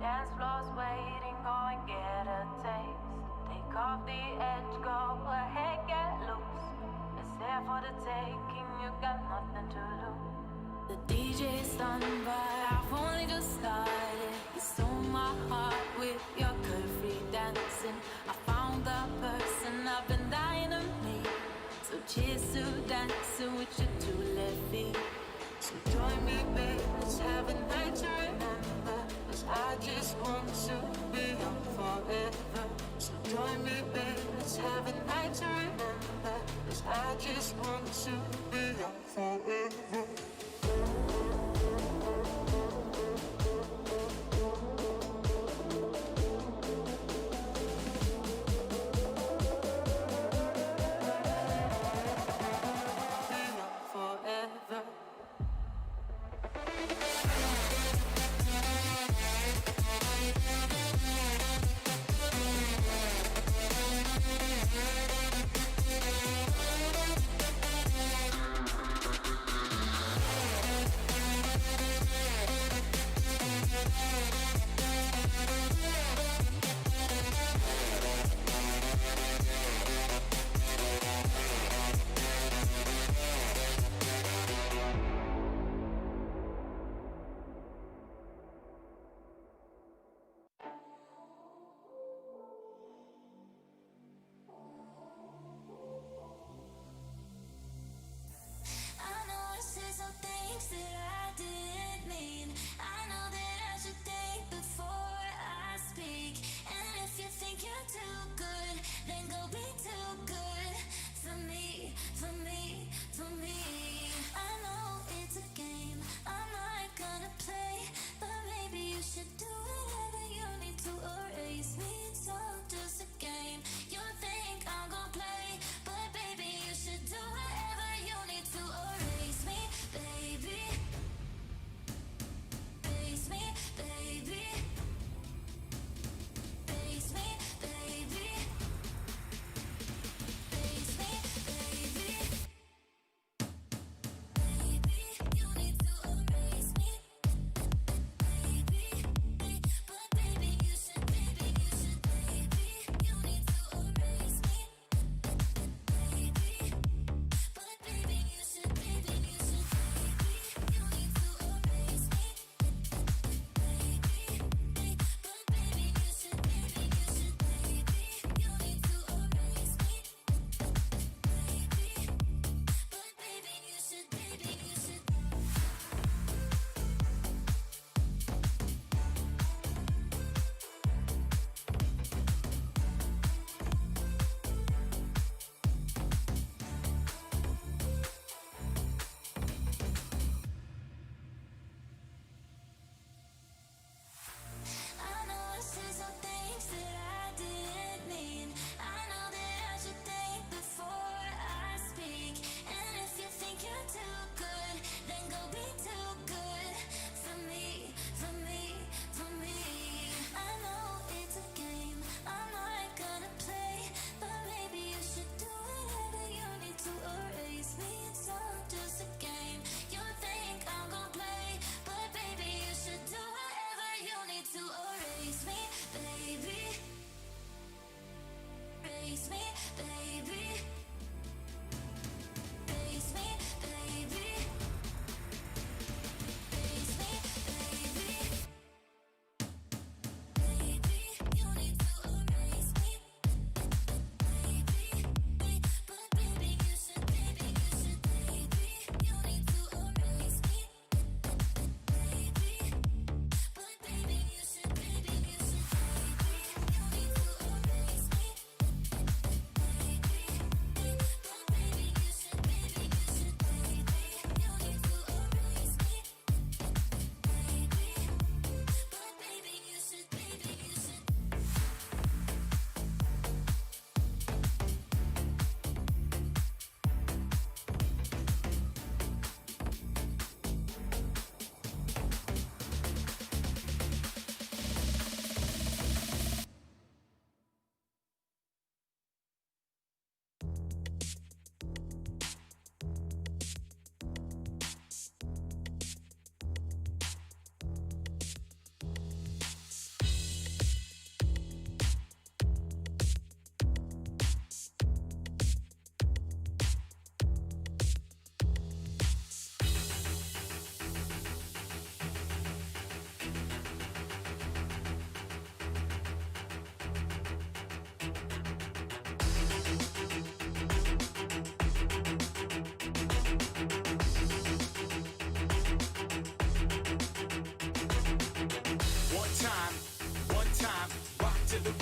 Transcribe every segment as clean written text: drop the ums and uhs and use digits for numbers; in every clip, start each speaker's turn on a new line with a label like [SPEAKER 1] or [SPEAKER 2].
[SPEAKER 1] Dance floor's waiting, go and get a taste. Take off the edge, go ahead, get loose. It's there for the taking, you got nothing to lose. The DJ's done, but I've only just started. You stole my heart with your curvy dancing. I found the person I've been dying to meet. So cheers to dancing with your two left feet. So join me, babe, let's have a night to remember. 'Cause I just want to be young forever. So join me, babe, let's have a night to remember. 'Cause I just want to be young forever.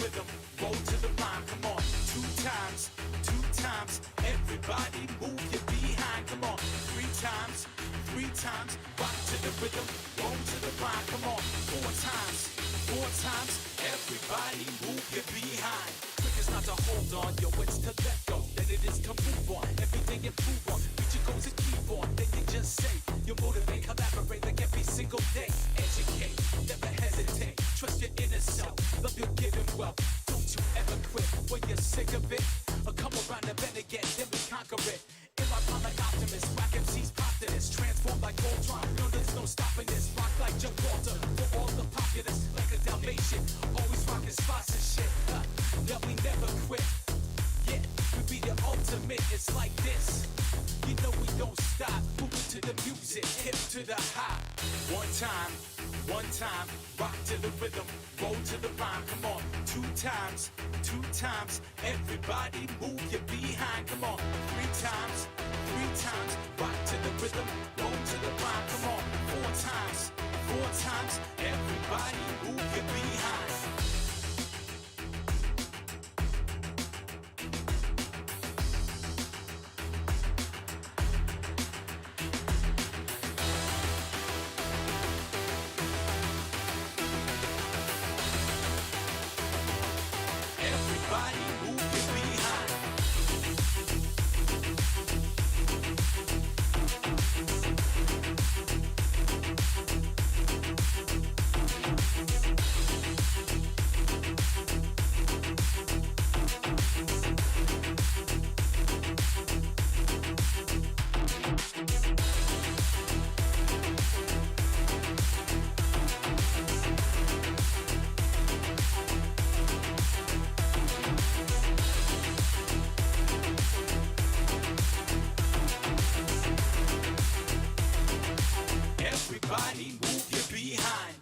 [SPEAKER 2] rhythm, roll to the rhyme. Come on, two times, everybody move your behind. Come on, three times, rock to the rhythm, roll to the rhyme. Come on, four times, everybody move your behind. Quick is not to hold on, yo, it's to let go. Then it is to move on, everything improve on. Reach your goals and keep on, then you just say you motivate, collaborate like every single day. Educate, never hesitate, trust your inner self, love your giving wealth. Don't you ever quit when you're sick of it, or come around the bend again, then we conquer it. In my prime like optimist, whack MCs pop to this, transform like Voltron, no there's no stopping this. Rock like Joe Walter, for all the populace, like a Dalmatian, always rocking spots and shit. Yeah, we never quit. Yeah, we be the ultimate, it's like this. You know we don't stop, moving to the music, hip to the hop. One time, rock to the rhythm, roll to the rhyme. Come on, two times, everybody move your behind. Come on, three times, rock to the rhythm, roll to the rhyme. Come on, four times, everybody move your behind. Everybody move your behind.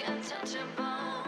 [SPEAKER 1] Untouchable.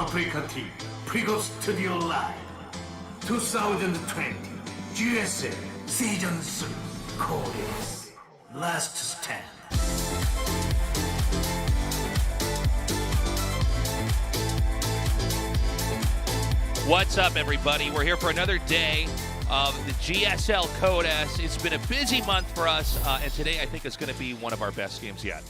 [SPEAKER 3] Africa TV 프리고 스튜디오 라이브 2020 GSL 시즌 3 코리아's Last Stand.
[SPEAKER 4] What's up, everybody? We're here for another day of the GSL Code S. It's been a busy month for us, and today I think is going to be one of our best games yet.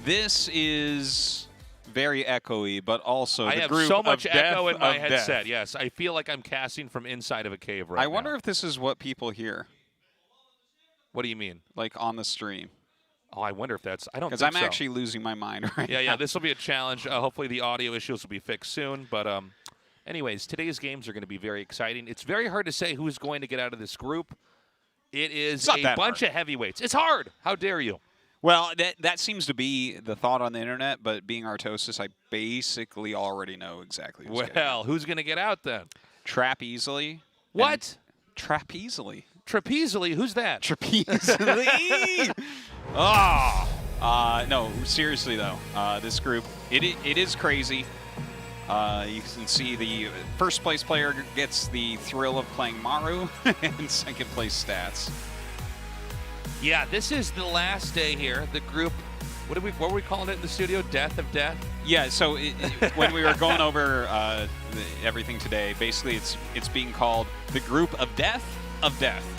[SPEAKER 5] This is very echoey, but also
[SPEAKER 4] I
[SPEAKER 5] the
[SPEAKER 4] have
[SPEAKER 5] group
[SPEAKER 4] so much
[SPEAKER 5] of death
[SPEAKER 4] echo in my
[SPEAKER 5] of
[SPEAKER 4] headset.
[SPEAKER 5] death.
[SPEAKER 4] Yes, I feel like I'm casting from inside of a cave right now.
[SPEAKER 5] I wonder if this is what people hear,
[SPEAKER 4] What do you mean?
[SPEAKER 5] like on the stream.
[SPEAKER 4] Oh, I wonder if that's. I don't.
[SPEAKER 5] Because
[SPEAKER 4] think
[SPEAKER 5] I'm
[SPEAKER 4] so.
[SPEAKER 5] actually losing my mind right now.
[SPEAKER 4] Yeah. This will be a challenge. Hopefully, the audio issues will be fixed soon. But anyways, today's games are going to be very exciting. It's very hard to say who's going to get out of this group. It is a bunch of heavyweights. It's hard. How dare you?
[SPEAKER 5] Well, that seems to be the thought on the internet, but being Artosis, I basically already know exactly who's getting out.
[SPEAKER 4] Who's going to get out then?
[SPEAKER 5] Trap easily.
[SPEAKER 4] What?
[SPEAKER 5] Trap easily.
[SPEAKER 4] Trapezily? Who's that?
[SPEAKER 5] Trapezily. No, seriously though, this group, it is crazy. You can see the first place player gets the thrill of playing Maru, and second place stats.
[SPEAKER 4] Yeah, this is the last day here. The group, what were we calling it in the studio? Death of Death?
[SPEAKER 5] Yeah, so when we were going over everything today, basically it's being called the group of death,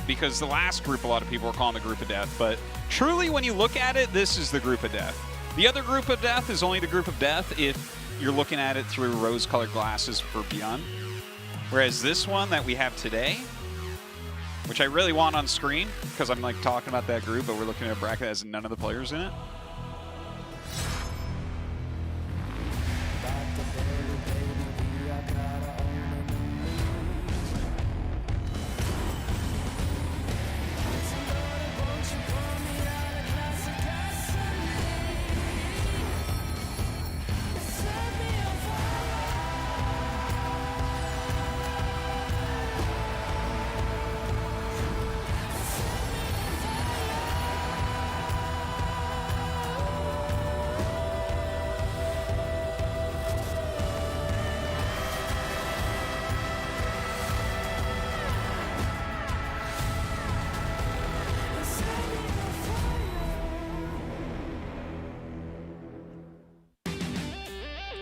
[SPEAKER 5] because the last group a lot of people were calling the group of death, but truly when you look at it, this is the group of death. The other group of death is only the group of death if you're looking at it through rose-colored glasses for Beyond. Whereas this one that we have today, which I really want on screen, because I'm like talking about that group, but we're looking at a bracket that has none of the players in it.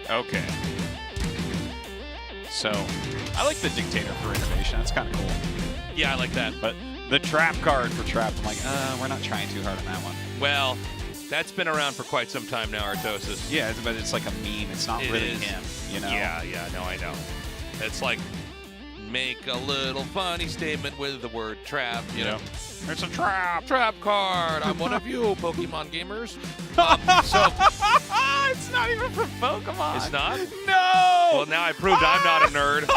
[SPEAKER 5] Okay. So, I like the Dictator for Intermission. That's kind of cool.
[SPEAKER 4] Yeah, I like that.
[SPEAKER 5] But the Trap card for Trap, I'm like, we're not trying too hard on that one.
[SPEAKER 4] Well, that's been around for quite some time now, Artosis.
[SPEAKER 5] Yeah, but it's like a meme. It's not really him, you know?
[SPEAKER 4] Yeah, no, I know. It's like, make a little funny statement with the word trap, you know?
[SPEAKER 5] It's a trap.
[SPEAKER 4] Trap card. I'm one of you, Pokemon gamers.
[SPEAKER 5] It's not even for Pokemon.
[SPEAKER 4] It's not?
[SPEAKER 5] No!
[SPEAKER 4] Well, now I proved I'm not a nerd.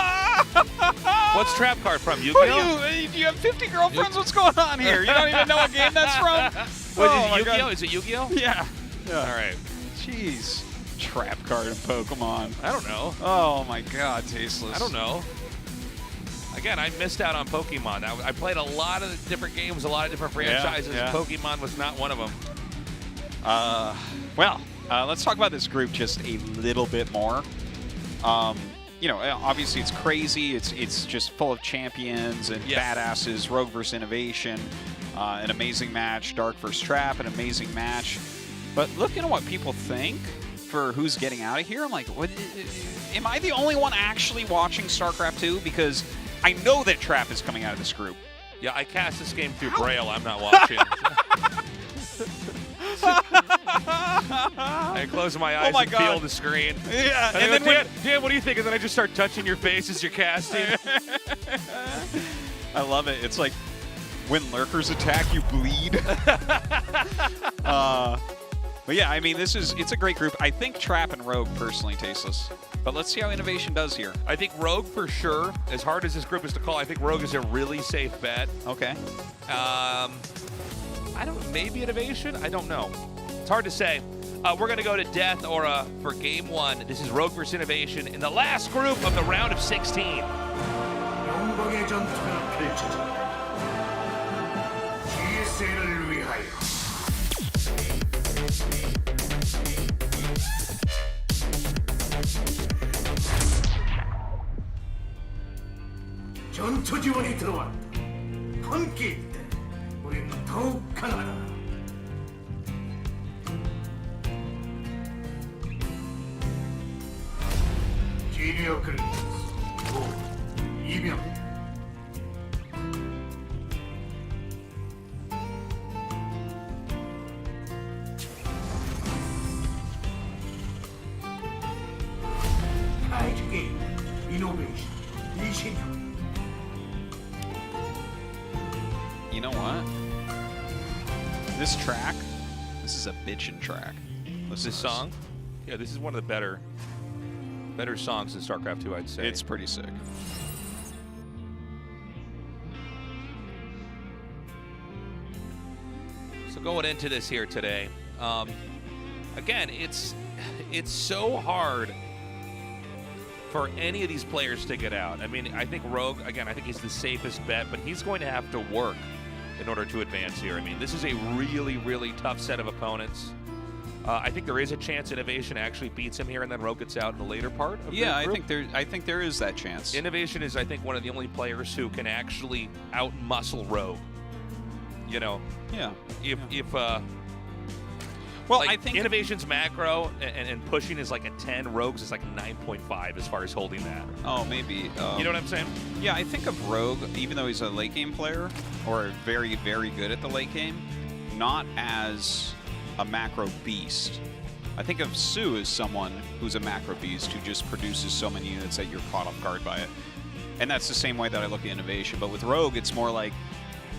[SPEAKER 4] What's Trap card from? Yu-Gi-Oh?
[SPEAKER 5] You have 50 girlfriends? What's going on here? You don't even know what game that's from?
[SPEAKER 4] Is it Yu-Gi-Oh? Is it Yu-Gi-Oh?
[SPEAKER 5] Yeah.
[SPEAKER 4] All right.
[SPEAKER 5] Jeez. Trap card in Pokemon.
[SPEAKER 4] I don't know.
[SPEAKER 5] Oh, my God. Tasteless.
[SPEAKER 4] I don't know. Again, I missed out on Pokemon. I played a lot of different games, a lot of different franchises.
[SPEAKER 5] Yeah.
[SPEAKER 4] Pokemon was not one of them.
[SPEAKER 5] Let's talk about this group just a little bit more. Obviously it's crazy. It's just full of champions and badasses. Rogue versus Innovation, an amazing match. Dark versus Trap, an amazing match. But looking at what people think for who's getting out of here, I'm like, what? Am I the only one actually watching StarCraft 2? Because I know that Trap is coming out of this group.
[SPEAKER 4] Yeah, I cast this game through Braille. I'm not watching. I close my eyes and feel the screen.
[SPEAKER 5] Yeah.
[SPEAKER 4] And then Dan, what do you think? And then I just start touching your face as you're casting.
[SPEAKER 5] I love it. It's like when lurkers attack, you bleed. But yeah, I mean, it's a great group. I think Trap and Rogue personally tasteless. But let's see how Innovation does here.
[SPEAKER 4] I think Rogue for sure. As hard as this group is to call, I think Rogue is a really safe bet.
[SPEAKER 5] Okay.
[SPEAKER 4] Maybe Innovation? I don't know. It's hard to say. We're going to go to Death or for Game 1. This is Rogue versus Innovation in the last group of the round of 16.
[SPEAKER 3] 영광의 전투가 펼쳐진다. GSL을 위하여. 지원이 들어왔다. 함께일 때 우린 더욱 강하다. 지리어 그리스 이병. 타이즈 게임 이노베이션 이신영.
[SPEAKER 5] You know what? This track, this is a bitchin' track. Listen
[SPEAKER 4] This
[SPEAKER 5] to
[SPEAKER 4] song? Yeah, this is one of the better songs in StarCraft 2, I'd say.
[SPEAKER 5] It's pretty sick.
[SPEAKER 4] So going into this here today, again, it's so hard for any of these players to get out. I mean, I think Rogue, again, I think he's the safest bet, but he's going to have to work in order to advance here. I mean, this is a really, really tough set of opponents. I think there is a chance Innovation actually beats him here, and then Rogue gets out in the later part of the group.
[SPEAKER 5] I think there is that chance.
[SPEAKER 4] Innovation is, I think, one of the only players who can actually out-muscle Rogue. You know,
[SPEAKER 5] Yeah.
[SPEAKER 4] Well,
[SPEAKER 5] I
[SPEAKER 4] like,
[SPEAKER 5] think
[SPEAKER 4] Innovation's macro and pushing is like a 10. Rogue's is like a 9.5 as far as holding that.
[SPEAKER 5] Oh, maybe.
[SPEAKER 4] You know what I'm saying?
[SPEAKER 5] Yeah, I think of Rogue, even though he's a late game player, or very, very good at the late game, not as a macro beast. I think of Sue as someone who's a macro beast who just produces so many units that you're caught off guard by it. And that's the same way that I look at Innovation. But with Rogue, it's more like,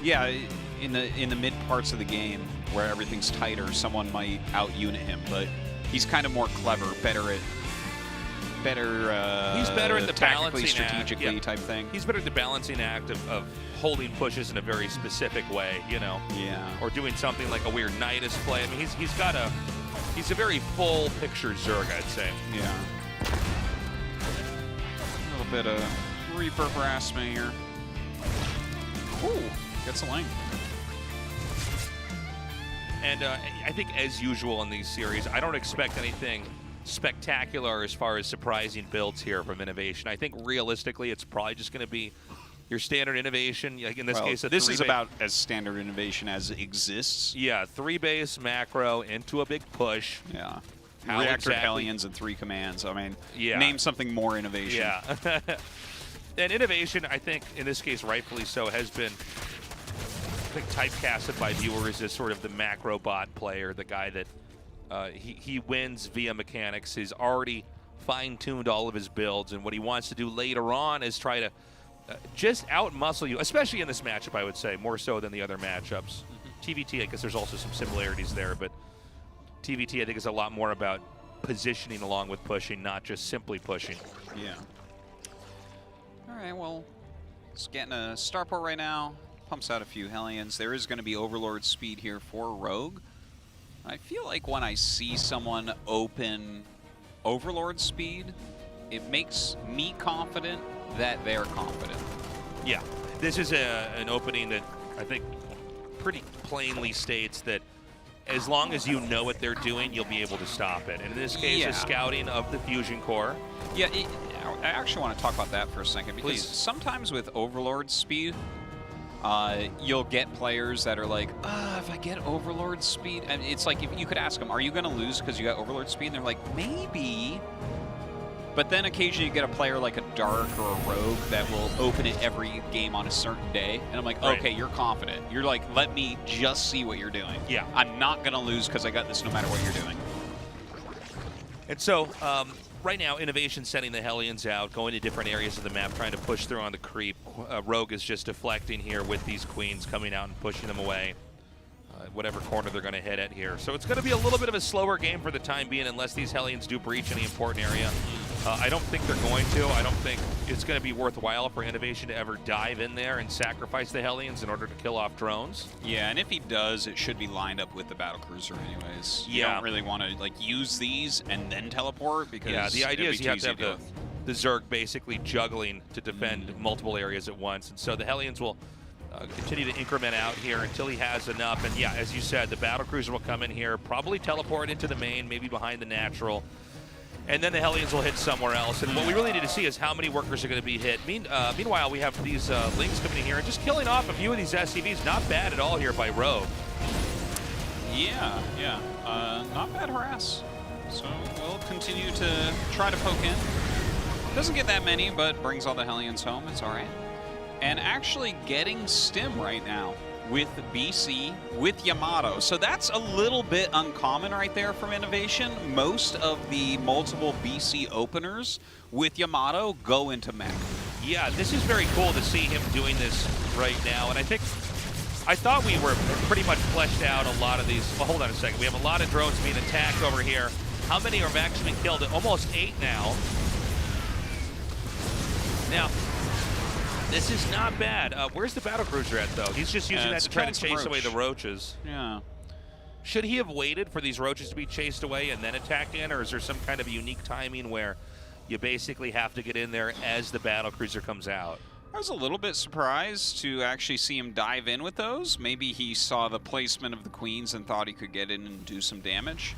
[SPEAKER 5] yeah, in the mid parts of the game where everything's tighter, someone might out-unit him, but he's kind of more clever,
[SPEAKER 4] he's better at the
[SPEAKER 5] tactically,
[SPEAKER 4] balancing
[SPEAKER 5] strategically
[SPEAKER 4] act. Yeah.
[SPEAKER 5] type thing.
[SPEAKER 4] He's better at the balancing act of holding pushes in a very specific way, you know?
[SPEAKER 5] Yeah.
[SPEAKER 4] Or doing something like a weird Nidus play. I mean, he's a very full picture Zerg, I'd say.
[SPEAKER 5] Yeah. A little bit of Reaper harassment here. Ooh, gets a link.
[SPEAKER 4] And I think, as usual in these series, I don't expect anything spectacular as far as surprising builds here from Innovation. I think realistically, it's probably just going to be your standard Innovation. Like in this case,
[SPEAKER 5] this is about as standard Innovation as exists.
[SPEAKER 4] Yeah, 3 base macro into a big push.
[SPEAKER 5] Yeah.
[SPEAKER 4] How
[SPEAKER 5] Reactor
[SPEAKER 4] exactly?
[SPEAKER 5] Hellions and 3 commands. I mean,
[SPEAKER 4] Yeah.
[SPEAKER 5] name something more Innovation.
[SPEAKER 4] Yeah. And Innovation, I think, in this case, rightfully so, has been, I think, typecasted by viewers as sort of the macro bot player, the guy that he wins via mechanics. He's already fine-tuned all of his builds, and what he wants to do later on is try to just out-muscle you, especially in this matchup, I would say, more so than the other matchups. TVT, I guess there's also some similarities there, but TVT, I think, is a lot more about positioning along with pushing, not just simply pushing.
[SPEAKER 5] Yeah. All right, well, it's getting a starport right now. Pumps out a few Hellions. There is going to be Overlord speed here for Rogue. I feel like when I see someone open Overlord speed, it makes me confident that they're confident.
[SPEAKER 4] Yeah, this is an opening that I think pretty plainly states that as long as you know what they're doing, you'll be able to stop it. And in this case,
[SPEAKER 5] Yeah.
[SPEAKER 4] a scouting of the Fusion Core.
[SPEAKER 5] Yeah, I actually want to talk about that for a second, because
[SPEAKER 4] Please.
[SPEAKER 5] sometimes with Overlord speed, you'll get players that are like, if I get Overlord speed, and it's like, if you could ask them, are you going to lose because you got Overlord speed? And they're like, maybe. But then occasionally you get a player like a Dark or a Rogue that will open it every game on a certain day. And I'm like,
[SPEAKER 4] Right.
[SPEAKER 5] okay, you're confident. You're like, let me just see what you're doing.
[SPEAKER 4] Yeah.
[SPEAKER 5] I'm not going to lose because I got this no matter what you're doing.
[SPEAKER 4] And so, right now, Innovation sending the Hellions out, going to different areas of the map, trying to push through on the creep. Rogue is just deflecting here with these Queens coming out and pushing them away. Whatever corner they're going to hit at here. So it's going to be a little bit of a slower game for the time being, unless these Hellions do breach any important area. I don't think they're going to. I don't think it's going to be worthwhile for Innovation to ever dive in there and sacrifice the Hellions in order to kill off drones.
[SPEAKER 5] Yeah, and if he does, it should be lined up with the battlecruiser anyways. You
[SPEAKER 4] Yeah.
[SPEAKER 5] don't really want to like use these and then teleport, because
[SPEAKER 4] Yeah, the idea is
[SPEAKER 5] it'd be
[SPEAKER 4] you have
[SPEAKER 5] too
[SPEAKER 4] to have
[SPEAKER 5] easy
[SPEAKER 4] the Zerg basically juggling to defend multiple areas at once. And so the Hellions will continue to increment out here until he has enough. And yeah, as you said, the battlecruiser will come in here, probably teleport into the main, maybe behind the natural. and then the Hellions will hit somewhere else. And what we really need to see is how many workers are going to be hit. Meanwhile, we have these Lings coming in here and just killing off a few of these SCVs. Not bad at all here by Rogue.
[SPEAKER 5] Yeah. Not bad harass. So we'll continue to try to poke in. Doesn't get that many, but brings all the Hellions home. It's all right. And actually getting Stim right now with BC, with Yamato. So that's a little bit uncommon right there from Innovation. Most of the multiple BC openers with Yamato go into mech.
[SPEAKER 4] Yeah, this is very cool to see him doing this right now. And I thought we were pretty much fleshed out a lot of these. Well, hold on a second. We have a lot of drones being attacked over here. How many have actually been killed? Almost 8 now. Now, this is not bad. Where's the battlecruiser at, though? He's just using that to try to chase away the roaches.
[SPEAKER 5] Yeah.
[SPEAKER 4] Should he have waited for these roaches to be chased away and then attack in, or is there some kind of unique timing where you basically have to get in there as the battlecruiser comes out?
[SPEAKER 5] I was a little bit surprised to actually see him dive in with those. Maybe he saw the placement of the queens and thought he could get in and do some damage.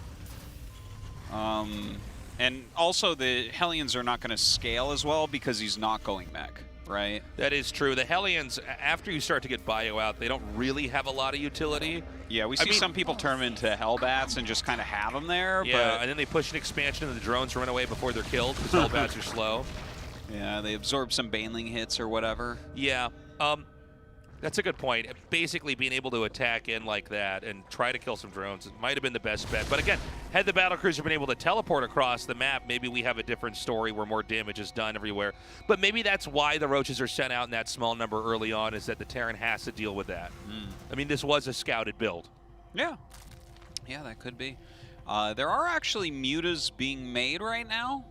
[SPEAKER 5] And also the Hellions are not going to scale as well because he's not going mech, right?
[SPEAKER 4] That is true. The Hellions, after you start to get bio out, they don't really have a lot of utility.
[SPEAKER 5] Yeah, we see some people turn them into Hellbats and just kind of have them there.
[SPEAKER 4] Yeah,
[SPEAKER 5] but
[SPEAKER 4] and then they push an expansion and the drones run away before they're killed because Hellbats are slow.
[SPEAKER 5] Yeah, they absorb some Baneling hits or whatever.
[SPEAKER 4] Yeah, that's a good point. Basically being able to attack in like that and try to kill some drones, it might have been the best bet. But again, had the battlecruiser been able to teleport across the map, maybe we have a different story where more damage is done everywhere. But maybe that's why the roaches are sent out in that small number early on, is that the Terran has to deal with that. I mean, this was a scouted build.
[SPEAKER 5] Yeah. Yeah, that could be. There are actually mutas being made right now.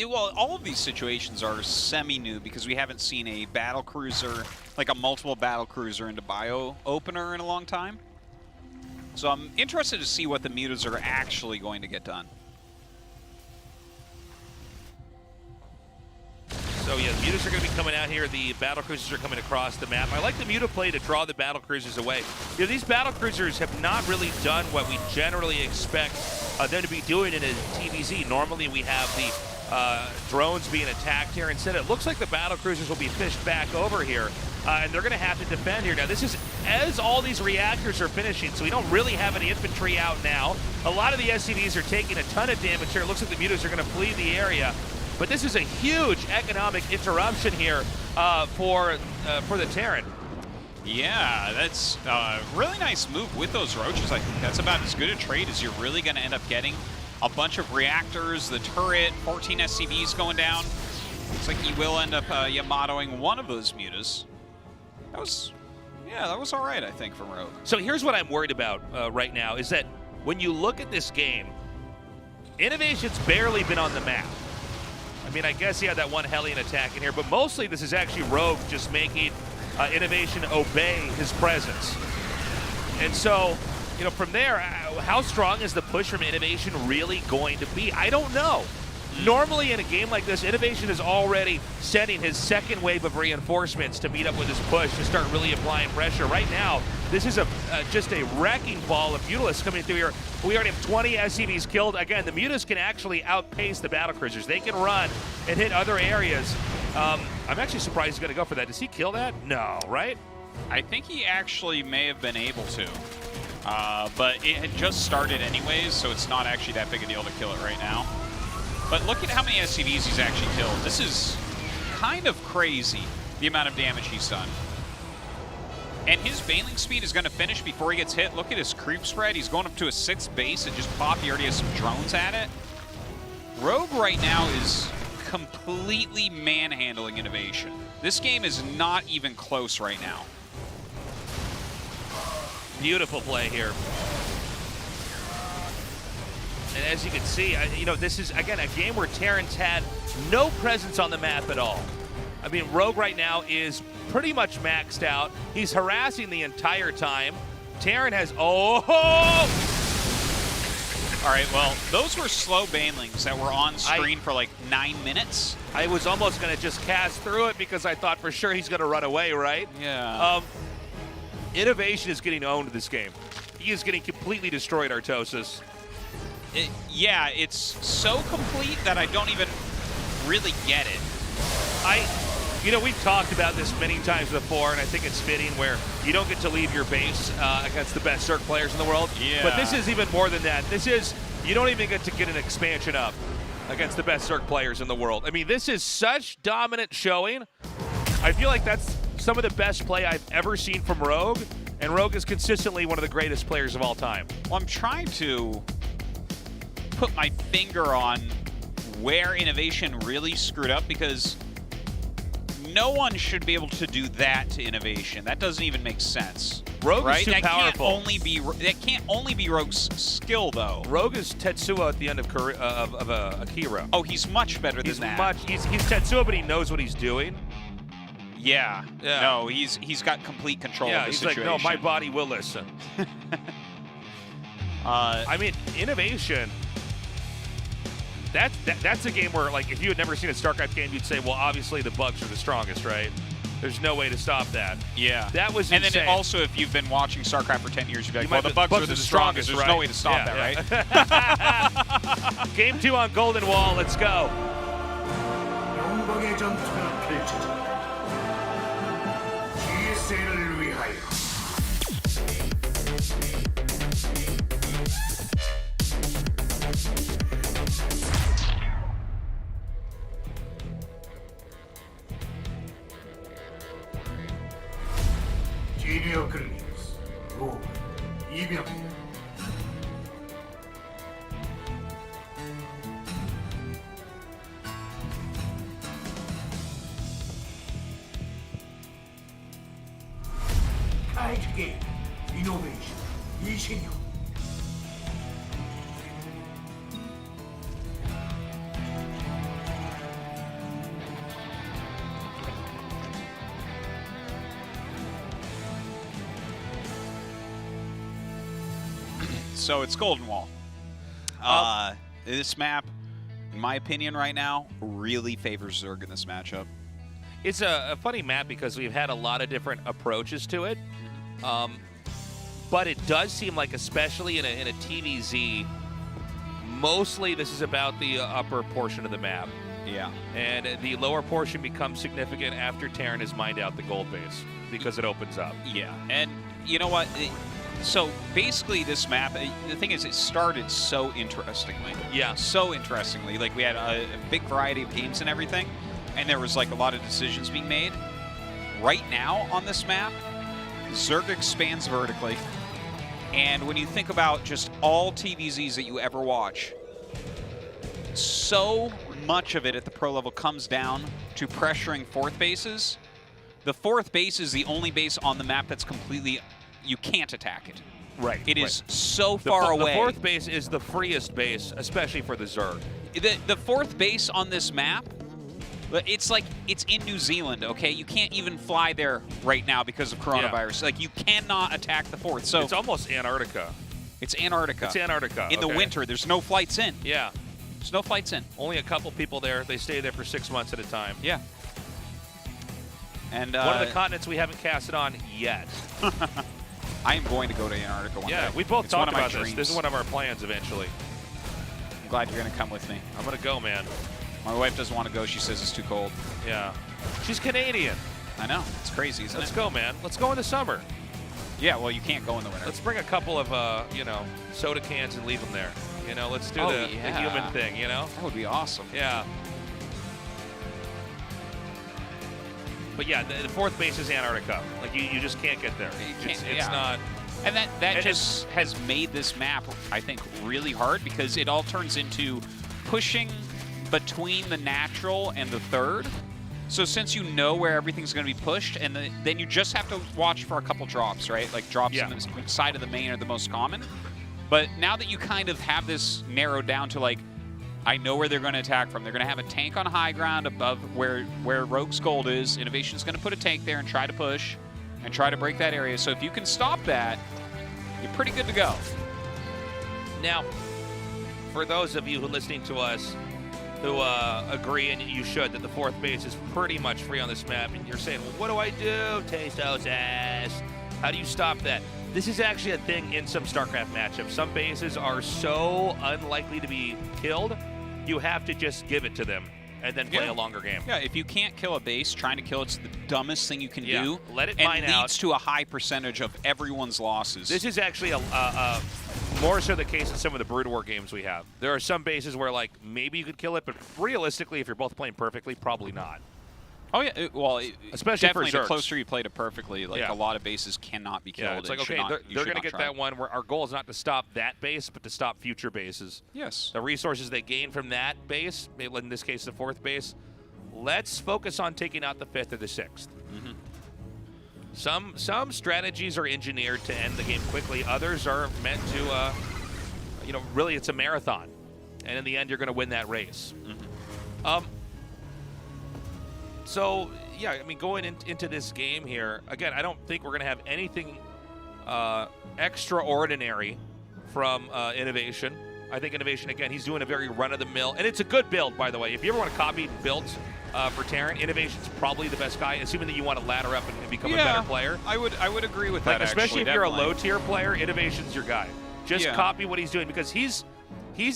[SPEAKER 5] Well, all of these situations are semi-new because we haven't seen a battlecruiser, like a multiple battlecruiser into bio opener in a long time. So I'm interested to see what the mutas are actually going to get done.
[SPEAKER 4] So yeah, the mutas are going to be coming out here. The battlecruisers are coming across the map. I like the muta play to draw the battlecruisers away. You know, these battlecruisers have not really done what we generally expect them to be doing in a TVZ. Normally we have the drones being attacked here. Instead, it looks like the battlecruisers will be fished back over here, and they're going to have to defend here. Now, this is as all these reactors are finishing, so we don't really have any infantry out now. A lot of the SCVs are taking a ton of damage here. It looks like the mutas are going to flee the area, but this is a huge economic interruption here for the Terran.
[SPEAKER 5] Yeah, that's a really nice move with those roaches. I think that's about as good a trade as you're really going to end up getting. A bunch of reactors, the turret, 14 SCVs going down. Looks like he will end up Yamatoing one of those mutas. That was all right, I think, from Rogue.
[SPEAKER 4] So here's what I'm worried about right now, is that when you look at this game, Innovation's barely been on the map. I mean, I guess he had that one Hellion attack in here, but mostly this is actually Rogue just making Innovation obey his presence. And so, you know, from there, how strong is the push from Innovation really going to be? I don't know. Normally in a game like this, Innovation is already sending his second wave of reinforcements to meet up with his push to start really applying pressure. Right now, this is just a wrecking ball of Mutalisks coming through here. We already have 20 SCVs killed. Again, the Mutas can actually outpace the battlecruisers. They can run and hit other areas. I'm actually surprised he's going to go for that. Does he kill that? No, right?
[SPEAKER 5] I think he actually may have been able to. But it had just started anyways, so it's not actually that big a deal to kill it right now. But look at how many SCVs he's actually killed. This is kind of crazy, the amount of damage he's done. And his Baneling speed is going to finish before he gets hit. Look at his creep spread. He's going up to a 6th base and just pop. He already has some drones at it. Rogue right now is completely manhandling Innovation. This game is not even close right now.
[SPEAKER 4] Beautiful play here. And as you can see, you know, this is, again, a game where Terrans had no presence on the map at all. I mean, Rogue right now is pretty much maxed out. He's harassing the entire time. Terran has, oh!
[SPEAKER 5] All right, well, those were slow Banelings that were on screen for like 9 minutes.
[SPEAKER 4] I was almost going to just cast through it because I thought for sure he's going to run away, right?
[SPEAKER 5] Yeah.
[SPEAKER 4] Innovation is getting owned this game. He is getting completely destroyed, Artosis.
[SPEAKER 5] Yeah, it's so complete that I don't even really get it.
[SPEAKER 4] We've talked about this many times before, and I think it's fitting where you don't get to leave your base against the best Zerg players in the world.
[SPEAKER 5] Yeah.
[SPEAKER 4] But this is even more than that. You don't even get to get an expansion up against the best Zerg players in the world. I mean, this is such dominant showing. I feel like that's some of the best play I've ever seen from Rogue, and Rogue is consistently one of the greatest players of all time.
[SPEAKER 5] Well, I'm trying to put my finger on where Innovation really screwed up, because no one should be able to do that to Innovation. That doesn't even make sense.
[SPEAKER 4] Rogue
[SPEAKER 5] right?
[SPEAKER 4] is too powerful.
[SPEAKER 5] That can't only be Rogue's skill, though.
[SPEAKER 4] Rogue is Tetsuo at the end of Akira.
[SPEAKER 5] Oh, he's much better than that.
[SPEAKER 4] He's Tetsuo, but he knows what he's doing.
[SPEAKER 5] Yeah. No, he's got complete control of the situation.
[SPEAKER 4] Like, no, my body will listen. I mean, Innovation. That's a game where, like, if you had never seen a StarCraft game, you'd say, well, obviously the bugs are the strongest, right? There's no way to stop that.
[SPEAKER 5] Yeah.
[SPEAKER 4] That was
[SPEAKER 5] insane.
[SPEAKER 4] insane.
[SPEAKER 5] And then also, if you've been watching StarCraft for 10 years, you'd be like, well, the bugs are the strongest. There's
[SPEAKER 4] right?
[SPEAKER 5] no way to stop that, right?
[SPEAKER 4] Game 2 on Golden Wall. Let's go.
[SPEAKER 3] 영광의 전투가 펼쳐진다. GSL을 위하여. 지리어 클리스 로 이병. 카이트 게임 이노베이션 이신영.
[SPEAKER 5] So it's Golden Wall. This map, in my opinion right now, really favors Zerg in this matchup.
[SPEAKER 4] It's a funny map because we've had a lot of different approaches to it. But it does seem like, especially in a TVZ, mostly this is about the upper portion of the map.
[SPEAKER 5] Yeah.
[SPEAKER 4] And the lower portion becomes significant after Terran has mined out the gold base because it opens up.
[SPEAKER 5] Yeah. And you know what? So basically this map, the thing is, it started so interestingly.
[SPEAKER 4] Yeah.
[SPEAKER 5] So interestingly. Like, we had a big variety of games and everything, and there was like a lot of decisions being made. Right now on this map, Zerg expands vertically. And when you think about just all TVZs that you ever watch, so much of it at the pro level comes down to pressuring fourth bases. The fourth base is the only base on the map that's completely, you can't attack it.
[SPEAKER 4] Right.
[SPEAKER 5] It is so far away.
[SPEAKER 4] The fourth base is the freest base, especially for the Zerg.
[SPEAKER 5] The fourth base on this map, it's like it's in New Zealand, okay? You can't even fly there right now because of coronavirus. Yeah. Like, you cannot attack the fourth. So
[SPEAKER 4] it's almost Antarctica.
[SPEAKER 5] It's Antarctica.
[SPEAKER 4] It's Antarctica.
[SPEAKER 5] In the winter, there's no flights in.
[SPEAKER 4] Yeah.
[SPEAKER 5] There's no flights in.
[SPEAKER 4] Only a couple people there. They stay there for 6 months at a time.
[SPEAKER 5] Yeah. And
[SPEAKER 4] one of the continents we haven't casted on yet.
[SPEAKER 5] I am going to go to Antarctica one day.
[SPEAKER 4] Yeah, we both talked about this.
[SPEAKER 5] Dreams.
[SPEAKER 4] This is one of our plans eventually.
[SPEAKER 5] I'm glad you're going to come with me.
[SPEAKER 4] I'm going to go, man.
[SPEAKER 5] My wife doesn't want to go. She says it's too cold.
[SPEAKER 4] Yeah. She's Canadian.
[SPEAKER 5] I know. It's crazy, isn't it?
[SPEAKER 4] Let's go, man. Let's go in the summer.
[SPEAKER 5] Yeah, well, you can't go in the winter.
[SPEAKER 4] Let's bring a couple of, soda cans and leave them there. You know, let's do the human thing, you know?
[SPEAKER 5] That would be awesome.
[SPEAKER 4] Yeah. But yeah, the fourth base is Antarctica. Like, you just can't get there. It's not.
[SPEAKER 5] And that just has made this map, I think, really hard, because it all turns into pushing between the natural and the third. So since you know where everything's going to be pushed, and then you just have to watch for a couple drops, right? Like, drops on the side of the main are the most common. But now that you kind of have this narrowed down to, like, I know where they're going to attack from. They're going to have a tank on high ground above where Rogue's gold is. Innovation's going to put a tank there and try to push and try to break that area. So if you can stop that, you're pretty good to go.
[SPEAKER 4] Now, for those of you who are listening to us who agree, and you should, that the fourth base is pretty much free on this map, and you're saying, well, what do I do? Tasto's ass. How do you stop that? This is actually a thing in some StarCraft matchups. Some bases are so unlikely to be killed, you have to just give it to them and then play a longer game.
[SPEAKER 5] Yeah, if you can't kill a base, trying to kill it's the dumbest thing you can do.
[SPEAKER 4] Let it
[SPEAKER 5] mine
[SPEAKER 4] out.
[SPEAKER 5] Leads to a high percentage of everyone's losses.
[SPEAKER 4] This is actually a more so the case in some of the Brood War games we have. There are some bases where, like, maybe you could kill it, but realistically, if you're both playing perfectly, probably not.
[SPEAKER 5] Oh, yeah. Well,
[SPEAKER 4] especially
[SPEAKER 5] definitely
[SPEAKER 4] for Zergs.
[SPEAKER 5] The closer you played it perfectly, like a lot of bases cannot be killed.
[SPEAKER 4] Yeah, it's like, okay, they're going to get that one where our goal is not to stop that base, but to stop future bases.
[SPEAKER 5] Yes.
[SPEAKER 4] The resources they gain from that base, in this case the 4th base, let's focus on taking out the 5th or the 6th. Some strategies are engineered to end the game quickly. Others are meant to, really it's a marathon. And in the end, you're going to win that race. So, yeah, I mean, going into this game here, again, I don't think we're going to have anything extraordinary from Innovation. I think Innovation, again, he's doing a very run-of-the-mill, and it's a good build, by the way. If you ever want to copy builds for Terran, Innovation's probably the best guy, assuming that you want to ladder up and become a better player.
[SPEAKER 5] I would agree with that,
[SPEAKER 4] especially
[SPEAKER 5] actually,
[SPEAKER 4] if you're a low-tier player, Innovation's your guy. Just copy what he's doing, because he's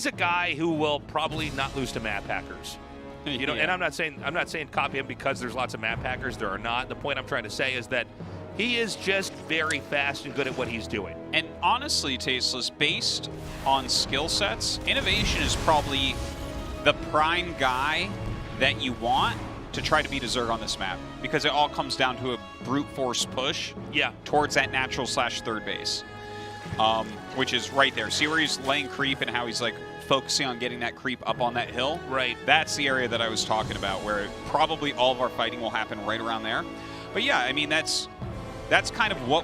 [SPEAKER 4] a guy who will probably not lose to map hackers. And I'm not saying copy him because there's lots of map hackers. There are not. The point I'm trying to say is that he is just very fast and good at what he's doing.
[SPEAKER 5] And honestly, Tasteless, based on skill sets, Innovation is probably the prime guy that you want to try to beat a Zerg on this map, because it all comes down to a brute force push towards that natural /3rd base, which is right there. See where he's laying creep and how he's like focusing on getting that creep up on that hill?
[SPEAKER 4] Right.
[SPEAKER 5] That's the area that I was talking about, where probably all of our fighting will happen right around there. But yeah, I mean, that's kind of what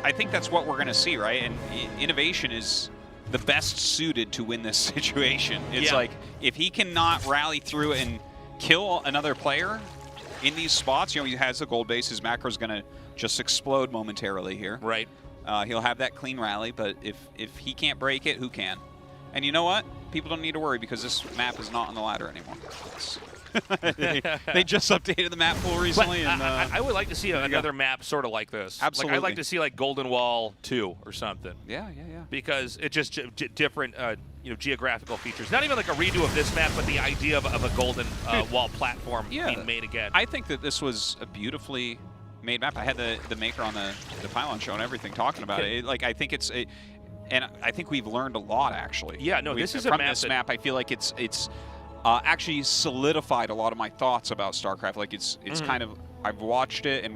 [SPEAKER 5] I think that's what we're going to see, right? And Innovation is the best suited to win this situation. It's like, if he cannot rally through and kill another player in these spots, he has a gold base, his macro's going to just explode momentarily here.
[SPEAKER 4] Right.
[SPEAKER 5] He'll have that clean rally, but if he can't break it, who can? And you know what? People don't need to worry, because this map is not on the ladder anymore. They just updated the map pool recently.
[SPEAKER 4] And, I would like to see another map sort of like this.
[SPEAKER 5] Absolutely.
[SPEAKER 4] Like, I'd like to see like Golden Wall 2 or something.
[SPEAKER 5] Yeah.
[SPEAKER 4] Because it's just different geographical features. Not even like a redo of this map, but the idea of a Golden Wall platform being made again.
[SPEAKER 5] I think that this was a beautifully made map. I had the maker on the pylon show and everything talking about it. Like, I think it's and I think we've learned a lot, actually.
[SPEAKER 4] Yeah, no, this is a
[SPEAKER 5] from
[SPEAKER 4] map
[SPEAKER 5] this map. I feel like it's actually solidified a lot of my thoughts about StarCraft. Like, it's kind of, I've watched it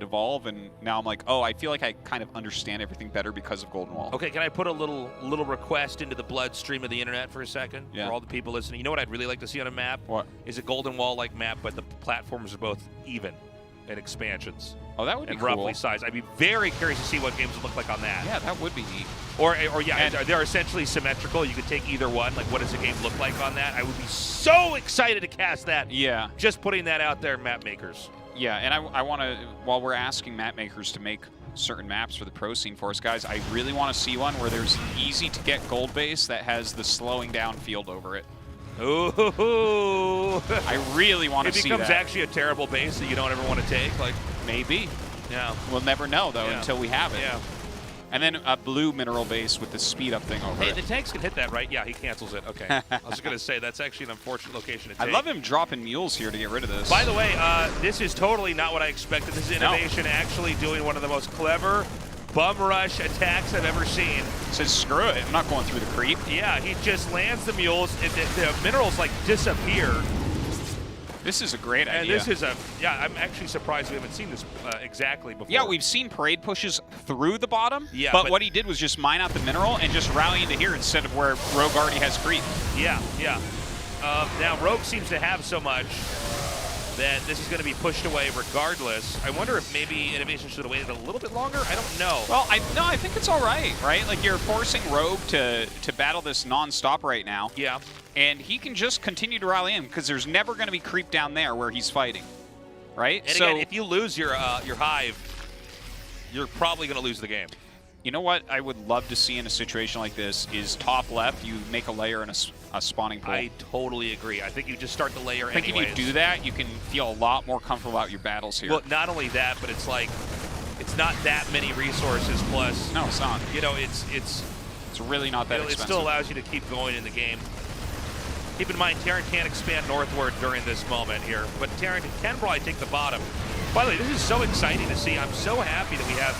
[SPEAKER 5] evolve, and now I'm like, oh, I feel like I kind of understand everything better because of Golden Wall.
[SPEAKER 4] Okay, can I put a little request into the bloodstream of the internet for a second?
[SPEAKER 5] Yeah.
[SPEAKER 4] For all the people listening. You know what I'd really like to see on a map?
[SPEAKER 5] What?
[SPEAKER 4] Is a Golden Wall-like map, but the platforms are both even in expansions.
[SPEAKER 5] Oh, that would be
[SPEAKER 4] and
[SPEAKER 5] cool.
[SPEAKER 4] roughly sized. I'd be very curious to see what games would look like on that.
[SPEAKER 5] Yeah, that would be neat.
[SPEAKER 4] Or they're essentially symmetrical. You could take either one. Like, what does the game look like on that? I would be so excited to cast that.
[SPEAKER 5] Yeah.
[SPEAKER 4] Just putting that out there, map makers.
[SPEAKER 5] Yeah, and I want to, while we're asking map makers to make certain maps for the pro scene for us, guys, I really want to see one where there's an easy-to-get gold base that has the slowing down field over it.
[SPEAKER 4] Ooh.
[SPEAKER 5] I really want to see that.
[SPEAKER 4] It becomes actually a terrible base that you don't ever want to take. Like,
[SPEAKER 5] maybe.
[SPEAKER 4] Yeah.
[SPEAKER 5] We'll never know, though, until we have it.
[SPEAKER 4] Yeah.
[SPEAKER 5] And then a blue mineral base with the speed up thing over it.
[SPEAKER 4] The tanks can hit that, right? Yeah, he cancels it. Okay. I was going to say, that's actually an unfortunate location to take.
[SPEAKER 5] I love him dropping mules here to get rid of this.
[SPEAKER 4] By the way, this is totally not what I expected. This is Innovation actually doing one of the most clever bum rush attacks I've ever seen.
[SPEAKER 5] Says, screw it. I'm not going through the creep.
[SPEAKER 4] Yeah, he just lands the mules. The minerals, like, disappear.
[SPEAKER 5] This is a great idea.
[SPEAKER 4] And this is I'm actually surprised we haven't seen this exactly before.
[SPEAKER 5] Yeah, we've seen parade pushes through the bottom,
[SPEAKER 4] but
[SPEAKER 5] what he did was just mine out the mineral and just rally into here instead of where Rogue already has creep.
[SPEAKER 4] Yeah. Now, Rogue seems to have so much that this is going to be pushed away regardless. I wonder if maybe Innovation should have waited a little bit longer. I don't know.
[SPEAKER 5] Well, I think it's all right? Like, you're forcing Rogue to battle this non-stop right now.
[SPEAKER 4] Yeah.
[SPEAKER 5] And he can just continue to rally in, because there's never going to be creep down there where he's fighting, right?
[SPEAKER 4] And again, if you lose your hive, you're probably going to lose the game.
[SPEAKER 5] You know what I would love to see in a situation like this is top left, you make a layer and a spawning pool.
[SPEAKER 4] I totally agree. I think you just start the layer anyways.
[SPEAKER 5] I think if you do that, you can feel a lot more comfortable about your battles here.
[SPEAKER 4] Well, not only that, but it's like, It's not that many resources. Plus,
[SPEAKER 5] No, it's not.
[SPEAKER 4] you know, it's
[SPEAKER 5] really not that
[SPEAKER 4] it
[SPEAKER 5] expensive.
[SPEAKER 4] still allows you to keep going in the game. Keep in mind, Terran can't expand northward during this moment here, but Terran can probably take the bottom. By the way, this is so exciting to see. I'm so happy that we have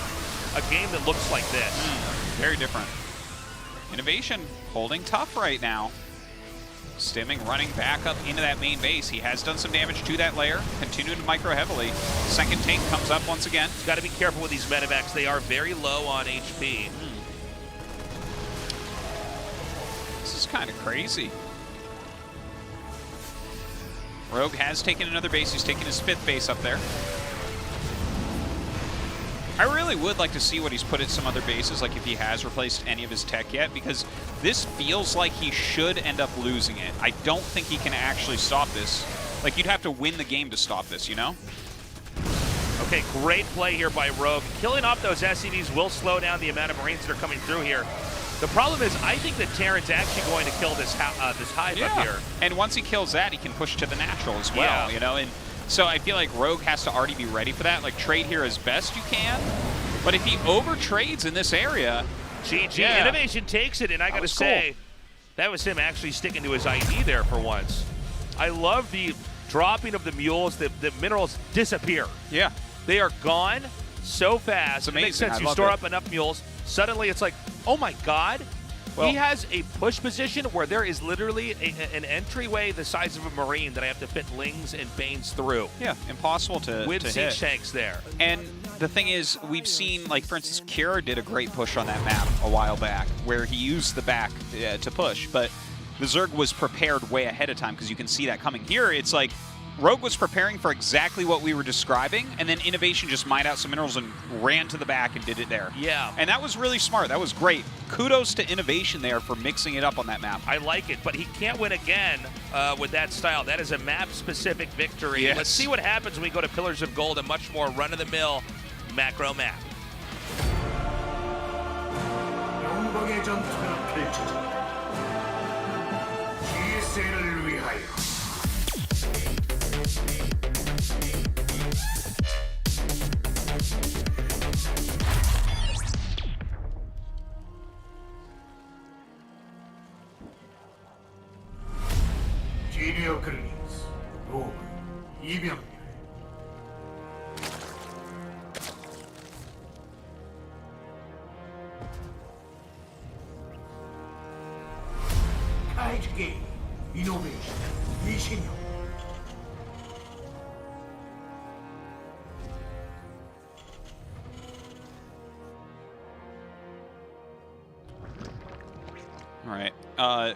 [SPEAKER 4] a game that looks like this.
[SPEAKER 5] Very different. Innovation holding tough right now. Stimming running back up into that main base. He has done some damage to that layer. Continuing to micro heavily. Second tank comes up once again.
[SPEAKER 4] Got to be careful with these medevacs. They are very low on HP.
[SPEAKER 5] This is kind of crazy. Rogue has taken another base. He's taken his 5th base up there. I really would like to see what he's put at some other bases, like if he has replaced any of his tech yet, because this feels like he should end up losing it. I don't think he can actually stop this. Like, you'd have to win the game to stop this, you know?
[SPEAKER 4] Okay, great play here by Rogue. Killing off those SCVs will slow down the amount of Marines that are coming through here. The problem is, I think that Terran's actually going to kill this hive up here.
[SPEAKER 5] And once he kills that, he can push to the natural as well, you know? And so I feel like Rogue has to already be ready for that. Like, trade here as best you can. But if he over-trades in this area...
[SPEAKER 4] GG, Innovation takes it, and I got to say, that was him actually sticking to his ID there for once. I love the dropping of the mules. The minerals disappear.
[SPEAKER 5] Yeah.
[SPEAKER 4] They are gone so fast.
[SPEAKER 5] It's amazing.
[SPEAKER 4] It makes sense.
[SPEAKER 5] I
[SPEAKER 4] You
[SPEAKER 5] love
[SPEAKER 4] store
[SPEAKER 5] it.
[SPEAKER 4] up enough mules, suddenly it's like, oh my God.
[SPEAKER 5] Well,
[SPEAKER 4] he has a push position where there is literally an entryway the size of a Marine that I have to fit Lings and Banes through.
[SPEAKER 5] Yeah, impossible to
[SPEAKER 4] With
[SPEAKER 5] to
[SPEAKER 4] siege
[SPEAKER 5] hit.
[SPEAKER 4] tanks there.
[SPEAKER 5] And the thing is, we've seen, like, for instance, Kira did a great push on that map a while back, where he used the back to push, but the Zerg was prepared way ahead of time, because you can see that coming. Here, it's like, Rogue was preparing for exactly what we were describing, and then Innovation just mined out some minerals and ran to the back and did it there.
[SPEAKER 4] Yeah.
[SPEAKER 5] And that was really smart. That was great. Kudos to Innovation there for mixing it up on that map.
[SPEAKER 4] I like it, but he can't win again with that style. That is a map-specific victory.
[SPEAKER 5] Yes.
[SPEAKER 4] Let's see what happens when we go to Pillars of Gold, a much more run-of-the-mill macro map.
[SPEAKER 3] 영광의 전투가 펼쳐진다. GSL을 위하여. 지리어클리스, 로브, 이병렬. 카이즈 게임, 이노베이션, 이신영.
[SPEAKER 5] All right.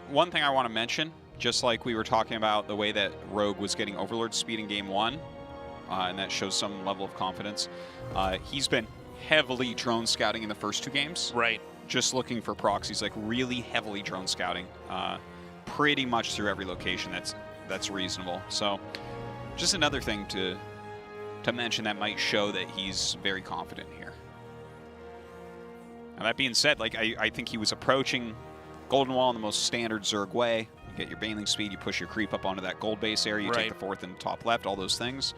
[SPEAKER 5] One thing I want to mention, just like we were talking about the way that Rogue was getting Overlord speed in Game 1, and that shows some level of confidence, he's been heavily drone scouting in the first 2 games.
[SPEAKER 4] Right.
[SPEAKER 5] Just looking for proxies, like really heavily drone scouting, pretty much through every location that's reasonable. So just another thing to mention that might show that he's very confident here. Now that being said, like I think he was approaching Golden Wall in the most standard Zerg way. You get your Baneling speed, you push your creep up onto that gold base area, you take the 4th and top left, all those things.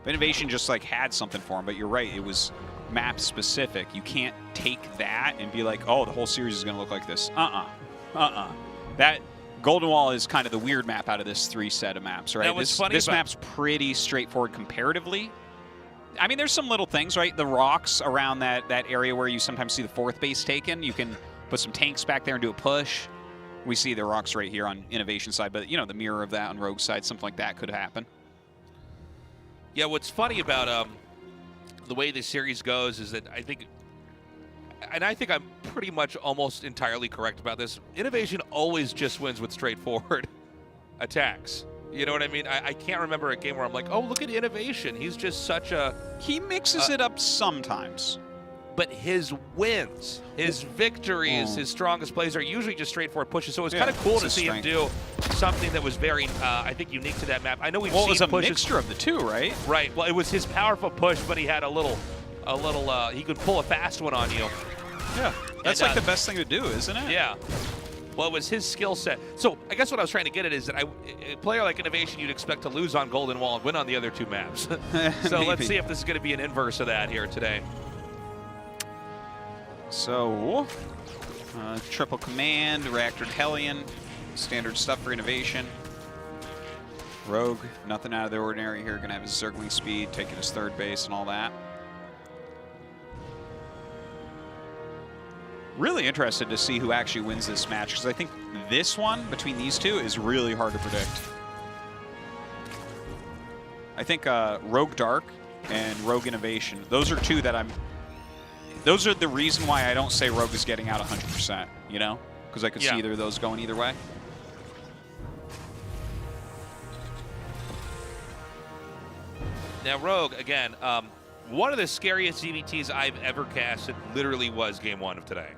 [SPEAKER 5] But Innovation just like had something for him, but you're right, it was map specific. You can't take that and be like, oh, the whole series is gonna look like this. That Golden Wall is kind of the weird map out of this 3 set of maps, right? This map's pretty straightforward comparatively. I mean, there's some little things, right? The rocks around that area where you sometimes see the 4th base taken, you can put some tanks back there and do a push. We see the rocks right here on Innovation side, but, you know, the mirror of that on Rogue side, something like that could happen.
[SPEAKER 4] Yeah, what's funny about the way this series goes is that I think I'm pretty much almost entirely correct about this. Innovation always just wins with straightforward attacks. You know what I mean? I can't remember a game where I'm like, oh, look at Innovation. He's just such a...
[SPEAKER 5] He mixes it up sometimes.
[SPEAKER 4] But his wins, his victories, his strongest plays are usually just straightforward pushes. So it was kind of cool to see him do something that was very, I think, unique to that map. I know we've seen pushes.
[SPEAKER 5] Well, it was a mixture of the 2, right?
[SPEAKER 4] Right. Well, it was his powerful push, but he had a little, he could pull a fast one on you.
[SPEAKER 5] Yeah. That's like the best thing to do, isn't it?
[SPEAKER 4] Yeah. Well, it was his skill set. So I guess what I was trying to get at is that a player like Innovation you'd expect to lose on Golden Wall and win on the other 2 maps. So let's see if this is going to be an inverse of that here today.
[SPEAKER 5] So, triple command, reactor Hellion, standard stuff for innovation. Rogue, nothing out of the ordinary here. Gonna have his Zergling speed, taking his third base and all that. Really interested to see who actually wins this match, because I think this one between these two is really hard to predict. I think Rogue Dark and Rogue Innovation, those are two that those are the reason why I don't say Rogue is getting out 100%, you know? Because I could see either of those going either way.
[SPEAKER 4] Now, Rogue, again, one of the scariest ZVTs I've ever casted literally was game 1 of today.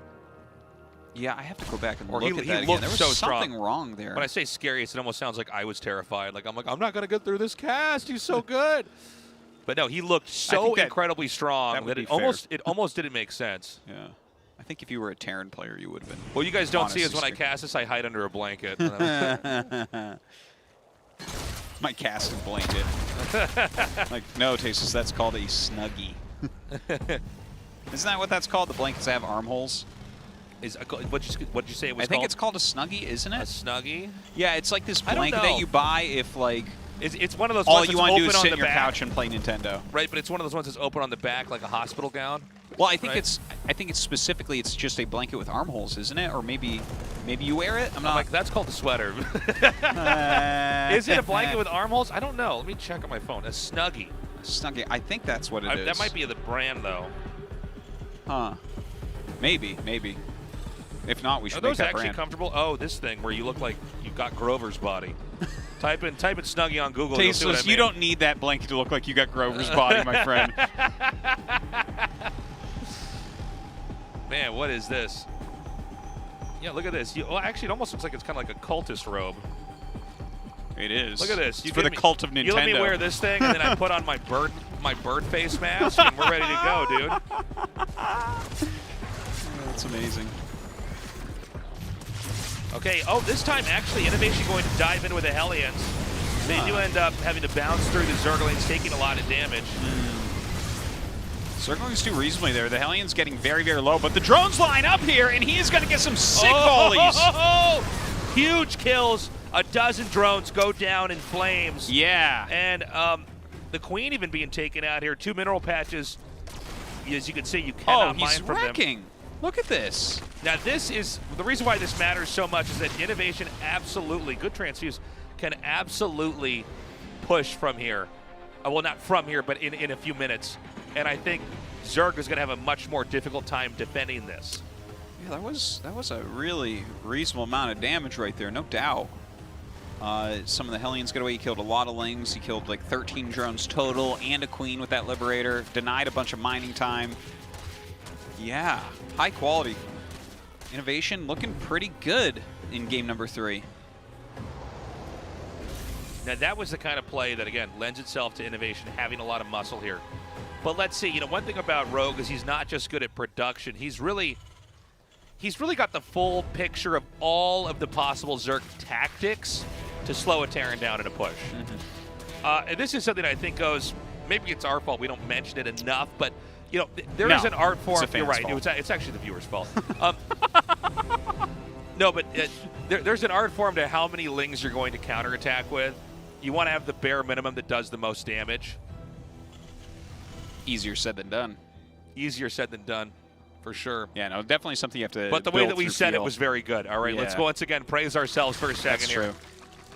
[SPEAKER 5] Yeah, I have to go back and
[SPEAKER 4] Or
[SPEAKER 5] look at that again. There was something wrong there.
[SPEAKER 4] When I say scariest, it almost sounds like I was terrified. I'm not going to get through this cast. He's so good. But no, he looked so incredibly strong that it almost didn't make sense.
[SPEAKER 5] Yeah. I think if you were a Terran player, you would have been.
[SPEAKER 4] What you guys don't see is when I cast this, I hide under a blanket.
[SPEAKER 5] My casting blanket. Like, no, Tasus, that's called a snuggie. Isn't that what that's called? The blankets that have armholes?
[SPEAKER 4] What'd you say it was called?
[SPEAKER 5] I think it's called a snuggie, isn't it?
[SPEAKER 4] A snuggie?
[SPEAKER 5] Yeah, it's like this blanket that you buy if, like,
[SPEAKER 4] it's one of those
[SPEAKER 5] all
[SPEAKER 4] ones
[SPEAKER 5] you
[SPEAKER 4] want to
[SPEAKER 5] do is sit on your couch and play Nintendo.
[SPEAKER 4] Right, but it's one of those ones that's open on the back like a hospital gown.
[SPEAKER 5] Well, I think it's specifically it's just a blanket with armholes, isn't it? Or maybe you wear it. I'm not
[SPEAKER 4] like that's called a sweater. Is it a blanket with armholes? I don't know. Let me check on my phone. A snuggie.
[SPEAKER 5] A snuggie. I think that's what it is.
[SPEAKER 4] That might be the brand though.
[SPEAKER 5] Huh. Maybe. If not, we should make that brand.
[SPEAKER 4] Are those actually comfortable? Oh, this thing where you look like you've got Grover's body. Type in Snuggie on Google.
[SPEAKER 5] Tasteless, you don't need that blanket to look like you got Grover's body, my friend.
[SPEAKER 4] Man, what is this? Yeah, look at this. Well, actually, it almost looks like it's kind of like a cultist robe.
[SPEAKER 5] It is.
[SPEAKER 4] Look at this.
[SPEAKER 5] It's for the cult of Nintendo.
[SPEAKER 4] You let me wear this thing, and then I put on my bird face mask, and we're ready to go, dude.
[SPEAKER 5] That's amazing.
[SPEAKER 4] Okay, this time actually Innovation going to dive in with the Hellions. They do end up having to bounce through the Zerglings, taking a lot of damage.
[SPEAKER 5] Zerglings do reasonably there. The Hellions getting very, very low, but the drones line up here, and he is going to get some sick volleys.
[SPEAKER 4] Huge kills. A dozen drones go down in flames.
[SPEAKER 5] Yeah.
[SPEAKER 4] And the Queen even being taken out here. 2 mineral patches. As you can see, you cannot mine from them.
[SPEAKER 5] Oh, he's wrecking. Look at this.
[SPEAKER 4] Now, this is the reason why this matters so much is that Innovation absolutely, good transfuse, can absolutely push from here. Well, not from here, but in a few minutes. And I think Zerg is going to have a much more difficult time defending this.
[SPEAKER 5] Yeah, that was a really reasonable amount of damage right there, no doubt. Some of the Hellions got away. He killed a lot of Lings. He killed like 13 drones total and a Queen with that Liberator. Denied a bunch of mining time. Yeah, high quality. Innovation looking pretty good in game number 3.
[SPEAKER 4] Now that was the kind of play that, again, lends itself to Innovation having a lot of muscle here. But let's see, one thing about Rogue is he's not just good at production. He's really got the full picture of all of the possible Zerg tactics to slow a Terran down in a push. And this is something I think goes, maybe it's our fault, we don't mention it enough, but there is an art form. You're right. It's actually the viewer's fault. No, but there's an art form to how many Lings you're going to counterattack with. You want to have the bare minimum that does the most damage.
[SPEAKER 5] Easier said than done.
[SPEAKER 4] Easier said than done, for sure.
[SPEAKER 5] Yeah, no, definitely something you have to.
[SPEAKER 4] But the way that we said it was very good. All right, let's once again praise ourselves for a second here.
[SPEAKER 5] That's true.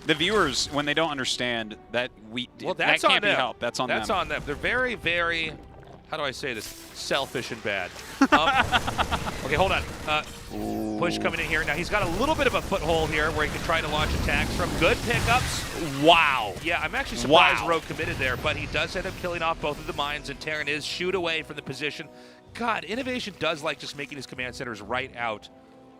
[SPEAKER 5] The viewers, when they don't understand that that can't be helped. That's on them.
[SPEAKER 4] That's on them. They're very, very. How do I say this? Selfish and bad. Okay, hold on. Push coming in here. Now, he's got a little bit of a foothold here where he can try to launch attacks from. Good pickups.
[SPEAKER 5] Wow.
[SPEAKER 4] Yeah, I'm actually surprised Rogue committed there, but he does end up killing off both of the mines, and Terran is shoot away from the position. God, Innovation does like just making his command centers right out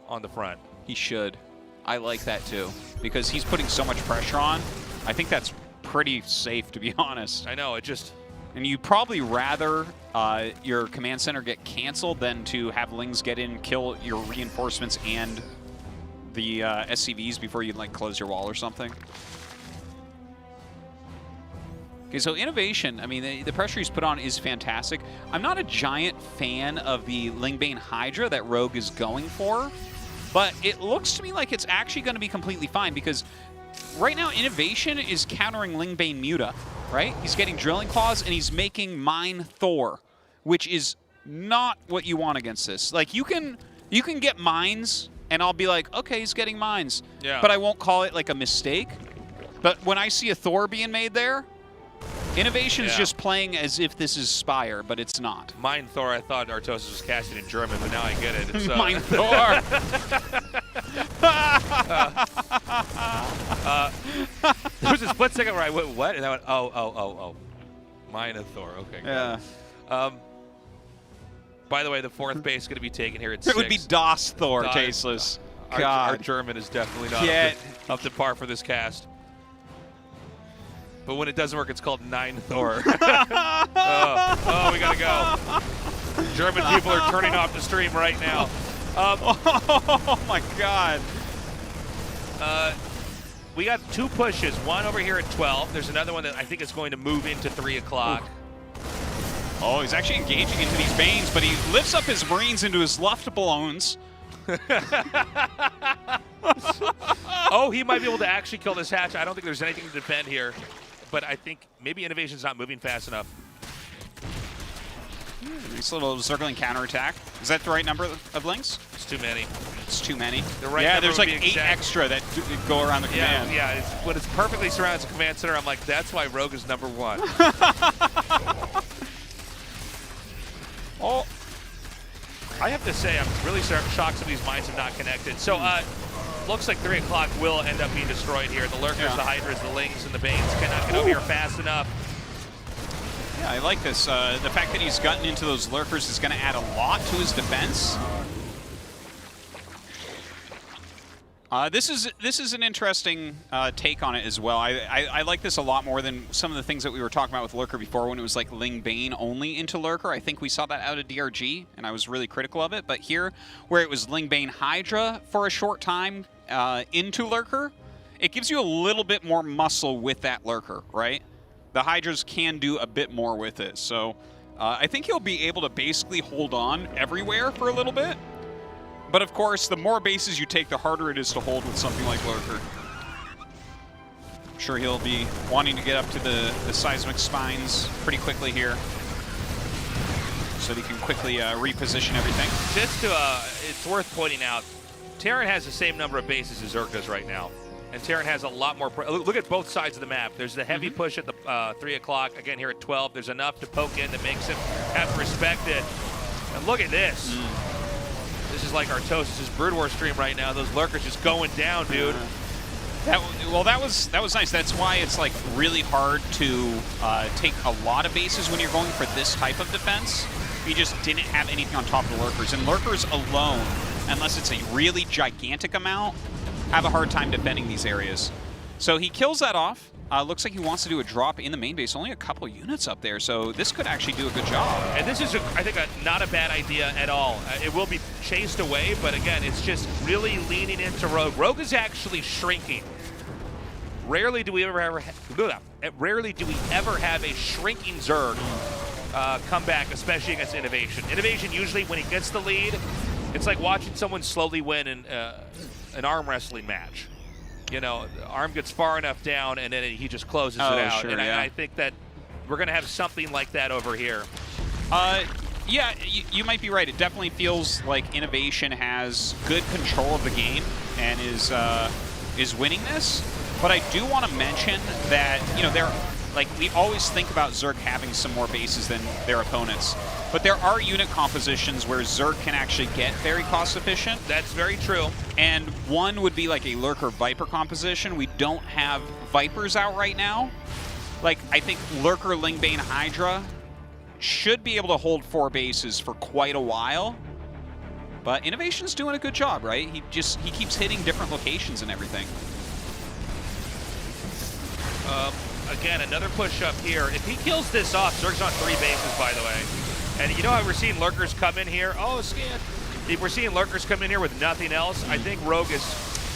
[SPEAKER 4] on the front.
[SPEAKER 5] He should. I like that, too, because he's putting so much pressure on. I think that's pretty safe, to be honest.
[SPEAKER 4] I know, it just...
[SPEAKER 5] And you'd probably rather your command center get canceled than to have Lings get in, kill your reinforcements and the SCVs before you close your wall or something. Okay, so Innovation, I mean, the pressure he's put on is fantastic. I'm not a giant fan of the Lingbane Hydra that Rogue is going for, but it looks to me like it's actually going to be completely fine because right now Innovation is countering Lingbane Muta, right? He's getting Drilling Claws and he's making Mine Thor, which is not what you want against this. Like, you can get mines and I'll be like, okay, he's getting mines.
[SPEAKER 4] Yeah.
[SPEAKER 5] But I won't call it like a mistake. But when I see a Thor being made there, Innovation is just playing as if this is Spire, but it's not.
[SPEAKER 4] Mine Thor, I thought Artosis was casting in German, but now I get it. It's,
[SPEAKER 5] Mine Thor.
[SPEAKER 4] There was a split second where I went, what? And I went, oh. Mine Thor. Okay,
[SPEAKER 5] yeah.
[SPEAKER 4] By the way, the 4th base is going to be taken here at 6.
[SPEAKER 5] It would be DOS Thor,
[SPEAKER 4] DOS.
[SPEAKER 5] Tasteless.
[SPEAKER 4] Our
[SPEAKER 5] God.
[SPEAKER 4] German is definitely not up to par for this cast. But when it doesn't work, it's called 9 Thor. Oh, we gotta go. German people are turning off the stream right now.
[SPEAKER 5] Oh my God.
[SPEAKER 4] We got 2 pushes. One over here at 12. There's another one that I think is going to move into 3 o'clock.
[SPEAKER 5] Oh, he's actually engaging into these Banes, but he lifts up his Marines into his Luftballons.
[SPEAKER 4] Oh, he might be able to actually kill this hatch. I don't think there's anything to defend here. But I think maybe Innovation's not moving fast enough.
[SPEAKER 5] Nice little circling counterattack. Is that the right number of links?
[SPEAKER 4] It's too many.
[SPEAKER 5] It's too many.
[SPEAKER 4] The right
[SPEAKER 5] yeah,
[SPEAKER 4] number
[SPEAKER 5] there's
[SPEAKER 4] would
[SPEAKER 5] like
[SPEAKER 4] be
[SPEAKER 5] 8
[SPEAKER 4] exact.
[SPEAKER 5] extra that go around the command.
[SPEAKER 4] Yeah. When it's perfectly surrounded as a command center, I'm like, that's why Rogue is number 1. Oh, I have to say, I'm really shocked some of these mines have not connected. So, looks like 3 o'clock will end up being destroyed here. The Lurkers, the Hydras, the Lings, and the Banes cannot get over here fast enough.
[SPEAKER 5] Yeah, I like this. The fact that he's gotten into those Lurkers is going to add a lot to his defense. This is an interesting take on it as well. I like this a lot more than some of the things that we were talking about with Lurker before when it was like Ling Bane only into Lurker. I think we saw that out of DRG, and I was really critical of it. But here, where it was Ling Bane Hydra for a short time into Lurker, it gives you a little bit more muscle with that Lurker, right? The Hydras can do a bit more with it. So I think he'll be able to basically hold on everywhere for a little bit. But of course, the more bases you take, the harder it is to hold with something like Lurker. I'm sure he'll be wanting to get up to the seismic spines pretty quickly here, so that he can quickly reposition everything.
[SPEAKER 4] Just to, it's worth pointing out, Terran has the same number of bases as Zerg does right now. And Terran has a lot more. Look at both sides of the map. There's the heavy push at the 3 o'clock. Again, here at 12. There's enough to poke in that makes him have to respect it. And look at this. This is like Artosis' Brood War stream right now. Those Lurkers just going down, dude.
[SPEAKER 5] That was nice. That's why it's like really hard to take a lot of bases when you're going for this type of defense. You just didn't have anything on top of the Lurkers. And Lurkers alone, unless it's a really gigantic amount, have a hard time defending these areas. So he kills that off. Looks like he wants to do a drop in the main base. Only a couple units up there, so this could actually do a good job.
[SPEAKER 4] And this is, I think, not a bad idea at all. It will be chased away, but again, it's just really leaning into Rogue. Rogue is actually shrinking. Rarely do we ever have a shrinking Zerg come back, especially against Innovation. Innovation usually, when he gets the lead, it's like watching someone slowly win an arm wrestling match. You know, the arm gets far enough down, and then he just closes it out.
[SPEAKER 5] Sure,
[SPEAKER 4] and
[SPEAKER 5] yeah.
[SPEAKER 4] I think that we're going to have something like that over here.
[SPEAKER 5] Yeah, you might be right. It definitely feels like Innovation has good control of the game and is winning this. But I do want to mention that, you know, we always think about Zerg having some more bases than their opponents. But there are unit compositions where Zerg can actually get very cost efficient.
[SPEAKER 4] That's very true.
[SPEAKER 5] And one would be like a Lurker Viper composition. We don't have Vipers out right now. Like, I think Lurker Lingbane Hydra should be able to hold 4 bases for quite a while. But Innovation's doing a good job, right? He keeps hitting different locations and everything.
[SPEAKER 4] Again, another push up here. If he kills this off, Zerg's on 3 bases, by the way. And you know how we're seeing Lurkers come in here? Oh, scan. If we're seeing Lurkers come in here with nothing else, I think Rogue is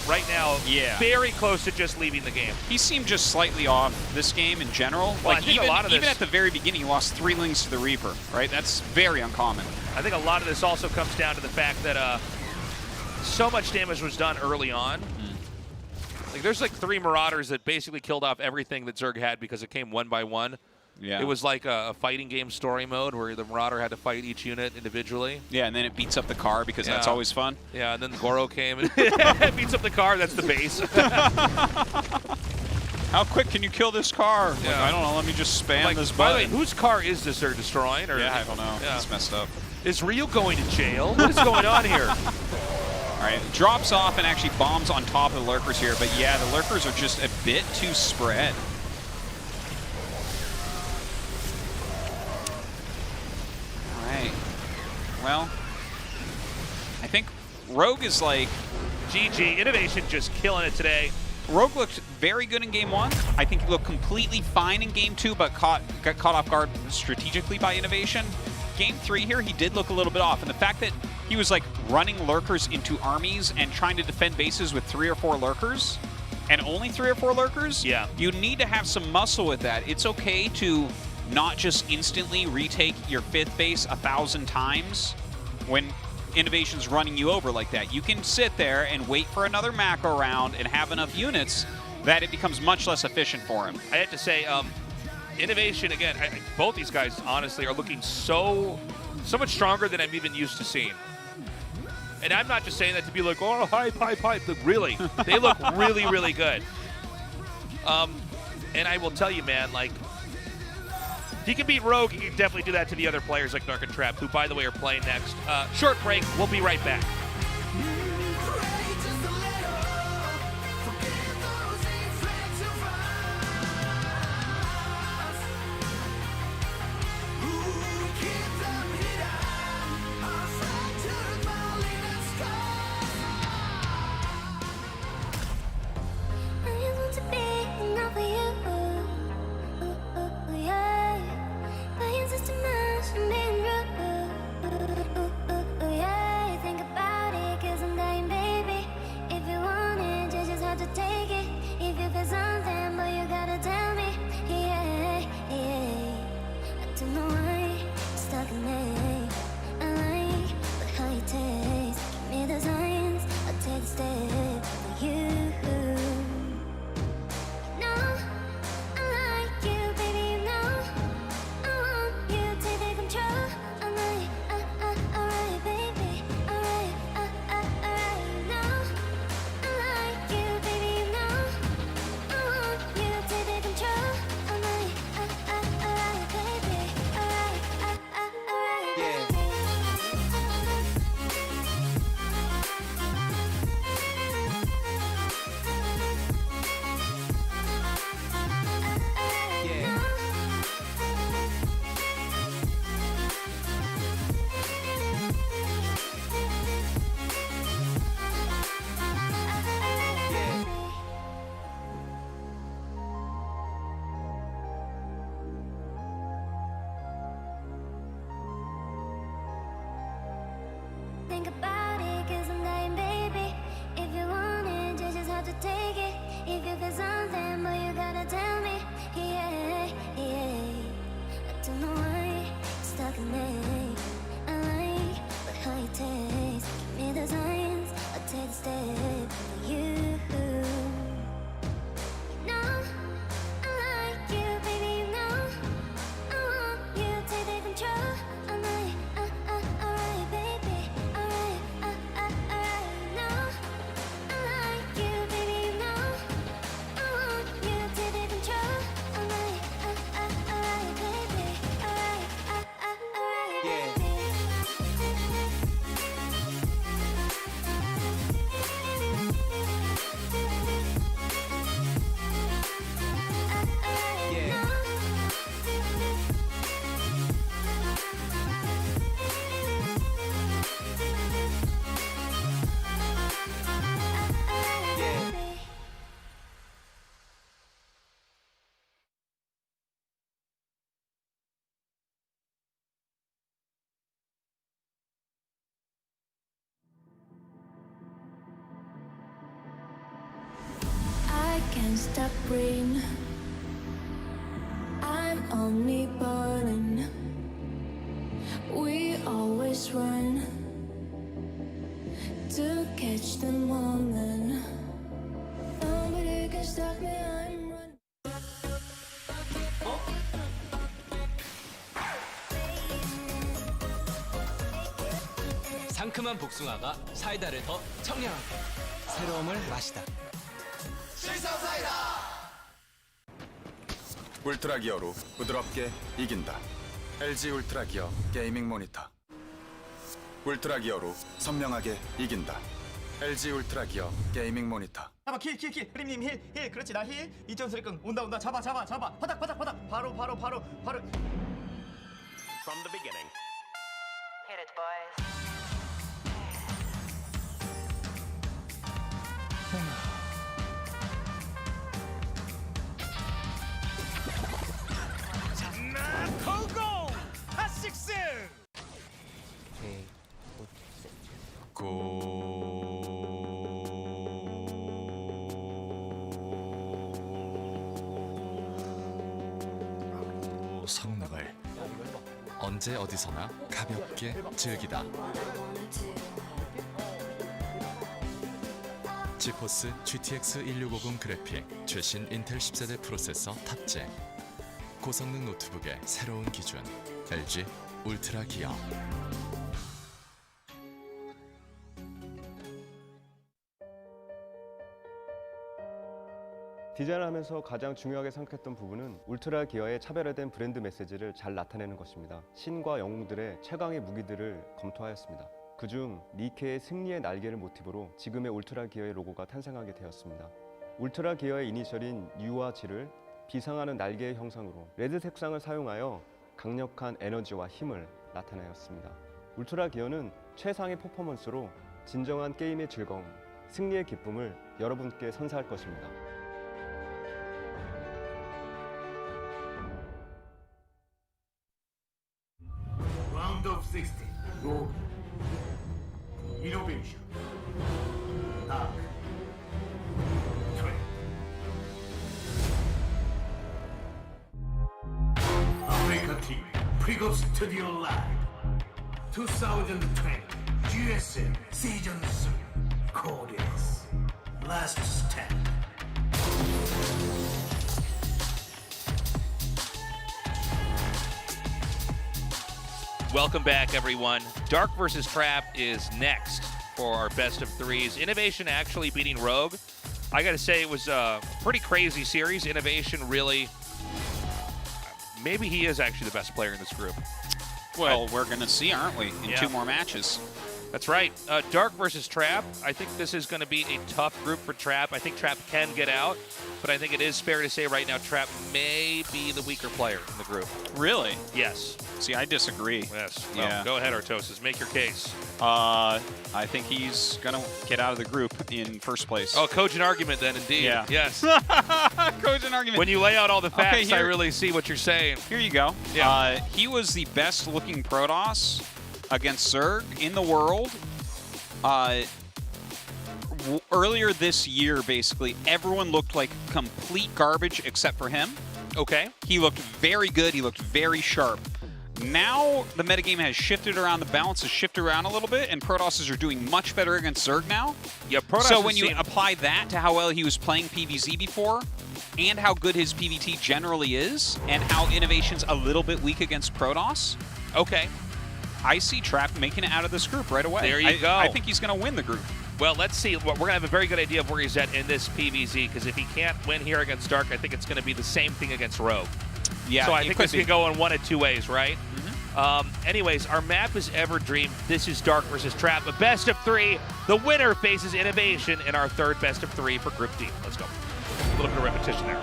[SPEAKER 4] right now,
[SPEAKER 5] Yeah.
[SPEAKER 4] very close to just leaving the game.
[SPEAKER 5] He seemed just slightly off this game in general.
[SPEAKER 4] Well,
[SPEAKER 5] like
[SPEAKER 4] I think
[SPEAKER 5] even,
[SPEAKER 4] a lot of
[SPEAKER 5] even
[SPEAKER 4] this,
[SPEAKER 5] at the very beginning, he lost 3 links to the Reaper, right? That's very uncommon.
[SPEAKER 4] I think a lot of this also comes down to the fact that so much damage was done early on. Like there's like 3 Marauders that basically killed off everything that Zerg had because it came one by one.
[SPEAKER 5] Yeah.
[SPEAKER 4] It was like a fighting game story mode where the Marauder had to fight each unit individually.
[SPEAKER 5] Yeah, and then it beats up the car because that's always fun.
[SPEAKER 4] Yeah, and then Goro came and beats up the car. That's the base.
[SPEAKER 5] How quick can you kill this car?
[SPEAKER 4] Yeah.
[SPEAKER 5] Like, I don't know. Let me just spam this
[SPEAKER 4] by
[SPEAKER 5] button.
[SPEAKER 4] the way, whose car is this they're destroying? Or,
[SPEAKER 5] yeah, I don't know.
[SPEAKER 4] Yeah.
[SPEAKER 5] It's messed up.
[SPEAKER 4] Is Ryu going to jail? What is going on here?
[SPEAKER 5] All right, drops off and actually bombs on top of the Lurkers here. But yeah, the Lurkers are just a bit too spread. All right. Well, I think Rogue is like...
[SPEAKER 4] GG. Innovation just killing it today.
[SPEAKER 5] Rogue looked very good in Game 1. I think he looked completely fine in Game 2, but got caught off guard strategically by Innovation. Game 3 here, he did look a little bit off. And the fact that he was like running Lurkers into armies and trying to defend bases with 3 or 4 Lurkers, and only 3 or 4 Lurkers,
[SPEAKER 4] yeah,
[SPEAKER 5] you need to have some muscle with that. It's okay to not just instantly retake your 5th base 1,000 times when Innovation's running you over like that. You can sit there and wait for another macro round and have enough units that it becomes much less efficient for him.
[SPEAKER 4] I have to say, Innovation, again, both these guys, honestly, are looking so much stronger than I'm even used to seeing. And I'm not just saying that to be like, oh, hype. But really, they look really, really good. And I will tell you, man, like, he can beat Rogue. He can definitely do that to the other players like Narc and Trap, who, by the way, are playing next. Short break. We'll be right back.
[SPEAKER 6] Think about it, 'cause I'm dying, baby. If you want it, you just have to take it. If you feel something, boy, you gotta tell me. Yeah, yeah. I don't know why you're stuck in me. I like but how you taste. Give me the signs, I'll take the step for you. stop breathing. I'm only burning. We always run to catch the moment. Nobody can stop me. I'm running.
[SPEAKER 7] 상큼한 복숭아가 사이다를 더 청량하게 새로움을 마시다.
[SPEAKER 8] 울트라 기어로 부드럽게 이긴다. LG 울트라 기어 게이밍 모니터. 울트라 기어로 선명하게 이긴다. LG 울트라 기어 게이밍 모니터.
[SPEAKER 9] 잡아 킬 흐림님 힐 그렇지 나 힐 2.3끈 온다 잡아 바닥 바로
[SPEAKER 10] From the beginning.
[SPEAKER 1] Hit it, boys.
[SPEAKER 2] 고고! 핫식스!
[SPEAKER 11] 성능을 언제 어디서나 가볍게 즐기다. 지포스 GTX 1650 그래픽 최신 인텔 10세대 프로세서 탑재. 고성능 노트북의 새로운 기준 LG 울트라 기어.
[SPEAKER 12] 디자인하면서 가장 중요하게 생각했던 부분은 울트라 기어의 차별화된 브랜드 메시지를 잘 나타내는 것입니다. 신과 영웅들의 최강의 무기들을 검토하였습니다. 그중 니케의 승리의 날개를 모티브로 지금의 울트라 기어의 로고가 탄생하게 되었습니다. 울트라 기어의 이니셜인 U와 G를 비상하는 날개의 형상으로 레드 색상을 사용하여 강력한 에너지와 힘을 나타내었습니다. 울트라 기어는 최상의 퍼포먼스로 진정한 게임의 즐거움, 승리의 기쁨을 여러분께 선사할 것입니다.
[SPEAKER 3] Round of 16. Go. Innovation. Dark. Trend. America TV. Pre-Go Studio Live. 2020 GSL Season 3. Code is Last Stand.
[SPEAKER 4] Welcome back, everyone. Dark vs. Trap is next for our best of threes. Innovation actually beating Rogue. I got to say, it was a pretty crazy series. Innovation really, maybe he is actually the best player in this group.
[SPEAKER 5] Well, we're going to see, aren't we, in 2 more matches.
[SPEAKER 4] That's right. Dark versus Trap. I think this is going to be a tough group for Trap. I think Trap can get out, but I think it is fair to say right now Trap may be the weaker player in the group.
[SPEAKER 5] Really?
[SPEAKER 4] Yes.
[SPEAKER 5] See, I disagree.
[SPEAKER 4] Yes. Well, go ahead, Artosis. Make your case.
[SPEAKER 5] I think he's going to get out of the group in first place.
[SPEAKER 4] Oh, cogent argument then, indeed.
[SPEAKER 5] Yeah.
[SPEAKER 4] Yes.
[SPEAKER 5] Cogent argument.
[SPEAKER 4] When you lay out all the facts,
[SPEAKER 5] Okay,
[SPEAKER 4] I really see what you're saying.
[SPEAKER 5] Here you go.
[SPEAKER 4] Yeah.
[SPEAKER 5] He was the best-looking Protoss against Zerg in the world. Earlier this year, basically, everyone looked like complete garbage except for him.
[SPEAKER 4] Okay.
[SPEAKER 5] He looked very good. He looked very sharp. Now the metagame has shifted around, the balance has shifted around a little bit, and Protosses are doing much better against Zerg now.
[SPEAKER 4] Yeah, Protosses.
[SPEAKER 5] So when you apply that to how well he was playing PvZ before, and how good his PvT generally is, and how Innovation's a little bit weak against Protoss,
[SPEAKER 4] okay,
[SPEAKER 5] I see Trap making it out of this group right away.
[SPEAKER 4] There you go.
[SPEAKER 5] I think he's going to win the group.
[SPEAKER 4] Well, let's see. We're going to have a very good idea of where he's at in this PvZ, because if he can't win here against Dark, I think it's going to be the same thing against Rogue.
[SPEAKER 5] Yeah,
[SPEAKER 4] so I think this
[SPEAKER 5] be.
[SPEAKER 4] can go in one of two ways, right? Anyways, our map is Everdream. This is Dark versus Trap. A best of 3. The winner faces Innovation in our third best of 3 for Group D. Let's go. A little bit of repetition there.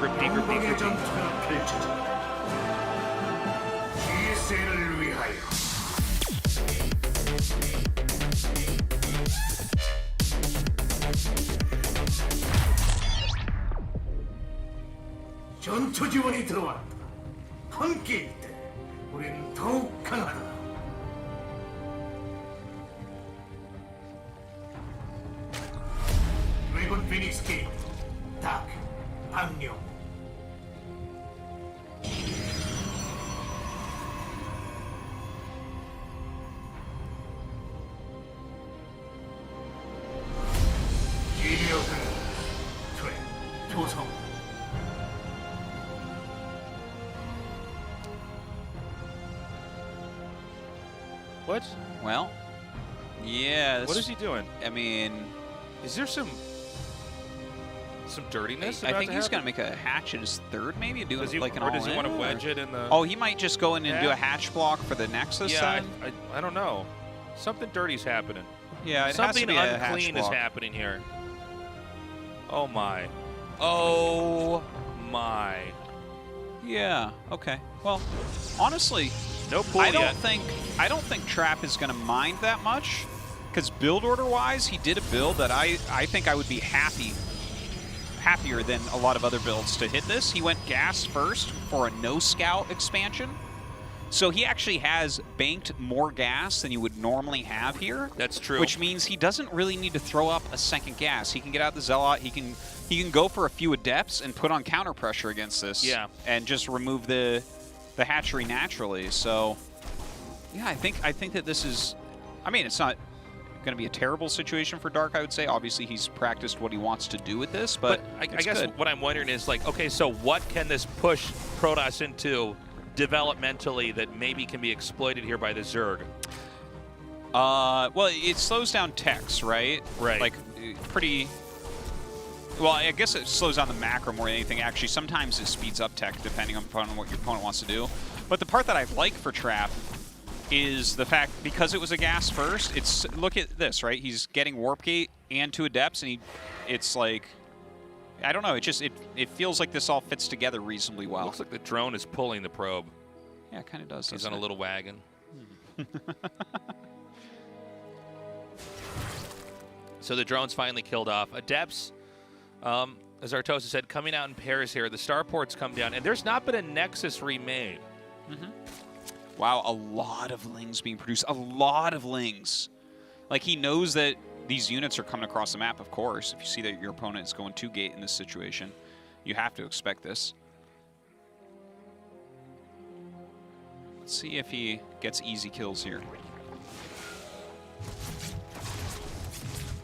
[SPEAKER 4] Group D, Group D, Group D.
[SPEAKER 3] GSL을 위하여. 전투 지원이 들어왔다. 함께일 때 우리는 더욱 강하다. 드래곤 피닉스 게임 다
[SPEAKER 4] What?
[SPEAKER 5] Well, yeah.
[SPEAKER 4] What is he doing?
[SPEAKER 5] I mean,
[SPEAKER 4] is there some dirtiness?
[SPEAKER 5] I think he's going to make a hatch in his third, maybe do it like an
[SPEAKER 4] or does he
[SPEAKER 5] all-in,
[SPEAKER 4] want to wedge it in the?
[SPEAKER 5] Oh, he might just go in and do a hatch block for the Nexus.
[SPEAKER 4] Yeah,
[SPEAKER 5] then?
[SPEAKER 4] I don't know. Something dirty's happening.
[SPEAKER 5] Yeah, it
[SPEAKER 4] something
[SPEAKER 5] has to be a hatch
[SPEAKER 4] unclean is
[SPEAKER 5] block.
[SPEAKER 4] happening here. Oh my. Oh my.
[SPEAKER 5] Yeah. Okay. Well, honestly,
[SPEAKER 4] no pool
[SPEAKER 5] I
[SPEAKER 4] yet.
[SPEAKER 5] don't think Trap is going to mind that much, because build order wise, he did a build that I think I would be happier than a lot of other builds to hit this. He went gas first for a no scout expansion. So he actually has banked more gas than you would normally have here.
[SPEAKER 4] That's true.
[SPEAKER 5] Which means he doesn't really need to throw up a second gas. He can get out the Zealot. He can go for a few adepts and put on counter pressure against this.
[SPEAKER 4] Yeah.
[SPEAKER 5] And just remove the hatchery naturally. So yeah, I think that this is, I mean, it's not going to be a terrible situation for Dark, I would say. Obviously, he's practiced what he wants to do with this, but
[SPEAKER 4] I guess
[SPEAKER 5] good.
[SPEAKER 4] what I'm wondering is, like, okay, so what can this push Protoss into developmentally that maybe can be exploited here by the Zerg?
[SPEAKER 5] Well, it slows down techs, right?
[SPEAKER 4] Right.
[SPEAKER 5] Like, pretty... Well, I guess it slows down the macro more than anything, actually. Sometimes it speeds up tech, depending on what your opponent wants to do. But the part that I like for Trap is the fact, because it was a gas first, it's... Look at this, right? He's getting Warp Gate and 2 Adepts, and it's like... I don't know, it feels like this all fits together reasonably well.
[SPEAKER 4] Looks like the drone is pulling the probe.
[SPEAKER 5] Yeah, it kind of does.
[SPEAKER 4] He's on a little wagon. So the drone's finally killed off. Adepts, as Artosa said, coming out in pairs here. The starports come down, and there's not been a Nexus remade.
[SPEAKER 5] Wow, a lot of Lings being produced. A lot of Lings. Like, he knows that these units are coming across the map, of course. If you see that your opponent is going 2-gate in this situation, you have to expect this. Let's see if he gets easy kills here.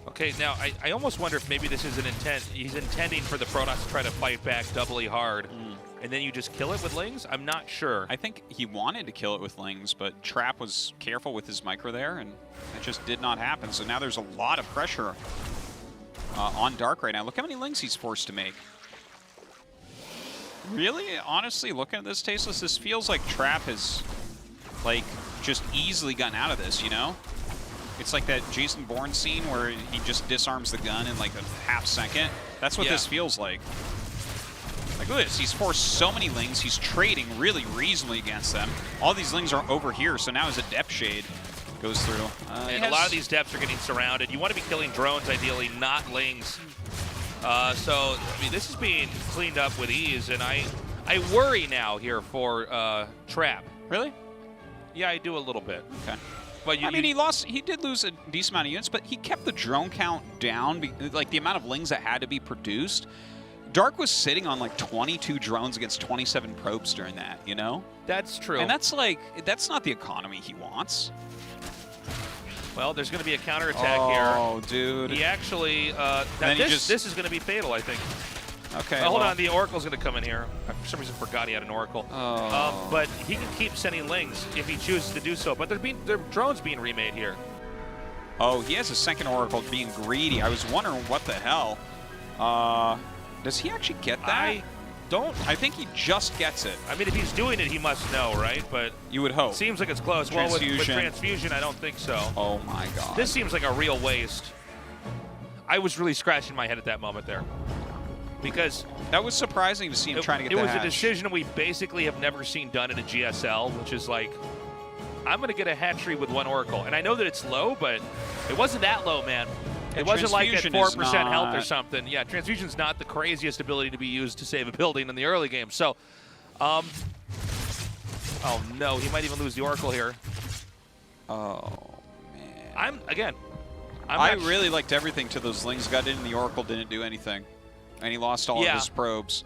[SPEAKER 4] Okay, now I almost wonder if maybe this is an intent. He's intending for the Protoss to try to fight back doubly hard, and then you just kill it with Lings? I'm not sure.
[SPEAKER 5] I think he wanted to kill it with Lings, but Trap was careful with his micro there, and it just did not happen. So now there's a lot of pressure on Dark right now. Look how many Lings he's forced to make. Really? Honestly, looking at this, Tasteless, this feels like Trap has, like, just easily gotten out of this, you know? It's like that Jason Bourne scene where he just disarms the gun in like a half second. That's what this feels like. Like, look at this. He's forced so many Lings. He's trading really reasonably against them. All these Lings are over here, so now his Adept Shade goes through.
[SPEAKER 4] And a lot of these depths are getting surrounded. You want to be killing drones, ideally, not Lings. So, I mean, this is being cleaned up with ease, and I worry now here for Trap.
[SPEAKER 5] Really?
[SPEAKER 4] Yeah, I do a little bit.
[SPEAKER 5] Okay.
[SPEAKER 4] But
[SPEAKER 5] I mean, he did lose a decent amount of units, but he kept the drone count down, like the amount of Lings that had to be produced. Dark was sitting on like 22 drones against 27 probes during that, you know?
[SPEAKER 4] That's true.
[SPEAKER 5] And that's like, that's not the economy he wants.
[SPEAKER 4] Well, there's going to be a counterattack here.
[SPEAKER 5] Oh, dude.
[SPEAKER 4] He actually, this is going to be fatal, I think.
[SPEAKER 5] Okay.
[SPEAKER 4] Hold on, the Oracle's going to come in here. I for some reason forgot he had an Oracle.
[SPEAKER 5] Oh.
[SPEAKER 4] But he can keep sending Lings if he chooses to do so. But there drones being remade here.
[SPEAKER 5] Oh, he has a second Oracle being greedy. I was wondering what the hell. Does he actually get that? I think he just gets it.
[SPEAKER 4] I mean, if he's doing it, he must know, right? But
[SPEAKER 5] you would hope.
[SPEAKER 4] Seems like it's close. Well, with transfusion, I don't think so.
[SPEAKER 5] Oh my God.
[SPEAKER 4] This seems like a real waste. I was really scratching my head at that moment there. Because
[SPEAKER 5] that was surprising to see him trying to get the hatch.
[SPEAKER 4] It was a decision we basically have never seen done in a GSL, which is like, I'm going to get a hatchery with 1 Oracle. And I know that it's low, but it wasn't that low, man. It wasn't like at 4% health or something. Yeah, transfusion's not the craziest ability to be used to save a building in the early game. So, oh no, he might even lose the Oracle here.
[SPEAKER 5] Oh, man.
[SPEAKER 4] I
[SPEAKER 5] really liked everything till those Lings got in and the Oracle didn't do anything. And he lost all of his probes.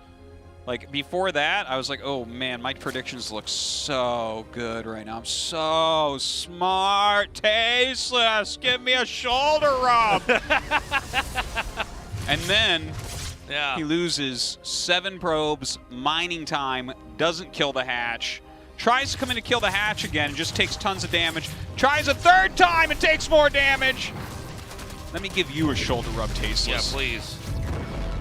[SPEAKER 5] Like, before that, I was like, oh, man, my predictions look so good right now. I'm so smart. Tasteless. Give me a shoulder rub. And then he loses 7 probes, mining time, doesn't kill the hatch. Tries to come in to kill the hatch again and just takes tons of damage. Tries a third time and takes more damage. Let me give you a shoulder rub, Tasteless.
[SPEAKER 4] Yeah, please.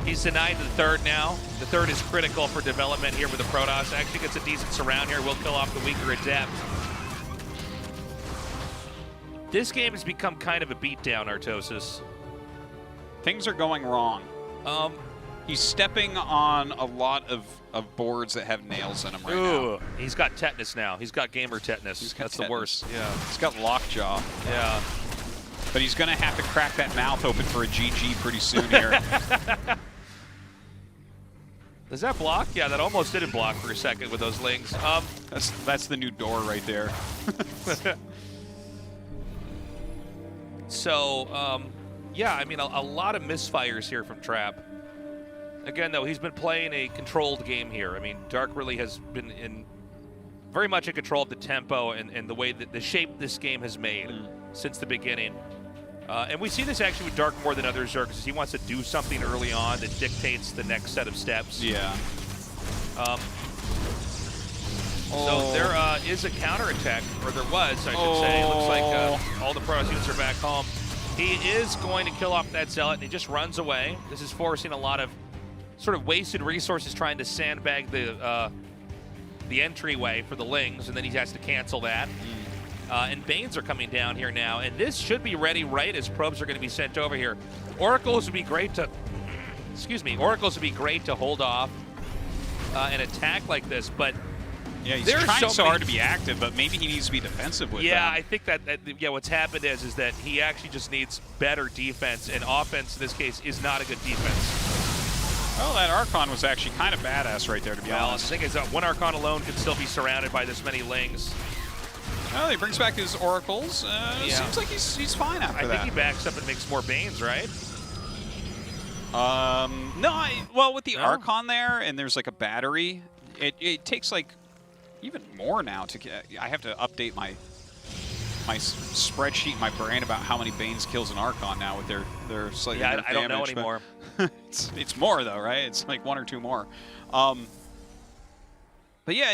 [SPEAKER 4] He's denied the third now. The third is critical for development here with the Protoss. Actually gets a decent surround here. Will kill off the weaker Adept. This game has become kind of a beatdown, Artosis.
[SPEAKER 5] Things are going wrong. He's stepping on a lot of boards that have nails in them right now.
[SPEAKER 4] He's got tetanus now. He's got gamer tetanus. That's the worst.
[SPEAKER 5] Yeah. He's got lockjaw.
[SPEAKER 4] Yeah.
[SPEAKER 5] But he's going to have to crack that mouth open for a GG pretty soon here.
[SPEAKER 4] Does that block? Yeah, that almost didn't block for a second with those lings.
[SPEAKER 5] That's the new door right there.
[SPEAKER 4] So, yeah, I mean, a lot of misfires here from Trap. Again, though, he's been playing a controlled game here. I mean, Dark really has been very much in control of the tempo and the way that the shape this game has made since the beginning. And we see this actually with Dark more than other Zergs, because he wants to do something early on that dictates the next set of steps.
[SPEAKER 5] Yeah.
[SPEAKER 4] So there is a counterattack, or there was, I should say. It looks like all the Protoss units are back home. He is going to kill off that Zealot, and he just runs away. This is forcing a lot of sort of wasted resources trying to sandbag the entryway for the Lings, and then he has to cancel that. And Banes are coming down here now, and this should be ready right as probes are going to be sent over here. Oracles would be great to, Oracles would be great to hold off an attack like this, but
[SPEAKER 5] yeah, he's trying so hard to be active, but maybe he needs to be defensive with that.
[SPEAKER 4] Yeah, I think that what's happened is that he actually just needs better defense, and offense in this case is not a good defense.
[SPEAKER 5] Well, that Archon was actually kind of badass right there, to be honest.
[SPEAKER 4] The thing is that one Archon alone could still be surrounded by this many Lings.
[SPEAKER 5] Well, he brings back his Oracles. Seems like he's fine after that.
[SPEAKER 4] I think he backs up and makes more Banes, right?
[SPEAKER 5] Well, with the Archon there, and there's like a battery, it takes like even more now to get. I have to update my spreadsheet in my brain about how many Banes kills an Archon now with their slightly
[SPEAKER 4] I don't know anymore.
[SPEAKER 5] It's more though, right? It's like 1 or 2 more. But yeah,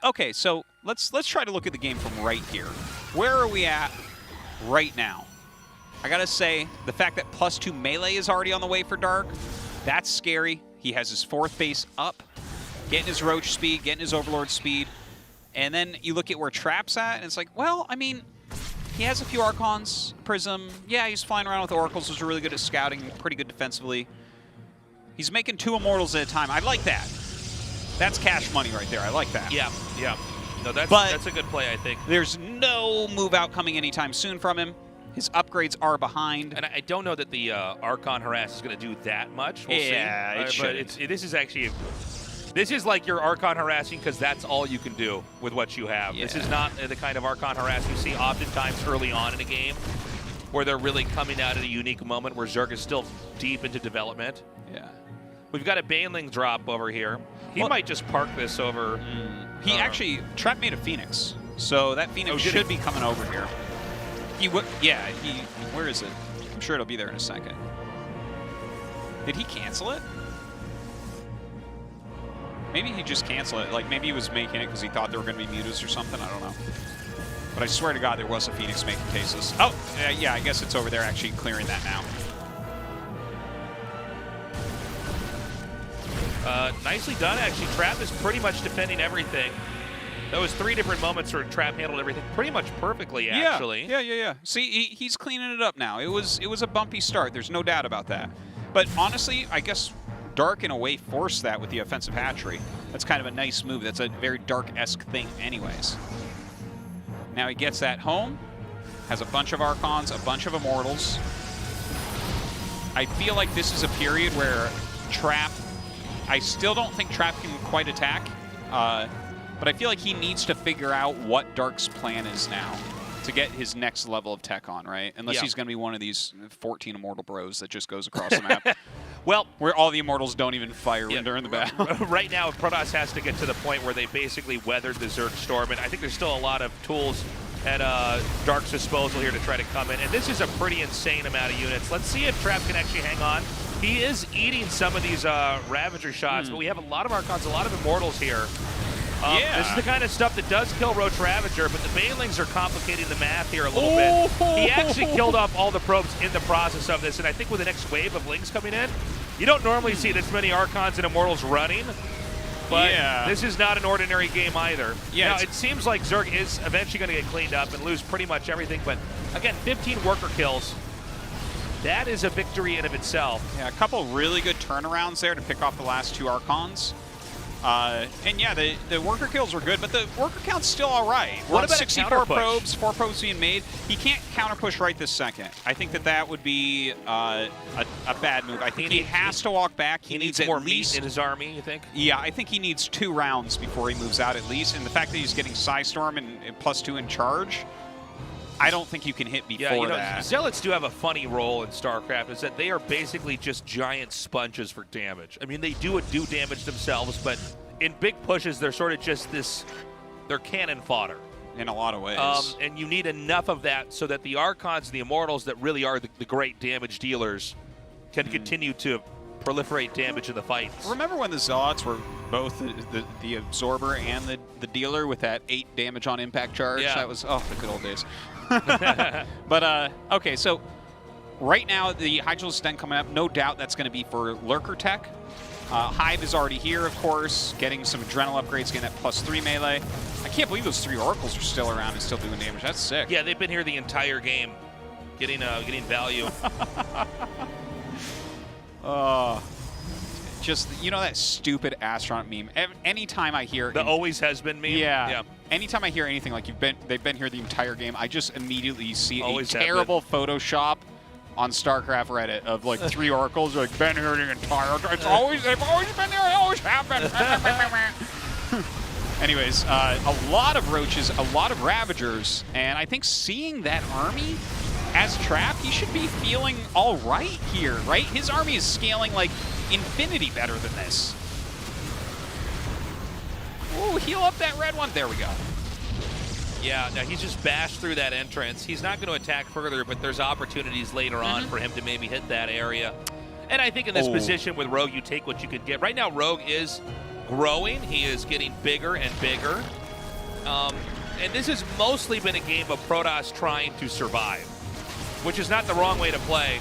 [SPEAKER 5] okay. So let's try to look at the game from right here. Where are we at right now? I gotta say, the fact that +2 melee is already on the way for Dark, that's scary. He has his 4th base up, getting his Roach speed, getting his Overlord speed, and then you look at where Trap's at, and it's like, well, I mean, he has a few Archons, Prism. Yeah, he's flying around with Oracles, who's really good at scouting, pretty good defensively. He's making 2 Immortals at a time. I like that. That's cash money right there. I like that.
[SPEAKER 4] Yeah, yeah. No, that's a good play, I think.
[SPEAKER 5] There's no move out coming anytime soon from him. His upgrades are behind.
[SPEAKER 4] And I don't know that the Archon Harass is going to do that much. We'll see.
[SPEAKER 5] It should.
[SPEAKER 4] But this is like your Archon Harassing because that's all you can do with what you have. Yeah. This is not the kind of Archon Harass you see oftentimes early on in a game where they're really coming out at a unique moment where Zerg is still deep into development.
[SPEAKER 5] Yeah.
[SPEAKER 4] We've got a Baneling drop over here. He might just park this over.
[SPEAKER 5] He actually, Trap made a Phoenix. So that Phoenix should be coming over here. Where is it? I'm sure it'll be there in a second. Did he cancel it? Maybe he just canceled it. Like, maybe he was making it because he thought there were going to be mutas or something. I don't know. But I swear to God, there was a Phoenix making cases. Oh, yeah, I guess it's over there actually clearing that now.
[SPEAKER 4] Nicely done, actually. Trap is pretty much defending everything. Those 3 different moments where Trap handled everything pretty much perfectly, actually.
[SPEAKER 5] Yeah. See, he's cleaning it up now. It was a bumpy start. There's no doubt about that. But honestly, I guess Dark, in a way, forced that with the offensive hatchery. That's kind of a nice move. That's a very Dark-esque thing anyways. Now he gets that home, has a bunch of Archons, a bunch of Immortals. I feel like this is a period where Trap, I still don't think Trap can quite attack, but I feel like he needs to figure out what Dark's plan is now to get his next level of tech on, right? Unless he's going to be one of these 14 Immortal bros that just goes across the map.
[SPEAKER 4] Well,
[SPEAKER 5] where all the Immortals don't even fire when they're in the battle.
[SPEAKER 4] Right now, Protoss has to get to the point where they basically weathered the Zerg storm, and I think there's still a lot of tools at Dark's disposal here to try to come in. And this is a pretty insane amount of units. Let's see if Trap can actually hang on. He is eating some of these Ravager shots, but we have a lot of Archons, a lot of Immortals here. This is the kind of stuff that does kill Roach Ravager, but the Banelings are complicating the math here a little bit. He actually killed off all the probes in the process of this, and I think with the next wave of Lings coming in, you don't normally see this many Archons and Immortals running, but this is not an ordinary game either. Now, it seems like Zerg is eventually going to get cleaned up and lose pretty much everything, but again, 15 worker kills. That is a victory in of itself.
[SPEAKER 5] Yeah, a couple really good turnarounds there to pick off the last 2 Archons. And yeah, the worker kills were good, but the worker count's still all right.
[SPEAKER 4] What about
[SPEAKER 5] 64 probes, 4 probes being made. He can't counter push right this second. I think that would be a bad move. I think he has to walk back.
[SPEAKER 4] He needs more meat in his army, you think?
[SPEAKER 5] Yeah, I think he needs 2 rounds before he moves out at least. And the fact that he's getting Psystorm and +2 in charge, I don't think you can hit before that.
[SPEAKER 4] Zealots do have a funny role in StarCraft, is that they are basically just giant sponges for damage. I mean, they do damage themselves, but in big pushes, they're sort of just they're cannon fodder.
[SPEAKER 5] In a lot of ways.
[SPEAKER 4] And you need enough of that so that the Archons and the Immortals that really are the great damage dealers can continue to proliferate damage in the fight.
[SPEAKER 5] Remember when the Zealots were both the Absorber and the Dealer with that 8 damage on impact charge?
[SPEAKER 4] Yeah.
[SPEAKER 5] That was, the good old days. But, okay, so right now the Hydral's Den coming up, no doubt that's going to be for Lurker Tech. Hive is already here, of course, getting some Adrenal upgrades, getting that +3 melee. I can't believe those 3 Oracles are still around and still doing damage. That's sick.
[SPEAKER 4] Yeah, they've been here the entire game, getting value.
[SPEAKER 5] Just, that stupid astronaut meme. Anytime I hear...
[SPEAKER 4] The always has been meme?
[SPEAKER 5] Yeah. Anytime I hear anything like they've been here the entire game, I just immediately see
[SPEAKER 4] always
[SPEAKER 5] a terrible Photoshop on StarCraft Reddit of like 3 Oracles, like, been here the entire time. They've always been there, they always have been. Anyways, a lot of Roaches, a lot of Ravagers, and I think seeing that army as Trap, he should be feeling all right here, right? His army is scaling like infinity better than this. Ooh, heal up that red one. There we go.
[SPEAKER 4] Yeah, now he's just bashed through that entrance. He's not going to attack further, but there's opportunities later on for him to maybe hit that area. And I think in this position with Rogue, you take what you could get. Right now, Rogue is growing. He is getting bigger and bigger. And this has mostly been a game of Protoss trying to survive, which is not the wrong way to play.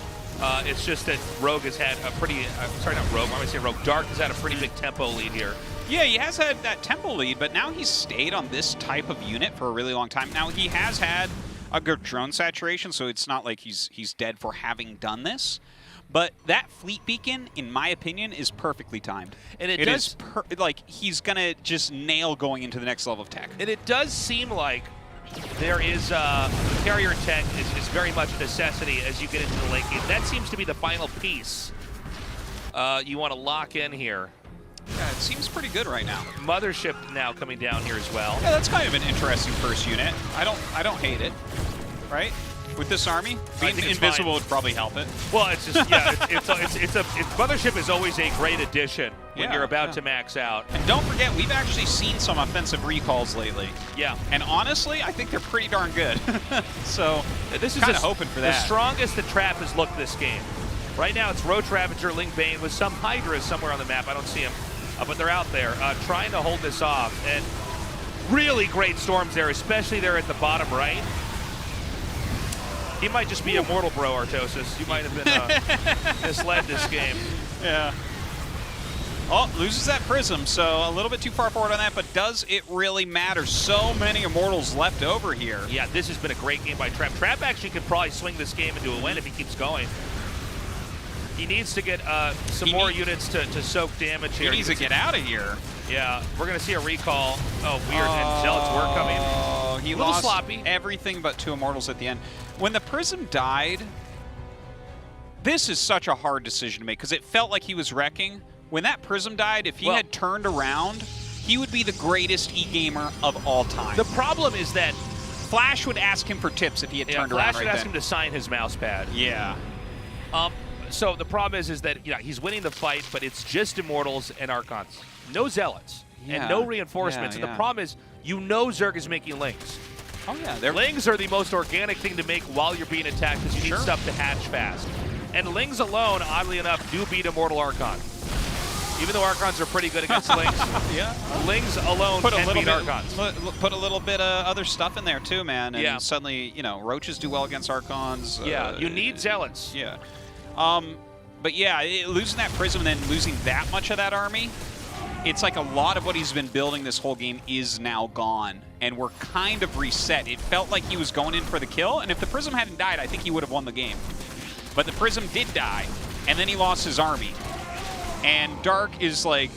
[SPEAKER 4] It's just that Rogue has had a pretty, sorry, not Rogue, why am I saying Rogue? Dark has had a pretty big tempo lead here.
[SPEAKER 5] Yeah, he has had that tempo lead, but now he's stayed on this type of unit for a really long time. Now, he has had a good drone saturation, so it's not like he's dead for having done this. But that fleet beacon, in my opinion, is perfectly timed.
[SPEAKER 4] And it does,
[SPEAKER 5] like, he's going to just nail going into the next level of tech.
[SPEAKER 4] And it does seem like there is carrier tech is very much a necessity as you get into the late game. That seems to be the final piece you want to lock in here.
[SPEAKER 5] Yeah, it seems pretty good right now.
[SPEAKER 4] Mothership now coming down here as well.
[SPEAKER 5] Yeah, that's kind of an interesting first unit. I don't hate it, right? With this army, being invisible would probably help it.
[SPEAKER 4] Well, it's just Mothership is always a great addition when you're about to max out.
[SPEAKER 5] And don't forget, we've actually seen some offensive recalls lately.
[SPEAKER 4] Yeah.
[SPEAKER 5] And honestly, I think they're pretty darn good. So
[SPEAKER 4] this is
[SPEAKER 5] kind of hoping for that.
[SPEAKER 4] The strongest the Trap has looked this game. Right now, it's Roach Ravager, Ling Bane with some Hydras somewhere on the map. I don't see them, but they're out there trying to hold this off. And really great storms there, especially there at the bottom right. He might just be Immortal Bro, Artosis. You might have been misled this game.
[SPEAKER 5] Yeah. Oh, loses that Prism, so a little bit too far forward on that, but does it really matter? So many Immortals left over here.
[SPEAKER 4] Yeah, this has been a great game by Trap. Trap actually could probably swing this game into a win if he keeps going. He needs to get some more units to soak damage here.
[SPEAKER 5] He needs to get out of here.
[SPEAKER 4] Yeah, we're going to see a recall. Oh, weird. And Zealots were coming.
[SPEAKER 5] Oh, he lost
[SPEAKER 4] sloppy.
[SPEAKER 5] Everything but 2 Immortals at the end. When the Prism died, this is such a hard decision to make because it felt like he was wrecking. When that Prism died, if he had turned around, he would be the greatest e-gamer of all time.
[SPEAKER 4] The problem is that
[SPEAKER 5] Flash would ask him for tips if he had turned around
[SPEAKER 4] Flash would ask him to sign his mouse pad.
[SPEAKER 5] Yeah.
[SPEAKER 4] So the problem is that he's winning the fight, but it's just Immortals and Archons. No Zealots and no reinforcements. And the problem is, Zerg is making Lings.
[SPEAKER 5] Oh yeah,
[SPEAKER 4] Lings are the most organic thing to make while you're being attacked because you need stuff to hatch fast. And Lings alone, oddly enough, do beat Immortal Archon. Even though Archons are pretty good against Lings.
[SPEAKER 5] Yeah.
[SPEAKER 4] Lings alone can beat Archons.
[SPEAKER 5] Put a little bit of other stuff in there too, man. And
[SPEAKER 4] yeah.
[SPEAKER 5] suddenly, you know, Roaches do well against Archons.
[SPEAKER 4] Yeah, you need Zealots.
[SPEAKER 5] Yeah. But yeah, losing that Prism and then losing that much of that army, it's like a lot of what he's been building this whole game is now gone. And we're kind of reset. It felt like he was going in for the kill, and if the Prism hadn't died, I think he would have won the game. But the Prism did die, and then he lost his army. And Dark is like,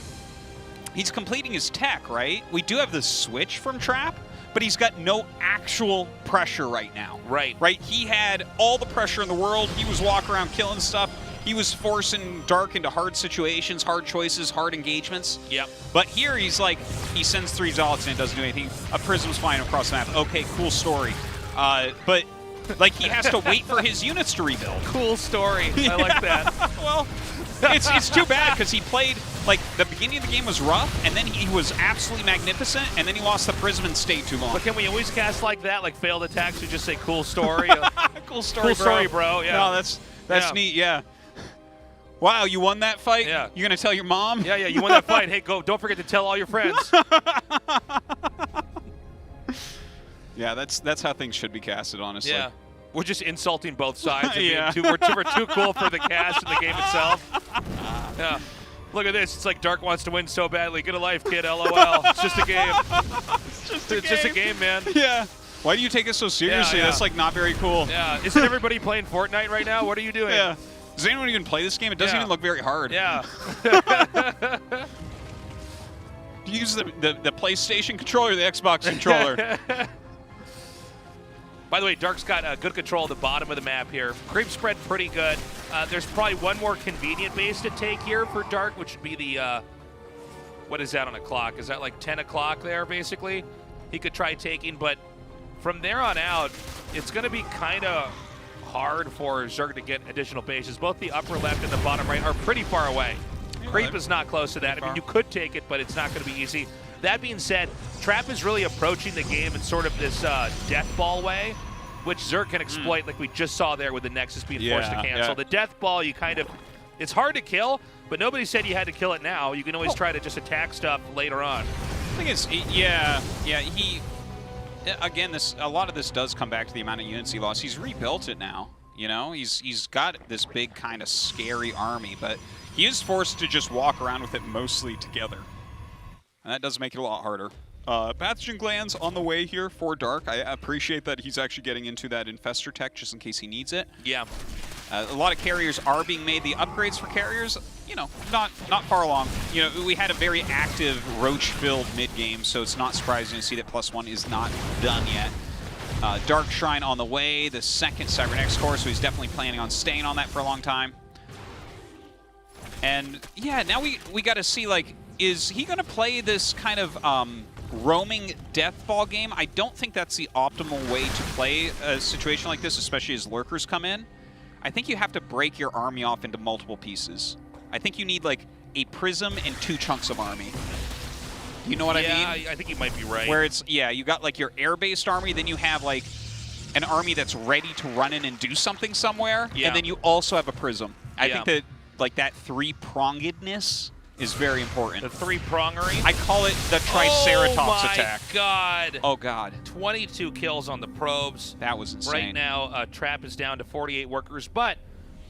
[SPEAKER 5] he's completing his tech, right? We do have the switch from Trap, but he's got no actual pressure right now.
[SPEAKER 4] Right.
[SPEAKER 5] Right? He had all the pressure in the world. He was walking around killing stuff. He was forcing Dark into hard situations, hard choices, hard engagements.
[SPEAKER 4] Yep.
[SPEAKER 5] But here he's like, he sends 3 Zealots and it doesn't do anything. A Prism's flying across the map. Okay, cool story. But like he has to wait for his units to rebuild.
[SPEAKER 4] Cool story. I like that.
[SPEAKER 5] Well, it's too bad because he played, like, the beginning of the game was rough, and then he was absolutely magnificent, and then he lost the Prism and stayed too long.
[SPEAKER 4] But can we always cast like that, like failed attacks? We just say cool story.
[SPEAKER 5] Cool story,
[SPEAKER 4] bro. Yeah.
[SPEAKER 5] No, that's neat. Yeah. Wow, you won that fight?
[SPEAKER 4] Yeah.
[SPEAKER 5] You gonna tell your mom?
[SPEAKER 4] Yeah, you won that fight. Hey, go! Don't forget to tell all your friends.
[SPEAKER 5] Yeah, that's how things should be casted, honestly.
[SPEAKER 4] Yeah. We're just insulting both sides.
[SPEAKER 5] Yeah.
[SPEAKER 4] We're too cool for the cast and the game itself. Yeah. Look at this. It's like Dark wants to win so badly. Get a life, kid. LOL. It's just a game. It's just a game, man.
[SPEAKER 5] Yeah. Why do you take it so seriously?
[SPEAKER 4] Yeah.
[SPEAKER 5] That's like not very cool.
[SPEAKER 4] Yeah. Isn't everybody playing Fortnite right now? What are you doing?
[SPEAKER 5] Yeah. Does anyone even play this game? It doesn't even look very hard.
[SPEAKER 4] Yeah.
[SPEAKER 5] Do you use the PlayStation controller or the Xbox controller?
[SPEAKER 4] By the way, Dark's got good control at the bottom of the map here. Creep spread pretty good. There's probably one more convenient base to take here for Dark, which would be the, what is that on a clock? Is that like 10 o'clock there, basically? He could try taking, but from there on out, it's going to be kind of hard for Zerg to get additional bases. Both the upper left and the bottom right are pretty far away.
[SPEAKER 5] Yeah,
[SPEAKER 4] Creep is not close to that. I mean, you could take it, but it's not going to be easy. That being said, Trap is really approaching the game in sort of this death ball way, which Zerg can exploit like we just saw there with the Nexus being forced to cancel.
[SPEAKER 5] Yeah.
[SPEAKER 4] The death ball, you kind of, it's hard to kill, but nobody said you had to kill it now. You can always try to just attack stuff later on.
[SPEAKER 5] I think it's, again, a lot of this does come back to the amount of units he lost. He's rebuilt it now, you know? He's got this big kind of scary army, but he is forced to just walk around with it mostly together. And that does make it a lot harder. Pathogen Glands on the way here for Dark. I appreciate that he's actually getting into that Infestor tech just in case he needs it.
[SPEAKER 4] Yeah.
[SPEAKER 5] A lot of carriers are being made. The upgrades for carriers, you know, not far along. You know, we had a very active Roach-filled mid-game, so it's not surprising to see that +1 is not done yet. Dark Shrine on the way, the second Cybernetics core, so he's definitely planning on staying on that for a long time. And yeah, now we got to see, like, is he going to play this kind of roaming death ball game? I don't think that's the optimal way to play a situation like this, especially as lurkers come in. I think you have to break your army off into multiple pieces. I think you need like a prism and 2 chunks of army. You know what I mean?
[SPEAKER 4] Yeah, I think you might be right.
[SPEAKER 5] Where it's, yeah, you got like your air-based army, then you have like an army that's ready to run in and do something somewhere, and then you also have a prism. I think that like that 3-prongedness is very important.
[SPEAKER 4] The 3-prongery?
[SPEAKER 5] I call it the Triceratops attack.
[SPEAKER 4] Oh my god.
[SPEAKER 5] Oh god.
[SPEAKER 4] 22 kills on the probes.
[SPEAKER 5] That was insane.
[SPEAKER 4] Right now, Trap is down to 48 workers, but,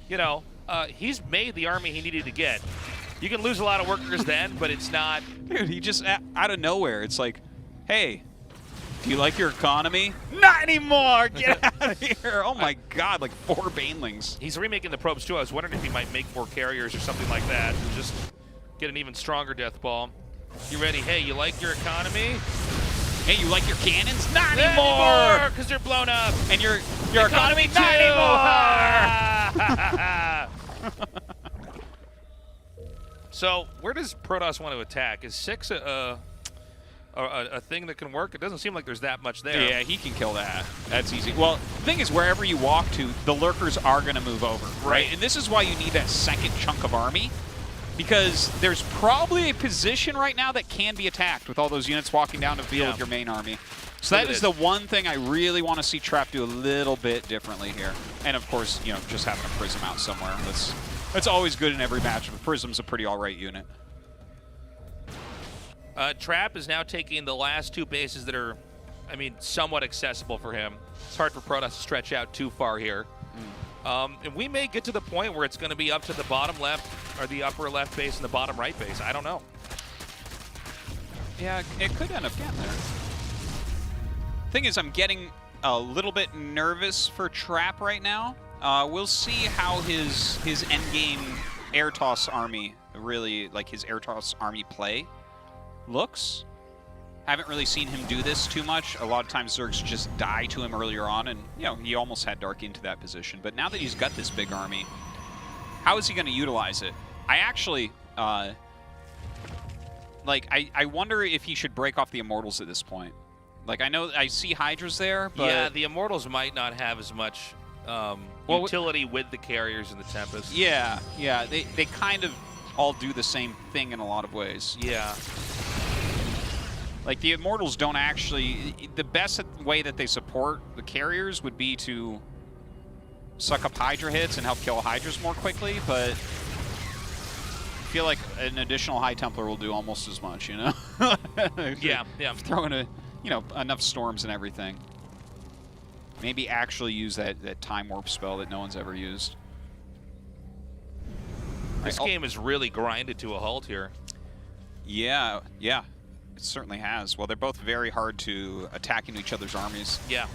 [SPEAKER 4] you know, he's made the army he needed to get. You can lose a lot of workers then, but it's not...
[SPEAKER 5] Dude, he just, out of nowhere, it's like, hey, do you like your economy? Not anymore! Get out of here! Oh my god, like 4 banelings.
[SPEAKER 4] He's remaking the probes too. I was wondering if he might make 4 carriers or something like that. Just get an even stronger death ball. You ready? Hey, you like your economy?
[SPEAKER 5] Hey, you like your cannons? Not anymore!
[SPEAKER 4] Because they're blown up.
[SPEAKER 5] And your economy? Not anymore!
[SPEAKER 4] So, where does Protoss want to attack? Is 6 a thing that can work? It doesn't seem like there's that much there.
[SPEAKER 5] Yeah, he can kill that. That's easy. Well, the thing is, wherever you walk to, the lurkers are going to move over, right? And this is why you need that second chunk of army, because there's probably a position right now that can be attacked with all those units walking down the field with your main army. So that is the one thing I really want to see Trap do a little bit differently here. And of course, you know, just having a prism out somewhere. That's always good in every match, but Prism's a pretty all-right unit.
[SPEAKER 4] Trap is now taking the last 2 bases that are, I mean, somewhat accessible for him. It's hard for Protoss to stretch out too far here. And we may get to the point where it's going to be up to the bottom left or the upper left base and the bottom right base. I don't know.
[SPEAKER 5] Yeah, it could end up getting there. Thing is, I'm getting a little bit nervous for Trap right now. We'll see how his endgame air toss army really, like his air toss army play looks. Haven't really seen him do this too much. A lot of times Zergs just die to him earlier on, and you know, he almost had Dark into that position. But now that he's got this big army, how is he going to utilize it? I actually, like, I wonder if he should break off the Immortals at this point. Like, I know I see Hydras there, but...
[SPEAKER 4] Yeah, the Immortals might not have as much utility with the Carriers and the Tempest.
[SPEAKER 5] Yeah, yeah, they kind of all do the same thing in a lot of ways.
[SPEAKER 4] Yeah.
[SPEAKER 5] Like, the Immortals don't actually... The best way that they support the Carriers would be to suck up Hydra hits and help kill Hydras more quickly, but I feel like an additional High Templar will do almost as much, you know?
[SPEAKER 4] Yeah.
[SPEAKER 5] Throw in enough storms and everything. Maybe actually use that Time Warp spell that no one's ever used.
[SPEAKER 4] This game is really grinded to a halt here.
[SPEAKER 5] Yeah. It certainly has. Well, they're both very hard to attack into each other's armies.
[SPEAKER 4] Yeah.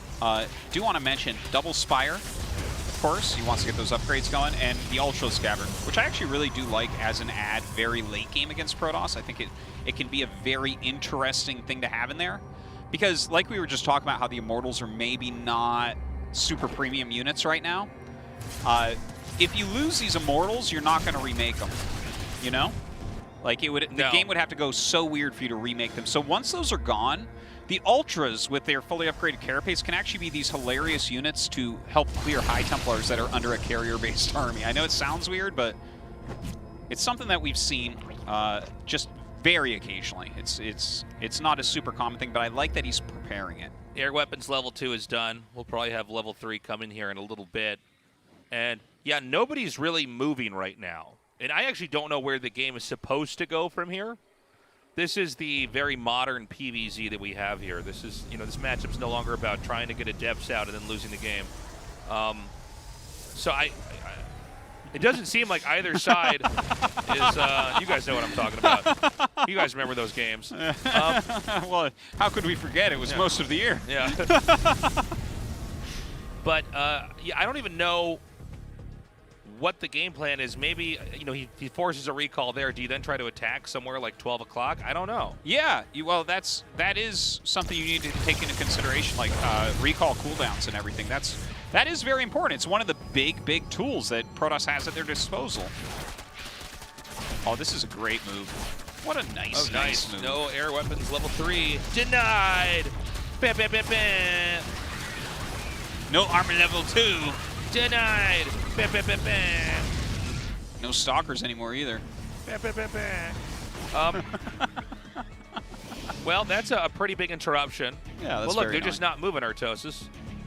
[SPEAKER 5] Do want to mention Double Spire, of course. He wants to get those upgrades going, and the Ultra Scabbard, which I actually really do like as an ad very late game against Protoss. I think it can be a very interesting thing to have in there. Because, like we were just talking about how the Immortals are maybe not super premium units right now, if you lose these Immortals, you're not going to remake them, you know? Like, the game would have to go so weird for you to remake them. So once those are gone, the Ultras with their fully upgraded carapace can actually be these hilarious units to help clear High Templars that are under a carrier-based army. I know it sounds weird, but it's something that we've seen just very occasionally. It's not a super common thing, but I like that he's preparing it.
[SPEAKER 4] Air weapons level 2 is done. We'll probably have level 3 coming here in a little bit. And yeah, nobody's really moving right now. And I actually don't know where the game is supposed to go from here. This is the very modern PvZ that we have here. This is, this matchup's no longer about trying to get a depths out and then losing the game. So it doesn't seem like either side is, you guys know what I'm talking about. You guys remember those games.
[SPEAKER 5] Well, how could we forget? It was most of the year.
[SPEAKER 4] Yeah. But, yeah, I don't even know what the game plan is. Maybe, he forces a recall there. Do you then try to attack somewhere like 12 o'clock? I don't know.
[SPEAKER 5] Yeah, well, that is something you need to take into consideration, like recall cooldowns and everything. That is very important. It's one of the big tools that Protoss has at their disposal. Oh, this is a great move. What a nice move.
[SPEAKER 4] No air weapons level 3. Denied. Bam, bam, bam, bam.
[SPEAKER 5] No armor level 2.
[SPEAKER 4] Denied. Bam, bam, bam, bam.
[SPEAKER 5] No stalkers anymore either.
[SPEAKER 4] Bam, bam, bam, bam. Well, that's a pretty big interruption.
[SPEAKER 5] Yeah, that's
[SPEAKER 4] well, look,
[SPEAKER 5] very
[SPEAKER 4] they're just not moving, Artosis.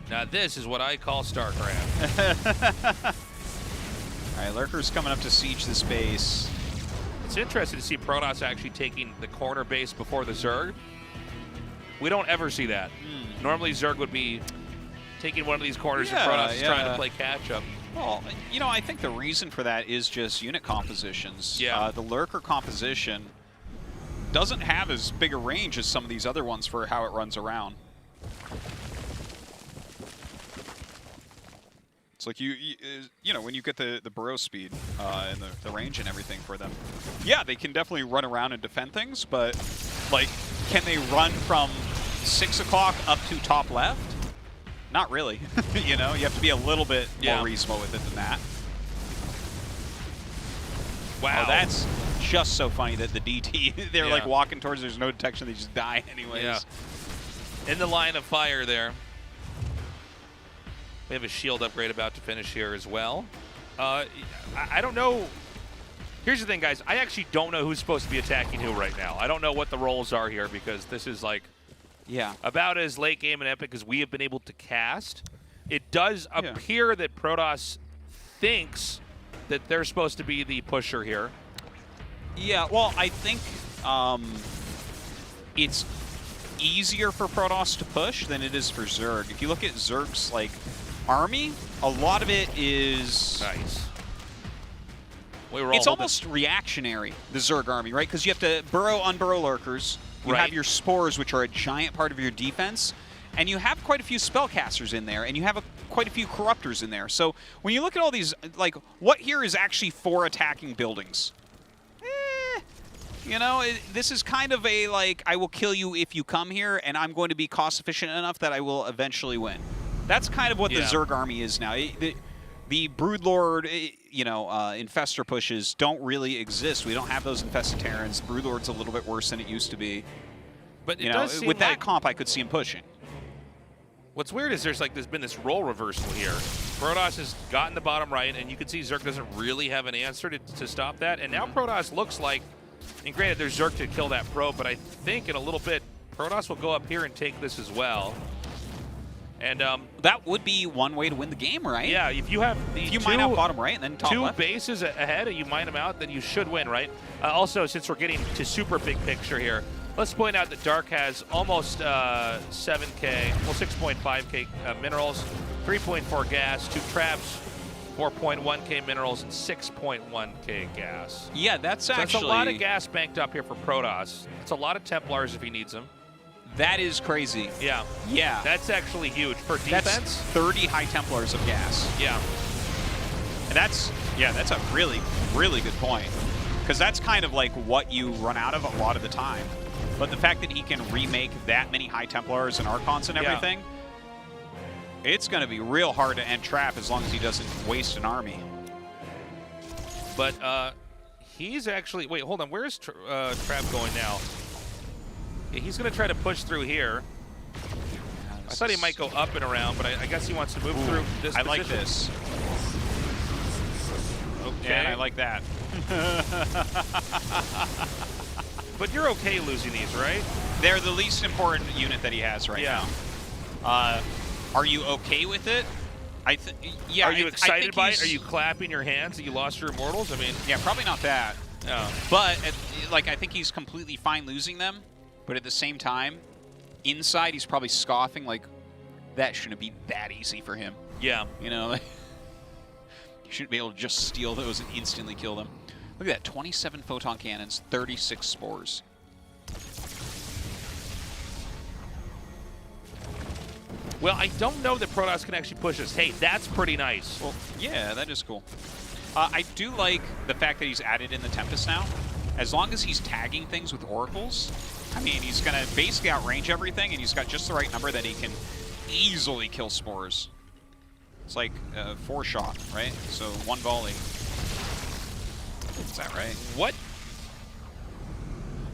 [SPEAKER 4] Now this is what I call StarCraft.
[SPEAKER 5] All right, Lurker's coming up to siege this base.
[SPEAKER 4] It's interesting to see Protoss actually taking the corner base before the Zerg. We don't ever see that. Normally Zerg would be taking one of these corners and Protoss is trying to play catch-up.
[SPEAKER 5] Well, I think the reason for that is just unit compositions.
[SPEAKER 4] Yeah.
[SPEAKER 5] The Lurker composition doesn't have as big a range as some of these other ones for how it runs around. It's like when you get the burrow speed and the range and everything for them. Yeah, they can definitely run around and defend things, but like, can they run from 6 o'clock up to top left? Not really. You have to be a little bit more reasonable with it than that. Wow. Oh, that's just so funny that the DT, they're like walking towards, there's no detection, they just die anyways.
[SPEAKER 4] Yeah. In the line of fire there. We have a shield upgrade about to finish here as well. I don't know. Here's the thing, guys. I actually don't know who's supposed to be attacking who right now. I don't know what the roles are here because this is like about as late game and epic as we have been able to cast. It does appear that Protoss thinks that they're supposed to be the pusher here.
[SPEAKER 5] Yeah, well, I think it's easier for Protoss to push than it is for Zerg. If you look at Zerg's like army, a lot of it is
[SPEAKER 4] nice.
[SPEAKER 5] It's almost reactionary, the Zerg army, right? Because you have to burrow, unburrow lurkers. You have your spores, which are a giant part of your defense, and you have quite a few spellcasters in there, and you have quite a few corruptors in there. So when you look at all these, like, what here is actually 4 attacking buildings? You know, this is kind of a, like, I will kill you if you come here, and I'm going to be cost-efficient enough that I will eventually win. That's kind of what the Zerg army is now. The Broodlord, you know, Infestor pushes don't really exist. We don't have those Infestaterrans. Broodlord's a little bit worse than it used to be.
[SPEAKER 4] But
[SPEAKER 5] you know, with that comp, I could see him pushing.
[SPEAKER 4] What's weird is there's been this role reversal here. Protoss has gotten the bottom right, and you can see Zerg doesn't really have an answer to stop that. And now Protoss looks like, and granted, there's Zerg to kill that probe, but I think in a little bit, Protoss will go up here and take this as well. And
[SPEAKER 5] that would be one way to win the game, right?
[SPEAKER 4] Yeah, if you have the
[SPEAKER 5] mine out bottom right and then top
[SPEAKER 4] two
[SPEAKER 5] left.
[SPEAKER 4] bases ahead and you mine them out, then you should win, right? Also, since we're getting to super big picture here, let's point out that Dark has almost 7K, well 6.5K minerals, 3.4 gas, 2 traps, 4.1K minerals, and 6.1K gas.
[SPEAKER 5] Yeah, that's
[SPEAKER 4] so
[SPEAKER 5] actually...
[SPEAKER 4] that's a lot of gas banked up here for Protoss. It's a lot of Templars if he needs them.
[SPEAKER 5] That is crazy.
[SPEAKER 4] Yeah.
[SPEAKER 5] Yeah.
[SPEAKER 4] That's actually huge. For defense?
[SPEAKER 5] That's 30 High Templars of gas.
[SPEAKER 4] Yeah.
[SPEAKER 5] And that's a really, really good point. Because that's kind of like what you run out of a lot of the time. But the fact that he can remake that many High Templars and Archons and everything, it's going to be real hard to end trap as long as he doesn't waste an army.
[SPEAKER 4] But he's actually... Wait, hold on. Where's trap going now? Yeah, he's going to try to push through here. I thought he might go up and around, but I guess he wants to move through this
[SPEAKER 5] I
[SPEAKER 4] position.
[SPEAKER 5] like this.
[SPEAKER 4] Okay.
[SPEAKER 5] And I like that.
[SPEAKER 4] But you're okay losing these, right?
[SPEAKER 5] They're the least important unit that he has right now. Are you okay with it? Yeah.
[SPEAKER 4] Are you excited by it? Are you clapping your hands that you lost your immortals? I mean,
[SPEAKER 5] yeah, probably not that.
[SPEAKER 4] No.
[SPEAKER 5] But like, I think he's completely fine losing them. But at the same time, inside he's probably scoffing like, that shouldn't be that easy for him.
[SPEAKER 4] Yeah.
[SPEAKER 5] You know, like, you shouldn't be able to just steal those and instantly kill them. Look at that, 27 photon cannons, 36 spores.
[SPEAKER 4] Well, I don't know that Protoss can actually push us. Hey, that's pretty nice.
[SPEAKER 5] Well, yeah, that is cool. I do like the fact that he's added in the Tempest now. As long as he's tagging things with Oracles, I mean, he's going to basically outrange everything, and he's got just the right number that he can easily kill spores. It's like 4-shot, right? So 1 volley. Is that right?
[SPEAKER 4] What?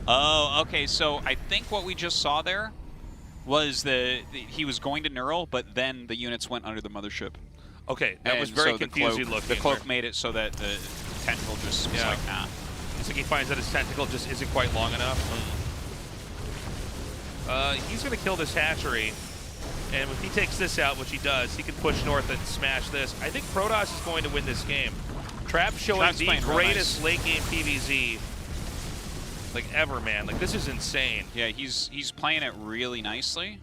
[SPEAKER 5] Oh, okay. So I think what we just saw there was he was going to neural, but then the units went under the mothership.
[SPEAKER 4] Okay, that was very confusing looking.
[SPEAKER 5] The cloak made it so that the tentacle just was like, nah.
[SPEAKER 4] It's like he finds that his tentacle just isn't quite long enough. He's going to kill this hatchery, and if he takes this out, which he does, he can push north and smash this. I think Protoss is going to win this game. Trap showing the greatest late game PvZ like ever, man. Like, this is insane.
[SPEAKER 5] Yeah, he's playing it really nicely,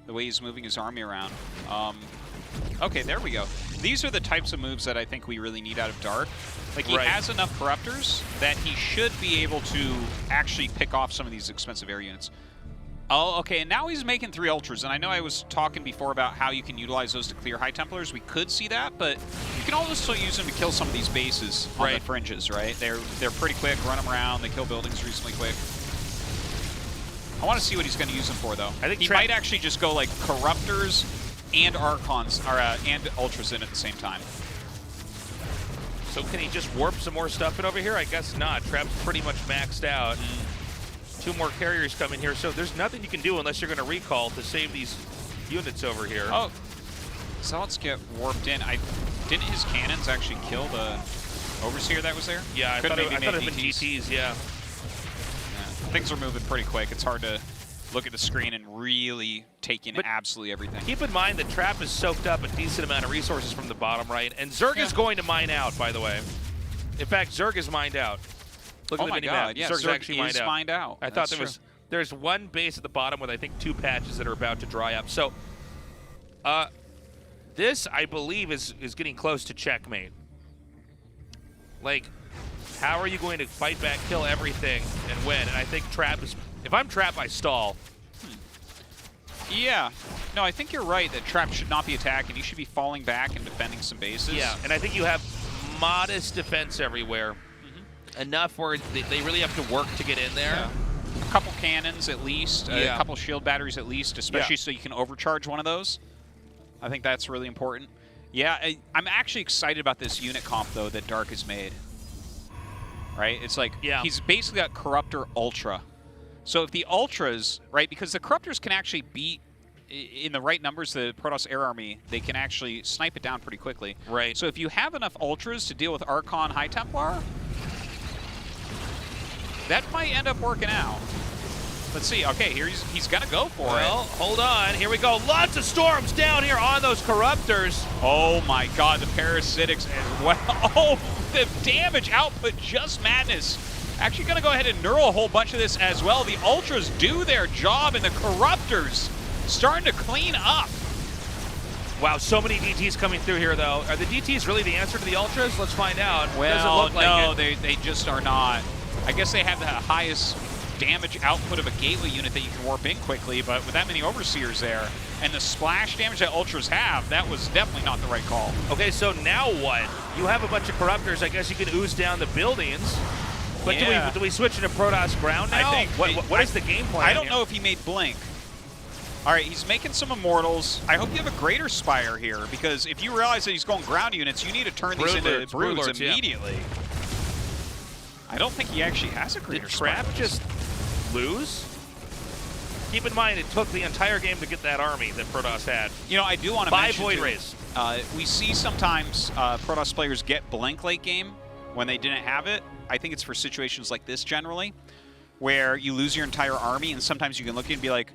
[SPEAKER 5] the way he's moving his army around. Okay, there we go. These are the types of moves that I think we really need out of Dark. Like, he has enough Corruptors that he should be able to actually pick off some of these expensive air units. Oh, okay, and now he's making 3 Ultras, and I know I was talking before about how you can utilize those to clear High Templars. We could see that, but you can also use them to kill some of these bases on the fringes, right? They're pretty quick, run them around, they kill buildings reasonably quick. I want to see what he's going to use them for, though. I think he might actually just go, like, Corruptors and Archons, or and Ultras in at the same time.
[SPEAKER 4] So can he just warp some more stuff in over here? I guess not. Trap's pretty much maxed out. 2 more carriers coming here, so there's nothing you can do unless you're going to recall to save these units over here.
[SPEAKER 5] Oh, so let's get warped in. Didn't his cannons actually kill the Overseer that was there?
[SPEAKER 4] Yeah, I thought it had been GTs, yeah.
[SPEAKER 5] Things are moving pretty quick. It's hard to look at the screen and really take in absolutely everything.
[SPEAKER 4] Keep in mind that Trap has soaked up a decent amount of resources from the bottom right, and Zerg is going to mine out, by the way. In fact, Zerg is mined out. Look at the mini map.
[SPEAKER 5] Yeah,
[SPEAKER 4] Zerg's actually mined out.
[SPEAKER 5] Mined out.
[SPEAKER 4] I thought there was There's one base at the bottom with, I think, 2 patches that are about to dry up. So this, I believe, is getting close to checkmate. Like, how are you going to fight back, kill everything, and win? And I think Trap is... If I'm Trap, I stall.
[SPEAKER 5] Yeah. No, I think you're right that Trap should not be attacking. He should be falling back and defending some bases.
[SPEAKER 4] Yeah, and I think you have modest defense everywhere. Enough where they really have to work to get in there.
[SPEAKER 5] Yeah. A couple cannons at least, a couple shield batteries at least, especially so you can overcharge one of those. I think that's really important. Yeah, I'm actually excited about this unit comp, though, that Dark has made. Right? It's like, he's basically got Corruptor Ultra. So if the Ultras, right, because the Corruptors can actually beat, in the right numbers, the Protoss Air Army, they can actually snipe it down pretty quickly.
[SPEAKER 4] Right.
[SPEAKER 5] So if you have enough Ultras to deal with Archon High Templar, that might end up working out. Let's see. Okay, here he's going to go for it.
[SPEAKER 4] Well, hold on. Here we go. Lots of storms down here on those Corruptors.
[SPEAKER 5] Oh, my God. The Parasitics as well. Oh, the damage output, just madness. Actually going to go ahead and neural a whole bunch of this as well. The Ultras do their job, and the Corruptors starting to clean up.
[SPEAKER 4] Wow, so many DTs coming through here, though. Are the DTs really the answer to the Ultras? Let's find out.
[SPEAKER 5] Well,
[SPEAKER 4] doesn't look like
[SPEAKER 5] no, they just are not. I guess they have the highest damage output of a gateway unit that you can warp in quickly, but with that many Overseers there, and the splash damage that Ultras have, that was definitely not the right call.
[SPEAKER 4] Okay, so now what? You have a bunch of Corruptors. I guess you can ooze down the buildings. But do we switch into Protoss ground now?
[SPEAKER 5] I think
[SPEAKER 4] what is the game plan?
[SPEAKER 5] I don't know if he made Blink. All right, he's making some Immortals. I hope you have a Greater Spire here, because if you realize that he's going ground units, you need to turn these into Broods immediately. Yeah. I don't think he actually has a Greater Spire.
[SPEAKER 4] Did Trap just lose? Keep in mind, it took the entire game to get that army that Protoss had.
[SPEAKER 5] You know, I do want to mention,
[SPEAKER 4] Void Rays.
[SPEAKER 5] We see sometimes Protoss players get Blink late game when they didn't have it. I think it's for situations like this generally, where you lose your entire army, and sometimes you can look and be like,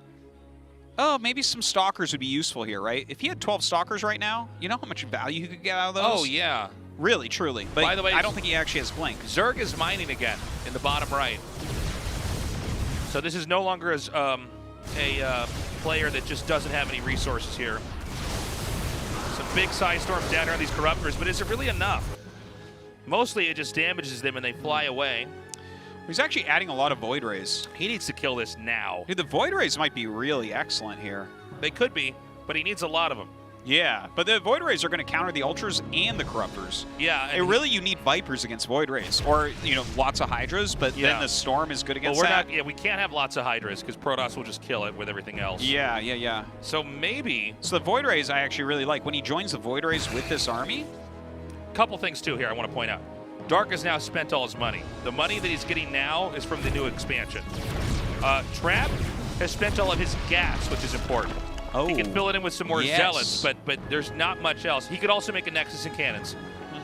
[SPEAKER 5] oh, maybe some Stalkers would be useful here, right? If he had 12 Stalkers right now, you know how much value you could get out of those?
[SPEAKER 4] Oh, yeah.
[SPEAKER 5] Really, truly. But
[SPEAKER 4] by the way,
[SPEAKER 5] I don't think he actually has Blink.
[SPEAKER 4] Zerg is mining again in the bottom right. So this is no longer as a player that just doesn't have any resources here. Some big side storms down here on these Corruptors, but is it really enough? Mostly it just damages them and they fly away.
[SPEAKER 5] He's actually adding a lot of Void Rays.
[SPEAKER 4] He needs to kill this now.
[SPEAKER 5] Dude, the Void Rays might be really excellent here.
[SPEAKER 4] They could be, but he needs a lot of them.
[SPEAKER 5] Yeah, but the Void Rays are going to counter the Ultras and the Corruptors.
[SPEAKER 4] Yeah.
[SPEAKER 5] Really, you need Vipers against Void Rays, or, you know, lots of Hydras, but then the Storm is good against that.
[SPEAKER 4] We can't have lots of Hydras, because Protoss will just kill it with everything else.
[SPEAKER 5] Yeah.
[SPEAKER 4] So maybe...
[SPEAKER 5] So the Void Rays I actually really like. When he joins the Void Rays with this army...
[SPEAKER 4] Couple things, too, here I want to point out. Dark has now spent all his money. The money that he's getting now is from the new expansion. Trap has spent all of his gas, which is important.
[SPEAKER 5] Oh,
[SPEAKER 4] he can fill it in with some more Zealots, but there's not much else. He could also make a Nexus and Cannons.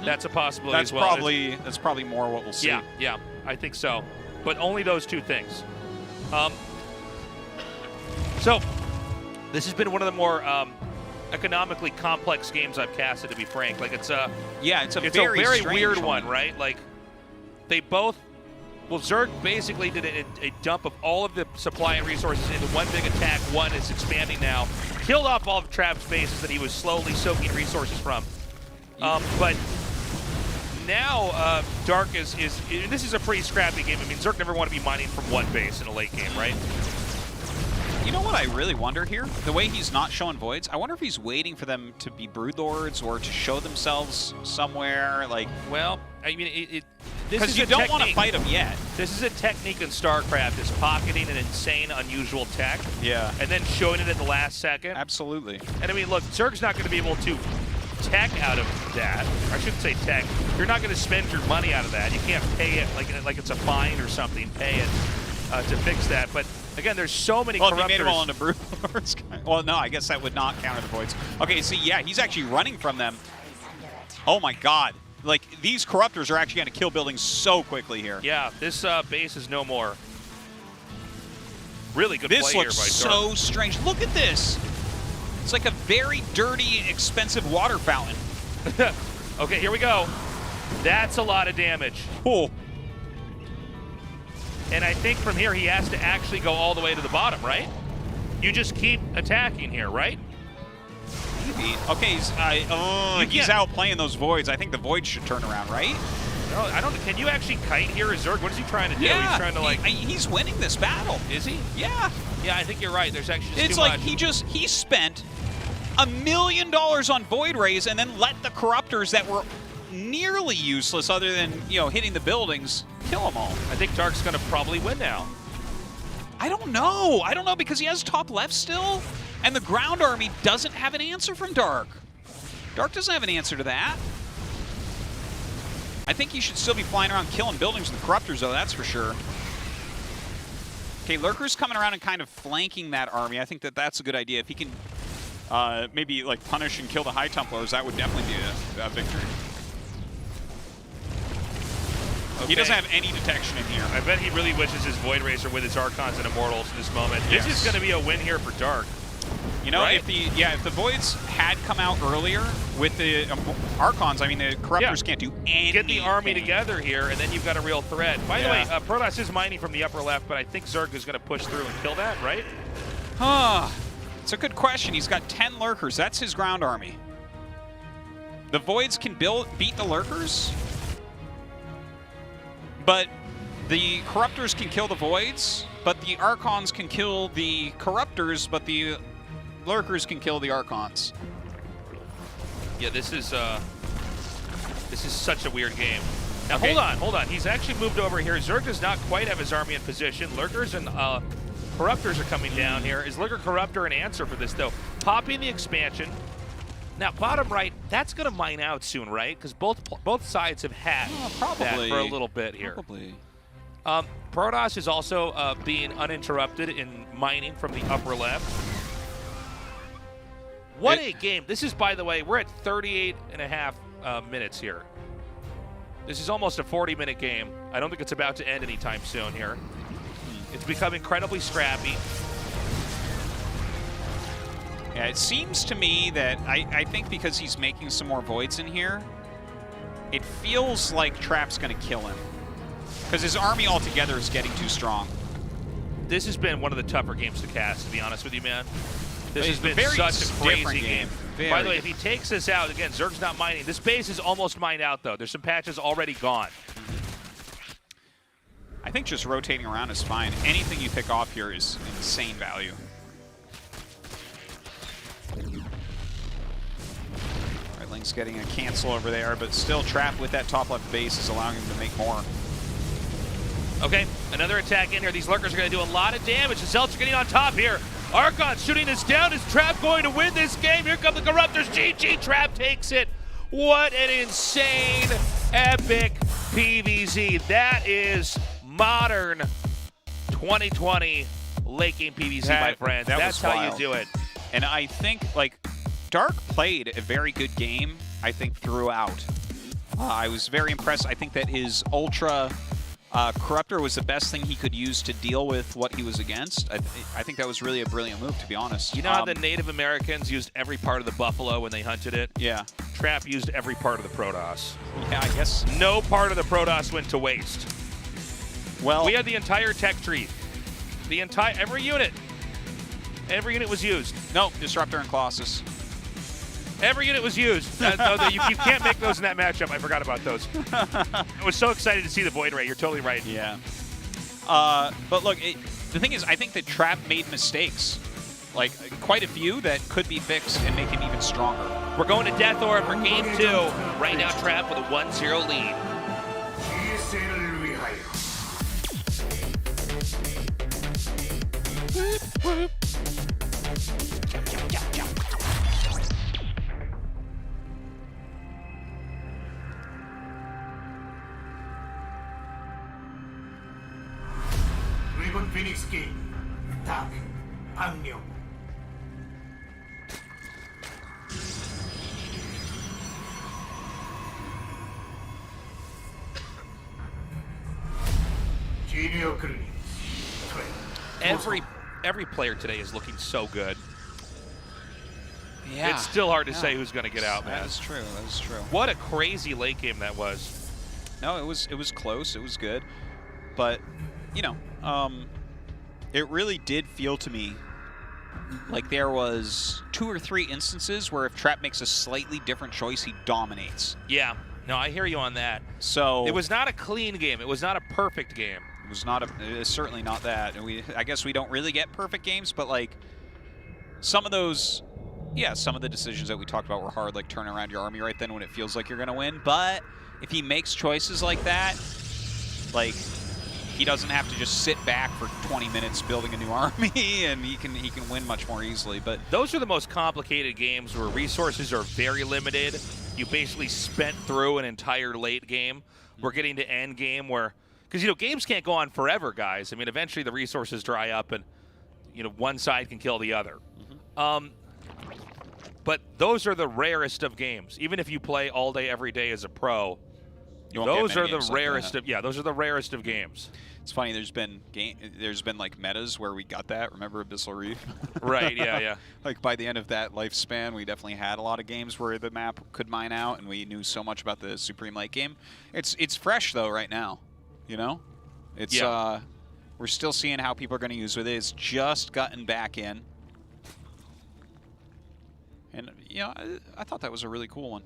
[SPEAKER 4] That's a possibility as well.
[SPEAKER 5] That's probably more what we'll see.
[SPEAKER 4] Yeah, I think so. But only those two things. So, this has been one of the more economically complex games I've casted, to be frank. Like, it's a very weird one, right? Like, they both... Well, Zerg basically did a dump of all of the supply and resources into one big attack. One is expanding now. Killed off all of Trap's bases that he was slowly soaking resources from. But now Dark is this is a pretty scrappy game. I mean, Zerg never want to be mining from one base in a late game, right?
[SPEAKER 5] You know what I really wonder here? The way he's not showing Voids, I wonder if he's waiting for them to be Broodlords or to show themselves somewhere. Like,
[SPEAKER 4] well, I mean,
[SPEAKER 5] because you don't want to fight them yet.
[SPEAKER 4] This is a technique in StarCraft, is pocketing an insane, unusual tech.
[SPEAKER 5] Yeah.
[SPEAKER 4] And then showing it at the last second.
[SPEAKER 5] Absolutely.
[SPEAKER 4] And I mean, look, Zerg's not going to be able to tech out of that. Or I shouldn't say tech. You're not going to spend your money out of that. You can't pay it like it's a fine or something. Pay it to fix that. But again, there's so many Corruptors.
[SPEAKER 5] Well, if you made them all into Broodlords. Well, no, I guess that would not counter the Voids. Okay, see, yeah, he's actually running from them. Oh my God. Like, these Corruptors are actually going to kill buildings so quickly here.
[SPEAKER 4] Yeah, this base is no more. Really good
[SPEAKER 5] play
[SPEAKER 4] here by Dark.
[SPEAKER 5] This looks so strange. Look at this. It's like a very dirty, expensive water fountain.
[SPEAKER 4] Okay, here we go. That's a lot of damage.
[SPEAKER 5] Oh.
[SPEAKER 4] And I think from here he has to actually go all the way to the bottom, right? You just keep attacking here, right?
[SPEAKER 5] Maybe. Okay, he's outplaying those voids. I think the void should turn around, right?
[SPEAKER 4] No, I don't. Can you actually kite here, Zerg? What is he trying to do?
[SPEAKER 5] Yeah,
[SPEAKER 4] he's trying to like.
[SPEAKER 5] He's winning this battle.
[SPEAKER 4] Is he?
[SPEAKER 5] Yeah.
[SPEAKER 4] Yeah, I think you're right. There's actually just
[SPEAKER 5] it's
[SPEAKER 4] too
[SPEAKER 5] like
[SPEAKER 4] much.
[SPEAKER 5] he spent $1 million on void rays and then let the corruptors that were nearly useless, other than hitting the buildings, kill them all.
[SPEAKER 4] I think Dark's gonna probably win now.
[SPEAKER 5] I don't know. I don't know because he has top left still, and the ground army doesn't have an answer from Dark. Dark doesn't have an answer to that. I think he should still be flying around killing buildings with the corruptors, though, that's for sure. Okay, Lurker's coming around and kind of flanking that army. I think that that's a good idea. If he can maybe like punish and kill the High Templars, that would definitely be a victory. Okay. He doesn't have any detection in here.
[SPEAKER 4] I bet he really wishes his Void Racer with his Archons and Immortals in this moment. Yes. This is going to be a win here for Dark.
[SPEAKER 5] You know,
[SPEAKER 4] right?
[SPEAKER 5] if the Voids had come out earlier with the Archons, I mean, the Corruptors can't do anything.
[SPEAKER 4] Get the army together here, and then you've got a real threat. By the way, Protoss is mining from the upper left, but I think Zerg is going to push through and kill that, right?
[SPEAKER 5] It's a good question. He's got 10 Lurkers. That's his ground army. The Voids can beat the Lurkers, but the Corruptors can kill the Voids, but the Archons can kill the Corruptors, but the Lurkers can kill the Archons.
[SPEAKER 4] Yeah, this is such a weird game. Now,
[SPEAKER 5] okay.
[SPEAKER 4] hold on. He's actually moved over here. Zerg does not quite have his army in position. Lurkers and Corruptors are coming down here. Is Lurker Corruptor an answer for this, though? Popping the expansion. Now, bottom right, that's going to mine out soon, right? Because both sides have had that for a little bit here.
[SPEAKER 5] Probably.
[SPEAKER 4] Protoss is also being uninterrupted in mining from the upper left. What a game. This is, by the way, we're at 38.5 minutes here. This is almost a 40-minute game. I don't think it's about to end anytime soon here. It's become incredibly scrappy.
[SPEAKER 5] Yeah, it seems to me that I think because he's making some more Voids in here, it feels like Trap's going to kill him. Because his army altogether is getting too strong.
[SPEAKER 4] This has been one of the tougher games to cast, to be honest with you, man. This has been
[SPEAKER 5] very
[SPEAKER 4] such a crazy game. By the way, if he
[SPEAKER 5] different.
[SPEAKER 4] takes this out, again, Zerg's not mining. This base is almost mined out, though. There's some patches already gone.
[SPEAKER 5] I think just rotating around is fine. Anything you pick off here is insane value. All right, Link's getting a cancel over there, but still Trap with that top left base is allowing him to make more.
[SPEAKER 4] Okay, another attack in here. These Lurkers are going to do a lot of damage. The Celts are getting on top here. Archon shooting this down. Is Trap going to win this game? Here come the Corruptors. GG, Trap takes it. What an insane, epic PvZ. That is modern 2020 late game PvZ, my friends. That's how you do it.
[SPEAKER 5] And I think, like, Dark played a very good game, I think, throughout. I was very impressed. I think that his Ultra Corruptor was the best thing he could use to deal with what he was against. I think that was really a brilliant move, to be honest.
[SPEAKER 4] You know how the Native Americans used every part of the buffalo when they hunted it?
[SPEAKER 5] Yeah.
[SPEAKER 4] Trap used every part of the Protoss.
[SPEAKER 5] Yeah, I guess.
[SPEAKER 4] No part of the Protoss went to waste.
[SPEAKER 5] Well,
[SPEAKER 4] we had the entire tech tree. Every unit was used.
[SPEAKER 5] No, Disruptor and Colossus.
[SPEAKER 4] Every unit was used. You can't make those in that matchup. I forgot about those. I was so excited to see the Void Ray. You're totally right.
[SPEAKER 5] Yeah. But look, the thing is, I think that Trap made mistakes. Like, quite a few that could be fixed and make him even stronger.
[SPEAKER 4] We're going to Death Orb for Game 2. Right now, Trap with a 1-0 lead.
[SPEAKER 3] GSL을 위하여. 리본 피닉스 게임 딱 악령. 지리어 그르니.
[SPEAKER 4] Every player today is looking so good.
[SPEAKER 5] Yeah.
[SPEAKER 4] It's still hard to say who's going to get out, man.
[SPEAKER 5] That is true. That is true.
[SPEAKER 4] What a crazy late game that was.
[SPEAKER 5] No, it was close. It was good. But you know, it really did feel to me like there was 2 or 3 instances where if Trap makes a slightly different choice, he dominates.
[SPEAKER 4] Yeah. No, I hear you on that.
[SPEAKER 5] So
[SPEAKER 4] it was not a clean game. It was not a perfect game.
[SPEAKER 5] It was not it was certainly not that. And I guess we don't really get perfect games, but like some of those, yeah, some of the decisions that we talked about were hard, like turn around your army right then when it feels like you're going to win. But if he makes choices like that, like he doesn't have to just sit back for 20 minutes building a new army, and he can win much more easily. But
[SPEAKER 4] those are the most complicated games where resources are very limited. You basically spent through an entire late game. We're getting to end game where, because games can't go on forever, guys. I mean, eventually the resources dry up, and one side can kill the other. But those are the rarest of games. Even if you play all day, every day as a pro, those are the rarest of those are the rarest of games.
[SPEAKER 5] It's funny. There's been like metas where we got that. Remember Abyssal Reef?
[SPEAKER 4] Right. Yeah.
[SPEAKER 5] Like by the end of that lifespan, we definitely had a lot of games where the map could mine out, and we knew so much about the Supreme late game. It's fresh though right now. It's we're still seeing how people are going to use it. It's just gotten back in, and I thought that was a really cool one.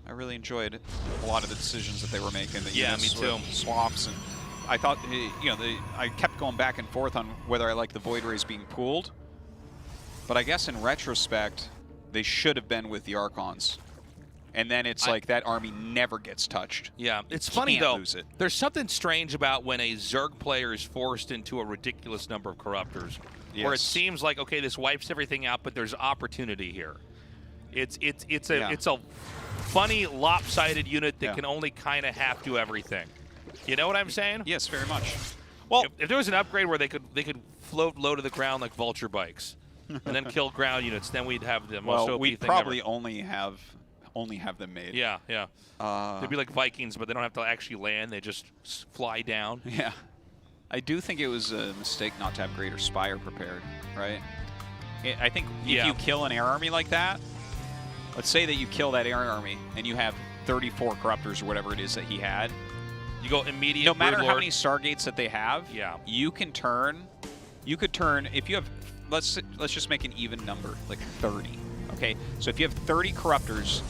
[SPEAKER 5] I really enjoyed a lot of the decisions that they were making.
[SPEAKER 4] Yeah, me too.
[SPEAKER 5] Swaps, and I thought, I kept going back and forth on whether I liked the Void Rays being pooled. But I guess in retrospect, they should have been with the Archons. And then it's like that army never gets touched.
[SPEAKER 4] Yeah, it's funny though. There's something strange about when a Zerg player is forced into a ridiculous number of Corruptors, where it seems like, okay, this wipes everything out, but there's opportunity here. It's a funny, lopsided unit that can only kind of have to everything. You know what I'm saying?
[SPEAKER 5] Yes, very much. Well,
[SPEAKER 4] if there was an upgrade where they could float low to the ground like vulture bikes, and then kill ground units, then we'd have the most OP thing
[SPEAKER 5] we'd probably only have them made.
[SPEAKER 4] Yeah. They'd be like Vikings, but they don't have to actually land; they just fly down.
[SPEAKER 5] Yeah. I do think it was a mistake not to have Greater Spire prepared, right? I think if you kill an air army like that, let's say that you kill that air army and you have 34 Corruptors or whatever it is that he had.
[SPEAKER 4] You go immediate.
[SPEAKER 5] No matter how many Stargates that they have, you could turn if you have, let's just make an even number, like 30. Okay, so if you have 30 Corruptors,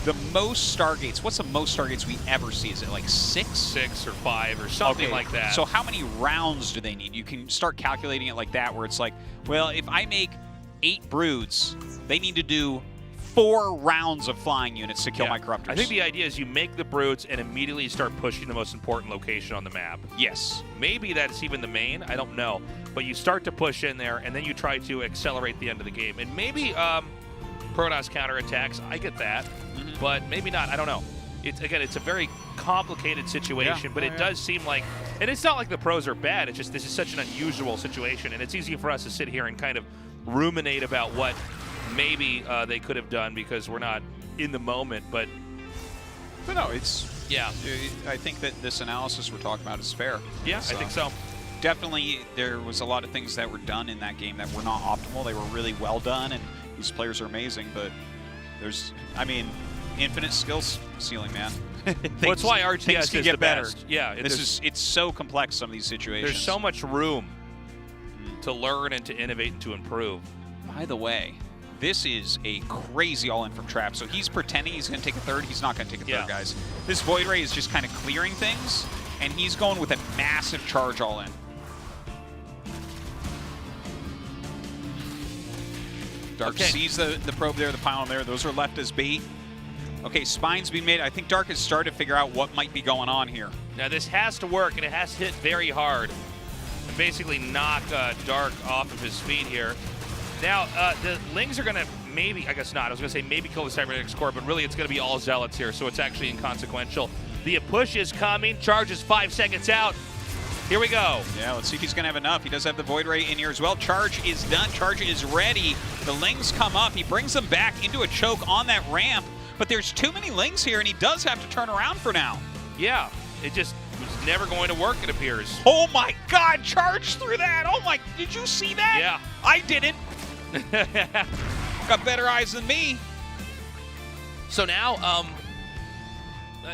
[SPEAKER 5] the most Stargates, what's the most Stargates we ever see? Is it like 6?
[SPEAKER 4] 6 or 5 or something like that.
[SPEAKER 5] So how many rounds do they need? You can start calculating it like that, where it's like, well, if I make 8 broods, they need to do 4 rounds of flying units to kill my Corruptors.
[SPEAKER 4] I think the idea is you make the broods and immediately start pushing the most important location on the map.
[SPEAKER 5] Yes.
[SPEAKER 4] Maybe that's even the main. I don't know. But you start to push in there, and then you try to accelerate the end of the game. And maybe Protoss counterattacks. I get that. But maybe not. I don't know. It's a very complicated situation, but it does seem like, and it's not like the pros are bad. It's just this is such an unusual situation, and it's easy for us to sit here and kind of ruminate about what maybe they could have done because we're not in the moment, but
[SPEAKER 5] no, it's I think that this analysis we're talking about is fair.
[SPEAKER 4] Yeah, I think so.
[SPEAKER 5] Definitely, there was a lot of things that were done in that game that were not optimal. They were really well done, and these players are amazing. But there's, infinite skills ceiling, man.
[SPEAKER 4] That's why RTS is
[SPEAKER 5] get
[SPEAKER 4] the
[SPEAKER 5] better.
[SPEAKER 4] best. Yeah,
[SPEAKER 5] it's so complex. Some of these situations.
[SPEAKER 4] There's so much room to learn and to innovate and to improve.
[SPEAKER 5] By the way, this is a crazy all-in from Trap. So he's pretending he's going to take a third. He's not going to take a third, guys. This Void Ray is just kind of clearing things, and he's going with a massive charge all-in. Dark sees the probe there, the pylon there. Those are left as bait. Okay, Spine's being made. I think Dark has started to figure out what might be going on here.
[SPEAKER 4] Now this has to work, and it has to hit very hard and basically knock Dark off of his feet here. Now, the Lings are going to maybe, I guess not, I was going to say maybe kill the Cybernetics Core, but really it's going to be all Zealots here, so it's actually inconsequential. The push is coming. Charge is 5 seconds out. Here we go.
[SPEAKER 5] Yeah, let's see if he's going to have enough. He does have the Void Ray in here as well. Charge is done. Charge is ready. The Lings come up. He brings them back into a choke on that ramp, but there's too many Lings here, and he does have to turn around for now.
[SPEAKER 4] Yeah, it just was never going to work, it appears.
[SPEAKER 5] Oh my God, Charge through that. Oh my, did you see that?
[SPEAKER 4] Yeah.
[SPEAKER 5] I didn't. Got better eyes than me.
[SPEAKER 4] So now,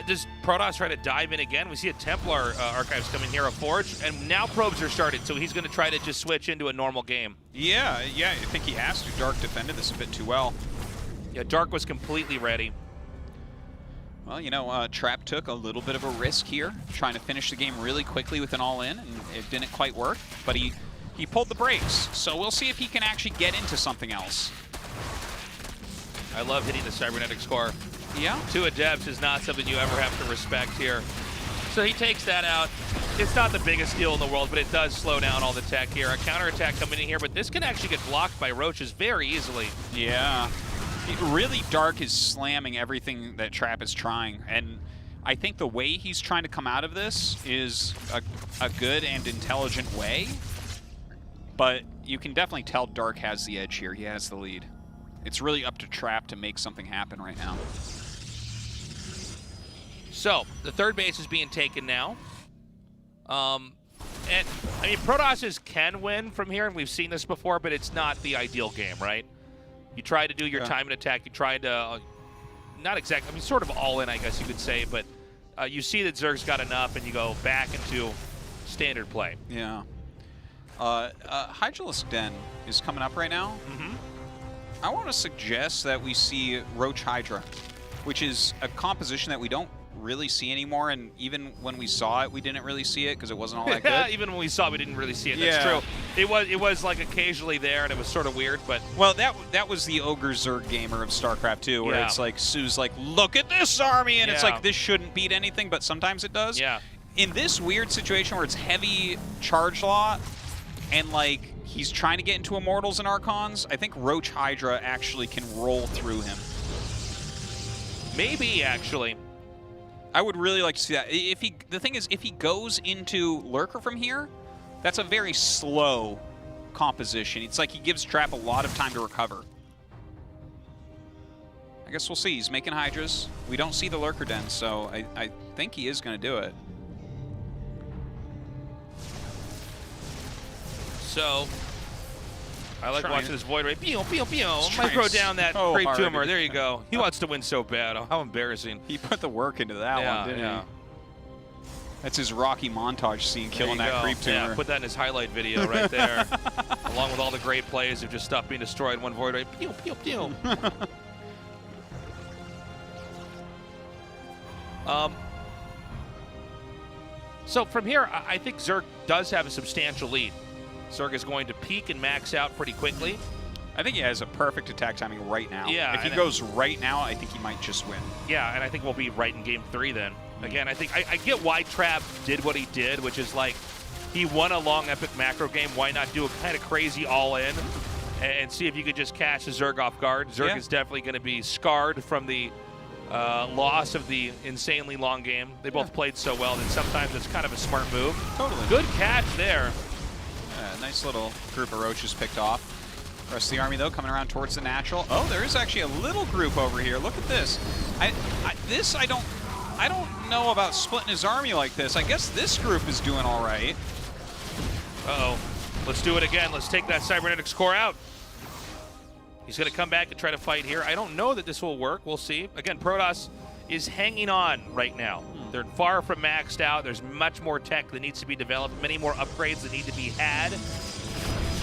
[SPEAKER 4] Does Protoss try to dive in again? We see a Templar Archives coming here, a Forge, and now probes are started, so he's going to try to just switch into a normal game.
[SPEAKER 5] Yeah, I think he has to. Dark defended this a bit too well.
[SPEAKER 4] Yeah, Dark was completely ready.
[SPEAKER 5] Well, you know, Trap took a little bit of a risk here, trying to finish the game really quickly with an all-in, and it didn't quite work, but he pulled the brakes, so we'll see if he can actually get into something else.
[SPEAKER 4] I love hitting the cybernetics core.
[SPEAKER 5] Yeah.
[SPEAKER 4] 2 adepts is not something you ever have to respect here. So he takes that out. It's not the biggest deal in the world, but it does slow down all the tech here. A counterattack coming in here, but this can actually get blocked by Roaches very easily.
[SPEAKER 5] Yeah. Really, Dark is slamming everything that Trap is trying, and I think the way he's trying to come out of this is a good and intelligent way, but you can definitely tell Dark has the edge here. He has the lead. It's really up to Trap to make something happen right now.
[SPEAKER 4] So, the third base is being taken now. And, I mean, Protosses can win from here, and we've seen this before, but it's not the ideal game, right? You try to do your time and attack. You try to, not exactly, I mean, sort of all in, I guess you could say, but you see that Zerg's got enough, and you go back into standard play.
[SPEAKER 5] Yeah. Hydralisk Den is coming up right now.
[SPEAKER 4] Mm-hmm.
[SPEAKER 5] I want to suggest that we see Roach Hydra, which is a composition that we don't really see anymore, and even when we saw it, we didn't really see it because it wasn't all that good.
[SPEAKER 4] Even when we saw it, we didn't really see it. That's true. It was like occasionally there, and it was sort of weird, but...
[SPEAKER 5] Well, that was the Ogre Zerg gamer of StarCraft 2, where it's like, Sue's like, look at this army, and it's like, this shouldn't beat anything, but sometimes it does.
[SPEAKER 4] Yeah.
[SPEAKER 5] In this weird situation where it's heavy charge lot, and like, he's trying to get into Immortals and Archons, I think Roach Hydra actually can roll through him.
[SPEAKER 4] Maybe, actually.
[SPEAKER 5] I would really like to see that. The thing is, if he goes into Lurker from here, that's a very slow composition. It's like he gives Trap a lot of time to recover. I guess we'll see. He's making Hydras. We don't see the Lurker Den, so I think he is going to do it.
[SPEAKER 4] So, I like watching this Void Ray. Pew, pew, pew. Might throw down that Creep Tumor. There you go. He wants to win so bad. Oh, how embarrassing.
[SPEAKER 5] He put the work into that one, didn't he? That's his Rocky montage scene, killing that Creep Tumor.
[SPEAKER 4] Yeah, put that in his highlight video right there. Along with all the great plays of just stuff being destroyed. One Void Ray. Pew, pew, pew. So from here, I think Zerg does have a substantial lead. Zerg is going to peak and max out pretty quickly.
[SPEAKER 5] I think he has a perfect attack timing right now.
[SPEAKER 4] Yeah,
[SPEAKER 5] if he goes right now, I think he might just win.
[SPEAKER 4] Yeah, and I think we'll be right in game 3 then. Again, I think I get why Trap did what he did, which is like he won a long epic macro game. Why not do a kind of crazy all-in and see if you could just catch the Zerg off guard? Zerg is definitely going to be scarred from the loss of the insanely long game. They both played so well that sometimes it's kind of a smart move.
[SPEAKER 5] Totally.
[SPEAKER 4] Good catch there.
[SPEAKER 5] Nice little group of Roaches picked off. The rest of the army, though, coming around towards the natural. Oh, there is actually a little group over here. Look at this. I don't know about splitting his army like this. I guess this group is doing all right.
[SPEAKER 4] Uh-oh. Let's do it again. Let's take that Cybernetics core out. He's going to come back and try to fight here. I don't know that this will work. We'll see. Again, Protoss is hanging on right now. They're far from maxed out. There's much more tech that needs to be developed, many more upgrades that need to be had.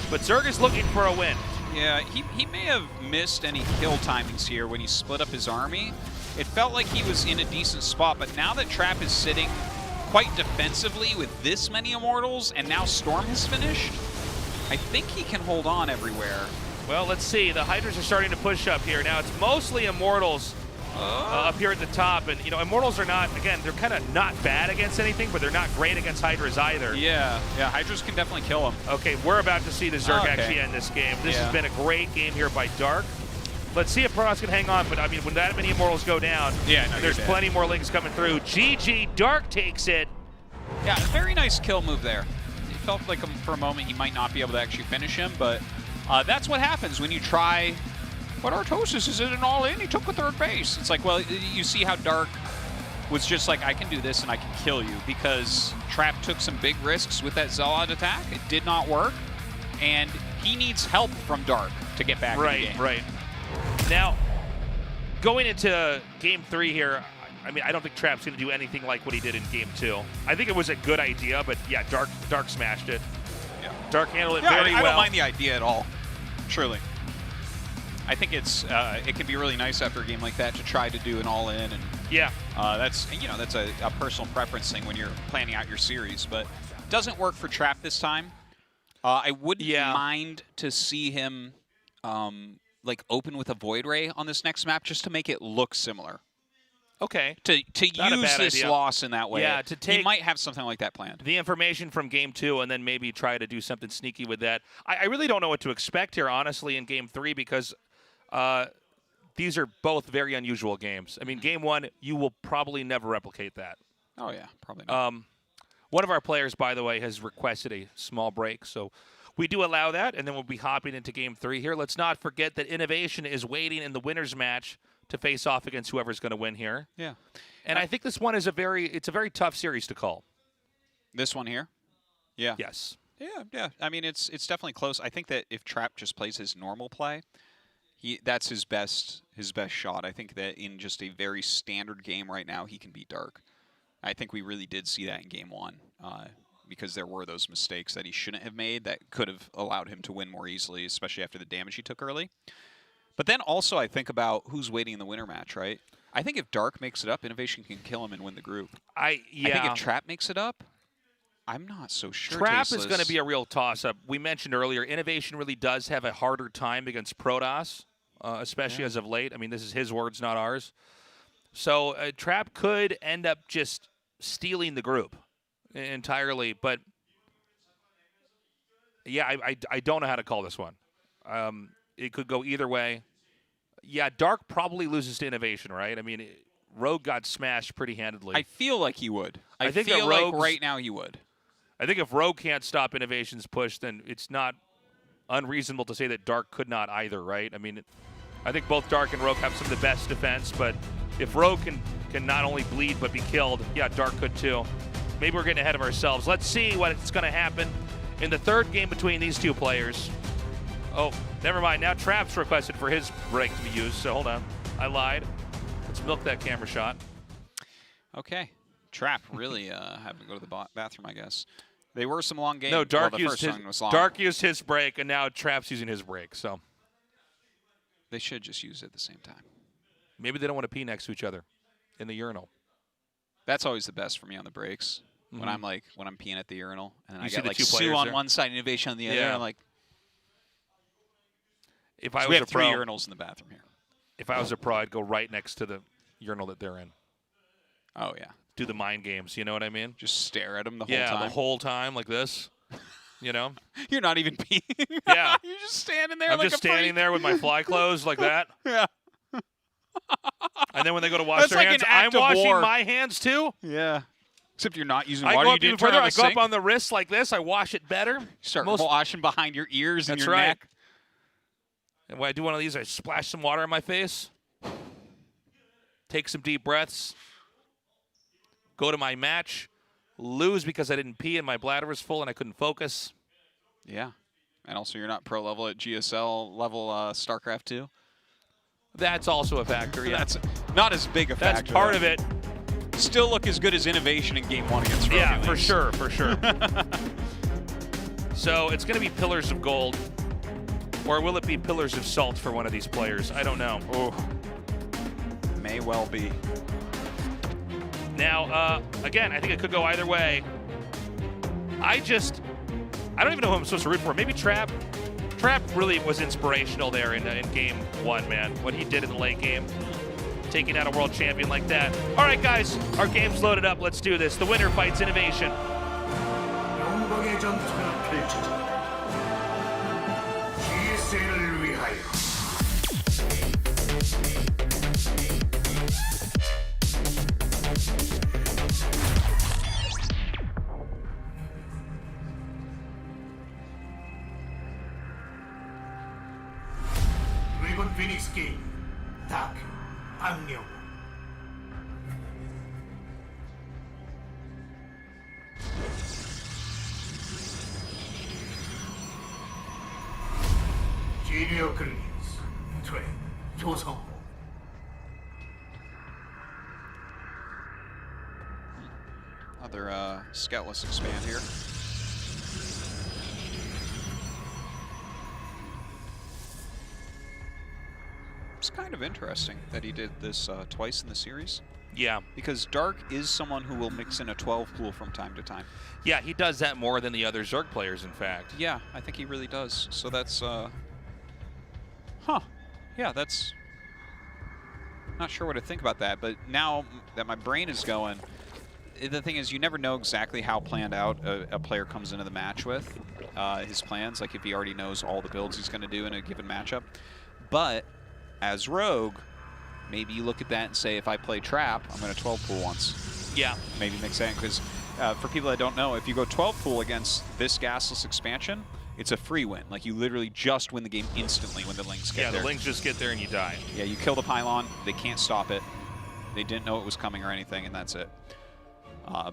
[SPEAKER 4] But Zerg is looking for a win.
[SPEAKER 5] Yeah, he may have missed any kill timings here when he split up his army. It felt like he was in a decent spot, but now that Trap is sitting quite defensively with this many Immortals, and now Storm has finished, I think he can hold on everywhere.
[SPEAKER 4] Well, let's see. The Hydras are starting to push up here. Now, it's mostly Immortals up here at the top. And, you know, Immortals are not, again, they're kind of not bad against anything, but they're not great against Hydras either.
[SPEAKER 5] Yeah, Hydras can definitely kill them.
[SPEAKER 4] Okay, we're about to see the Zerg actually end this game. This has been a great game here by Dark. Let's see if Protoss can hang on, but, I mean, when that many Immortals go down, there's plenty more links coming through. GG, Dark takes it.
[SPEAKER 5] Yeah, very nice kill move there. It felt like for a moment he might not be able to actually finish him, but that's what happens when you try. But Artosis is in an all-in. He took a third base. It's like, well, you see how Dark was just like, I can do this and I can kill you, because Trap took some big risks with that Zealot attack. It did not work, and he needs help from Dark to get back in the game.
[SPEAKER 4] Right. Now, going into game 3 here, I mean, I don't think Trap's going to do anything like what he did in Game 2. I think it was a good idea, but yeah, Dark smashed it.
[SPEAKER 5] Yeah.
[SPEAKER 4] Dark handled it very well.
[SPEAKER 5] I don't mind the idea at all. Truly. I think it's it can be really nice after a game like that to try to do an all-in, and
[SPEAKER 4] yeah,
[SPEAKER 5] that's a personal preference thing when you're planning out your series, but it doesn't work for Trap this time. I wouldn't mind to see him like open with a Void Ray on this next map just to make it look similar.
[SPEAKER 4] Okay.
[SPEAKER 5] To use this
[SPEAKER 4] idea.
[SPEAKER 5] loss in that way.
[SPEAKER 4] Yeah, to take
[SPEAKER 5] he might have something like that planned.
[SPEAKER 4] The information from Game 2 and then maybe try to do something sneaky with that. I really don't know what to expect here, honestly, in Game 3 because these are both very unusual games. I mean, Game 1, you will probably never replicate that.
[SPEAKER 5] Oh, yeah, probably not.
[SPEAKER 4] One of our players, by the way, has requested a small break, so we do allow that, and then we'll be hopping into Game 3 here. Let's not forget that Innovation is waiting in the winner's match to face off against whoever's going to win here.
[SPEAKER 5] Yeah.
[SPEAKER 4] And I think this one is a very tough series to call.
[SPEAKER 5] This one here? Yeah.
[SPEAKER 4] Yes.
[SPEAKER 5] Yeah. I mean, it's definitely close. I think that if Trap just plays his normal play, that's his best shot. I think that in just a very standard game right now, he can beat Dark. I think we really did see that in Game 1 because there were those mistakes that he shouldn't have made that could have allowed him to win more easily, especially after the damage he took early. But then also I think about who's waiting in the winner match, right? I think if Dark makes it up, Innovation can kill him and win the group. I think if Trap makes it up, I'm not so sure.
[SPEAKER 4] Trap is going to be a real toss-up. We mentioned earlier, Innovation really does have a harder time against Protoss, especially as of late. I mean, this is his words, not ours. So Trap could end up just stealing the group entirely. But, yeah, I don't know how to call this one. It could go either way. Yeah, Dark probably loses to Innovation, right? I mean, Rogue got smashed pretty handedly.
[SPEAKER 5] I feel like he would. I
[SPEAKER 4] think
[SPEAKER 5] feel
[SPEAKER 4] like
[SPEAKER 5] right now he would.
[SPEAKER 4] I think if Rogue can't stop Innovation's push, then it's not unreasonable to say that Dark could not either, right? I mean, I think both Dark and Rogue have some of the best defense, but if Rogue can not only bleed but be killed, yeah, Dark could too. Maybe we're getting ahead of ourselves. Let's see what's going to happen in the third game between these two players. Oh, never mind. Now Trap's requested for his break to be used, so hold on. I lied. Let's milk that camera shot.
[SPEAKER 5] Okay. Trap really having to go to the bathroom, I guess. They were some long games.
[SPEAKER 4] No, Dark
[SPEAKER 5] well,
[SPEAKER 4] used his break, and now Trap's using his break. So
[SPEAKER 5] they should just use it at the same time.
[SPEAKER 4] Maybe they don't want to pee next to each other in the urinal.
[SPEAKER 5] That's always the best for me on the breaks. Mm-hmm. When I'm peeing at the urinal, and then I got like
[SPEAKER 4] Sue
[SPEAKER 5] on one side, Innovation on the other. And I'm like,
[SPEAKER 4] if I was
[SPEAKER 5] we have
[SPEAKER 4] a pro,
[SPEAKER 5] 3 urinals in the bathroom here.
[SPEAKER 4] If I was a pro, I'd go right next to the urinal that they're in.
[SPEAKER 5] Oh yeah.
[SPEAKER 4] Do the mind games, you know what I mean?
[SPEAKER 5] Just stare at them the whole time.
[SPEAKER 4] Yeah, the whole time like this, you know?
[SPEAKER 5] You're not even peeing.
[SPEAKER 4] Yeah.
[SPEAKER 5] You're just standing there
[SPEAKER 4] I'm
[SPEAKER 5] like
[SPEAKER 4] just
[SPEAKER 5] a
[SPEAKER 4] standing there with my fly clothes like that.
[SPEAKER 5] Yeah.
[SPEAKER 4] And then when they go to wash their hands, I'm washing my hands too?
[SPEAKER 5] Yeah. Except you're not using
[SPEAKER 4] I
[SPEAKER 5] water.
[SPEAKER 4] go
[SPEAKER 5] You
[SPEAKER 4] up
[SPEAKER 5] didn't turn on the
[SPEAKER 4] I go
[SPEAKER 5] sink.
[SPEAKER 4] up on the wrists like this. I wash it better.
[SPEAKER 5] Start washing behind your ears and
[SPEAKER 4] That's
[SPEAKER 5] your
[SPEAKER 4] right.
[SPEAKER 5] neck.
[SPEAKER 4] And when I do one of these, I splash some water on my face. Take some deep breaths. Go to my match. Lose because I didn't pee and my bladder was full and I couldn't focus.
[SPEAKER 5] Yeah. And also you're not pro level at GSL level StarCraft 2.
[SPEAKER 4] That's also a factor, yeah.
[SPEAKER 5] That's not as big a factor.
[SPEAKER 4] That's part of it.
[SPEAKER 5] Still look as good as Innovation in Game 1 against Rogue.
[SPEAKER 4] Yeah, for sure. So it's going to be Pillars of Gold. Or will it be Pillars of Salt for one of these players? I don't know.
[SPEAKER 5] Oh, may well be.
[SPEAKER 4] Now, again, I think it could go either way. I don't even know who I'm supposed to root for. Maybe Trap. Trap really was inspirational there in Game 1, man. What he did in the late game. Taking out a world champion like that. All right, guys, our game's loaded up. Let's do this. The winner fights Innovation.
[SPEAKER 3] 영광의 전투가 펼쳐진다. GSL을 위하여. 드래곤 피닉스 게임 다크 박명. 지리어 클린스 트레 조성호.
[SPEAKER 5] Another scoutless expand here. It's kind of interesting that he did this twice in the series.
[SPEAKER 4] Yeah.
[SPEAKER 5] Because Dark is someone who will mix in a 12 pool from time to time.
[SPEAKER 4] Yeah, he does that more than the other Zerg players, in fact.
[SPEAKER 5] Yeah, I think he really does. So that's, yeah, that's, not sure what to think about that, but now that my brain is going, the thing is you never know exactly how planned out a player comes into the match with, his plans, like if he already knows all the builds he's going to do in a given matchup. But as Rogue, maybe you look at that and say, if I play Trap, I'm going to 12 pool once.
[SPEAKER 4] Yeah.
[SPEAKER 5] Maybe mix that in, because for people that don't know, if you go 12 pool against this gasless expansion, it's a free win. Like, you literally just win the game instantly when the Lings get there.
[SPEAKER 4] Yeah, the Lings just get there and you die.
[SPEAKER 5] Yeah, you kill the pylon, they can't stop it. They didn't know it was coming or anything, and that's it.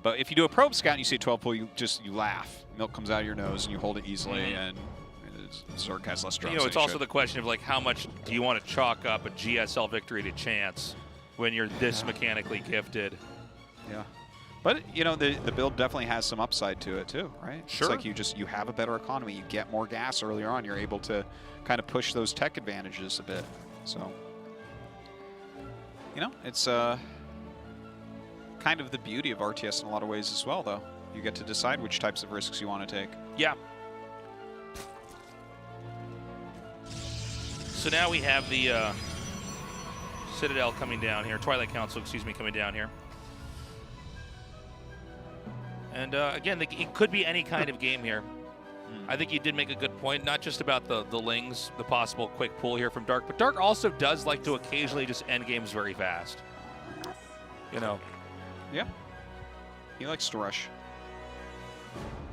[SPEAKER 5] But if you do a probe scout and you see a 12 pool, you laugh. Milk comes out of your nose and you hold it easily, and Zerg has less drones.
[SPEAKER 4] You know, it's also the question of, like, how much do you want to chalk up a GSL victory to chance when you're this mechanically gifted?
[SPEAKER 5] Yeah. But, you know, the build definitely has some upside to it, too, right?
[SPEAKER 4] Sure.
[SPEAKER 5] It's like you have a better economy. You get more gas earlier on. You're able to kind of push those tech advantages a bit. So, you know, it's kind of the beauty of RTS in a lot of ways as well, though. You get to decide which types of risks you want to take.
[SPEAKER 4] Yeah. So now we have the Citadel coming down here, Twilight Council, excuse me, coming down here. And again, it could be any kind of game here. I think you did make a good point, not just about the Lings, the possible quick pull here from Dark, but Dark also does like to occasionally just end games very fast. You know.
[SPEAKER 5] Yeah. He likes to rush.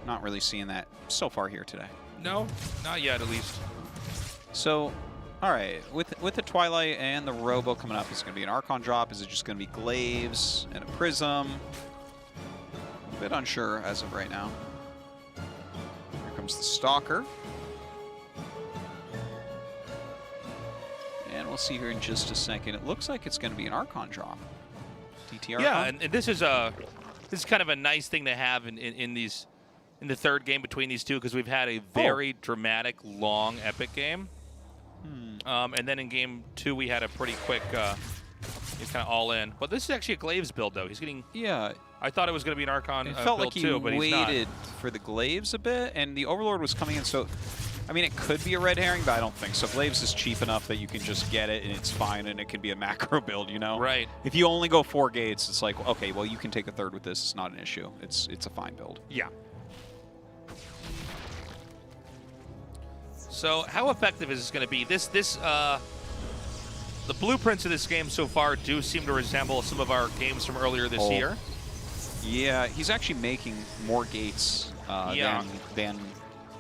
[SPEAKER 5] Not really seeing that so far here today.
[SPEAKER 4] No, not yet, at least.
[SPEAKER 5] So, all right, with the Twilight and the Robo coming up, is it going to be an Archon drop? Is it just going to be Glaives and a Prism? A bit unsure as of right now. Here comes the Stalker. And we'll see here in just a second. It looks like it's going to be an Archon drop. DT Archon.
[SPEAKER 4] Yeah, and this is kind of a nice thing to have in the third game between these two, because we've had a very dramatic, long, epic game. And then in game 2 we had a pretty quick, he's kind of all in. But this is actually a Glaives build, though. He's getting.
[SPEAKER 5] Yeah.
[SPEAKER 4] I thought it was going to be an Archon
[SPEAKER 5] it felt
[SPEAKER 4] build
[SPEAKER 5] like he
[SPEAKER 4] too, but he's not.
[SPEAKER 5] waited for the Glaives a bit, and the Overlord was coming in, so I mean, it could be a red herring, but I don't think so. Glaives is cheap enough that you can just get it, and it's fine, and it can be a macro build, you know?
[SPEAKER 4] Right.
[SPEAKER 5] If you only go 4 gates, it's like, okay, well, you can take a third with this. It's not an issue. It's a fine build.
[SPEAKER 4] Yeah. So how effective is this going to be? The blueprints of this game so far do seem to resemble some of our games from earlier this year.
[SPEAKER 5] Yeah, he's actually making more gates than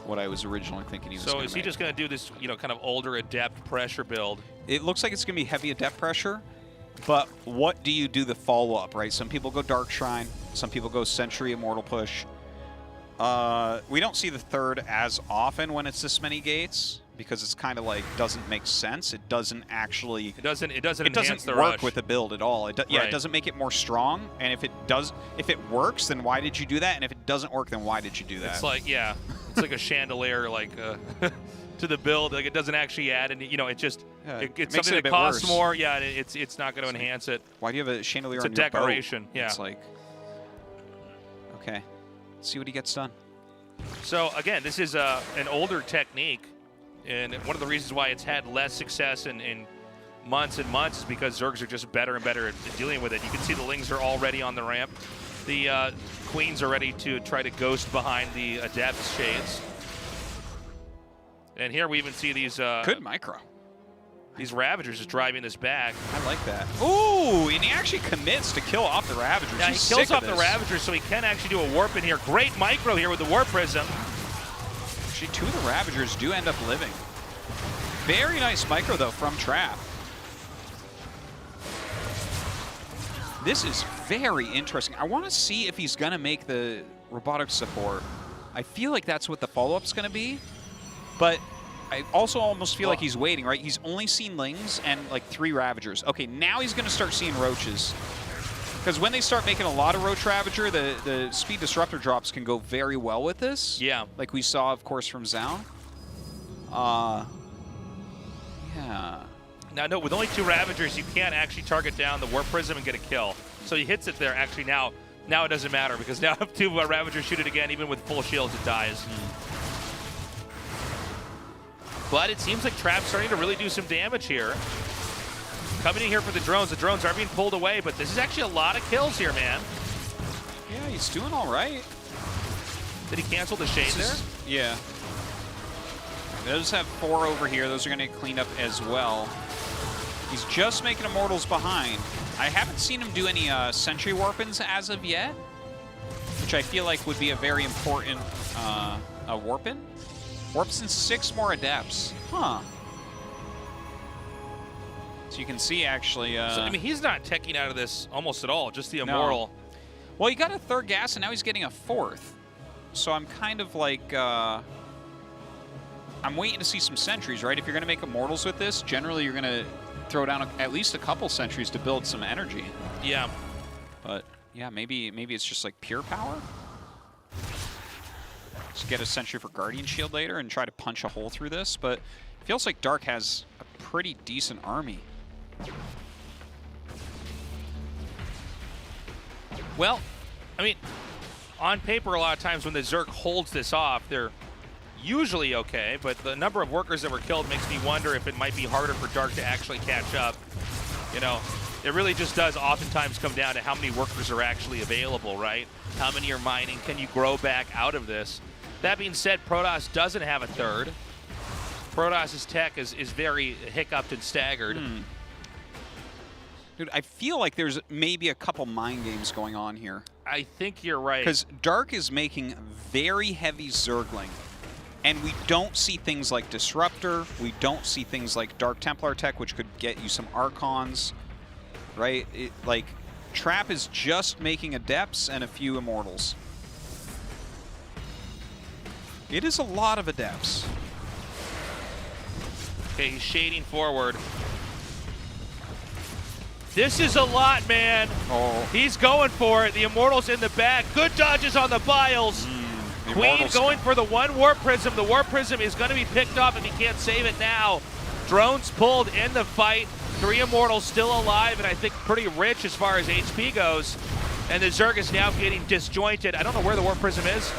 [SPEAKER 5] what I was originally thinking he was going to make.
[SPEAKER 4] So is he just going to do this, you know, kind of older adept pressure build?
[SPEAKER 5] It looks like it's going to be heavy adept pressure, but what do you do the follow-up, right? Some people go Dark Shrine, some people go Century Immortal Push. We don't see the third as often when it's this many gates, because it's kind of like doesn't make sense. It doesn't actually.
[SPEAKER 4] It doesn't enhance the
[SPEAKER 5] work
[SPEAKER 4] rush
[SPEAKER 5] with the build at all. It doesn't make it more strong. And if it works, then why did you do that? And if it doesn't work, then why did you do that?
[SPEAKER 4] It's like it's like a chandelier, like to the build. Like it doesn't actually add, and you know, it's something that costs more. Yeah, it's not going to enhance it.
[SPEAKER 5] Why do you have a chandelier?
[SPEAKER 4] It's
[SPEAKER 5] on
[SPEAKER 4] a
[SPEAKER 5] your
[SPEAKER 4] decoration.
[SPEAKER 5] boat?
[SPEAKER 4] Yeah,
[SPEAKER 5] it's like okay. Let's see what he gets done.
[SPEAKER 4] So again, this is an older technique, and one of the reasons why it's had less success in months and months is because Zergs are just better and better at dealing with it. You can see the Lings are already on the ramp. The Queens are ready to try to ghost behind the Adept Shades. And here we even see these
[SPEAKER 5] good micro.
[SPEAKER 4] These Ravagers just driving this back.
[SPEAKER 5] I like that. Ooh, and he actually commits to kill off the Ravagers.
[SPEAKER 4] Yeah, he kills off the Ravagers, so he can actually do a warp in here. Great micro here with the Warp Prism.
[SPEAKER 5] Actually, 2 of the Ravagers do end up living. Very nice micro, though, from Trap. This is very interesting. I want to see if he's going to make the robotic support. I feel like that's what the follow-up's going to be, but I also almost feel like he's waiting, right? He's only seen Lings and like 3 Ravagers. Okay, now he's going to start seeing Roaches. Because when they start making a lot of Roach Ravager, the speed disruptor drops can go very well with this.
[SPEAKER 4] Yeah.
[SPEAKER 5] Like we saw, of course, from Zaun. Yeah.
[SPEAKER 4] Now, no, with only 2 Ravagers, you can't actually target down the Warp Prism and get a kill. So he hits it there. Actually, now it doesn't matter because now if 2 Ravagers shoot it again, even with full shields, it dies. But it seems like Trap's starting to really do some damage here. Coming in here for the drones. The drones are being pulled away, but this is actually a lot of kills here, man.
[SPEAKER 5] Yeah, he's doing all right.
[SPEAKER 4] Did he cancel the shade there?
[SPEAKER 5] Yeah. Those have 4 over here. Those are going to get cleaned up as well. He's just making Immortals behind. I haven't seen him do any Sentry Warpins as of yet, which I feel like would be a very important Warpin. Warps in 6 more Adepts. Huh. So you can see, actually...
[SPEAKER 4] so, I mean, he's not teching out of this almost at all, just the Immortal.
[SPEAKER 5] No. Well, he got a 3rd gas, and now he's getting a 4th. So I'm kind of like... I'm waiting to see some sentries, right? If you're going to make Immortals with this, generally you're going to throw down at least a couple sentries to build some energy.
[SPEAKER 4] Yeah.
[SPEAKER 5] But, yeah, maybe it's just like pure power? Just get a sentry for Guardian Shield later and try to punch a hole through this. But it feels like Dark has a pretty decent army.
[SPEAKER 4] Well, I mean, on paper, a lot of times when the Zerg holds this off, they're usually okay, but the number of workers that were killed makes me wonder if it might be harder for Dark to actually catch up. You know, it really just does oftentimes come down to how many workers are actually available, right? How many are mining? Can you grow back out of this? That being said, Protoss doesn't have a 3rd. Protoss's tech is very hiccuped and staggered.
[SPEAKER 5] Dude, I feel like there's maybe a couple mind games going on here.
[SPEAKER 4] I think you're right.
[SPEAKER 5] Because Dark is making very heavy Zergling. And we don't see things like Disruptor. We don't see things like Dark Templar tech, which could get you some Archons, right? Like, Trap is just making Adepts and a few Immortals. It is a lot of Adepts.
[SPEAKER 4] Okay, he's shading forward. This is a lot, man.
[SPEAKER 5] Oh.
[SPEAKER 4] He's going for it. The Immortal's in the back. Good dodges on the Biles. Queen going for the 1 Warp Prism. The Warp Prism is going to be picked up if he can't save it now. Drones pulled in the fight. 3 Immortals still alive, and I think pretty rich as far as HP goes. And the Zerg is now getting disjointed. I don't know where the Warp Prism is.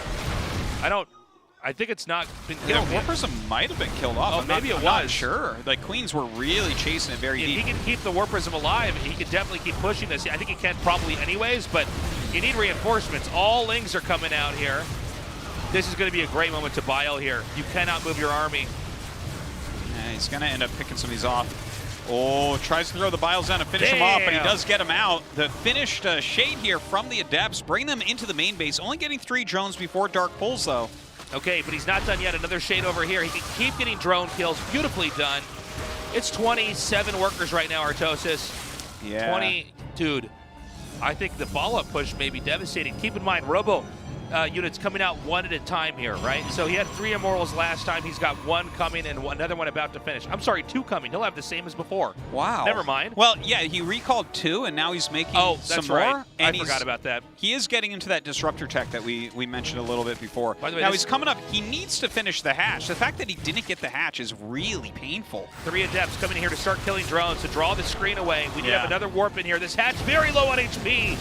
[SPEAKER 4] I think it's not been killed.
[SPEAKER 5] Yeah, Warp Prism might have been killed off.
[SPEAKER 4] Oh, maybe it was.
[SPEAKER 5] I'm not sure. Like, Queens were really chasing it very deep.
[SPEAKER 4] If he can keep the Warp Prism alive, he can definitely keep pushing this. I think he can probably anyways, but you need reinforcements. All Lings are coming out here. This is going to be a great moment to Bile here. You cannot move your army.
[SPEAKER 5] Yeah, he's going to end up picking some of these off. Oh, tries to throw the Biles down and finish him off, but he does get him out. The finished shade here from the Adepts, bring them into the main base. Only getting 3 drones before Dark pulls, though.
[SPEAKER 4] Okay, but he's not done yet. Another shade over here. He can keep getting drone kills. Beautifully done. It's 27 workers right now, Artosis.
[SPEAKER 5] Yeah.
[SPEAKER 4] 20. Dude, I think the follow-up push may be devastating. Keep in mind, Robo units coming out 1 at a time here, right? So he had 3 Immortals last time. He's got 1 coming and another one about to finish. I'm sorry, 2 coming. He'll have the same as before.
[SPEAKER 5] Wow.
[SPEAKER 4] Never mind.
[SPEAKER 5] Well, yeah, he recalled 2, and now he's making some more.
[SPEAKER 4] Right.
[SPEAKER 5] And
[SPEAKER 4] I forgot about that.
[SPEAKER 5] He is getting into that Disruptor tech that we mentioned a little bit before.
[SPEAKER 4] By the way,
[SPEAKER 5] now he's coming up. He needs to finish the hatch. The fact that he didn't get the hatch is really painful.
[SPEAKER 4] 3 Adepts coming in here to start killing drones, to draw the screen away. We need to have another warp in here. This hatch very low on HP.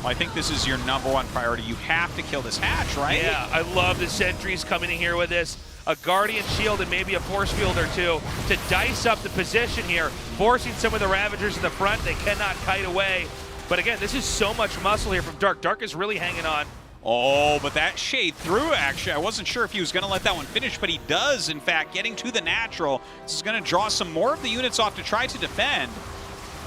[SPEAKER 5] I think this is your #1 priority. You have to kill this hatch, right?
[SPEAKER 4] Yeah, I love the sentries coming in here with this. A Guardian Shield and maybe a Force Field or 2 to dice up the position here, forcing some of the Ravagers in the front. They cannot kite away. But again, this is so much muscle here from Dark. Dark is really hanging on.
[SPEAKER 5] Oh, but that shade through, actually. I wasn't sure if he was going to let that one finish, but he does, in fact, getting to the natural. This is going to draw some more of the units off to try to defend.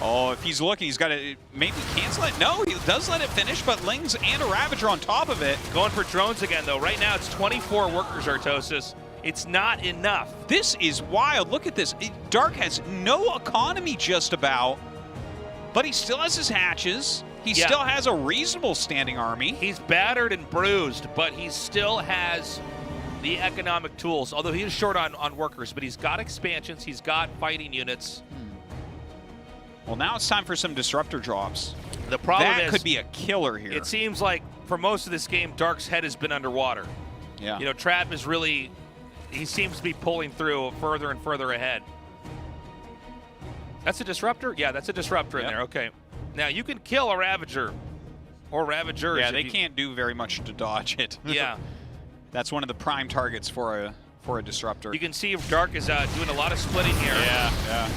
[SPEAKER 5] Oh, if he's looking, he's got to maybe cancel it. No, he does let it finish, but Lings and a Ravager on top of it.
[SPEAKER 4] Going for drones again, though. Right now, it's 24 workers, Artosis. It's not enough.
[SPEAKER 5] This is wild. Look at this. Dark has no economy just about, but he still has his hatches. He still has a reasonable standing army.
[SPEAKER 4] He's battered and bruised, but he still has the economic tools, although he is short on workers, but he's got expansions. He's got fighting units.
[SPEAKER 5] Well, now it's time for some Disruptor drops.
[SPEAKER 4] The problem
[SPEAKER 5] that
[SPEAKER 4] is
[SPEAKER 5] could be a killer here.
[SPEAKER 4] It seems like for most of this game, Dark's head has been underwater.
[SPEAKER 5] Yeah.
[SPEAKER 4] You know, Trap is really, he seems to be pulling through further and further ahead. That's a disruptor? Yeah, that's a disruptor in there. Okay. Now, you can kill a Ravager or Ravagers.
[SPEAKER 5] Yeah, they can't do very much to dodge it.
[SPEAKER 4] Yeah.
[SPEAKER 5] That's one of the prime targets for a disruptor.
[SPEAKER 4] You can see Dark is doing a lot of splitting here.
[SPEAKER 5] Yeah.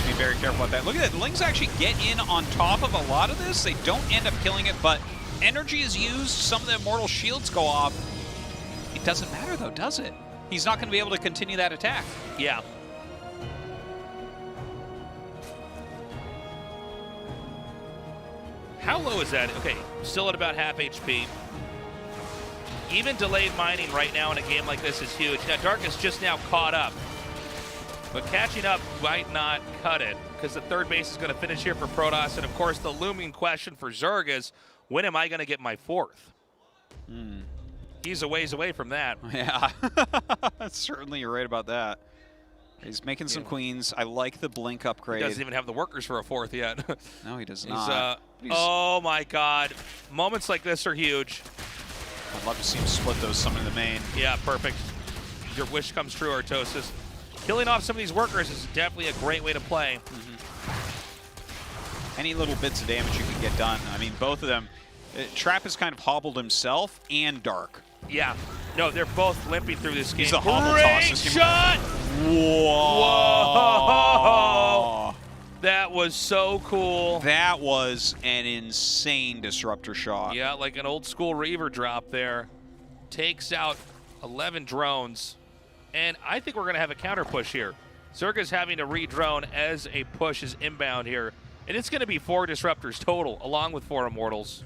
[SPEAKER 5] Be very careful about that. Look at that. Lings actually get in on top of a lot of this. They don't end up killing it, but energy is used. Some of the immortal shields go off. It doesn't matter, though, does it? He's not going to be able to continue that attack.
[SPEAKER 4] Yeah. How low is that? Okay, still at about half HP. Even delayed mining right now in a game like this is huge. Now, Dark is just now caught up. But catching up might not cut it, because the third base is going to finish here for Protoss. And, of course, the looming question for Zerg is, when am I going to get my fourth? He's a ways away from that.
[SPEAKER 5] Yeah, certainly you're right about that. He's making some queens. I like the blink upgrade.
[SPEAKER 4] He doesn't even have the workers for a fourth yet.
[SPEAKER 5] No, he does not.
[SPEAKER 4] Oh, my God. Moments like this are huge.
[SPEAKER 5] I'd love to see him split those some in the main.
[SPEAKER 4] Yeah, perfect. Your wish comes true, Artosis. Killing off some of these workers is definitely a great way to play.
[SPEAKER 5] Any little bits of damage you can get done. I mean, both of them. Trap has kind of hobbled himself and Dark.
[SPEAKER 4] Yeah. No, they're both limping through this game.
[SPEAKER 5] He's a hobble
[SPEAKER 4] Great
[SPEAKER 5] toss.
[SPEAKER 4] shot!
[SPEAKER 5] Whoa!
[SPEAKER 4] That was so cool.
[SPEAKER 5] That was an insane disruptor shot.
[SPEAKER 4] Yeah, like an old school Reaver drop there. Takes out 11 drones. And I think we're going to have a counter push here. Zerga's having to re-drone as a push is inbound here. And it's going to be 4 disruptors total, along with 4 immortals.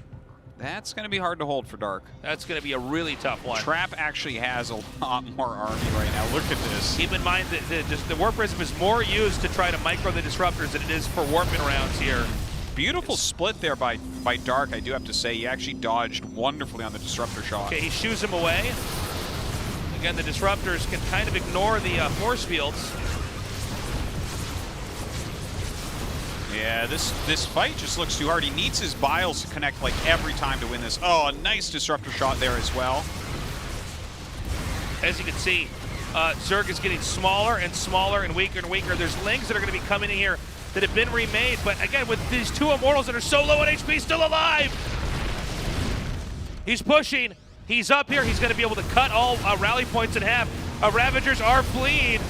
[SPEAKER 5] That's going to be hard to hold for Dark.
[SPEAKER 4] That's going to be a really tough one.
[SPEAKER 5] Trap actually has a lot more army right now. Look at this.
[SPEAKER 4] Keep in mind that the Warp Prism is more used to try to micro the disruptors than it is for warping rounds here.
[SPEAKER 5] Beautiful split there by Dark, I do have to say. He actually dodged wonderfully on the disruptor shot.
[SPEAKER 4] Okay, he shoos him away. Again, the disruptors can kind of ignore the force fields.
[SPEAKER 5] Yeah, this fight just looks too hard. He needs his biles to connect like every time to win this. Oh, a nice disruptor shot there as well.
[SPEAKER 4] As you can see, Zerg is getting smaller and smaller and weaker. There's Lings that are going to be coming in here that have been remade, but again, with these 2 immortals that are so low on HP, still alive. He's pushing. He's up here. He's going to be able to cut all rally points in half. Ravagers are fleeing.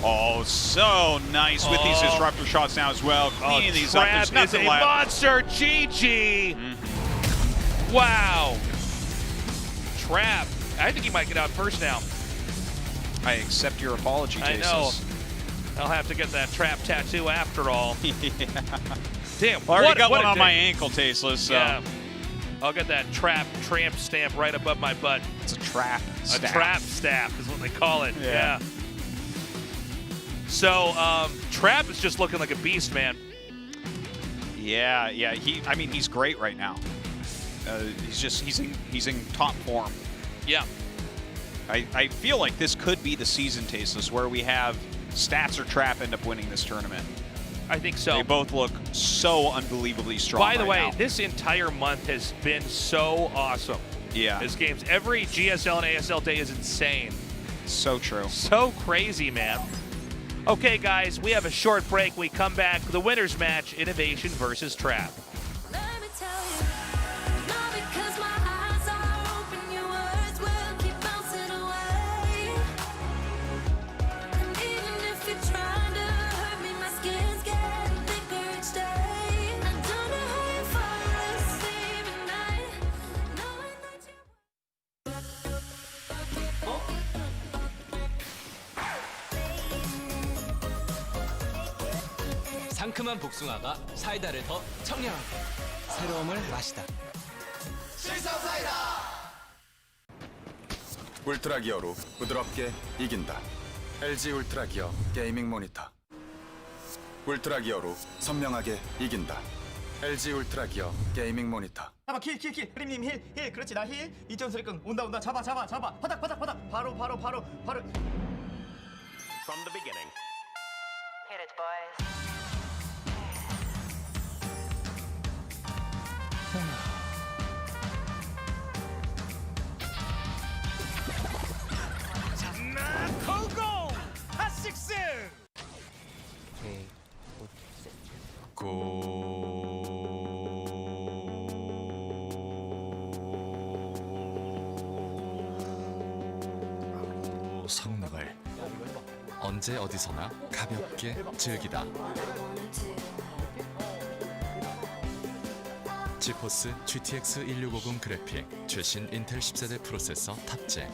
[SPEAKER 5] Oh, so nice with these disruptor shots now as well. Cleaning these up. There's
[SPEAKER 4] Trap is a
[SPEAKER 5] nothing left.
[SPEAKER 4] monster. GG. Wow. Trap. I think he might get out first now.
[SPEAKER 5] I accept your apology,
[SPEAKER 4] I
[SPEAKER 5] Jason.
[SPEAKER 4] know. I'll have to get that Trap tattoo after all.
[SPEAKER 5] Yeah.
[SPEAKER 4] Damn.
[SPEAKER 5] Well, I already got
[SPEAKER 4] what
[SPEAKER 5] one
[SPEAKER 4] a
[SPEAKER 5] on
[SPEAKER 4] day.
[SPEAKER 5] my ankle, Tasteless. So.
[SPEAKER 4] Yeah. I'll get that Trap tramp stamp right above my butt.
[SPEAKER 5] It's a trap staff.
[SPEAKER 4] A trap staff is what they call it.
[SPEAKER 5] Yeah.
[SPEAKER 4] So Trap is just looking like a beast, man.
[SPEAKER 5] Yeah. I mean, he's great right now. He's in top form.
[SPEAKER 4] Yeah.
[SPEAKER 5] I feel like this could be the season, Tasteless, where we have Stats or Trap end up winning this tournament.
[SPEAKER 4] I think so.
[SPEAKER 5] They both look so unbelievably strong.
[SPEAKER 4] By the way,
[SPEAKER 5] now.
[SPEAKER 4] this entire month has been so awesome.
[SPEAKER 5] Yeah.
[SPEAKER 4] This game's every GSL and ASL day is insane.
[SPEAKER 5] So true.
[SPEAKER 4] So crazy, man. Okay, guys, we have a short break. We come back. The winner's match, Innovation versus Trap.
[SPEAKER 6] Let me tell you, not because my eyes are open, your words will keep bouncing away. And even if you're trying to hurt me, my skin's getting thicker each day. I don't know how you fall asleep at night, knowing that you.
[SPEAKER 7] 상큼한 복숭아가 사이다를 더 청량하게 새로움을 마시다.
[SPEAKER 8] 울트라 기어로 부드럽게 이긴다. LG 울트라 기어 게이밍 모니터. 울트라 기어로 선명하게 이긴다. LG 울트라 기어 게이밍 모니터.
[SPEAKER 9] 잡아 킬 흐림님 힐 그렇지 나 힐 2점 수리끈 온다 잡아 바닥 바로
[SPEAKER 2] From the beginning.
[SPEAKER 1] Hit it, boys.
[SPEAKER 11] 성능을 언제 어디서나 가볍게 즐기다. 지포스 GTX 1650 그래픽 최신 인텔 10세대 프로세서 탑재.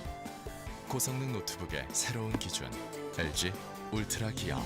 [SPEAKER 11] 고성능 노트북의 새로운 기준 LG 울트라 기어.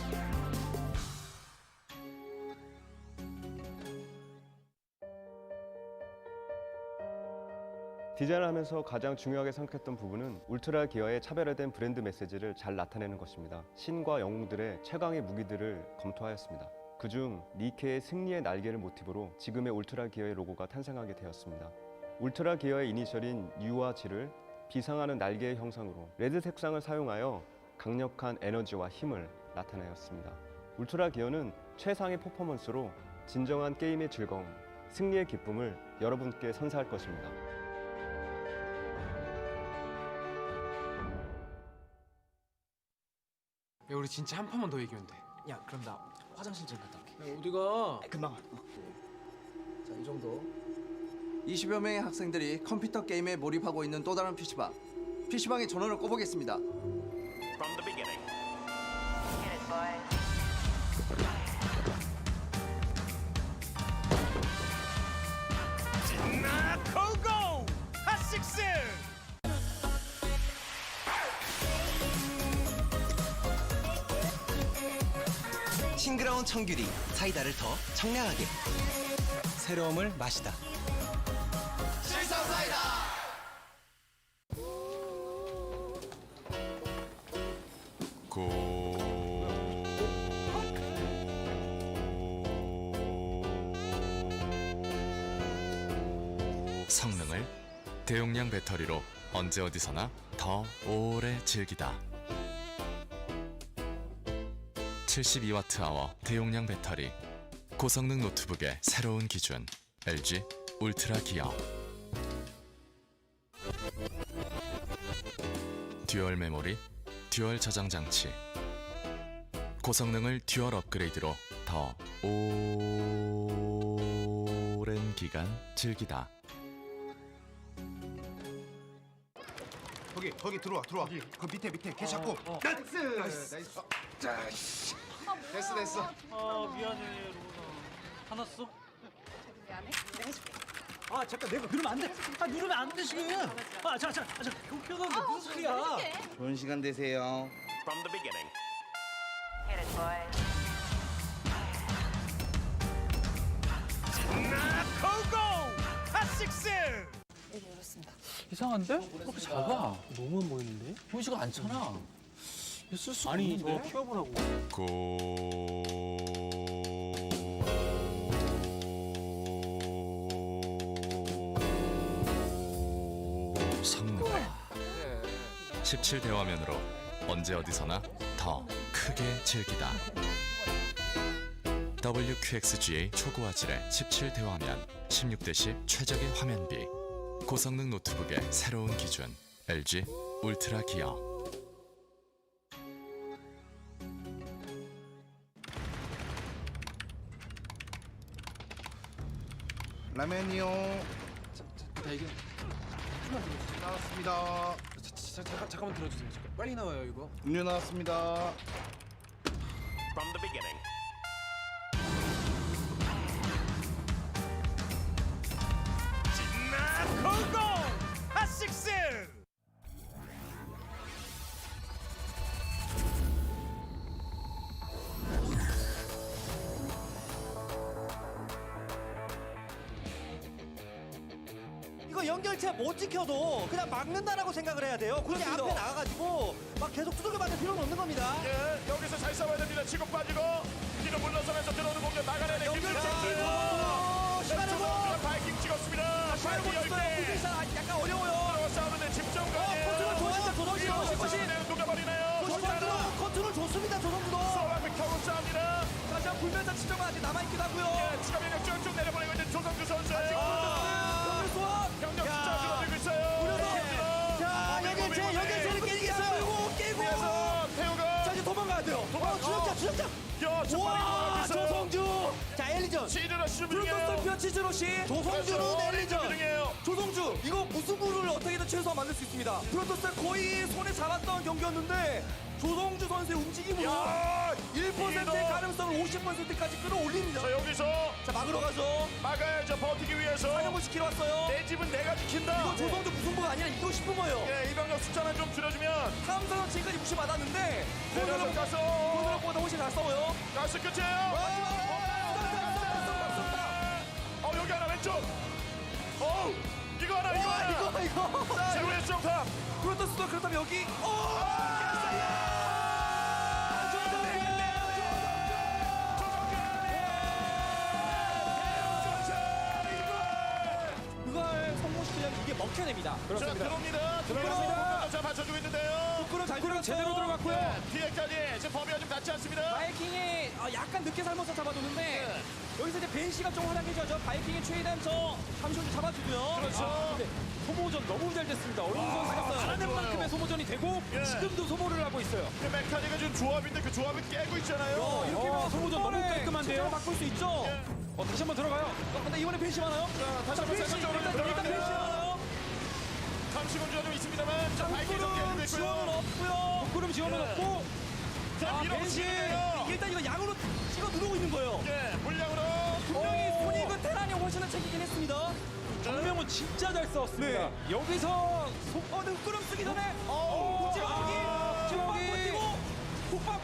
[SPEAKER 12] 디자인을 하면서 가장 중요하게 생각했던 부분은 울트라 기어의 차별화된 브랜드 메시지를 잘 나타내는 것입니다. 신과 영웅들의 최강의 무기들을 검토하였습니다. 그중 니케의 승리의 날개를 모티브로 지금의 울트라 기어의 로고가 탄생하게 되었습니다. 울트라 기어의 이니셜인 U와 G를 비상하는 날개의 형상으로 레드 색상을 사용하여 강력한 에너지와 힘을 나타내었습니다. 울트라 기어는 최상의 퍼포먼스로 진정한 게임의 즐거움, 승리의 기쁨을 여러분께 선사할 것입니다.
[SPEAKER 10] 야, 우리 진짜 한 판만 더 이기면 돼.
[SPEAKER 9] 야, 그럼 나 화장실 좀 갔다 올게.
[SPEAKER 10] 야, 어디가?
[SPEAKER 9] 금방.
[SPEAKER 13] 자, 이 정도. 20여 명의 학생들이 컴퓨터 게임에 몰입하고 있는 또 다른 PC방. PC방의 전원을 꺼보겠습니다.
[SPEAKER 1] From the beginning. Hit it, boys.
[SPEAKER 2] 고고! 핫식스!
[SPEAKER 7] 싱그러운 청귤이 사이다를 더 청량하게. 새로움을 마시다.
[SPEAKER 13] 실성 사이다!
[SPEAKER 11] 성능을 대용량 배터리로 언제 어디서나 더 오래 즐기다. 72Wh 대용량 배터리. 고성능 노트북의 새로운 기준 LG 울트라 기어. 듀얼 메모리, 듀얼 저장 장치. 고성능을 듀얼 업그레이드로 더 오랜 기간 즐기다.
[SPEAKER 3] 거기 들어와. 그 밑에 걔 잡고. 나이스. 자, 씨. 됐어.
[SPEAKER 9] 미안해, 로나. 화났어?
[SPEAKER 14] 미안해. 내가 해줄게.
[SPEAKER 9] 아, 잠깐 내가 누르면 안 돼. 누르면 안 돼 지금. 자, 경쾌하게 무슨 소리야?
[SPEAKER 14] 좋은 시간 되세요.
[SPEAKER 1] From the beginning. Hit it, boys.
[SPEAKER 2] 고고! 핫식스!
[SPEAKER 14] 여기 열었습니다.
[SPEAKER 10] 이상한데? 그렇게 작아. 너무 안 보이는데? 보이지가 않잖아. 쓸 수가 없는데?
[SPEAKER 9] 저 키워보라고.
[SPEAKER 11] 성능을 17대 화면으로 언제 어디서나 더 크게 즐기다. WQXGA 초고화질의 17대 화면, 16대10 최적의 화면비. 고성능 노트북의 새로운 기준 LG 울트라 기어.
[SPEAKER 3] 라면이요.
[SPEAKER 10] 자, 이게
[SPEAKER 3] 나왔습니다.
[SPEAKER 10] 잠깐만 들어주세요. 빨리 나와요, 이거.
[SPEAKER 3] 음료 나왔습니다.
[SPEAKER 1] From the beginning.
[SPEAKER 2] 고고! 핫식스!
[SPEAKER 9] 이거 연결체 못 지켜도 그냥 막는다라고 생각을 해야 돼요. 굳이 앞에 나가가지고 막 계속 두들겨 맞을 필요는 없는 겁니다.
[SPEAKER 2] 예, 여기서 잘 싸워야 됩니다. 치고 빠지고 뒤로 물러서면서 들어오는 공격 막아내야 됩니다.
[SPEAKER 9] 연결체 시간을
[SPEAKER 2] 바이킹 찍었습니다.
[SPEAKER 9] 시간을 약간 어려워요.
[SPEAKER 2] 싸우는데 집중까지.
[SPEAKER 9] 컨트롤 좋아요. 조성주.
[SPEAKER 2] 녹아버리네요.
[SPEAKER 9] 컨트롤 좋습니다. 조성주도.
[SPEAKER 2] 앞에 겨우 싸웁니다.
[SPEAKER 9] 다시 한번 불면서 치료가 아직 남아있긴 하고요.
[SPEAKER 2] 예, 추가 병력 쭉쭉 내려보내고 있는 조성주 선수예요. 병력 숫자 줄어들고 있어요.
[SPEAKER 9] 자, 연결체를 깨지겠어요. 깨고.
[SPEAKER 2] 태우가.
[SPEAKER 9] 자, 이제 도망가야 돼요. 주력자.
[SPEAKER 2] 야,
[SPEAKER 9] 와, 조성주. 자, 엘리전.
[SPEAKER 15] 치즈러시
[SPEAKER 9] 프로토스 치즈러시 조성주는 엘리전 조성주 이거 무승부를 어떻게든 최소화 만들 수 있습니다. 프로토스 거의 손에 잡았던 경기였는데 조성주 선수의 움직임으로 1%의 가능성을 50%까지 끌어올립니다.
[SPEAKER 15] 자 여기서
[SPEAKER 9] 자 막으러 가죠.
[SPEAKER 15] 막아야죠. 버티기 위해서
[SPEAKER 9] 사냥을 지키러 왔어요.
[SPEAKER 15] 내 집은 내가 지킨다.
[SPEAKER 9] 이거 조성주 무승부가 아니라 이기고 싶은 거예요.
[SPEAKER 15] 예, 이병력 숫자만 좀 줄여주면
[SPEAKER 9] 탐사선 지금까지 무시받았는데
[SPEAKER 15] 내려서 가서
[SPEAKER 9] 코너보다 훨씬 잘 싸워요.
[SPEAKER 15] 가스 끝이에요. 여기 하나 왼쪽. 이거 하나
[SPEAKER 9] 이거.
[SPEAKER 15] 자 왼쪽 탑.
[SPEAKER 9] 프로토스도 그렇다면 여기. 그걸 성공시키려면 이게 먹혀냅니다.
[SPEAKER 15] 자 들어옵니다. 들어갑니다. 자 받쳐주고 있는데요.
[SPEAKER 9] 부끄러 잘 들어갔어요. 제대로 들어갔고요.
[SPEAKER 15] 뒤에까지 지금 범위가 좀 닿지 않습니다.
[SPEAKER 9] 바이킹이 약간 늦게 삶아서 잡아줬는데 여기서 이제 벤시가 좀 활약해줘야죠. 바이킹의 최대한 저 잠시만 잡아주고요.
[SPEAKER 15] 그렇죠.
[SPEAKER 9] 근데 소모전 너무 잘 됐습니다. 어린 선수가 하는 만큼의 소모전이 되고 지금도 소모를 하고 있어요.
[SPEAKER 15] 그 메카닉은 지금 조합인데 그 조합을 깨고 있잖아요.
[SPEAKER 9] 이렇게 하면 소모전 너무 깔끔한데요. 바꿀 수 있죠. 다시 한번 들어가요. 근데 이번에 벤시 많아요.
[SPEAKER 15] 다시 한번
[SPEAKER 9] 벤시 일단 벤시 많아요.
[SPEAKER 15] 잠시 군주가 좀 있습니다만 자 바이킹 정리해주고
[SPEAKER 9] 지원은
[SPEAKER 15] 있고요.
[SPEAKER 9] 없고요. 복구름 지원은 없고.
[SPEAKER 15] 자
[SPEAKER 9] 벤시
[SPEAKER 15] 밀어붙이는데요.
[SPEAKER 9] 일단 이거 양으로 찍어 누르고 있는 거예요.
[SPEAKER 15] 물량으로
[SPEAKER 9] 분명히 손익은 테란이 훨씬 챙기긴 했습니다.
[SPEAKER 16] 정명은 진짜 잘 싸웠습니다.
[SPEAKER 9] 여기서 흑구름 쓰기 전에 쿡박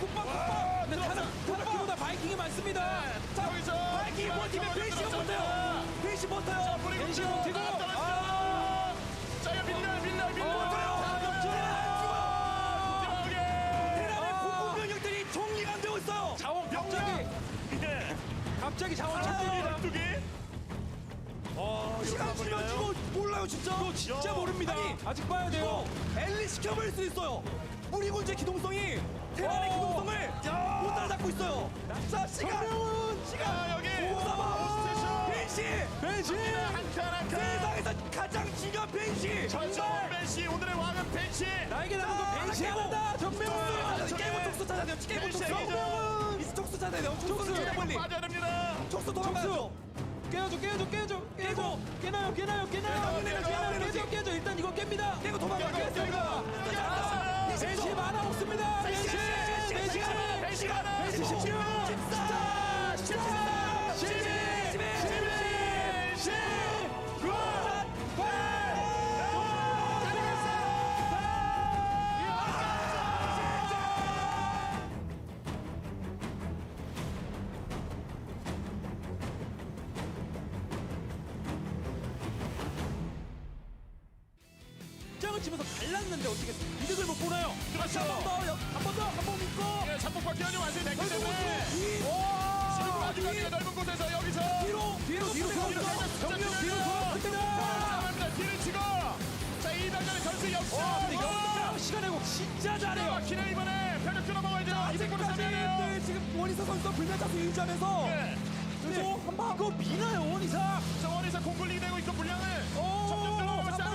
[SPEAKER 16] 근데 타나키보다 바이킹이 많습니다.
[SPEAKER 9] 자 바이킹이 버티면 벤시가 버텨요. 벤시 버텨요.
[SPEAKER 16] 벤시 버티고
[SPEAKER 15] 자 이거 밀려
[SPEAKER 9] 테란의 공군병력들이 정리가 안 되고 있어요.
[SPEAKER 16] 자원 갑자기 자원 찾습니다.
[SPEAKER 9] 시간 지면 이거 몰라요 진짜.
[SPEAKER 16] 이거 진짜 모릅니다. 아직 봐야 돼요.
[SPEAKER 9] 엘리 시켜버릴 수 있어요. 무리군주의 기동성이 테란의 기동성을 못 따라잡고 있어요. 자 시간
[SPEAKER 15] 여기
[SPEAKER 9] 벤시
[SPEAKER 15] 한칸
[SPEAKER 9] 세상에서 가장 중요한 벤시.
[SPEAKER 15] 정말 벤시 오늘의 왕은 벤시.
[SPEAKER 16] 나에게 남은 건 벤시해야 된다. 정명훈
[SPEAKER 9] 깨고 촉수 찾아야 돼요. 깨고 촉수. 미스 촉수 찾아야 돼요. 촉수 찾아 빨리.
[SPEAKER 15] 빠져야 됩니다.
[SPEAKER 9] 촉수 도망가죠.
[SPEAKER 16] 깨나요. 깨져. 일단 이거 깹니다.
[SPEAKER 9] 깨고 도망가겠습니다.
[SPEAKER 16] 벤시 만화 없습니다. 벤시
[SPEAKER 9] 장을 치면서 갈랐는데 어떻게 이득을 못 보나요?
[SPEAKER 15] 그렇죠.
[SPEAKER 9] 한번 믿고.
[SPEAKER 15] 잡폭과 기현이 완성이 됐기 때문에 지금 아직까지 넓은 곳에서 여기서
[SPEAKER 9] 뒤로
[SPEAKER 15] 정면 뒤로 돌아갑니다. 뒤를 치고 자 이병렬의 전술 역전.
[SPEAKER 16] 시간 내고 진짜 잘해요.
[SPEAKER 15] 기네 이번에 편을 끊어먹어야죠. 이대골을 잡아야 돼요.
[SPEAKER 9] 지금 원희사 선수가 불면차수 유지하면서 그래서 한방 이거 미나요 원희사.
[SPEAKER 15] 자 원희사 공굴리 되고 있고 물량을 점점 늘어나고 있어요.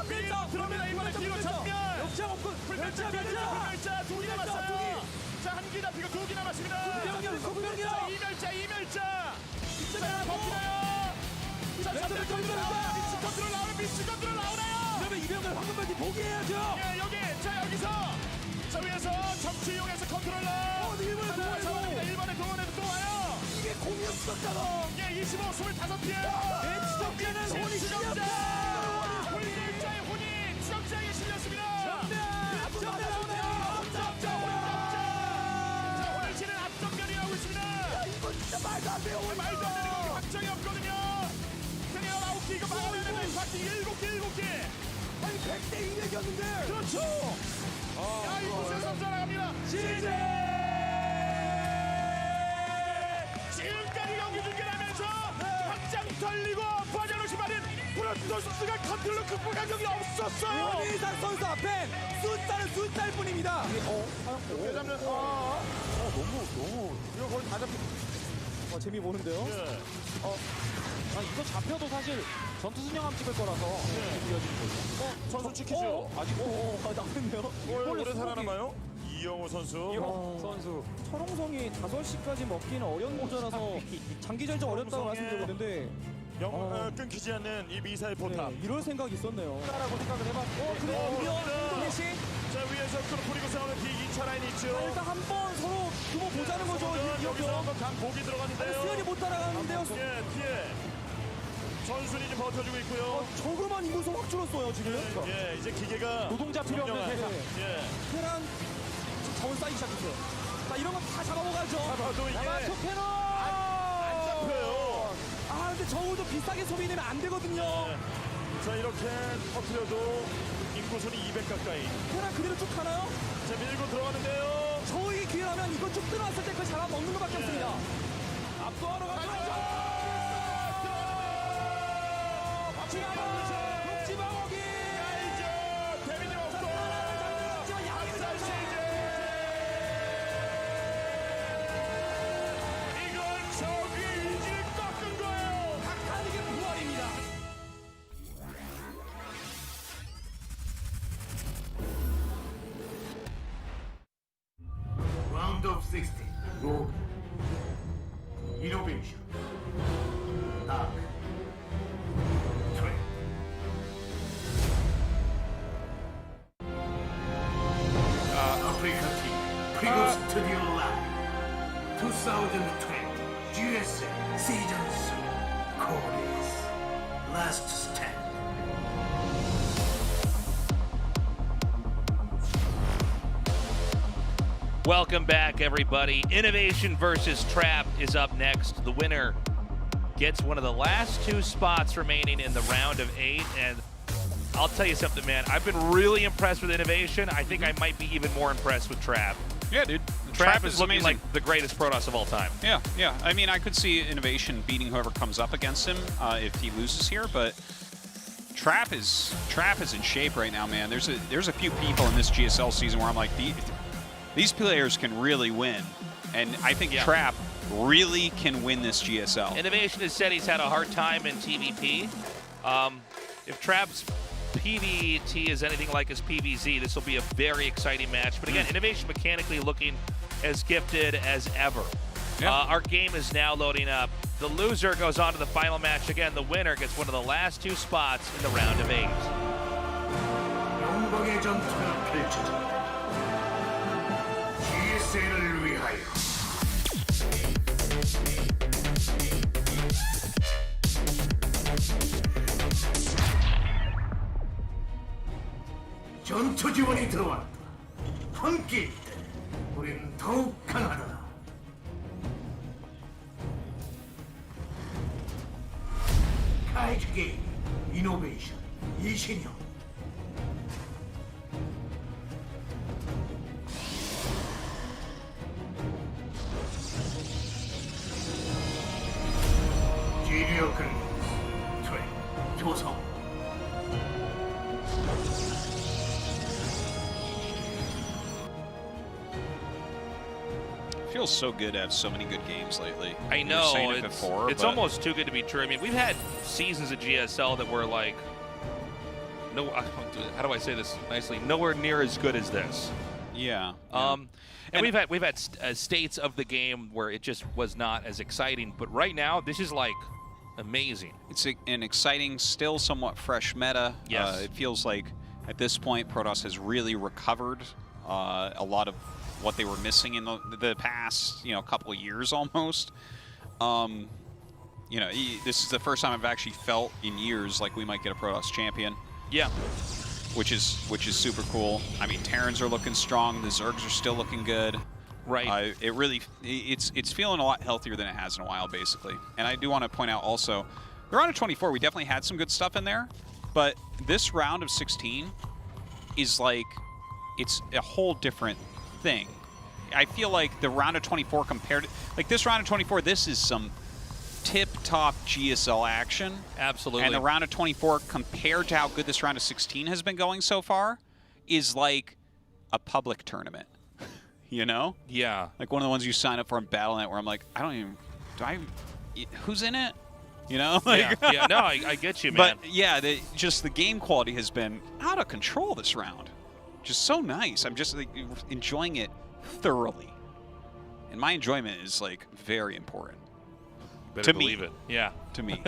[SPEAKER 15] 밀어 들어옵니다. 이번에 뒤로 전면
[SPEAKER 9] 역장 없고
[SPEAKER 15] 불멸자 두 개 남았어요. 자 한 개 잡히고 두 개 남았습니다.
[SPEAKER 9] 국병이요.
[SPEAKER 15] 자 이멸자 자 버티나요. 자 잡히는 겁니다. 미치 컨트롤 나오나요.
[SPEAKER 9] 그러면 이병렬 황금벨트 포기해야죠.
[SPEAKER 15] 예 여기 자 여기서 자 위에서 정치 이용해서 컨트롤러. 일본에 동원해서 또 와요.
[SPEAKER 9] 이게 공격수였잖아.
[SPEAKER 15] 예 25, 25피에요.
[SPEAKER 9] 내 추적자는 혼이 실렸다.
[SPEAKER 15] 홀리자의 혼이 추적자에게 실렸습니다.
[SPEAKER 9] 앞전면 나오네요.
[SPEAKER 15] 자 홀리지는 앞전면이 나오고 있습니다.
[SPEAKER 9] 이거 진짜 말도 안 돼요.
[SPEAKER 15] 말도 안 되는 거 확정이 없거든요. 그냥 9개 이거 막아내야 되는 바퀴 7개.
[SPEAKER 9] 아니 100대 200이었는데.
[SPEAKER 15] 그렇죠. 야 이거 무슨 선수 나갑니다. 지금까지 경기 중계하면서 확장 털리고 빠져놓지 말은 프로토스가 컨트롤로 극복한 적이 없었어요.
[SPEAKER 9] 원희상 선수 앞에 숫자일 뿐입니다.
[SPEAKER 15] 잡는
[SPEAKER 9] 너무 이거 거의 다 잡히. 재미 보는데요.
[SPEAKER 16] 이거 잡혀도 사실 전투 순양함 찍을 거라서 이어지는 거죠.
[SPEAKER 15] 선수 지키죠.
[SPEAKER 16] 아직
[SPEAKER 9] 나왔네요.
[SPEAKER 15] 오래 살아남아요? 이영호 선수.
[SPEAKER 16] 이영호 선수.
[SPEAKER 9] 철옹성이 5시까지 먹기는 어려운 모자라서 장기전이 좀 어렵다고 말씀드리고 있는데
[SPEAKER 15] 끊기지 않는 이 미사일 포탑.
[SPEAKER 9] 네, 이럴 생각이 있었네요.
[SPEAKER 16] 라고 생각을 해봤고.
[SPEAKER 9] 그래요. 플래시.
[SPEAKER 15] 자, 위에서 끌어버리고 싸우는 B2차 라인이 있죠.
[SPEAKER 9] 일단 한번 서로 규모 보자는 거죠.
[SPEAKER 15] 여기서 한번 강 보기 들어갔는데요.
[SPEAKER 9] 수현이 못 따라가는데요.
[SPEAKER 15] 예, 뒤에 전순이 이제 버텨주고 있고요.
[SPEAKER 9] 적으로만 인구수 확 줄었어요 지금.
[SPEAKER 15] 예, 이제 기계가
[SPEAKER 16] 노동자 필요 없는 세상.
[SPEAKER 15] 예.
[SPEAKER 9] 테란 지금 자원 쌓이기 시작했어요. 자, 이런 거 다 잡아먹어야죠.
[SPEAKER 15] 잡아도 이게
[SPEAKER 16] 자, 투캐논.
[SPEAKER 15] 안 잡혀요.
[SPEAKER 9] 아, 근데 저우도 비싸게 소비되면 안 되거든요.
[SPEAKER 15] 자, 이렇게 터트려도 인구순이 200 가까이.
[SPEAKER 9] 테란 그대로 쭉 가나요?
[SPEAKER 15] 자, 밀고 들어가는데요.
[SPEAKER 9] 저우이 기회라면 이거 쭉 들어왔을 때 그걸 잡아먹는 것밖에 없습니다.
[SPEAKER 15] 압도하러 가죠.
[SPEAKER 9] 박지방옥이
[SPEAKER 15] 데미지 없고. 이건 적의 의지를 꺾은 거예요.
[SPEAKER 9] 각하에게 부활입니다.
[SPEAKER 3] Round of 16. Rogue. Innovation. Dark. Trend. Africa Team. Prego Studio Live. 2020. GSL Season 3. Codes. Last Stand.
[SPEAKER 4] Welcome back, everybody. Innovation versus Trap is up next. The winner gets one of the last 2 spots remaining in the round of 8. And I'll tell you something, man. I've been really impressed with Innovation. I think I might be even more impressed with Trap.
[SPEAKER 5] Yeah, dude.
[SPEAKER 4] Trap is looking
[SPEAKER 5] amazing.
[SPEAKER 4] like the greatest Protoss of all time.
[SPEAKER 5] Yeah, yeah. I mean, I could see Innovation beating whoever comes up against him if he loses here, but Trap is in shape right now, man. There's a few people in this GSL season where I'm like, these players can really win, and I think Trap really can win this GSL.
[SPEAKER 4] Innovation has said he's had a hard time in TVP. If Trap's PVT is anything like his PVZ, this will be a very exciting match. But again, Innovation mechanically looking as gifted as ever.
[SPEAKER 5] Yeah.
[SPEAKER 4] Our game is now loading up. The loser goes on to the final match. Again, the winner gets one of the last 2 spots in the round of 8.
[SPEAKER 3] 영광의 전투가 펼쳐진다. GSL을 위하여. 전투 지원이 들어왔다. 함께일 때 우린 더욱 강하다. 카이즈 게임, 이노베이션, 이신영. 지리어 클리, 트랙, 조성.
[SPEAKER 5] Feels so good to have so many good games lately.
[SPEAKER 4] I
[SPEAKER 5] You were
[SPEAKER 4] know,
[SPEAKER 5] saying it before,
[SPEAKER 4] it's
[SPEAKER 5] but
[SPEAKER 4] almost too good to be true. I mean, we've had seasons of GSL that were like, no, how do I say this nicely? Nowhere near as good as this.
[SPEAKER 5] Yeah.
[SPEAKER 4] And we've had states of the game where it just was not as exciting, but right now this is like amazing.
[SPEAKER 5] It's an exciting, still somewhat fresh meta.
[SPEAKER 4] Yes.
[SPEAKER 5] It feels like at this point Protoss has really recovered a lot of what they were missing in the past, couple of years almost. This is the first time I've actually felt in years like we might get a Protoss champion.
[SPEAKER 4] Yeah.
[SPEAKER 5] Which is super cool. I mean, Terrans are looking strong. The Zergs are still looking good.
[SPEAKER 4] Right.
[SPEAKER 5] It's feeling a lot healthier than it has in a while, basically. And I do want to point out also, the round of 24, we definitely had some good stuff in there, but this round of 16 is like, it's a whole different thing. I feel like the round of 24 compared to, like this round of 24, this is some tip-top GSL action.
[SPEAKER 4] Absolutely.
[SPEAKER 5] And the round of 24 compared to how good this round of 16 has been going so far is like a public tournament,
[SPEAKER 4] Yeah.
[SPEAKER 5] Like one of the ones you sign up for in Battle.net where I'm like, who's in it? No, I
[SPEAKER 4] get you, man.
[SPEAKER 5] But yeah, just the game quality has been out of control this round. Just so nice. I'm just like enjoying it thoroughly. And my enjoyment is like very important.
[SPEAKER 4] Better
[SPEAKER 5] to
[SPEAKER 4] believe
[SPEAKER 5] me.
[SPEAKER 4] it. Yeah.
[SPEAKER 5] To me.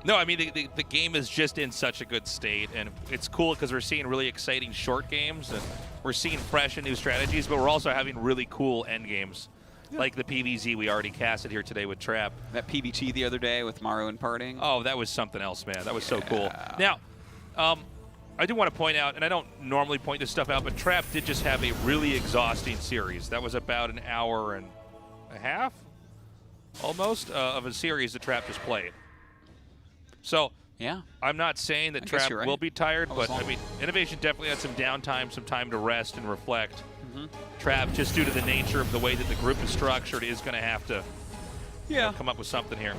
[SPEAKER 4] No, I mean, the game is just in such a good state, and it's cool because we're seeing really exciting short games, and we're seeing fresh and new strategies, but we're also having really cool end games, like the PVZ we already casted here today with Trap.
[SPEAKER 5] That PBT the other day with Maru and Parting.
[SPEAKER 4] Oh, that was something else, man. That was so cool. Now, I do want to point out, and I don't normally point this stuff out, but Trap did just have a really exhausting series. That was about an hour and a half, almost, of a series that Trap just played. So,
[SPEAKER 5] yeah,
[SPEAKER 4] I'm not saying that Trap
[SPEAKER 5] right.
[SPEAKER 4] will be tired,
[SPEAKER 5] That was
[SPEAKER 4] but I
[SPEAKER 5] long.
[SPEAKER 4] mean, Innovation definitely had some downtime, some time to rest and reflect. Trap, just due to the nature of the way that the group is structured, is going to have to come up with something here.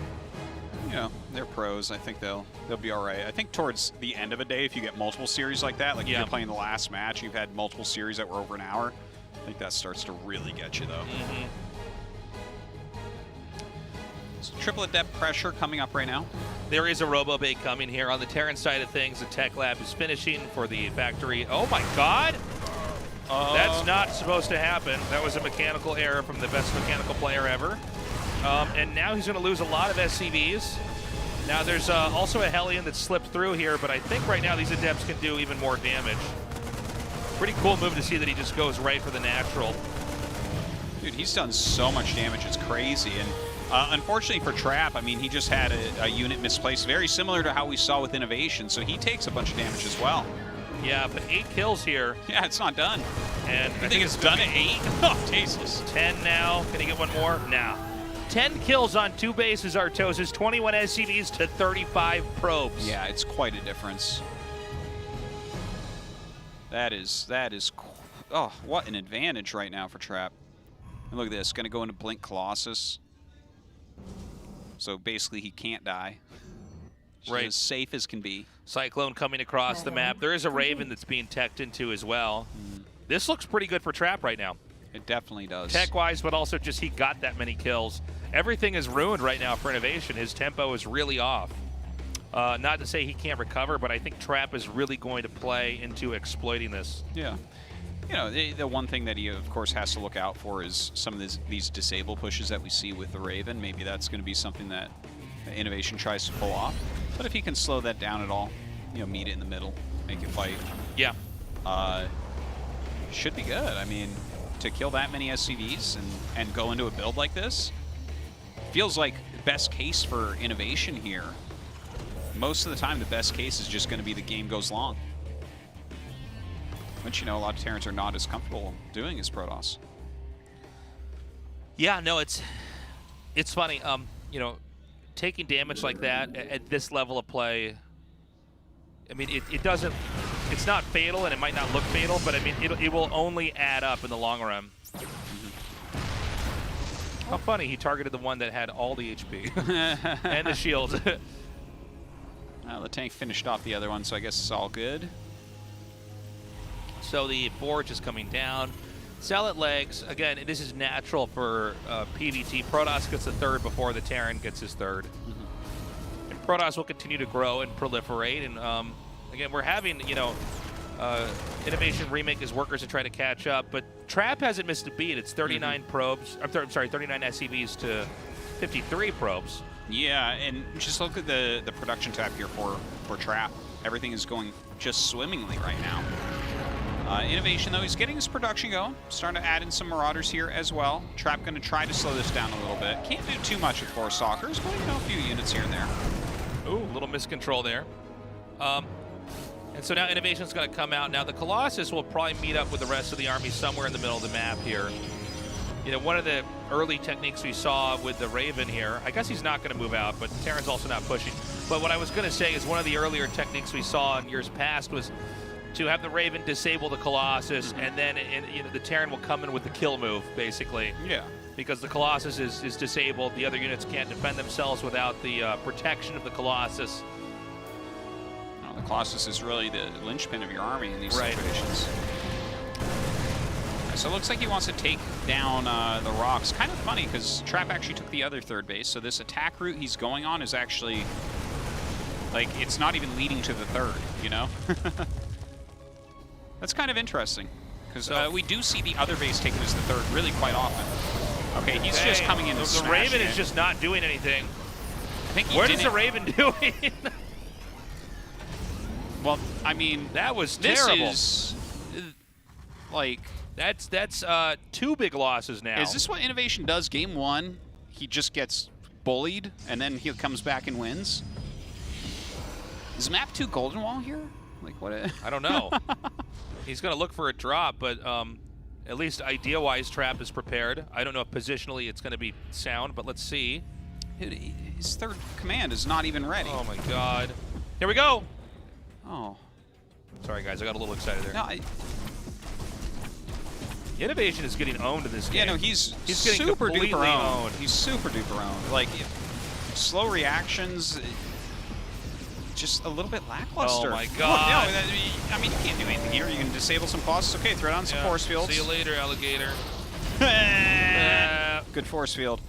[SPEAKER 5] You know, they're pros. I think they'll be all right. I think towards the end of a day, if you get multiple series like that, like if you're playing the last match, you've had multiple series that were over an hour, I think that starts to really get you, though. So triplet depth pressure coming up right now.
[SPEAKER 4] There is a RoboBait coming here. On the Terran side of things, the Tech Lab is finishing for the factory. Oh my God! That's not supposed to happen. That was a mechanical error from the best mechanical player ever. And now he's going to lose a lot of SCVs. Now there's also a Hellion that slipped through here, but I think right now these Adepts can do even more damage. Pretty cool move to see that he just goes right for the natural.
[SPEAKER 5] Dude, he's done so much damage. It's crazy. And unfortunately for Trap, I mean, he just had a unit misplaced, very similar to how we saw with Innovation, so he takes a bunch of damage as well.
[SPEAKER 4] Yeah, but 8 kills here.
[SPEAKER 5] Yeah, it's not done.
[SPEAKER 4] And
[SPEAKER 5] I think it's done at 8? Oh, tasteless.
[SPEAKER 4] 10 now. Can he get one more? Nah. 10 kills on 2 bases, Artosis. 21 SCVs to 35 probes.
[SPEAKER 5] Yeah, it's quite a difference. That is, oh, what an advantage right now for Trap. And look at this, gonna go into Blink Colossus. So basically he can't die.
[SPEAKER 4] Right.
[SPEAKER 5] As safe as can be.
[SPEAKER 4] Cyclone coming across the map. There is a Raven that's being teched into as well. This looks pretty good for Trap right now.
[SPEAKER 5] It definitely does.
[SPEAKER 4] Tech-wise, but also just he got that many kills. Everything is ruined right now for Innovation. His tempo is really off. Not to say he can't recover, but I think Trap is really going to play into exploiting this.
[SPEAKER 5] Yeah. You know, the one thing that he, of course, has to look out for is some of these disable pushes that we see with the Raven. Maybe that's going to be something that Innovation tries to pull off. But if he can slow that down at all, you know, meet it in the middle, make it fight.
[SPEAKER 4] Yeah.
[SPEAKER 5] Should be good. I mean, to kill that many SCVs and go into a build like this, feels like best case for Innovation here. Most of the time, the best case is just going to be the game goes long. Which, you know, a lot of Terrans are not as comfortable doing as Protoss.
[SPEAKER 4] Yeah, no, it's funny. You know, taking damage like that at this level of play, I mean, it doesn't, it's not fatal, and it might not look fatal, but I mean, it will only add up in the long run. How funny, he targeted the one that had all the HP and the shield.
[SPEAKER 5] The tank finished off the other one, so I guess it's all good.
[SPEAKER 4] So the Forge is coming down. Salad legs, again, this is natural for PvT. Protoss gets the third before the Terran gets his third. And Protoss will continue to grow and proliferate. And again, we're having, you know, Innovation remake his workers to try to catch up. But Trap hasn't missed a beat. It's 39 probes. I'm sorry, 39 SCVs to 53 probes.
[SPEAKER 5] Yeah, and just look at the production tab here for Trap. Everything is going just swimmingly right now. Innovation, though, he's getting his production going. Starting to add in some Marauders here as well. Trap going to try to slow this down a little bit. Can't do too much with 4 Stalkers, but, you know, a few units here and there.
[SPEAKER 4] Ooh, a little miscontrol there. And so now Innovation's going to come out. Now the Colossus will probably meet up with the rest of the army somewhere in the middle of the map here. You know, one of the early techniques we saw with the Raven here, I guess he's not going to move out, but Terran's also not pushing. But what I was going to say is one of the earlier techniques we saw in years past was to have the Raven disable the Colossus, and then you know, the Terran will come in with the kill move, basically.
[SPEAKER 5] Yeah.
[SPEAKER 4] Because the Colossus is disabled, the other units can't defend themselves without the protection of the Colossus.
[SPEAKER 5] No, the Colossus is really the linchpin of your army in these situations. So it looks like he wants to take down the rocks. Kind of funny, because Trap actually took the other third base, so this attack route he's going on is actually, like, it's not even leading to the third, you know? That's kind of interesting, because we do see the other base taken as the third really quite often. Okay, he's just coming in.
[SPEAKER 4] The Raven is just not doing anything.
[SPEAKER 5] I think
[SPEAKER 4] what is the Raven doing?
[SPEAKER 5] Well, I mean,
[SPEAKER 4] that was terrible.
[SPEAKER 5] This is like
[SPEAKER 4] that's 2 big losses now.
[SPEAKER 5] Is this what Innovation does? Game 1, he just gets bullied, and then he comes back and wins. Is map 2 Golden Wall here? Like what?
[SPEAKER 4] I don't know. He's gonna look for a drop, but at least idea-wise, Trap is prepared. I don't know if positionally it's gonna be sound, but let's see.
[SPEAKER 5] His third command is not even ready.
[SPEAKER 4] Oh my God! Here we go.
[SPEAKER 5] Oh.
[SPEAKER 4] Sorry guys, I got a little excited there.
[SPEAKER 5] No,
[SPEAKER 4] Innovation is getting owned in this game.
[SPEAKER 5] Yeah, no, he's
[SPEAKER 4] getting
[SPEAKER 5] super
[SPEAKER 4] completely
[SPEAKER 5] duper owned.
[SPEAKER 4] owned.
[SPEAKER 5] He's super duper owned. Like, slow reactions, just a little bit lackluster.
[SPEAKER 4] Oh my God.
[SPEAKER 5] Well, no, I mean, you can't do anything here. You can disable some costs. Okay, throw down some force fields.
[SPEAKER 4] See you later, alligator.
[SPEAKER 5] Good force field.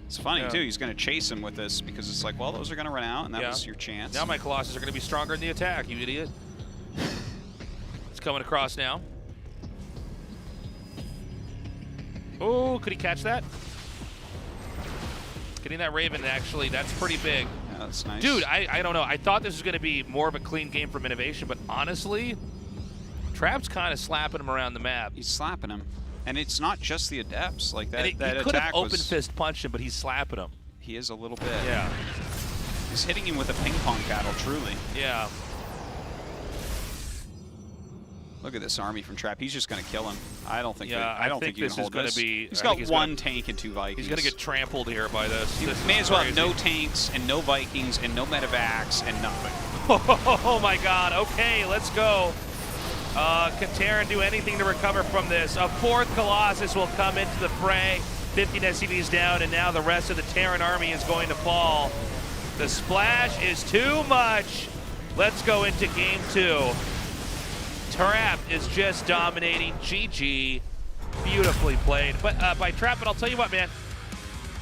[SPEAKER 5] It's funny, too. He's going to chase him with this because it's like, well, those are going to run out, and that was your chance.
[SPEAKER 4] Now my Colossus are going to be stronger in the attack, you idiot. It's coming across now. Oh, could he catch that? Getting that Raven, actually, that's pretty big.
[SPEAKER 5] Yeah, that's nice.
[SPEAKER 4] Dude, I don't know. I thought this was going to be more of a clean game from Innovation, but honestly, Trap's kind of slapping him around the map.
[SPEAKER 5] He's slapping him. And it's not just the Adepts. Like that,
[SPEAKER 4] he could have open fist punched him, but he's slapping him.
[SPEAKER 5] He is a little bit.
[SPEAKER 4] Yeah.
[SPEAKER 5] He's hitting him with a ping pong paddle, truly.
[SPEAKER 4] Yeah.
[SPEAKER 5] Look at this army from Trap. He's just going to kill him. I don't think.
[SPEAKER 4] Yeah,
[SPEAKER 5] I don't think
[SPEAKER 4] this is going to be.
[SPEAKER 5] He's got one tank and 2 Vikings.
[SPEAKER 4] He's going to get trampled here by this.
[SPEAKER 5] He may as well have no tanks and no Vikings and no medevacs and nothing.
[SPEAKER 4] Oh my God. Okay, let's go. Can Terran do anything to recover from this? A 4th Colossus will come into the fray. 15 SCVs down, and now the rest of the Terran army is going to fall. The splash is too much. Let's go into game 2. Trap is just dominating. GG. Beautifully played. But by Trap, but I'll tell you what, man.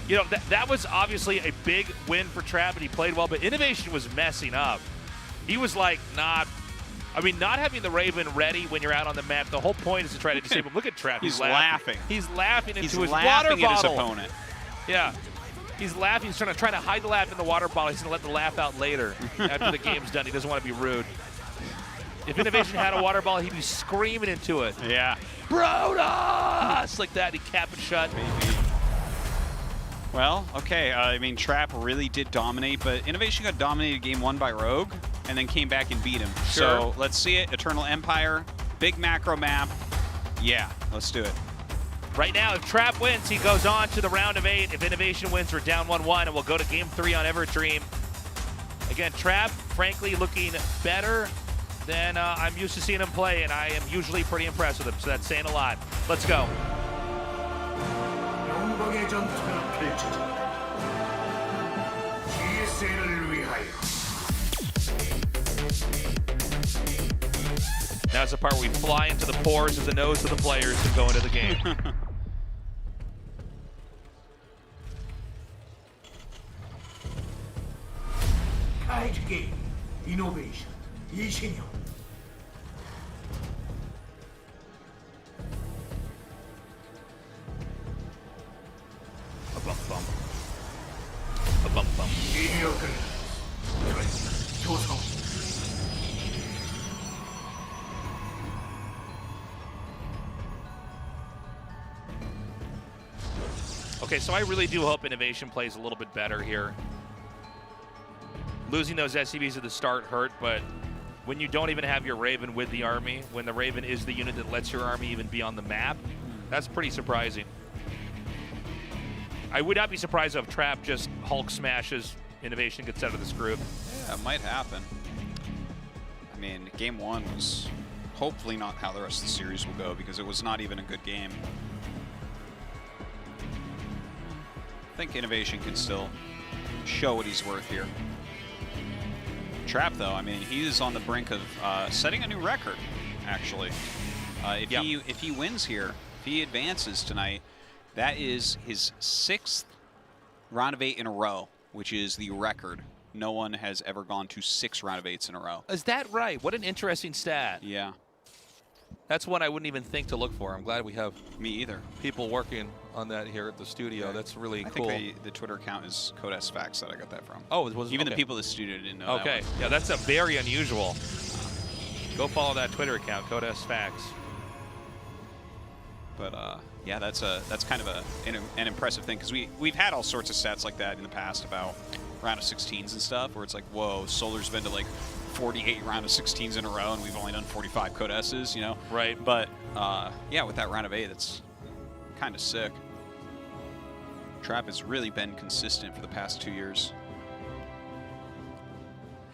[SPEAKER 4] You know, that was obviously a big win for Trap, and he played well, but Innovation was messing up. He was like not having the Raven ready when you're out on the map, the whole point is to try to disable him. Look at Trap.
[SPEAKER 5] He's laughing.
[SPEAKER 4] He's laughing into his
[SPEAKER 5] laughing
[SPEAKER 4] water
[SPEAKER 5] at his
[SPEAKER 4] bottle.
[SPEAKER 5] opponent.
[SPEAKER 4] Yeah. He's laughing. He's trying to hide the laugh in the water bottle. He's going to let the laugh out later after the game's done. He doesn't want to be rude. If Innovation had a water bottle, he'd be screaming into it.
[SPEAKER 5] Yeah.
[SPEAKER 4] Brodas! Like that. He'd cap it shut.
[SPEAKER 5] Maybe. Well, okay. I mean, Trap really did dominate, but Innovation got dominated game 1 by Rogue and then came back and beat him.
[SPEAKER 4] Sure.
[SPEAKER 5] So let's see it. Eternal Empire, big macro map. Yeah, let's do it.
[SPEAKER 4] Right now, if Trap wins, he goes on to the round of 8. If Innovation wins, we're down 1-1, and we'll go to game 3 on Everdream. Again, Trap, frankly, looking better than I'm used to seeing him play, and I am usually pretty impressed with him, so that's saying a lot. Let's go.
[SPEAKER 3] 영광의 전투가 펼쳐진다. GSL을 위하여.
[SPEAKER 4] Now's the part where we fly into the pores of the nose of the players and go into the game.
[SPEAKER 3] 카이즈 게임, 이노베이션, 이신영. 이혁은 조성.
[SPEAKER 4] Okay, so I really do hope Innovation plays a little bit better here. Losing those SCVs at the start hurt, but when you don't even have your Raven with the army, when the Raven is the unit that lets your army even be on the map, that's pretty surprising. I would not be surprised if Trap just Hulk smashes, Innovation gets out of this group.
[SPEAKER 5] Yeah, it might happen. I mean, game 1 was hopefully not how the rest of the series will go because it was not even a good game. I think Innovation can still show what he's worth here. Trap, though, I mean, he is on the brink of setting a new record, actually. If he wins here, if he advances tonight, that is his 6th round of 8 in a row, which is the record no one has ever gone to 6 round of 8s in a row.
[SPEAKER 4] Is that right? What an interesting stat.
[SPEAKER 5] Yeah.
[SPEAKER 4] That's one I wouldn't even think to look for. I'm glad we have people working on that here at the studio.
[SPEAKER 5] Yeah.
[SPEAKER 4] That's really
[SPEAKER 5] I
[SPEAKER 4] cool.
[SPEAKER 5] think the Twitter account is Codes Facts that I got that from.
[SPEAKER 4] Oh, it was
[SPEAKER 5] even
[SPEAKER 4] okay.
[SPEAKER 5] the people at the studio didn't know.
[SPEAKER 4] Okay,
[SPEAKER 5] that one.
[SPEAKER 4] yeah, that's a very unusual. Go follow that Twitter account, Codes Facts.
[SPEAKER 5] But yeah, that's kind of an impressive thing, because we've had all sorts of stats like that in the past about round of 16s and stuff, where it's like, whoa, Solar's been to like 48 round of 16s in a row, and we've only done 45 Codes's, you know?
[SPEAKER 4] Right.
[SPEAKER 5] But yeah, with that round of 8, that's kind of sick. Trap has really been consistent for the past 2 years.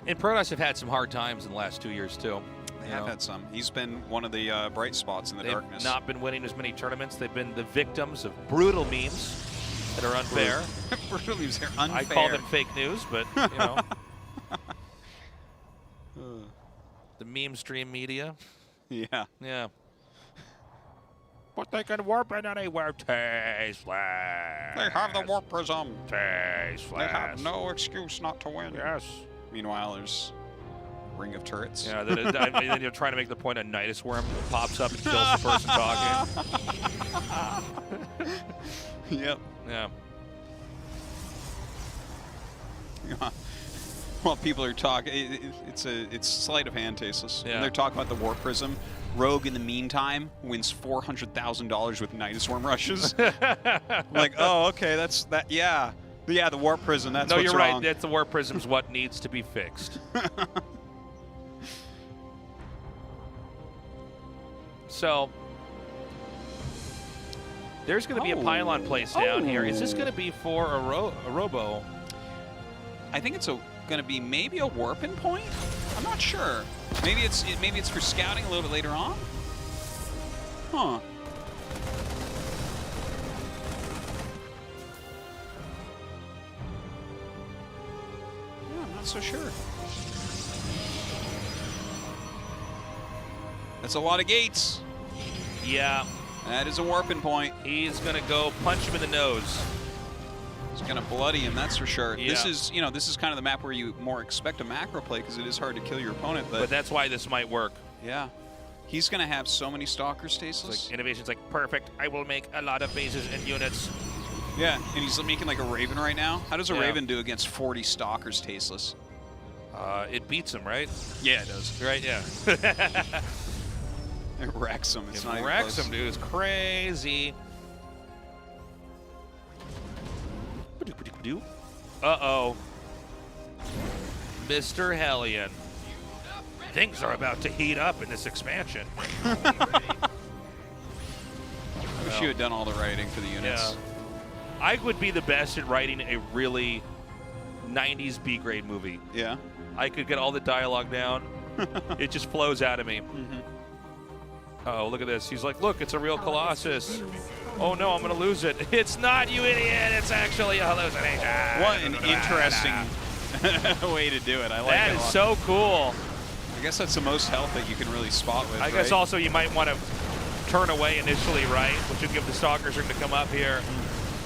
[SPEAKER 4] And Protoss have had some hard times in the last 2 years too.
[SPEAKER 5] They have had some. He's been one of the bright spots in the darkness.
[SPEAKER 4] They've not been winning as many tournaments. They've been the victims of brutal memes that are unfair.
[SPEAKER 5] Brutal memes are unfair.
[SPEAKER 4] I call them fake news, but you know. The meme stream media.
[SPEAKER 5] Yeah.
[SPEAKER 4] Yeah. But they can warp it anywhere. Tasteless.
[SPEAKER 5] They have the warp prism.
[SPEAKER 4] Tasteless.
[SPEAKER 5] They have no excuse not to win.
[SPEAKER 4] Yes.
[SPEAKER 5] Meanwhile, there's ring of turrets.
[SPEAKER 4] Yeah, then you're trying to make the point a Nidus worm pops up and kills the person talking.
[SPEAKER 5] Yep.
[SPEAKER 4] Yeah.
[SPEAKER 5] While people are talking, it's sleight of hand, Tasteless.
[SPEAKER 4] Yeah.
[SPEAKER 5] When they're talking about the warp prism, Rogue in the meantime wins $400,000 with Nidus worm rushes. Like, oh, okay, that's that. Yeah, the warp prism. That's
[SPEAKER 4] no,
[SPEAKER 5] what's
[SPEAKER 4] you're
[SPEAKER 5] wrong.
[SPEAKER 4] right. That's the warp prism's what needs to be fixed. So there's going to be a pylon place down here. Is this going to be for a robo?
[SPEAKER 5] I think it's going to be maybe a warping point. I'm not sure. Maybe it's for scouting a little bit later on. Huh. Yeah, I'm not so sure. That's a lot of gates.
[SPEAKER 4] Yeah.
[SPEAKER 5] That is a warping point.
[SPEAKER 4] He's going to go punch him in the nose.
[SPEAKER 5] It's going to bloody him, that's for sure.
[SPEAKER 4] Yeah.
[SPEAKER 5] This is kind of the map where you more expect a macro play, because it is hard to kill your opponent.
[SPEAKER 4] But that's why this might work.
[SPEAKER 5] Yeah. He's going to have so many Stalkers, Tasteless.
[SPEAKER 4] Like, Innovation's like, perfect. I will make a lot of bases and units.
[SPEAKER 5] Yeah, and he's making like a Raven right now. How does a Raven do against 40 Stalkers, Tasteless?
[SPEAKER 4] It beats him, right?
[SPEAKER 5] Yeah, it does.
[SPEAKER 4] Right, yeah.
[SPEAKER 5] It wrecks him. It's not even
[SPEAKER 4] wrecks
[SPEAKER 5] close.
[SPEAKER 4] him, dude. It's crazy. Uh-oh. Mr. Hellion. Things are about to heat up in this expansion.
[SPEAKER 5] I wish you had done all the writing for the units.
[SPEAKER 4] Yeah. I would be the best at writing a really 90s B-grade movie.
[SPEAKER 5] Yeah.
[SPEAKER 4] I could get all the dialogue down. It just flows out of me. Oh, look at this. He's like, look, it's a real Colossus. Oh, no, I'm going to lose it. It's not, you idiot. It's actually a hallucination.
[SPEAKER 5] What an interesting way to do it. I like
[SPEAKER 4] that
[SPEAKER 5] it.
[SPEAKER 4] That is so cool.
[SPEAKER 5] I guess that's the most health that you can really spot with,
[SPEAKER 4] I guess also you might want to turn away initially, right? Which would give the Stalkers room to come up here.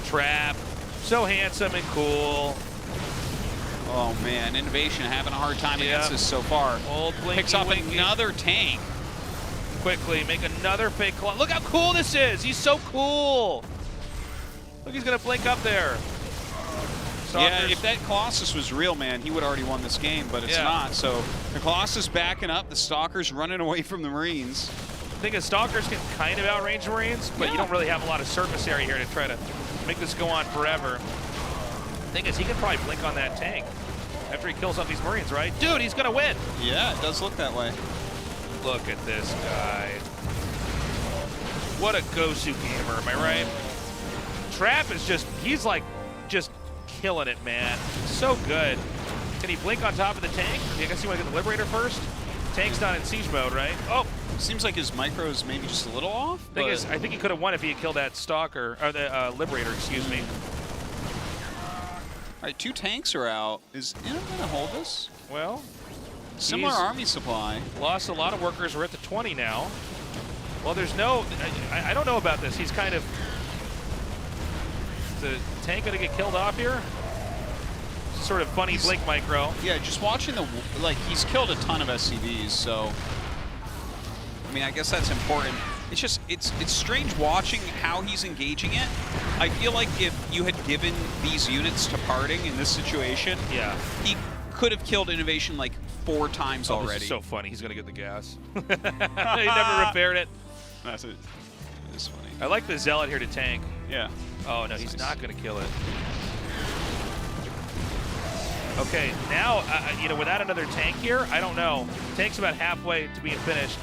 [SPEAKER 4] Trap. So handsome and cool.
[SPEAKER 5] Oh, man. Innovation having a hard time against this so far.
[SPEAKER 4] Old Blinky
[SPEAKER 5] Picks off
[SPEAKER 4] Winky.
[SPEAKER 5] another tank.
[SPEAKER 4] Quickly make another fake Colossus. Look how cool this is. He's so cool. Look, he's going to blink up there. Stalkers.
[SPEAKER 5] Yeah, if that Colossus was real, man, he would have already won this game, but it's not. So the Colossus backing up, the Stalkers running away from the Marines.
[SPEAKER 4] The thing is, Stalkers can kind of outrange Marines, but you don't really have a lot of surface area here to try to make this go on forever. The thing is, he can probably blink on that tank after he kills off these Marines, right? Dude, he's going to win.
[SPEAKER 5] Yeah, it does look that way.
[SPEAKER 4] Look at this guy. What a Gosu gamer, am I right? Trap is he's like just killing it, man. So good. Can he blink on top of the tank? I guess you want to get the Liberator first? Tank's not in siege mode, right? Oh!
[SPEAKER 5] Seems like his micro is maybe just a little off.
[SPEAKER 4] Thing is, I think he could have won if he had killed that Stalker, or the Liberator, excuse me.
[SPEAKER 5] All right, 2 tanks are out. Is Inno going to hold this?
[SPEAKER 4] Well,
[SPEAKER 5] similar army supply.
[SPEAKER 4] Lost a lot of workers. We're at the 20 now. Well, there's no... I don't know about this. He's kind of... Is the tank going to get killed off here? sort of funny blink micro.
[SPEAKER 5] Yeah, just watching the, like, he's killed a ton of SCVs, so, I mean, I guess that's important. It's just, it's strange watching how he's engaging it. I feel like if you had given these units to Parting in this situation,
[SPEAKER 4] yeah,
[SPEAKER 5] he could have killed Innovation like 4 times already.
[SPEAKER 4] This is so funny. He's gonna get the gas. He never repaired it.
[SPEAKER 5] That's it. It's funny.
[SPEAKER 4] I like the Zealot here to tank.
[SPEAKER 5] Yeah.
[SPEAKER 4] Oh no, he's not gonna kill it. Okay, now you know, without another tank here, I don't know. Tank's about halfway to being finished.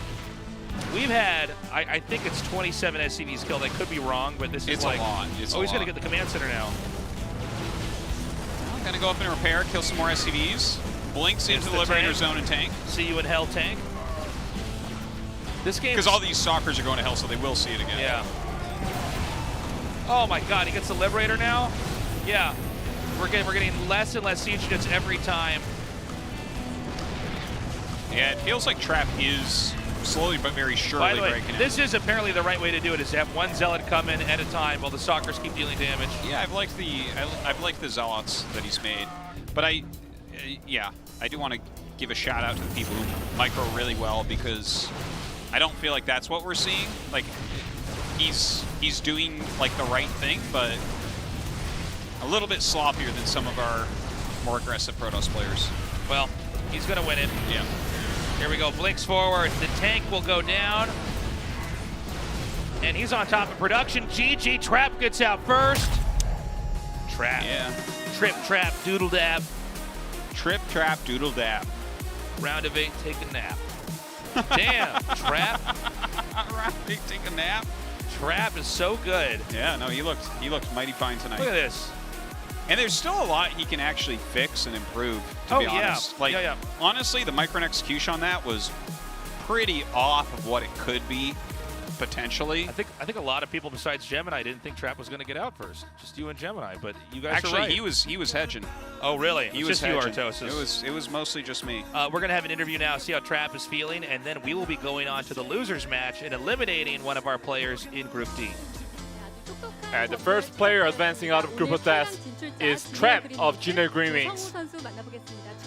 [SPEAKER 4] We've had, I think it's 27 SCVs killed. I could be wrong, but this is
[SPEAKER 5] It's
[SPEAKER 4] like,
[SPEAKER 5] a lot. It's
[SPEAKER 4] oh, he's
[SPEAKER 5] a
[SPEAKER 4] gonna
[SPEAKER 5] lot.
[SPEAKER 4] get the command center now.
[SPEAKER 5] Gonna go up and repair, kill some more SCVs. Blinks into the Liberator
[SPEAKER 4] tank.
[SPEAKER 5] zone and tank.
[SPEAKER 4] See you in hell, tank. This game,
[SPEAKER 5] because all these stalkers are going to hell, so they will see it again.
[SPEAKER 4] Yeah. Oh my God, he gets the Liberator now. Yeah, we're getting less and less siege units every time.
[SPEAKER 5] Yeah, it feels like Trap is slowly but very surely
[SPEAKER 4] By the way,
[SPEAKER 5] breaking it.
[SPEAKER 4] this is apparently the right way to do it, is to have one Zealot come in at a time while the Stalkers keep dealing damage.
[SPEAKER 5] Yeah, I've liked the Zealots that he's made, but yeah, I do want to give a shout out to the people who micro really well, because I don't feel like that's what we're seeing. Like, he's doing like the right thing, but a little bit sloppier than some of our more aggressive Protoss players.
[SPEAKER 4] Well, he's gonna win it.
[SPEAKER 5] Yeah.
[SPEAKER 4] Here we go, blinks forward. The tank will go down. And he's on top of production. GG, Trap gets out first. Trap.
[SPEAKER 5] Yeah.
[SPEAKER 4] Trip, Trap, Doodle Dab.
[SPEAKER 5] Trip, Trap, Doodle Dab.
[SPEAKER 4] Round of 8, take a nap. Damn, Trap.
[SPEAKER 5] Round of 8, take a nap.
[SPEAKER 4] Trap is so good.
[SPEAKER 5] Yeah, no, he looked mighty fine tonight.
[SPEAKER 4] Look at this.
[SPEAKER 5] And there's still a lot he can actually fix and improve, to be honest.
[SPEAKER 4] Yeah.
[SPEAKER 5] Like,
[SPEAKER 4] yeah.
[SPEAKER 5] honestly, the micro execution on that was pretty off of what it could be, potentially.
[SPEAKER 4] I think a lot of people besides Gemini didn't think Trap was going to get out first. Just you and Gemini, but you guys
[SPEAKER 5] actually,
[SPEAKER 4] are right.
[SPEAKER 5] he was hedging.
[SPEAKER 4] Oh, really?
[SPEAKER 5] He
[SPEAKER 4] was
[SPEAKER 5] was
[SPEAKER 4] just
[SPEAKER 5] hedging.
[SPEAKER 4] you, Artosis.
[SPEAKER 5] It was mostly just me.
[SPEAKER 4] We're going to have an interview now, see how Trap is feeling, and then we will be going on to the losers match and eliminating one of our players in Group D.
[SPEAKER 17] The first player advancing out of Group of Death is Trap of Junior Green Wings.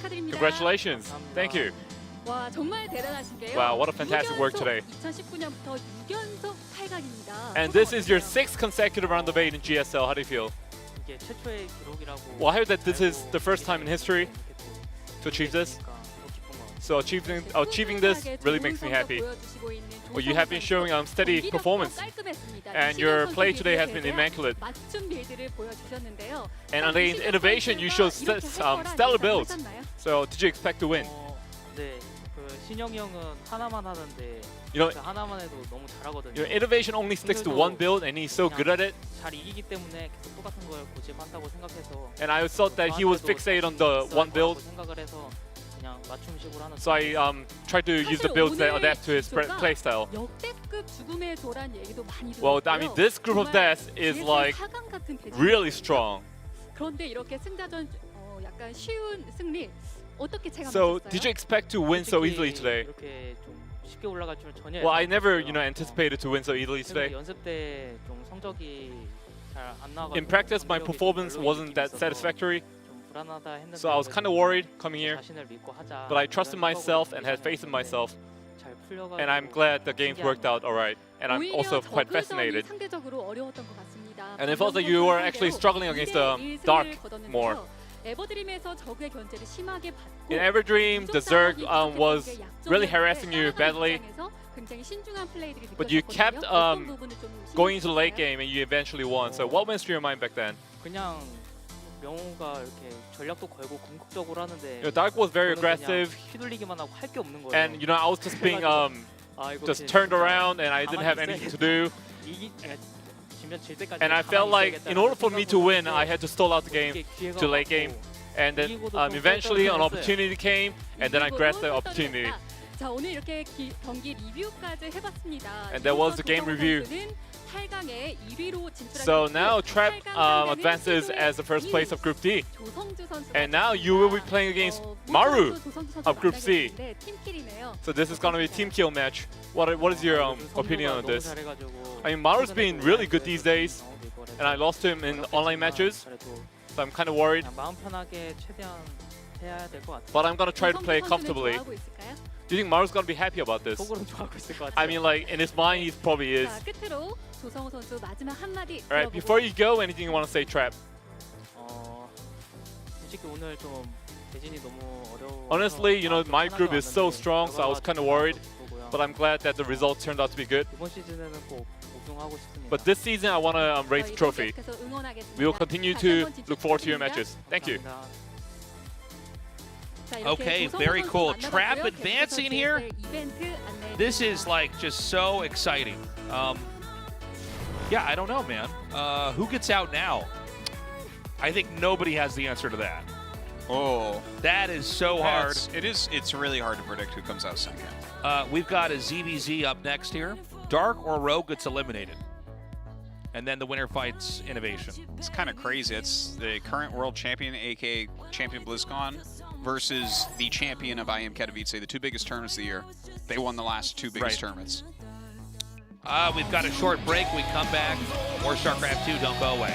[SPEAKER 17] Congratulations. Thank you. Wow, what a fantastic work today. And this is your 6th consecutive round of 8 in GSL. How do you feel? Well, I heard that this is the first time in history to achieve this. So achieving this really makes me happy. Well, you have been showing steady performance, and your play today has been immaculate. And on the Innovation, you showed stellar builds. So did you expect to win? You know, Innovation only sticks to one build, and he's so good at it. And I thought that he was fixated on the one build. So I tried to use the builds that adapt to his playstyle. Well, I mean, this Group of Death is like really strong. So did you expect to win so easily today? Well, I never, anticipated to win so easily today. In practice, my performance wasn't that satisfactory. So I was kind of worried coming here, but I trusted myself and had faith in myself. And I'm glad the games worked out all right. And I'm also quite fascinated. And it felt like you were actually struggling against the Dark more. In Everdream, the Zerg was really harassing you badly. But you kept going into the late game and you eventually won. So what went through your mind back then? Dark was very aggressive, and I was just being just turned around, and I didn't have anything to do. And I felt like in order for me to win, I had to stall out the game to late game, and then eventually an opportunity came, and then I grasped the opportunity. And that was the game review. So now Trap advances as the first place of Group D. And now you will be playing against Maru of Group C. So this is going to be a team kill match. What is your opinion on this? I mean, Maru's been really good these days, and I lost him in online matches. so I'm kind of worried.
[SPEAKER 16] 마음 편하게 최대한 해야 될 것 같아요.
[SPEAKER 17] But I'm gonna try to play comfortably. Do you think Maru's gonna be happy about this?
[SPEAKER 16] 속으로는 좋아하고 있을 것 같아요.
[SPEAKER 17] I mean, like in his mind, he probably is.
[SPEAKER 18] 자, 끝으로 조성우 선수 마지막 한마디
[SPEAKER 17] All right, before you go, anything you want to say, Trap?
[SPEAKER 16] 솔직히 오늘 좀 대진이 너무 어려워.
[SPEAKER 17] Honestly, you know, my group is so strong, so I was kind of worried. But I'm glad that the results turned out to be good.
[SPEAKER 16] 이번 시즌에는 꼭 우승하고 싶습니다.
[SPEAKER 17] But this season, I want to raise the trophy. We will continue to look forward to your matches. Thank you.
[SPEAKER 4] Okay, very cool. Trap advancing here. This is like just so exciting. Yeah, I don't know, man. Who gets out now? I think nobody has the answer to that.
[SPEAKER 5] Oh,
[SPEAKER 4] that is so hard.
[SPEAKER 5] It's really hard to predict who comes out second.
[SPEAKER 4] We've got a ZVZ up next here. Dark or Rogue gets eliminated. And then the winner fights Innovation.
[SPEAKER 5] It's kind of crazy. It's the current world champion, aka Champion BlizzCon, versus the champion of IM Katowice, the two biggest tournaments of the year. They won the last two biggest tournaments.
[SPEAKER 4] We've got a short break. We come back. More StarCraft 2. Don't go away.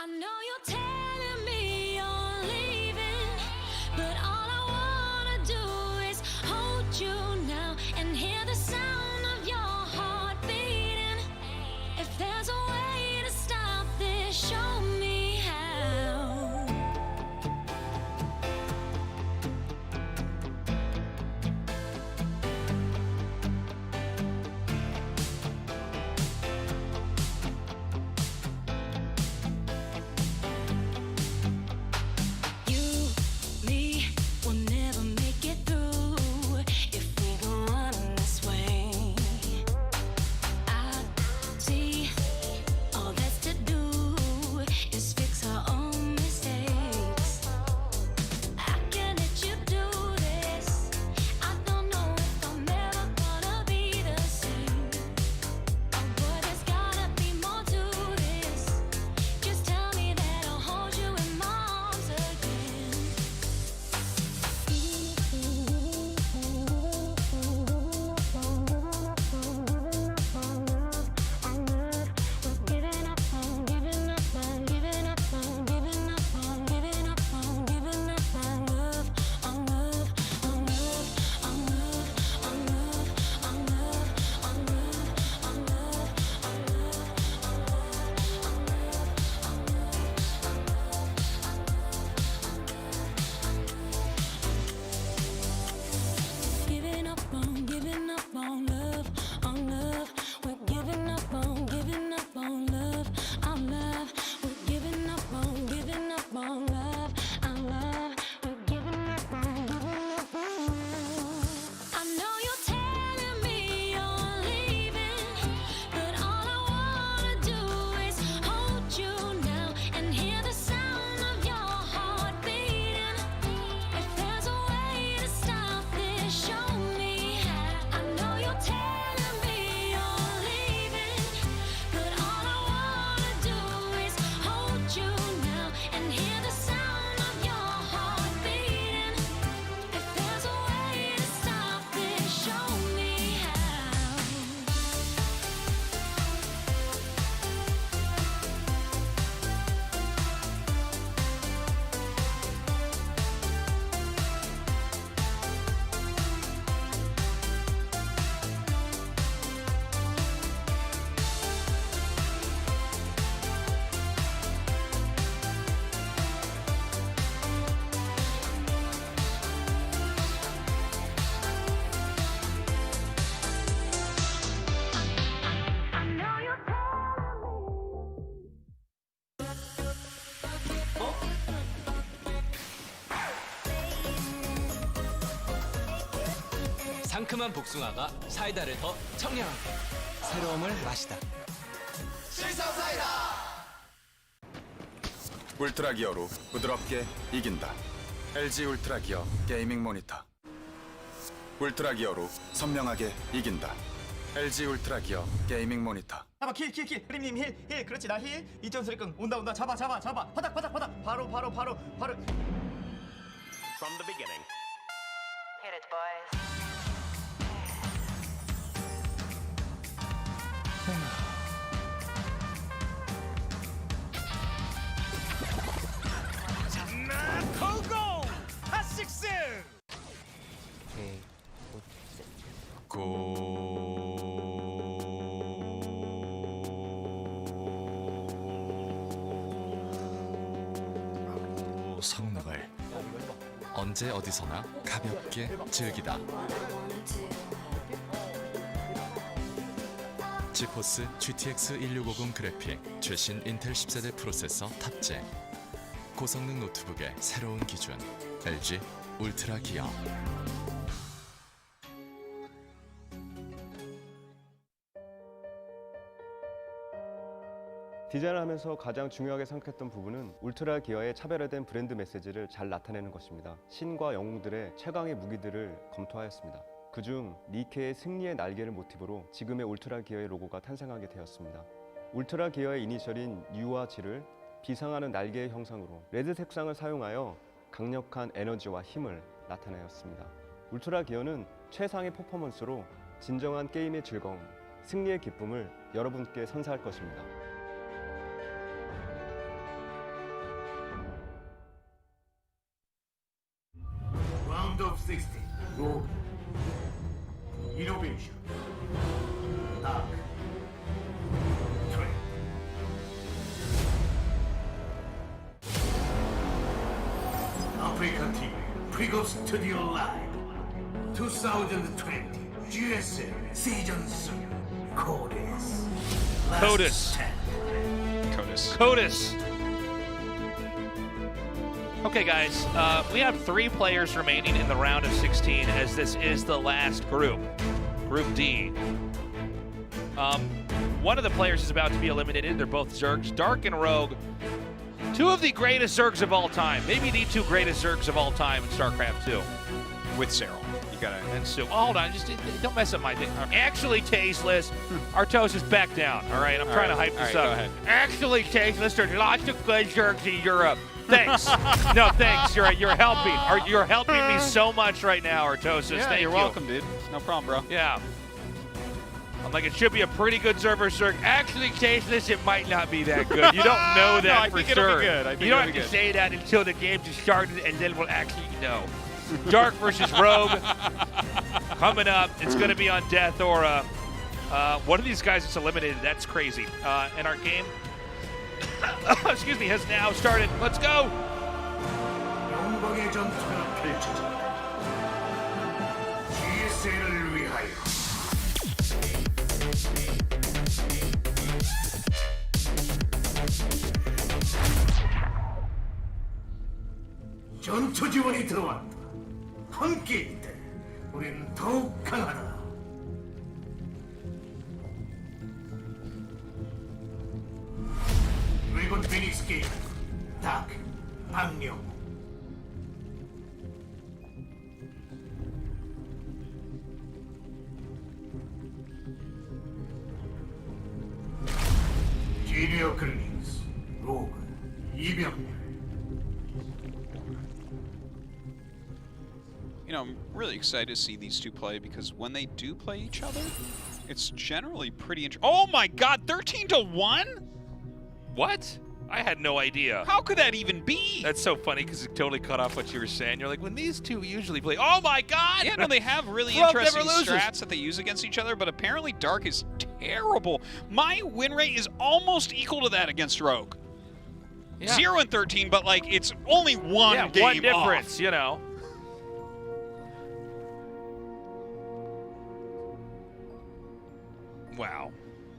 [SPEAKER 6] I know you're telling me you're leaving, but all I wanna do is hold you now and hear the sound of your heart beating. If there's a way to stop this, show me how. You, me, will never make it through if we go on this way. I see all that's to do is fix our own mistakes. I can't let you do this. I don't know if I'm ever gonna be the same. Oh boy, there's gotta be more to this. Just tell me that I'll hold you in my arms again. Giving up on, giving up on, giving up on, giving up on, giving up on, giving up on love, on love, on love, on love, on love, on love, on love, on love, giving up on love, on love. We're giving up on love, on love. We're giving up on love, on love. We're giving up on love. I know you're telling me you're leaving, but all I wanna do is hold you now and hear the sound of your heart beating. If there's a way to stop this, show me how. I know you're telling me you're leaving, but all I wanna do is hold you now and hear the sound of your heart beating. If there's a way to stop this, show me how.
[SPEAKER 7] 상큼한 복숭아가 사이다를 더 청량하게 새로움을 마시다.
[SPEAKER 8] 울트라 기어로 부드럽게 이긴다. LG 울트라 기어 게이밍 모니터. 울트라 기어로 선명하게 이긴다. LG 울트라 기어 게이밍 모니터.
[SPEAKER 9] 잡아 킬 흐림님 힐 그렇지 나 힐. 이점 수리끈 온다 잡아 바닥 바로
[SPEAKER 15] From the beginning.
[SPEAKER 1] Hit it, boys.
[SPEAKER 15] 고고! 핫식스!
[SPEAKER 11] 성능을 언제 어디서나 가볍게 즐기다. 지포스 GTX 1650 그래픽 최신 인텔 10세대 프로세서 탑재. 고성능 노트북의 새로운 기준 LG 울트라 기어.
[SPEAKER 12] 디자인을 하면서 가장 중요하게 생각했던 부분은 울트라 기어의 차별화된 브랜드 메시지를 잘 나타내는 것입니다. 신과 영웅들의 최강의 무기들을 검토하였습니다. 그중 니케의 승리의 날개를 모티브로 지금의 울트라 기어의 로고가 탄생하게 되었습니다. 울트라 기어의 이니셜인 U와 G를 비상하는 날개의 형상으로 레드 색상을 사용하여 강력한 에너지와 힘을 나타내었습니다. 울트라 기어는 최상의 퍼포먼스로 진정한 게임의 즐거움, 승리의 기쁨을 여러분께 선사할 것입니다.
[SPEAKER 3] Round of 16. Rogue. Innovation. Dark. Trend. Africa TV. Prego Studio Live. 2020 GSL Season 3. Codis.
[SPEAKER 4] Codis. Okay, guys, we have 3 players remaining in the round of 16 as this is the last group, Group D. One of the players is about to be eliminated. They're both Zergs, Dark and Rogue. 2 of the greatest Zergs of all time. Maybe the 2 greatest Zergs of all time in StarCraft 2.
[SPEAKER 5] With Cyril. You gotta.
[SPEAKER 4] And so, hold on, just don't mess up my thing. Actually tasteless. Artosis, back down, all right? I'm trying to hype this up.
[SPEAKER 5] Go ahead.
[SPEAKER 4] Actually tasteless. There's lots of good Zergs in Europe. Thanks. No, thanks. You're helping. You're helping me so much right now, Artosis.
[SPEAKER 5] Yeah,
[SPEAKER 4] Thank
[SPEAKER 5] you're
[SPEAKER 4] you.
[SPEAKER 5] welcome, dude. No problem, bro.
[SPEAKER 4] Yeah. I'm like, it should be a pretty good server, Zerg. Actually, tasteless, it might not be that good. You don't know that
[SPEAKER 5] No, I
[SPEAKER 4] for
[SPEAKER 5] think
[SPEAKER 4] sure.
[SPEAKER 5] it'll be good. I think
[SPEAKER 4] You don't
[SPEAKER 5] it'll
[SPEAKER 4] have
[SPEAKER 5] be
[SPEAKER 4] to
[SPEAKER 5] good.
[SPEAKER 4] say that until the game just started, and then we'll actually know. Dark versus Rogue coming up. It's going to be on Death Aura. One of these guys is eliminated. That's crazy. And our game, excuse me, has now started. Let's go.
[SPEAKER 3] 영광의 전투가 펼쳐진다. GSL을 위하여. 전투 지원이 들어왔다. 함께일 때 우리는 더욱 강하다. 드래곤 피닉스 게임, 다크, 박령. 지리어 클링스, 로그, 이병렬.
[SPEAKER 5] You know, I'm really excited to see these 2 play because when they do play each other, it's generally pretty interesting. Oh my God, 13-1?
[SPEAKER 4] What? I had no idea.
[SPEAKER 5] How could that even be?
[SPEAKER 4] That's so funny because it totally cut off what you were saying. You're like, when these 2 usually play, oh my God!
[SPEAKER 5] Yeah, no, they have really
[SPEAKER 4] Rogue
[SPEAKER 5] interesting
[SPEAKER 4] never loses.
[SPEAKER 5] strats that they use against each other, but apparently Dark is terrible. My win rate is almost equal to that against Rogue.
[SPEAKER 4] Yeah.
[SPEAKER 5] 0-13, but like it's only one game
[SPEAKER 4] one difference,
[SPEAKER 5] off.
[SPEAKER 4] you know. Wow.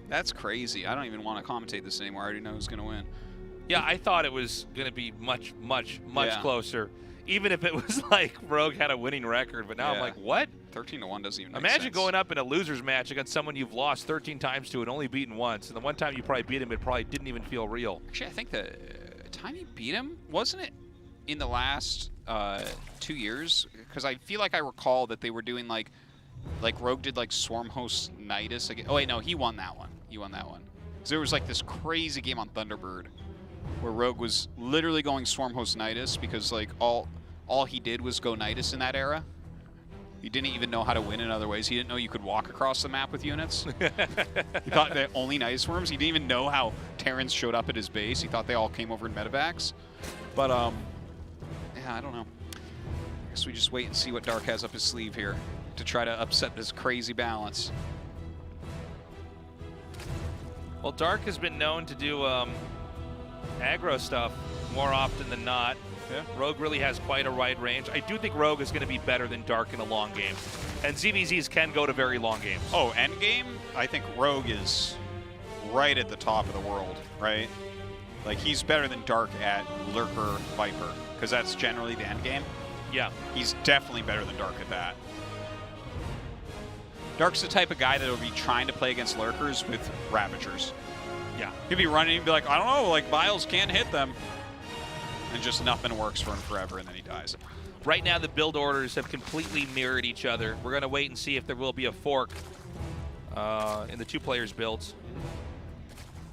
[SPEAKER 5] That's crazy. I don't even want to commentate this anymore. I already know who's going to win.
[SPEAKER 4] Yeah, I thought it was going to be much
[SPEAKER 5] Yeah.
[SPEAKER 4] closer, even if it was like Rogue had a winning record. But now I'm like, what?
[SPEAKER 5] 13-1 doesn't even make
[SPEAKER 4] Imagine
[SPEAKER 5] sense.
[SPEAKER 4] going up in a loser's match against someone you've lost 13 times to and only beaten once. And the one time you probably beat him, it probably didn't even feel real.
[SPEAKER 5] Actually, I think the time you beat him, wasn't it in the last 2 years, because I feel like I recall that they were doing like Rogue did like Swarm Host Nidus again. Oh wait, no, he won that one. He won that one. So there was like this crazy game on Thunderbird where Rogue was literally going Swarm Host Nidus because like all he did was go Nidus in that era. He didn't even know how to win in other ways. He didn't know you could walk across the map with units. He thought that only Nidus Worms. He didn't even know how Terrans showed up at his base. He thought they all came over in medevacs. But yeah, I don't know. I guess we just wait and see what Dark has up his sleeve here to try to upset this crazy balance.
[SPEAKER 4] Well, Dark has been known to do aggro stuff more often than not.
[SPEAKER 5] Yeah.
[SPEAKER 4] Rogue really has quite a wide range. I do think Rogue is going to be better than Dark in a long game. And ZVZs can go to very long games.
[SPEAKER 5] Oh, end game? I think Rogue is right at the top of the world, right? Like, he's better than Dark at Lurker Viper, because that's generally the end game.
[SPEAKER 4] Yeah.
[SPEAKER 5] He's definitely better than Dark at that. Dark's the type of guy that will be trying to play against Lurkers with Ravagers.
[SPEAKER 4] Yeah.
[SPEAKER 5] He'll be running and be like, I don't know, like, Biles can't hit them. And just nothing works for him forever, and then he dies.
[SPEAKER 4] Right now, the build orders have completely mirrored each other. We're going to wait and see if there will be a fork in the two players' builds.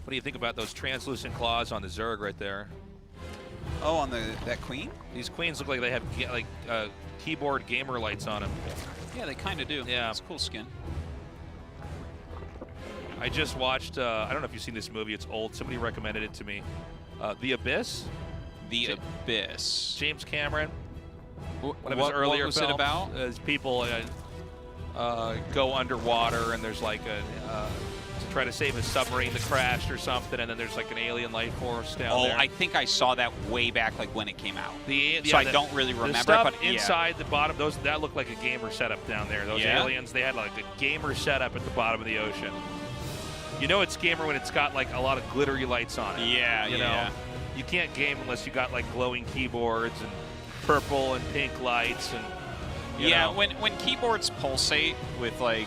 [SPEAKER 4] What do you think about those translucent claws on the Zerg right there?
[SPEAKER 5] Oh, on that queen?
[SPEAKER 4] These queens look like they have keyboard gamer lights on them.
[SPEAKER 5] Yeah, they kind of do.
[SPEAKER 4] Yeah.
[SPEAKER 5] It's a cool skin.
[SPEAKER 4] I just watched, I don't know if you've seen this movie. It's old. Somebody recommended it to me. The Abyss.
[SPEAKER 5] The Abyss.
[SPEAKER 4] James Cameron. One of his earlier
[SPEAKER 5] films.
[SPEAKER 4] What was
[SPEAKER 5] it about?
[SPEAKER 4] As people go underwater and there's like a to try to save a submarine that crashed or something, and then there's like an alien life force down there.
[SPEAKER 5] Oh, I think I saw that way back, like when it came out.
[SPEAKER 4] I
[SPEAKER 5] don't really remember.
[SPEAKER 4] The stuff
[SPEAKER 5] but
[SPEAKER 4] inside the bottom, that looked like a gamer setup down there. Those aliens, they had like a gamer setup at the bottom of the ocean. You know it's gamer when it's got like a lot of glittery lights on it.
[SPEAKER 5] Yeah,
[SPEAKER 4] you know? You can't game unless you got like glowing keyboards and purple and pink lights and you know.
[SPEAKER 5] when keyboards pulsate with like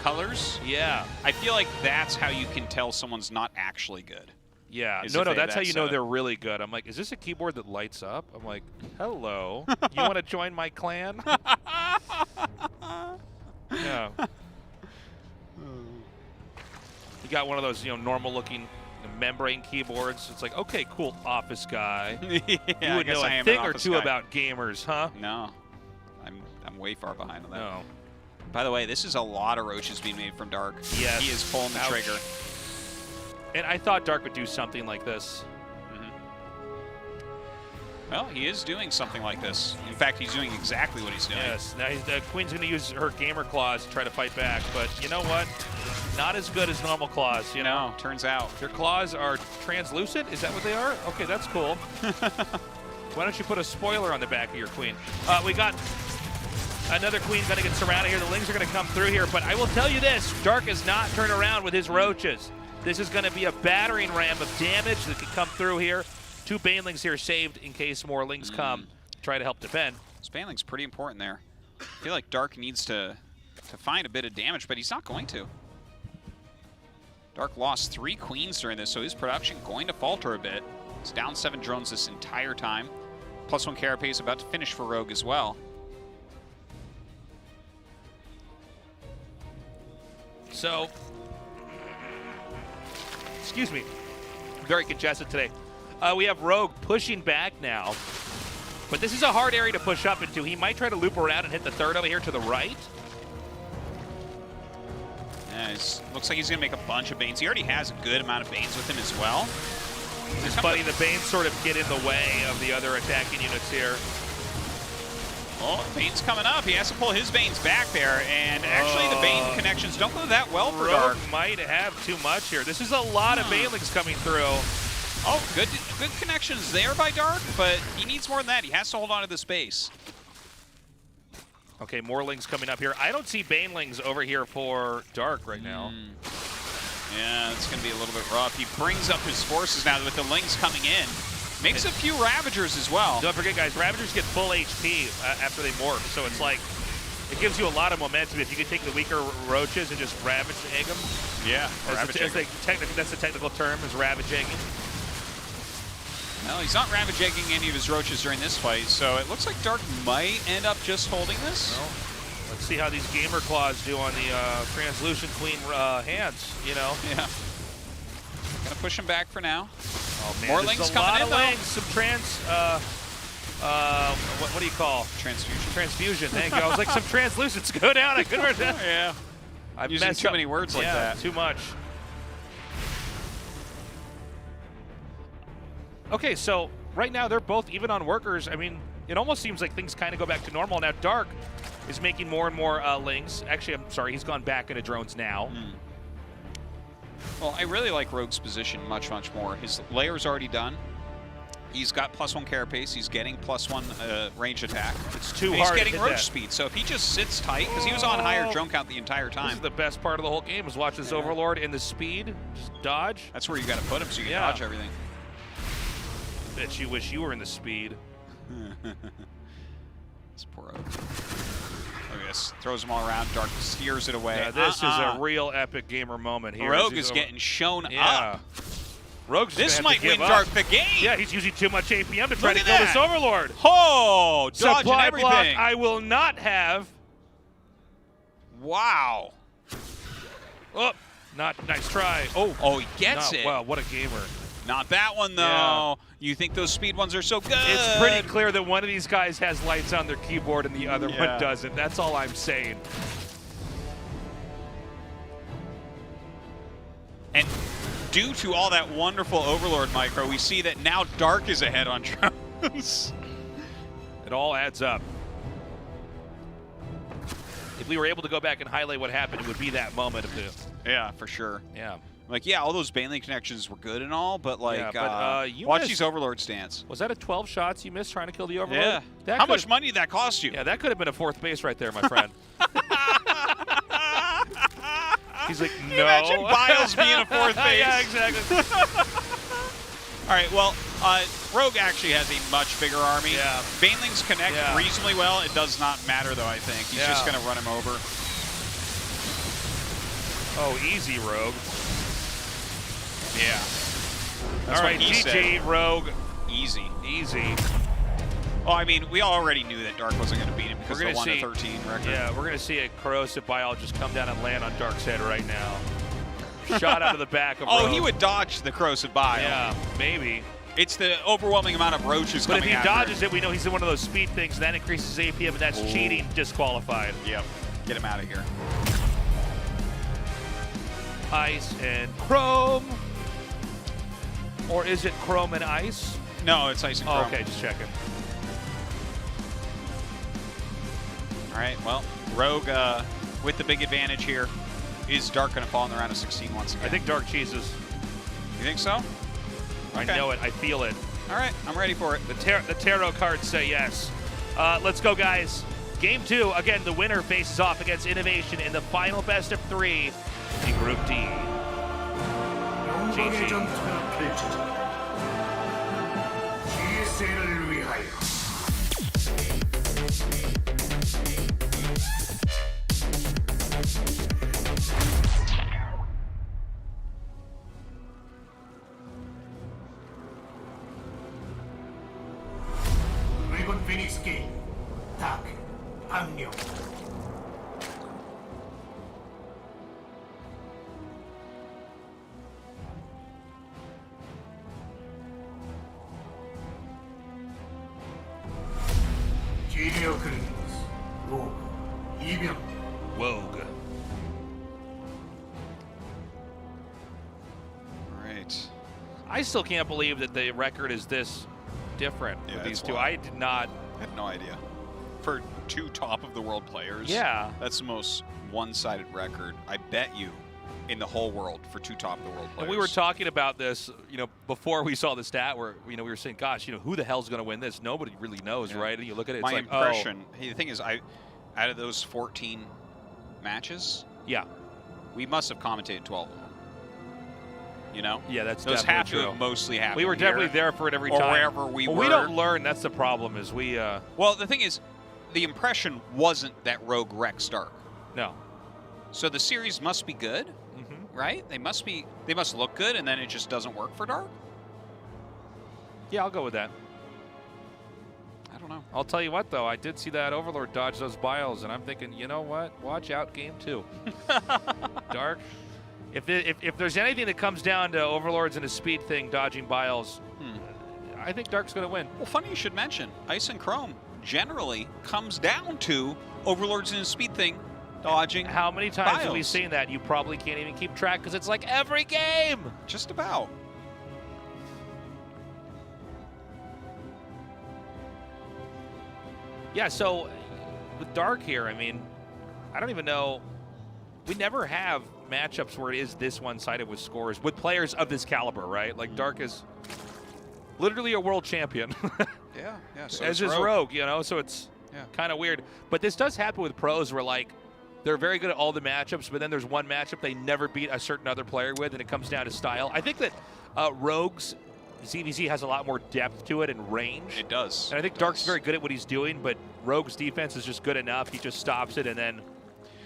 [SPEAKER 5] colors, I feel like that's how you can tell someone's not actually good.
[SPEAKER 4] Yeah, no, that's how you know they're really good. I'm like, is this a keyboard that lights up? I'm like, hello, you want to join my clan? Yeah. You got one of those, normal-looking membrane keyboards. It's like, okay, cool, office guy. You would know a thing or two about gamers, huh?
[SPEAKER 5] No, I'm way far behind on that.
[SPEAKER 4] No.
[SPEAKER 5] By the way, this is a lot of roaches being made from Dark.
[SPEAKER 4] Yes.
[SPEAKER 5] He is pulling the trigger.
[SPEAKER 4] And I thought Dark would do something like this.
[SPEAKER 5] Well, he is doing something like this. In fact, he's doing exactly what he's doing.
[SPEAKER 4] Yes. Now Queen's going to use her gamer claws to try to fight back, but you know what? Not as good as normal claws, you know?
[SPEAKER 5] Turns out.
[SPEAKER 4] Your claws are translucent? Is that what they are? Okay, that's cool. Why don't you put a spoiler on the back of your Queen? We got another Queen going to get surrounded here. The Lings are going to come through here, but I will tell you this. Dark is not turned around with his roaches. This is going to be a battering ram of damage that could come through here. 2 Banelings here saved in case more Lings come. Try to help defend.
[SPEAKER 5] This Baneling's pretty important there. I feel like Dark needs to find a bit of damage, but he's not going to. Dark lost 3 Queens during this, so his production going to falter a bit. He's down 7 drones this entire time. +1 Carapace about to finish for Rogue as well.
[SPEAKER 4] So, excuse me, very congested today. We have Rogue pushing back now, but this is a hard area to push up into. He might try to loop around and hit the third over here to the right.
[SPEAKER 5] Yeah, looks like he's going to make a bunch of Banes. He already has a good amount of Banes with him as well.
[SPEAKER 4] It's funny, the Banes sort of get in the way of the other attacking units here.
[SPEAKER 5] Oh, Bane's coming up. He has to pull his Banes back there, and actually the Bane connections don't go that well for Dark.
[SPEAKER 4] Rogue might have too much here. This is a lot of Banelings coming through.
[SPEAKER 5] Oh, good connections there by Dark, but he needs more than that. He has to hold on to the space.
[SPEAKER 4] Okay, more Lings coming up here. I don't see Banelings over here for Dark right now.
[SPEAKER 5] Yeah, it's going to be a little bit rough. He brings up his forces now with the Lings coming in. Makes a few Ravagers as well.
[SPEAKER 4] Don't forget, guys, Ravagers get full HP after they morph, so it's like, it gives you a lot of momentum if you can take the weaker Roaches and just Ravage egg them.
[SPEAKER 5] Yeah,
[SPEAKER 4] That's the technical term, is Ravage egging.
[SPEAKER 5] Well, he's not ravaging any of his roaches during this fight, so it looks like Dark might end up just holding this.
[SPEAKER 4] Well, let's see how these gamer claws do on the translucent queen hands, you know?
[SPEAKER 5] Yeah. Gonna push him back for now.
[SPEAKER 4] Oh, man,
[SPEAKER 5] more
[SPEAKER 4] there's
[SPEAKER 5] links
[SPEAKER 4] a
[SPEAKER 5] coming
[SPEAKER 4] lot
[SPEAKER 5] in,
[SPEAKER 4] of
[SPEAKER 5] though.
[SPEAKER 4] links, some what do you call?
[SPEAKER 5] Transfusion.
[SPEAKER 4] Transfusion, thank you. I was like, some translucents go down. I couldn't remember that.
[SPEAKER 5] Yeah.
[SPEAKER 4] I've
[SPEAKER 5] Using
[SPEAKER 4] messed
[SPEAKER 5] too
[SPEAKER 4] up.
[SPEAKER 5] many words like that.
[SPEAKER 4] Too much. Okay, so right now they're both even on workers. I mean, it almost seems like things kind of go back to normal. Now Dark is making more and more links. Actually, I'm sorry, he's gone back into drones now.
[SPEAKER 5] Well, I really like Rogue's position much, much more. His layer's already done. He's got +1 carapace. He's getting +1 range attack.
[SPEAKER 4] It's too
[SPEAKER 5] and
[SPEAKER 4] hard
[SPEAKER 5] he's
[SPEAKER 4] to
[SPEAKER 5] getting
[SPEAKER 4] hit
[SPEAKER 5] roach
[SPEAKER 4] that.
[SPEAKER 5] speed. So if he just sits tight, because he was on higher drone count the entire time.
[SPEAKER 4] This is the best part of the whole game, is watch this Overlord in the speed, just dodge.
[SPEAKER 5] That's where you got to put him so you can dodge everything.
[SPEAKER 4] Bet you wish you were in the speed.
[SPEAKER 5] This poor Rogue. Look at this. Throws them all around. Dark steers it away.
[SPEAKER 4] Yeah, this is a real epic gamer moment here.
[SPEAKER 5] Rogue is getting shown up.
[SPEAKER 4] Rogue's
[SPEAKER 5] This
[SPEAKER 4] gonna have
[SPEAKER 5] might
[SPEAKER 4] to give
[SPEAKER 5] win
[SPEAKER 4] up.
[SPEAKER 5] Dark the game.
[SPEAKER 4] Yeah, he's using too much APM to try
[SPEAKER 5] Look
[SPEAKER 4] to
[SPEAKER 5] at
[SPEAKER 4] kill this
[SPEAKER 5] that.
[SPEAKER 4] Overlord.
[SPEAKER 5] Oh, dodge
[SPEAKER 4] Supply
[SPEAKER 5] and everything.
[SPEAKER 4] block I will not have.
[SPEAKER 5] Wow.
[SPEAKER 4] Oh, not nice try.
[SPEAKER 5] Oh, he gets it.
[SPEAKER 4] Wow, what a gamer.
[SPEAKER 5] Not that one, though.
[SPEAKER 4] Yeah.
[SPEAKER 5] You think those speed ones are so good.
[SPEAKER 4] It's pretty clear that one of these guys has lights on their keyboard and the other one doesn't. That's all I'm saying.
[SPEAKER 5] And due to all that wonderful Overlord micro, we see that now Dark is ahead on drones.
[SPEAKER 4] It all adds up. If we were able to go back and highlight what happened, it would be that moment of the...
[SPEAKER 5] Yeah, for sure.
[SPEAKER 4] Yeah.
[SPEAKER 5] Like, yeah, all those Baneling connections were good and all, but like,
[SPEAKER 4] you
[SPEAKER 5] watch
[SPEAKER 4] missed.
[SPEAKER 5] these Overlord stance.
[SPEAKER 4] Was that a 12 shots you missed trying to kill the Overlord?
[SPEAKER 5] Yeah.
[SPEAKER 4] That
[SPEAKER 5] How much money did that cost you?
[SPEAKER 4] Yeah, that could have been a 4th base right there, my friend. He's like, no.
[SPEAKER 5] Imagine Biles being a 4th base.
[SPEAKER 4] Yeah, exactly.
[SPEAKER 5] All right, well, Rogue actually has a much bigger army.
[SPEAKER 4] Yeah.
[SPEAKER 5] Banelings connect reasonably well. It does not matter, though, I think. He's just going to run him over.
[SPEAKER 4] Oh, easy, Rogue.
[SPEAKER 5] Yeah. That's
[SPEAKER 4] all right,
[SPEAKER 5] what he
[SPEAKER 4] GG,
[SPEAKER 5] said.
[SPEAKER 4] Rogue.
[SPEAKER 5] Easy.
[SPEAKER 4] Easy.
[SPEAKER 5] Well, I mean, we already knew that Dark wasn't going to beat him because of the 1-13 record.
[SPEAKER 4] Yeah, we're going to see a corrosive biologist come down and land on Dark's head right now. Shot out of the back of
[SPEAKER 5] Oh,
[SPEAKER 4] Rogue.
[SPEAKER 5] he would dodge the corrosive bile.
[SPEAKER 4] Yeah, maybe.
[SPEAKER 5] It's the overwhelming amount of roaches
[SPEAKER 4] But if
[SPEAKER 5] coming
[SPEAKER 4] he
[SPEAKER 5] after
[SPEAKER 4] dodges
[SPEAKER 5] him.
[SPEAKER 4] it, we know he's in one of those speed things, and that increases APM, and that's cheating, disqualified.
[SPEAKER 5] Yep. Get him out of here.
[SPEAKER 4] Ice and Chrome. Or is it Chrome and Ice?
[SPEAKER 5] No, it's Ice and Chrome.
[SPEAKER 4] Okay, just checking.
[SPEAKER 5] All right, well, Rogue with the big advantage here. Is Dark going to fall in the round of 16 once again?
[SPEAKER 4] I think Dark cheeses.
[SPEAKER 5] You think so?
[SPEAKER 4] I know it. I feel it.
[SPEAKER 5] All right, I'm ready for it.
[SPEAKER 4] The tarot cards say yes. Let's go, guys. Game 2. Again, the winner faces off against Innovation in the final best of 3 in Group D.
[SPEAKER 3] 영광의 전투가 펼쳐진다. GSL을 위하여. 드래곤 피닉스 게임 다크 악령. 지니어 크리스 로그 이병
[SPEAKER 4] Wogue.
[SPEAKER 5] All right.
[SPEAKER 4] I still can't believe that the record is this different with these two. I did not.
[SPEAKER 5] I had no idea. For two top-of-the-world players, that's the most one-sided record, I bet you, in the whole world for two top-of-the-world players.
[SPEAKER 4] And we were talking about this, before we saw the stat where, we were saying, gosh, who the hell's going to win this? Nobody really knows, right? And you look at it, it's
[SPEAKER 5] My
[SPEAKER 4] like,
[SPEAKER 5] impression, hey, the thing is, out of those 14 matches, we must have commentated 12 of them.
[SPEAKER 4] Yeah, that's
[SPEAKER 5] those
[SPEAKER 4] definitely
[SPEAKER 5] have
[SPEAKER 4] true.
[SPEAKER 5] to have mostly happened.
[SPEAKER 4] We were definitely there for it every time.
[SPEAKER 5] Or wherever we were.
[SPEAKER 4] We don't learn. That's the problem. Is we.
[SPEAKER 5] Well, the thing is, the impression wasn't that Rogue wrecks Dark.
[SPEAKER 4] No.
[SPEAKER 5] So the series must be good, right? They must look good, and then it just doesn't work for Dark.
[SPEAKER 4] Yeah, I'll go with that.
[SPEAKER 5] I don't know.
[SPEAKER 4] I'll tell you what, though. I did see that Overlord dodge those biles, and I'm thinking, you know what? Watch out game 2. Dark. If there's anything that comes down to Overlords and a speed thing, dodging biles, I think Dark's going to win.
[SPEAKER 5] Well, funny you should mention, Ice and Chrome generally comes down to Overlords and a speed thing, dodging
[SPEAKER 4] How many times have we
[SPEAKER 5] biles.
[SPEAKER 4] seen that? You probably can't even keep track because it's like every game.
[SPEAKER 5] Just about.
[SPEAKER 4] Yeah, so with Dark here, I mean, I don't even know. We never have matchups where it is this one-sided with scores with players of this caliber, right? Like Dark is literally a world champion.
[SPEAKER 5] Yeah. So
[SPEAKER 4] as is Rogue, you know, so it's kind of weird. But this does happen with pros where, like, they're very good at all the matchups, but then there's one matchup they never beat a certain other player with, and it comes down to style. I think that Rogue's ZVZ has a lot more depth to it and range.
[SPEAKER 5] It does.
[SPEAKER 4] And I think Dark's very good at what he's doing, but Rogue's defense is just good enough. He just stops it, and then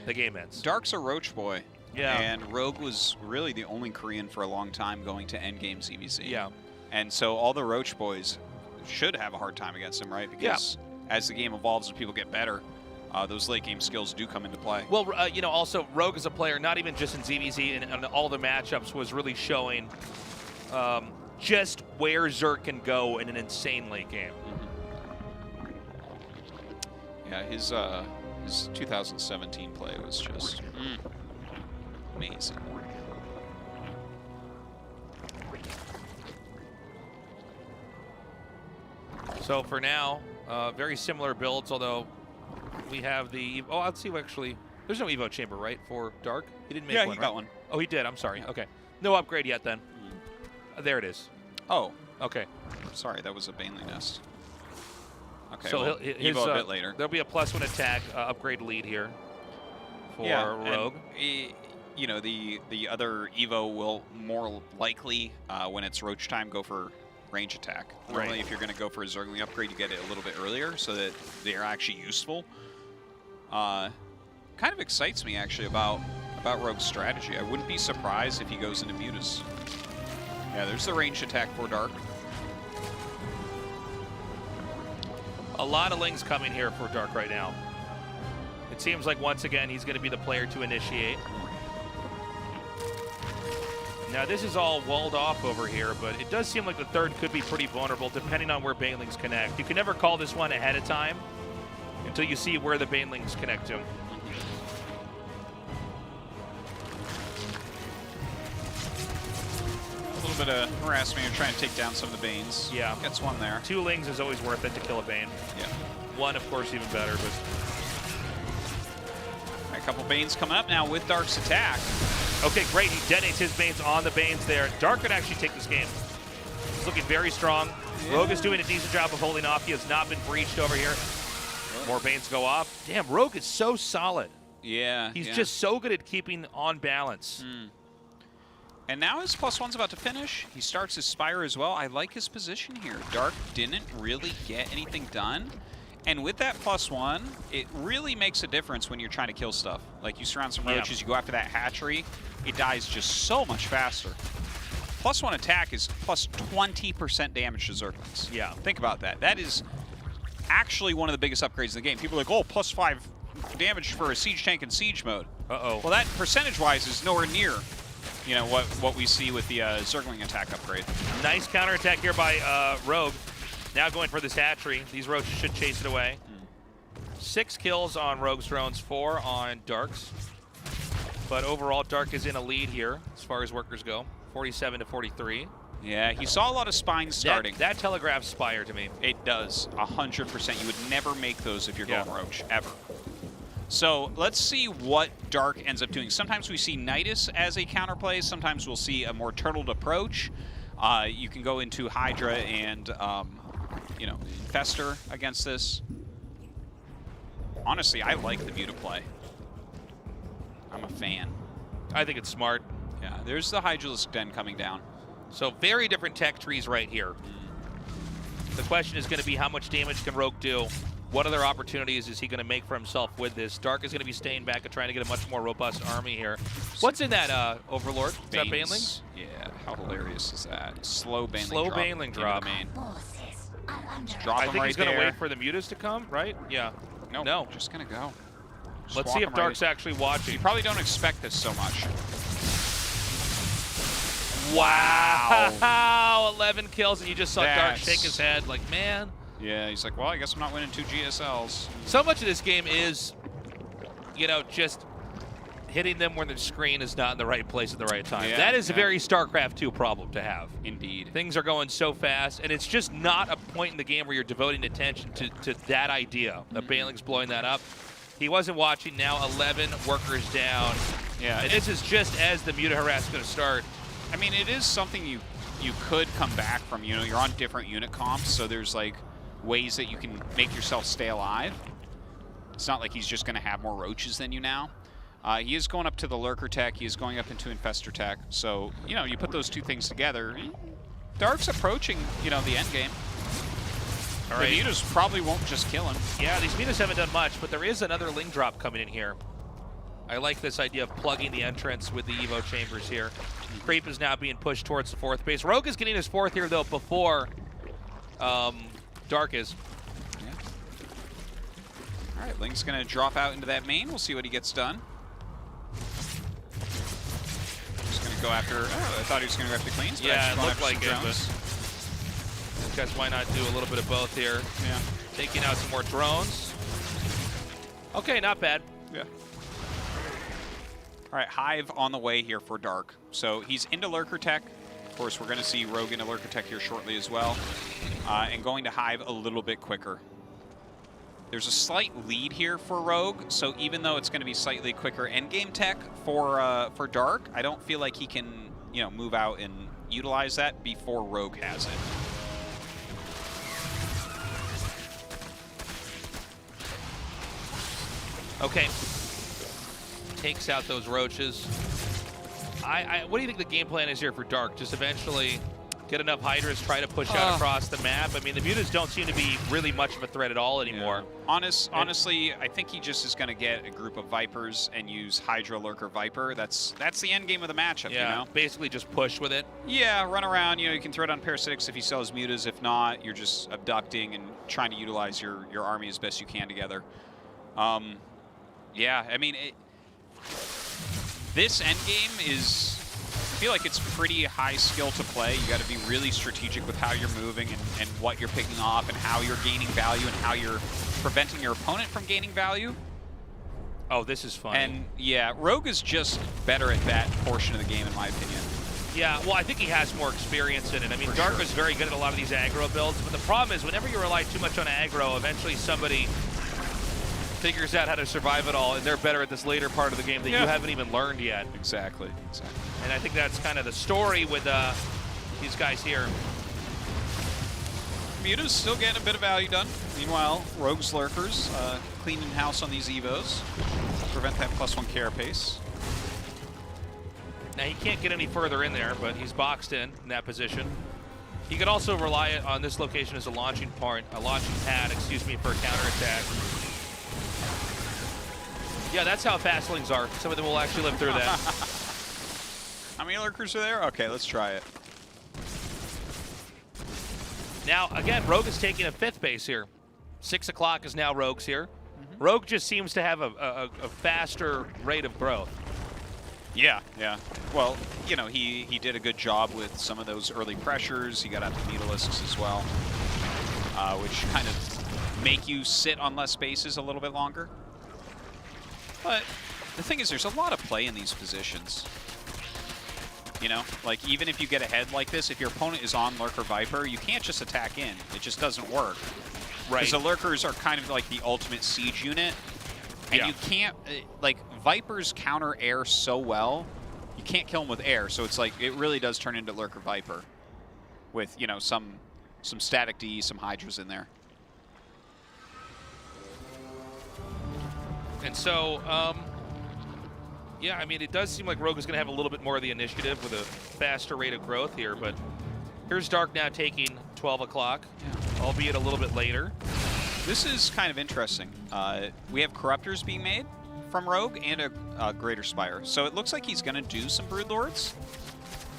[SPEAKER 4] the game ends.
[SPEAKER 5] Dark's a Roach boy.
[SPEAKER 4] Yeah.
[SPEAKER 5] And Rogue was really the only Korean for a long time going to endgame ZVZ.
[SPEAKER 4] Yeah.
[SPEAKER 5] And so all the Roach boys should have a hard time against him, right? Because as the game evolves and people get better, those late game skills do come into play.
[SPEAKER 4] Well, you know, also Rogue as a player, not even just in ZVZ and all the matchups, was really showing just where Zerg can go in an insane late game.
[SPEAKER 5] Yeah, his 2017 play was just amazing.
[SPEAKER 4] So for now, very similar builds, although we have the... Oh, let's see, actually, there's no Evo chamber, right, for Dark? He didn't make one,
[SPEAKER 5] he
[SPEAKER 4] right?
[SPEAKER 5] got one.
[SPEAKER 4] Oh, he did. I'm sorry. Okay. No upgrade yet, then. There it is.
[SPEAKER 5] Oh.
[SPEAKER 4] Okay.
[SPEAKER 5] Sorry, that was a Baneling nest. Okay,
[SPEAKER 4] so
[SPEAKER 5] well, Evo a bit later.
[SPEAKER 4] There'll be a +1 attack upgrade lead here for Rogue.
[SPEAKER 5] And, you know, the other Evo will more likely, when it's Roach time, go for range attack. Normally, if you're going to go for a Zergling upgrade, you get it a little bit earlier so that they are actually useful. Kind of excites me, actually, about Rogue's strategy. I wouldn't be surprised if he goes into Mutas. Yeah, there's the range attack for Dark.
[SPEAKER 4] A lot of Lings coming here for Dark right now. It seems like, once again, he's going to be the player to initiate. Now, this is all walled off over here, but it does seem like the third could be pretty vulnerable, depending on where Banelings connect. You can never call this one ahead of time until you see where the Banelings connect to.
[SPEAKER 5] A little bit of harassment here, trying to take down some of the Banes.
[SPEAKER 4] Yeah.
[SPEAKER 5] Gets one there.
[SPEAKER 4] 2 Lings is always worth it to kill a Bane.
[SPEAKER 5] Yeah.
[SPEAKER 4] 1, of course, even better, but...
[SPEAKER 5] A couple Banes coming up now with Dark's attack.
[SPEAKER 4] Okay, great. He detonates his Banes on the Banes there. Dark could actually take this game. He's looking very strong. Yeah. Rogue is doing a decent job of holding off. He has not been breached over here. More Banes go off. Damn, Rogue is so solid.
[SPEAKER 5] Yeah.
[SPEAKER 4] He's just so good at keeping on balance.
[SPEAKER 5] And now his +1's about to finish. He starts his Spire as well. I like his position here. Dark didn't really get anything done. And with that +1, it really makes a difference when you're trying to kill stuff. Like, you surround some roaches, you go after that hatchery, it dies just so much faster. +1 attack is +20% damage to Zerglings.
[SPEAKER 4] Yeah.
[SPEAKER 5] Think about that. That is actually one of the biggest upgrades in the game. People are like, oh, +5 damage for a siege tank in siege mode.
[SPEAKER 4] Uh-oh.
[SPEAKER 5] Well, that percentage-wise is nowhere near, you know, what we see with the Zergling attack upgrade.
[SPEAKER 4] Nice counterattack here by Rogue. Now going for this hatchery. These roaches should chase it away. 6 kills on Rogue's drones, 4 on Dark's. But overall, Dark is in a lead here as far as workers go, 47 to 43.
[SPEAKER 5] Yeah, he saw a lot of spines starting.
[SPEAKER 4] That telegraphs Spire to me.
[SPEAKER 5] It does, 100%. You would never make those if you're going Roach, ever. So let's see what Dark ends up doing. Sometimes we see Nidus as a counterplay. Sometimes we'll see a more turtled approach. You can go into Hydra and, you know, Fester against this. Honestly, I like the Muta play. I'm a fan.
[SPEAKER 4] I think it's smart.
[SPEAKER 5] Yeah, there's the Hydralisk Den coming down.
[SPEAKER 4] So very different tech trees right here. The question is going to be how much damage can Rogue do? What other opportunities is he going to make for himself with this? Dark is going to be staying back and trying to get a much more robust army here. What's in that Overlord? Is that Banelings?
[SPEAKER 5] Yeah. How hilarious is that? Slow baneling
[SPEAKER 4] Slow
[SPEAKER 5] drop.
[SPEAKER 4] baneling drop.
[SPEAKER 5] Main.
[SPEAKER 4] I
[SPEAKER 5] him
[SPEAKER 4] think
[SPEAKER 5] right
[SPEAKER 4] he's going to
[SPEAKER 5] there.
[SPEAKER 4] wait for the Mutas to come, right? Yeah.
[SPEAKER 5] Nope,
[SPEAKER 4] No.
[SPEAKER 5] Just going to go.
[SPEAKER 4] Let's
[SPEAKER 5] Swap
[SPEAKER 4] see if
[SPEAKER 5] him
[SPEAKER 4] Dark's
[SPEAKER 5] right.
[SPEAKER 4] actually watching.
[SPEAKER 5] You probably don't expect this so much.
[SPEAKER 4] Wow. 11 kills, and you just saw Dark
[SPEAKER 5] That's-
[SPEAKER 4] shake his head like, man.
[SPEAKER 5] Yeah, he's like, well, I guess I'm not winning 2 GSLs.
[SPEAKER 4] So much of this game is, you know, just hitting them when the screen is not in the right place at the right time.
[SPEAKER 5] Yeah,
[SPEAKER 4] that is a
[SPEAKER 5] yeah.
[SPEAKER 4] very StarCraft 2 problem to have.
[SPEAKER 5] Indeed.
[SPEAKER 4] Things are going so fast, and it's just not a point in the game where you're devoting attention to that idea. The Baneling's blowing that up. He wasn't watching. Now 11 workers down.
[SPEAKER 5] Yeah,
[SPEAKER 4] And this is just as the Muta harass is going to start.
[SPEAKER 5] I mean, it is something you could come back from. You know, you're on different unit comps, so there's like ways that you can make yourself stay alive. It's not like he's just going to have more roaches than you now. He is going up to the lurker tech. He is going up into infestor tech. So, you know, you put those two things together. Dark's approaching, you know, the end game.
[SPEAKER 4] All right.
[SPEAKER 5] The Mutas probably won't just kill him.
[SPEAKER 4] Yeah, these Mutas haven't done much, but there is another Ling drop coming in here. I like this idea of plugging the entrance with the Evo chambers here. Creep is now being pushed towards the 4th base. Rogue is getting his 4th here, though, before Dark is.
[SPEAKER 5] Yeah. All right, Ling's going to drop out into that main. We'll see what he gets done. Just going to go after... Oh, I thought he was going to go after cleans. But
[SPEAKER 4] Yeah, it
[SPEAKER 5] going
[SPEAKER 4] looked
[SPEAKER 5] after
[SPEAKER 4] like
[SPEAKER 5] some
[SPEAKER 4] it,
[SPEAKER 5] drones.
[SPEAKER 4] but guess why not do a little bit of both here?
[SPEAKER 5] Yeah.
[SPEAKER 4] Taking out some more drones. Okay, not bad.
[SPEAKER 5] Yeah. All right, Hive on the way here for Dark. So he's into Lurker Tech. Of course, we're going to see Rogue into Lurker Tech here shortly as well. And going to Hive a little bit quicker. There's a slight lead here for Rogue, so even though it's going to be slightly quicker endgame tech for Dark, I don't feel like he can, you know, move out and utilize that before Rogue has it.
[SPEAKER 4] Okay. Takes out those roaches. What do you think the game plan is here for Dark? Just eventually get enough Hydras, try to push out across the map? I mean, the Mutas don't seem to be really much of a threat at all anymore.
[SPEAKER 5] Yeah. Honestly, I think he just is going to get a group of Vipers and use Hydra Lurker Viper. That's the end game of the matchup,
[SPEAKER 4] Yeah,
[SPEAKER 5] you know?
[SPEAKER 4] basically just push with it.
[SPEAKER 5] Yeah, run around. You know, you can throw it on Parasitics if he sells Mutas. If not, you're just abducting and trying to utilize your army as best you can together. Yeah, I mean, this endgame is... I feel like it's pretty high skill to play. You got to be really strategic with how you're moving and what you're picking off and how you're gaining value and how you're preventing your opponent from gaining value.
[SPEAKER 4] Oh, this is fun.
[SPEAKER 5] And yeah, Rogue is just better at that portion of the game, in my opinion.
[SPEAKER 4] Yeah, well, I think he has more experience in it. I mean, Dark is very good at a lot of these aggro builds, but the problem is whenever you rely too much on aggro, eventually somebody figures out how to survive it all, and they're better at this later part of the game that you haven't even learned yet.
[SPEAKER 5] Exactly.
[SPEAKER 4] And I think that's kind of the story with these guys here.
[SPEAKER 5] Muta's still getting a bit of value done. Meanwhile, Rogue's Lurkers cleaning house on these Evos. Prevent that +1 carapace.
[SPEAKER 4] Now, he can't get any further in there, but he's boxed in that position. He could also rely on this location as a launching pad, excuse me, for a counterattack. Yeah, that's how fast Lings are. Some of them will actually live through that.
[SPEAKER 5] How many Lurkers are there? Okay, let's try it.
[SPEAKER 4] Now, again, Rogue is taking a 5th base here. 6 o'clock is now Rogue's here. Rogue just seems to have a faster rate of growth.
[SPEAKER 5] Yeah. Well, you know, he did a good job with some of those early pressures. He got out the Mutalisks as well, which kind of make you sit on less bases a little bit longer. But the thing is, there's a lot of play in these positions. You know, like even if you get ahead like this, if your opponent is on Lurker Viper, you can't just attack in. It just doesn't work.
[SPEAKER 4] Right.
[SPEAKER 5] Because the Lurkers are kind of like the ultimate siege unit. And you can't, like, Vipers counter air so well, you can't kill them with air. So it's like, it really does turn into Lurker Viper with, you know, some static DE, some Hydras in there.
[SPEAKER 4] And so, yeah, I mean, it does seem like Rogue is going to have a little bit more of the initiative with a faster rate of growth here, but here's Dark now taking 12 o'clock, albeit a little bit later.
[SPEAKER 5] This is kind of interesting. We have Corruptors being made from Rogue and a Greater Spire. So it looks like he's going to do some Broodlords.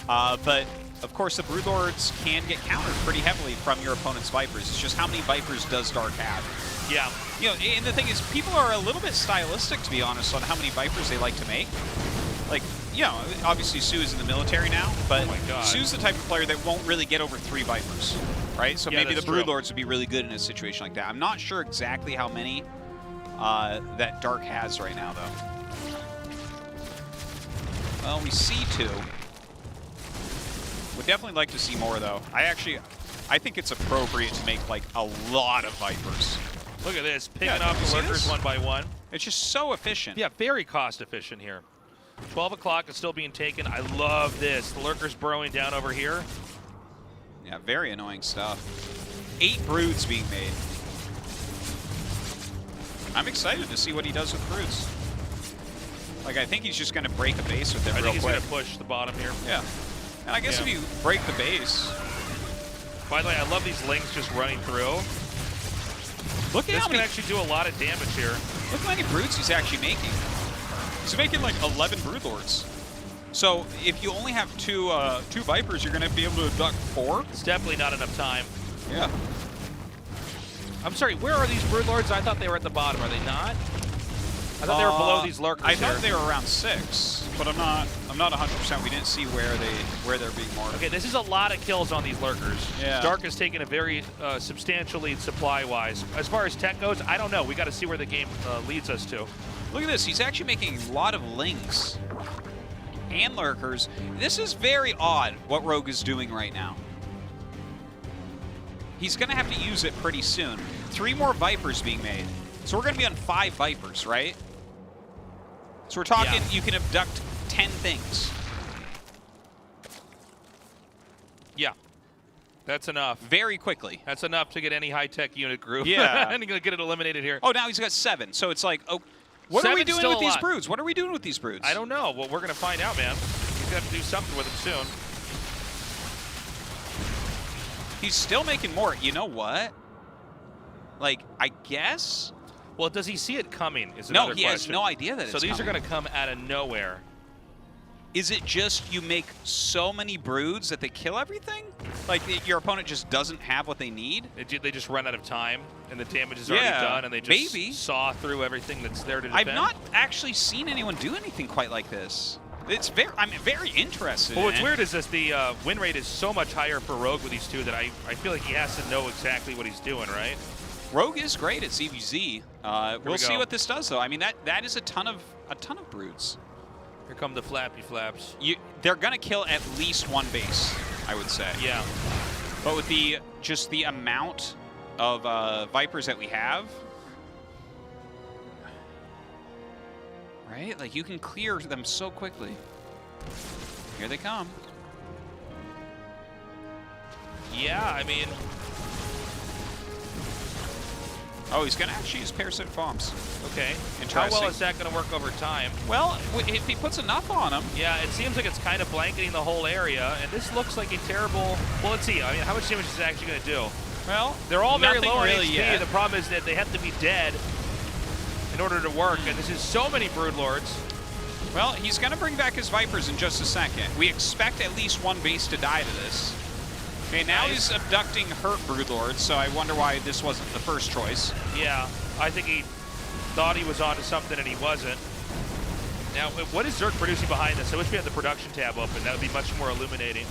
[SPEAKER 5] But of course, the Broodlords can get countered pretty heavily from your opponent's Vipers. It's just how many Vipers does Dark have?
[SPEAKER 4] Yeah.
[SPEAKER 5] You know, and the thing is, people are a little bit stylistic, to be honest, on how many Vipers they like to make. Like, you know, obviously Sue is in the military now, but Sue's the type of player that won't really get over 3 Vipers, right? So maybe the Broodlords would be really good in a situation like that. I'm not sure exactly how many that Dark has right now, though. Well, we see 2. Would definitely like to see more, though. I think it's appropriate to make, like, a lot of Vipers.
[SPEAKER 4] Look at this, picking off the lurkers one by one.
[SPEAKER 5] It's just so efficient.
[SPEAKER 4] Yeah, very cost efficient here. 12 o'clock is still being taken. I love this. The lurkers burrowing down over here.
[SPEAKER 5] Yeah, very annoying stuff. 8 broods being made. I'm excited to see what he does with broods. Like, I think he's just going to break a base with them real quick.
[SPEAKER 4] I think he's going to push the bottom here.
[SPEAKER 5] Yeah. And I guess if you break the base...
[SPEAKER 4] By the way, I love these links just running through.
[SPEAKER 5] Look at
[SPEAKER 4] this
[SPEAKER 5] how many...
[SPEAKER 4] can actually do a lot of damage here.
[SPEAKER 5] Look how many broods he's actually making. He's making like 11 Broodlords. So if you only have two Vipers, you're going to be able to abduct 4?
[SPEAKER 4] It's definitely not enough time.
[SPEAKER 5] Yeah.
[SPEAKER 4] I'm sorry, where are these Broodlords? I thought they were at the bottom. Are they not? I thought they were below these lurkers.
[SPEAKER 5] I thought they were around 6, but I'm not 100%. We didn't see where they're being marked.
[SPEAKER 4] Okay, this is a lot of kills on these lurkers.
[SPEAKER 5] Yeah.
[SPEAKER 4] Dark has taken a very substantial lead supply-wise. As far as tech goes, I don't know. We got to see where the game leads us to.
[SPEAKER 5] Look at this. He's actually making a lot of links and lurkers. This is very odd what Rogue is doing right now. He's going to have to use it pretty soon. 3 more Vipers being made. So we're going to be on 5 Vipers, right? So we're talking you can abduct 10 things.
[SPEAKER 4] Yeah. That's enough.
[SPEAKER 5] Very quickly.
[SPEAKER 4] That's enough to get any high-tech unit group.
[SPEAKER 5] Yeah.
[SPEAKER 4] And get it eliminated here.
[SPEAKER 5] Oh, now he's got 7. So it's like, oh, what are we doing with these broods? What are we doing with these broods?
[SPEAKER 4] I don't know. Well, we're going to find out, man. He's got to do something with them soon.
[SPEAKER 5] He's still making more. You know what? Like, I guess...
[SPEAKER 4] Well, does he see it coming is
[SPEAKER 5] No,
[SPEAKER 4] another
[SPEAKER 5] he
[SPEAKER 4] question.
[SPEAKER 5] has no idea that it's
[SPEAKER 4] So these
[SPEAKER 5] coming.
[SPEAKER 4] are going to come out of nowhere.
[SPEAKER 5] Is it just you make so many broods that they kill everything? Like, your opponent just doesn't have what they need?
[SPEAKER 4] They just run out of time, and the damage is already done, and they just saw through everything that's there to defend?
[SPEAKER 5] I've not actually seen anyone do anything quite like this. I'm very interested.
[SPEAKER 4] Well, what's weird is this: the win rate is so much higher for Rogue with these two that I feel like he has to know exactly what he's doing, right?
[SPEAKER 5] Rogue is great at CVZ. We'll see what this does, though. I mean, that is a ton of broods.
[SPEAKER 4] Here come the flappy flaps.
[SPEAKER 5] They're gonna kill at least 1 base, I would say.
[SPEAKER 4] Yeah.
[SPEAKER 5] But with just the amount of Vipers that we have, right? Like, you can clear them so quickly. Here they come.
[SPEAKER 4] Yeah, I mean...
[SPEAKER 5] Oh, he's going to actually use parasitic bombs.
[SPEAKER 4] Okay.
[SPEAKER 5] Interesting.
[SPEAKER 4] How well is that going to work over time?
[SPEAKER 5] Well, if he puts enough on them.
[SPEAKER 4] Yeah, it seems like it's kind of blanketing the whole area, and this looks like a terrible... Well, let's see. I mean, how much damage is it actually going to do?
[SPEAKER 5] Well,
[SPEAKER 4] they're all very low on
[SPEAKER 5] really
[SPEAKER 4] HP.
[SPEAKER 5] yet.
[SPEAKER 4] The problem is that they have to be dead in order to work, and this is so many Broodlords.
[SPEAKER 5] Well, he's going to bring back his Vipers in just a second. We expect at least 1 base to die to this. Okay, now he's abducting hurt Broodlords, so I wonder why this wasn't the first choice.
[SPEAKER 4] Yeah, I think he thought he was onto something and he wasn't. Now, what is Zerk producing behind this? I wish we had the production tab open. That would be much more illuminating.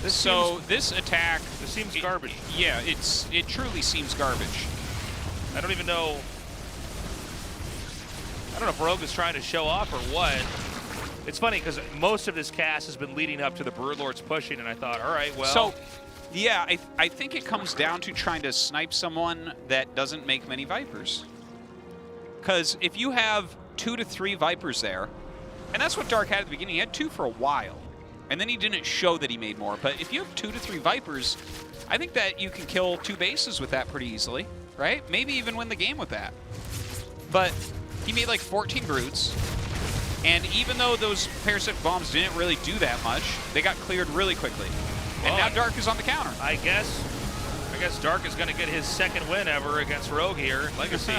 [SPEAKER 5] This attack...
[SPEAKER 4] This seems garbage.
[SPEAKER 5] Yeah, it truly seems garbage.
[SPEAKER 4] I don't even know... I don't know if Rogue is trying to show off or what. It's funny because most of this cast has been leading up to the Broodlords pushing, and I thought, all right, well...
[SPEAKER 5] So, yeah, I think it comes down to trying to snipe someone that doesn't make many Vipers. Because if you have 2 to 3 Vipers there, and that's what Dark had at the beginning, he had 2 for a while, and then he didn't show that he made more. But if you have 2 to 3 Vipers, I think that you can kill 2 bases with that pretty easily, right? Maybe even win the game with that. But he made like 14 broods. And even though those parasitic bombs didn't really do that much, they got cleared really quickly. And now Dark is on the counter.
[SPEAKER 4] I guess Dark is going to get his 2nd win ever against Rogue here, Legacy.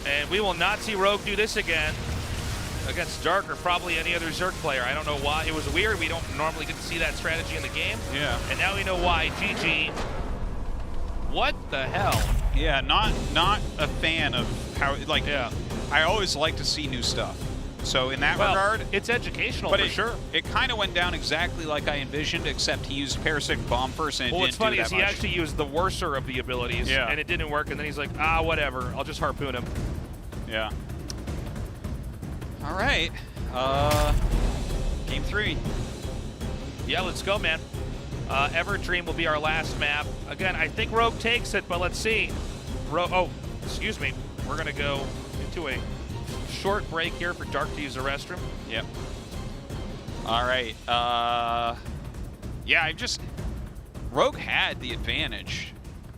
[SPEAKER 4] And we will not see Rogue do this again. against Dark or probably any other Zerg player. I don't know why. It was weird. We don't normally get to see that strategy in the game.
[SPEAKER 5] Yeah.
[SPEAKER 4] And now we know why. GG. What the hell?
[SPEAKER 5] Yeah, not a fan of how, like, I always like to see new stuff. So in that regard,
[SPEAKER 4] it's educational
[SPEAKER 5] but
[SPEAKER 4] for sure.
[SPEAKER 5] It kind of went down exactly like I envisioned, except he used Parasitic Bomb first, and it didn't
[SPEAKER 4] What's funny
[SPEAKER 5] do
[SPEAKER 4] is
[SPEAKER 5] that
[SPEAKER 4] he
[SPEAKER 5] much.
[SPEAKER 4] actually used the worser of the abilities, and it didn't work, and then he's like, ah, whatever, I'll just harpoon him.
[SPEAKER 5] Yeah. All right. Game 3.
[SPEAKER 4] Yeah, let's go, man. Everdream will be our last map. Again, I think Rogue takes it, but let's see. Oh, excuse me. We're going to go into a short break here for Dark to use the restroom.
[SPEAKER 5] Yep. All right. Yeah, Rogue had the advantage.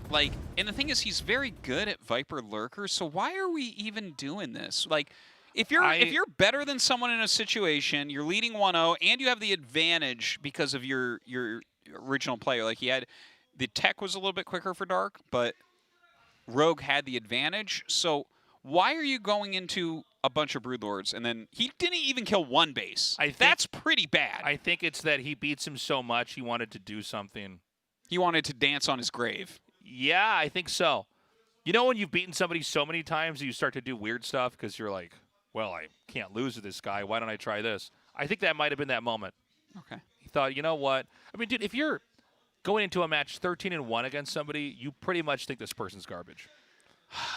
[SPEAKER 5] Like, and the thing is, he's very good at Viper Lurkers, so why are we even doing this? Like, if you're better than someone in a situation, you're leading 1-0, and you have the advantage because of your original player. Like, the tech was a little bit quicker for Dark, but Rogue had the advantage. So why are you going into a bunch of Broodlords, and then he didn't even kill one base? That's pretty bad.
[SPEAKER 4] I think it's that he beats him so much, he wanted to do something.
[SPEAKER 5] He wanted to dance on his grave.
[SPEAKER 4] Yeah, I think so. You know when you've beaten somebody so many times, you start to do weird stuff because you're like, well, I can't lose to this guy. Why don't I try this? I think that might have been that moment.
[SPEAKER 5] Okay.
[SPEAKER 4] He thought, you know what? I mean, dude, if you're going into a match 13-1 against somebody, you pretty much think this person's garbage.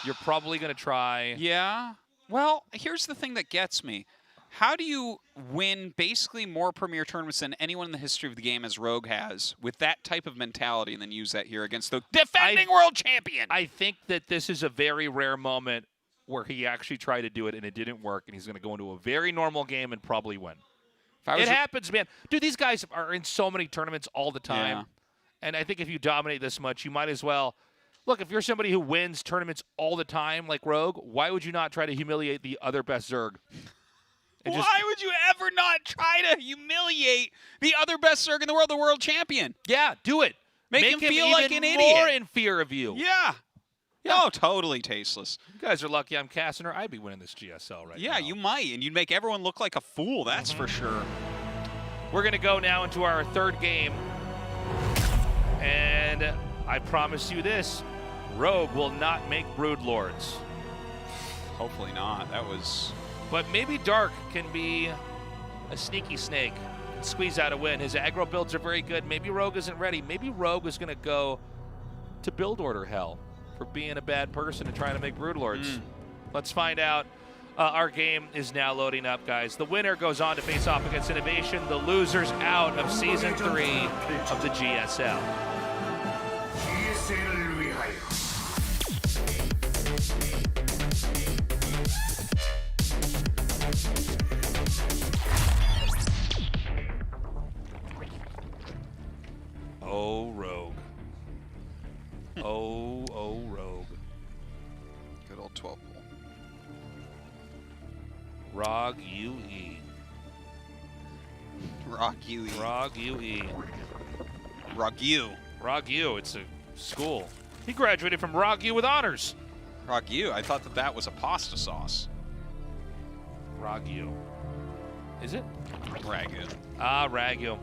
[SPEAKER 4] You're probably going to try.
[SPEAKER 5] Yeah. Well, here's the thing that gets me. How do you win basically more premier tournaments than anyone in the history of the game as Rogue has with that type of mentality and then use that here against the defending world champion?
[SPEAKER 4] I think that this is a very rare moment where he actually tried to do it and it didn't work, and he's going to go into a very normal game and probably win. It happens, man. Dude, these guys are in so many tournaments all the time.
[SPEAKER 5] Yeah.
[SPEAKER 4] And I think if you dominate this much, you might as well. Look, if you're somebody who wins tournaments all the time like Rogue, why would you not try to humiliate the other best Zerg?
[SPEAKER 5] Why would you ever not try to humiliate the other best Zerg in the world, the world champion?
[SPEAKER 4] Yeah, do it.
[SPEAKER 5] Make him feel like an idiot.
[SPEAKER 4] More in fear of you.
[SPEAKER 5] Yeah. Oh, totally tasteless.
[SPEAKER 4] You guys are lucky I'm casting her. I'd be winning this GSL right now.
[SPEAKER 5] Yeah, you might, and you'd make everyone look like a fool, that's for sure.
[SPEAKER 4] We're going to go now into our third game. And I promise you this, Rogue will not make Broodlords.
[SPEAKER 5] Hopefully not. That was...
[SPEAKER 4] But maybe Dark can be a sneaky snake and squeeze out a win. His aggro builds are very good. Maybe Rogue isn't ready. Maybe Rogue is going to go to build order hell for being a bad person and trying to make Broodlords. Let's find out. Our game is now loading up, guys. The winner goes on to face off against Innovation. The loser's out of Season 3 of the GSL.
[SPEAKER 3] GSL을 위하여.
[SPEAKER 4] Oh, Rogue. Oh, Rogue.
[SPEAKER 5] Good old 12 ball.
[SPEAKER 4] Rog UE.
[SPEAKER 5] Rock UE.
[SPEAKER 4] Rog UE.
[SPEAKER 5] Rock U.
[SPEAKER 4] Rog U, it's a school. He graduated from Rog U with honors.
[SPEAKER 5] Rock U, I thought that was a pasta sauce.
[SPEAKER 4] Rog U. Is it?
[SPEAKER 5] Ragu.
[SPEAKER 4] Ah, Ragu.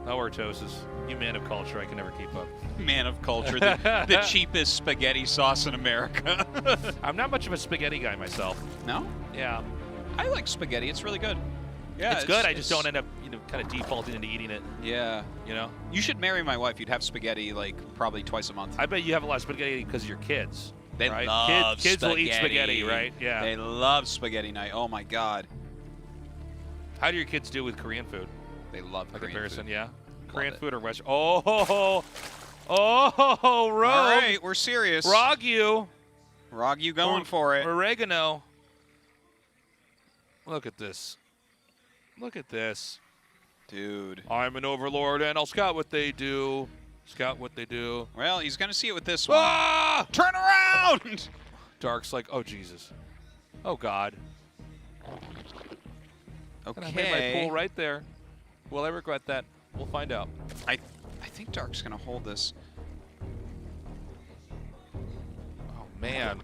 [SPEAKER 4] No ortosis. You man of culture, I can never keep up.
[SPEAKER 5] Man of culture, the cheapest spaghetti sauce in America.
[SPEAKER 4] I'm not much of a spaghetti guy myself.
[SPEAKER 5] No?
[SPEAKER 4] Yeah.
[SPEAKER 5] I like spaghetti. It's really good. Yeah,
[SPEAKER 4] it's good. I just don't end up, kind of defaulting into eating it.
[SPEAKER 5] Yeah.
[SPEAKER 4] You know?
[SPEAKER 5] You should marry my wife. You'd have spaghetti, like, probably twice a month.
[SPEAKER 4] I bet you have a lot of spaghetti because of your kids.
[SPEAKER 5] They
[SPEAKER 4] right?
[SPEAKER 5] love
[SPEAKER 4] kids
[SPEAKER 5] spaghetti.
[SPEAKER 4] will eat spaghetti, right? Yeah.
[SPEAKER 5] They love spaghetti night. Oh, my God.
[SPEAKER 4] How do your kids do with Korean food?
[SPEAKER 5] They love
[SPEAKER 4] By
[SPEAKER 5] Korean
[SPEAKER 4] comparison,
[SPEAKER 5] food.
[SPEAKER 4] yeah?
[SPEAKER 5] Love
[SPEAKER 4] Korean
[SPEAKER 5] it.
[SPEAKER 4] food or Western? Oh, Rogue.
[SPEAKER 5] All right, we're serious.
[SPEAKER 4] Ragu.
[SPEAKER 5] Ragu going for it.
[SPEAKER 4] Oregano. Look at this. Look at this.
[SPEAKER 5] Dude.
[SPEAKER 4] I'm an overlord, and I'll scout what they do. Scout what they do.
[SPEAKER 5] Well, he's going to see it with this one.
[SPEAKER 4] Ah!
[SPEAKER 5] Turn around!
[SPEAKER 4] Dark's like, oh, Jesus. Oh, God.
[SPEAKER 5] Okay.
[SPEAKER 4] And I made my pool right there. Will I regret that? We'll find out.
[SPEAKER 5] I think Dark's going to hold this.
[SPEAKER 4] Oh, man.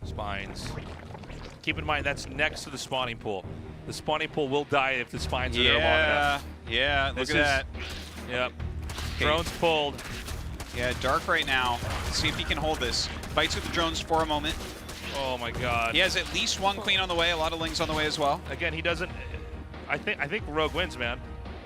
[SPEAKER 4] This Spines. Keep in mind, that's next to the spawning pool. The spawning pool will die if the spines are there long enough.
[SPEAKER 5] Yeah, look at that.
[SPEAKER 4] Yep.
[SPEAKER 5] Okay.
[SPEAKER 4] Drones pulled.
[SPEAKER 5] Yeah, Dark right now. Let's see if he can hold this. Fights with the drones for a moment.
[SPEAKER 4] Oh my God.
[SPEAKER 5] He has at least one queen on the way, a lot of lings on the way as well.
[SPEAKER 4] Again, he doesn't. I think Rogue wins, man.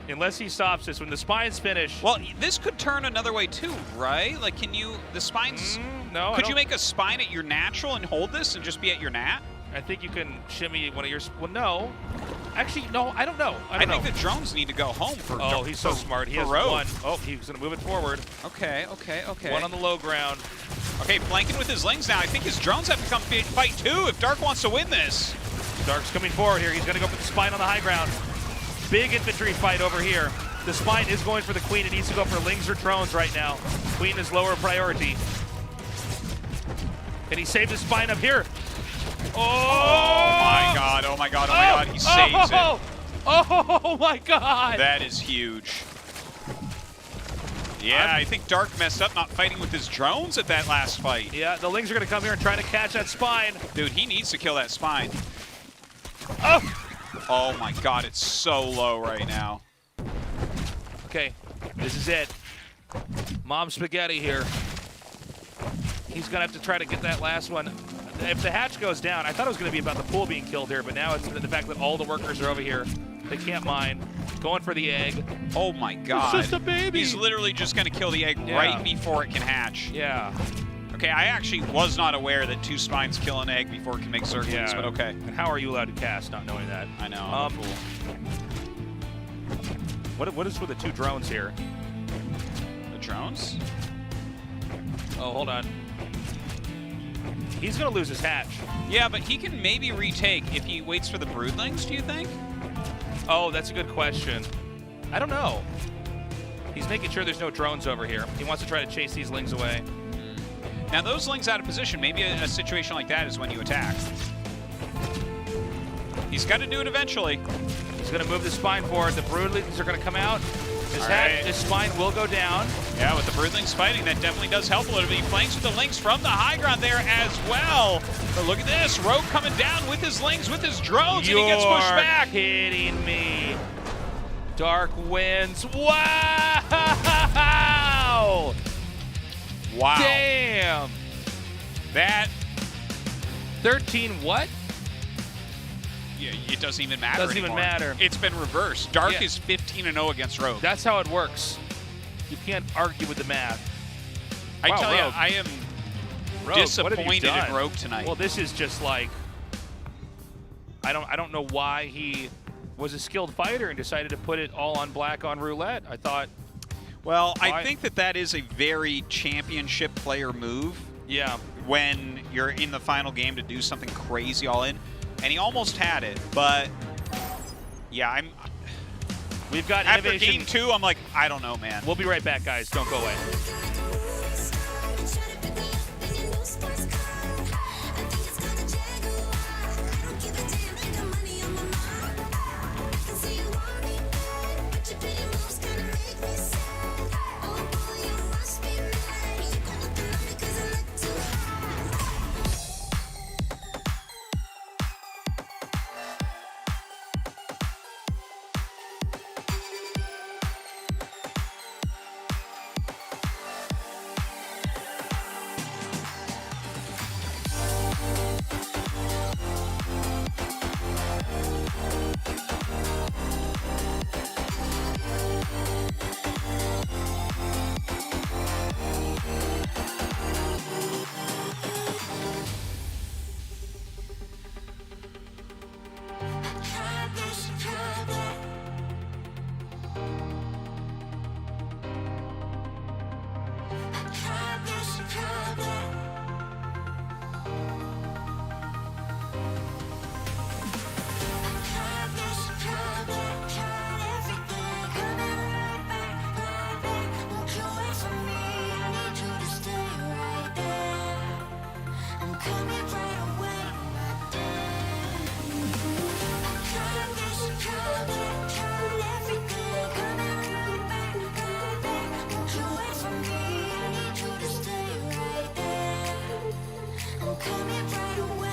[SPEAKER 4] Unless he stops this. When the spines finish.
[SPEAKER 5] Well, this could turn another way too, right? Like, can you, the spines,
[SPEAKER 4] no.
[SPEAKER 5] Could you make a spine at your natural and hold this and just be at your nat?
[SPEAKER 4] I think you can shimmy one of your, well, no. Actually, no, I don't know. I
[SPEAKER 5] think the drones need to go home for
[SPEAKER 4] Oh, he's so smart. He has
[SPEAKER 5] Rogue.
[SPEAKER 4] one. Oh, he's going to move it forward.
[SPEAKER 5] Okay.
[SPEAKER 4] One on the low ground.
[SPEAKER 5] Okay, flanking with his lings now. I think his drones have to come fight too if Dark wants to win this.
[SPEAKER 4] Dark's coming forward here. He's going to go for the spine on the high ground. Big infantry fight over here. The spine is going for the queen. It needs to go for lings or drones right now. Queen is lower priority. Can he save the spine up here?
[SPEAKER 5] Oh my God, oh my God, oh my God, he saves it.
[SPEAKER 4] Oh my God.
[SPEAKER 5] That is huge. Yeah, I think Dark messed up not fighting with his drones at that last fight.
[SPEAKER 4] Yeah, the lings are going to come here and try to catch that spine.
[SPEAKER 5] Dude, he needs to kill that spine.
[SPEAKER 4] Oh!
[SPEAKER 5] Oh my God, it's so low right now.
[SPEAKER 4] Okay, this is it. Mom Spaghetti here. He's going to have to try to get that last one. If the hatch goes down, I thought it was going to be about the pool being killed here, but now it's the fact that all the workers are over here. They can't mine. Going for the egg.
[SPEAKER 5] Oh my God.
[SPEAKER 4] It's just a baby.
[SPEAKER 5] He's literally just going to kill the egg right before it can hatch.
[SPEAKER 4] Yeah.
[SPEAKER 5] Okay, I actually was not aware that 2 spines kill an egg before it can make circles, but okay.
[SPEAKER 4] And how are you allowed to cast not knowing that?
[SPEAKER 5] I know, I'm a fool.
[SPEAKER 4] What is with the 2 drones here?
[SPEAKER 5] The drones?
[SPEAKER 4] Oh, hold on. He's going to lose his hatch.
[SPEAKER 5] Yeah, but he can maybe retake if he waits for the broodlings, do you think?
[SPEAKER 4] Oh, that's a good question. I don't know. He's making sure there's no drones over here. He wants to try to chase these lings away.
[SPEAKER 5] Now, those lings out of position, maybe a situation like that is when you attack. He's got to do it eventually.
[SPEAKER 4] He's going to move the spine forward. The broodlings are going to come out. His spine will go down.
[SPEAKER 5] Yeah, with the broodlings fighting, that definitely does help a little bit. He flanks with the lings from the high ground there as well. But look at this. Rogue coming down with his lings, with his drones, and he gets pushed back.
[SPEAKER 4] You're kidding me. Dark wins. Wow!
[SPEAKER 5] Wow.
[SPEAKER 4] Damn.
[SPEAKER 5] That
[SPEAKER 4] 13 what?
[SPEAKER 5] Yeah, it doesn't even matter
[SPEAKER 4] Doesn't
[SPEAKER 5] anymore.
[SPEAKER 4] even matter.
[SPEAKER 5] It's been reversed. Dark is 15-0 against Rogue.
[SPEAKER 4] That's how it works. You can't argue with the math.
[SPEAKER 5] I
[SPEAKER 4] Wow,
[SPEAKER 5] tell you,
[SPEAKER 4] Rogue.
[SPEAKER 5] I am
[SPEAKER 4] Rogue,
[SPEAKER 5] disappointed in Rogue tonight.
[SPEAKER 4] Well, this is just like I don't know why he was a skilled fighter and decided to put it all on black on roulette. I thought.
[SPEAKER 5] Well, I think that is a very championship player move.
[SPEAKER 4] Yeah.
[SPEAKER 5] When you're in the final game to do something crazy all in. And he almost had it, but yeah,
[SPEAKER 4] we've got
[SPEAKER 5] after
[SPEAKER 4] innovation.
[SPEAKER 5] game 2, I'm like, I don't know, man.
[SPEAKER 4] We'll be right back, guys. Don't go away.
[SPEAKER 6] Coming right away.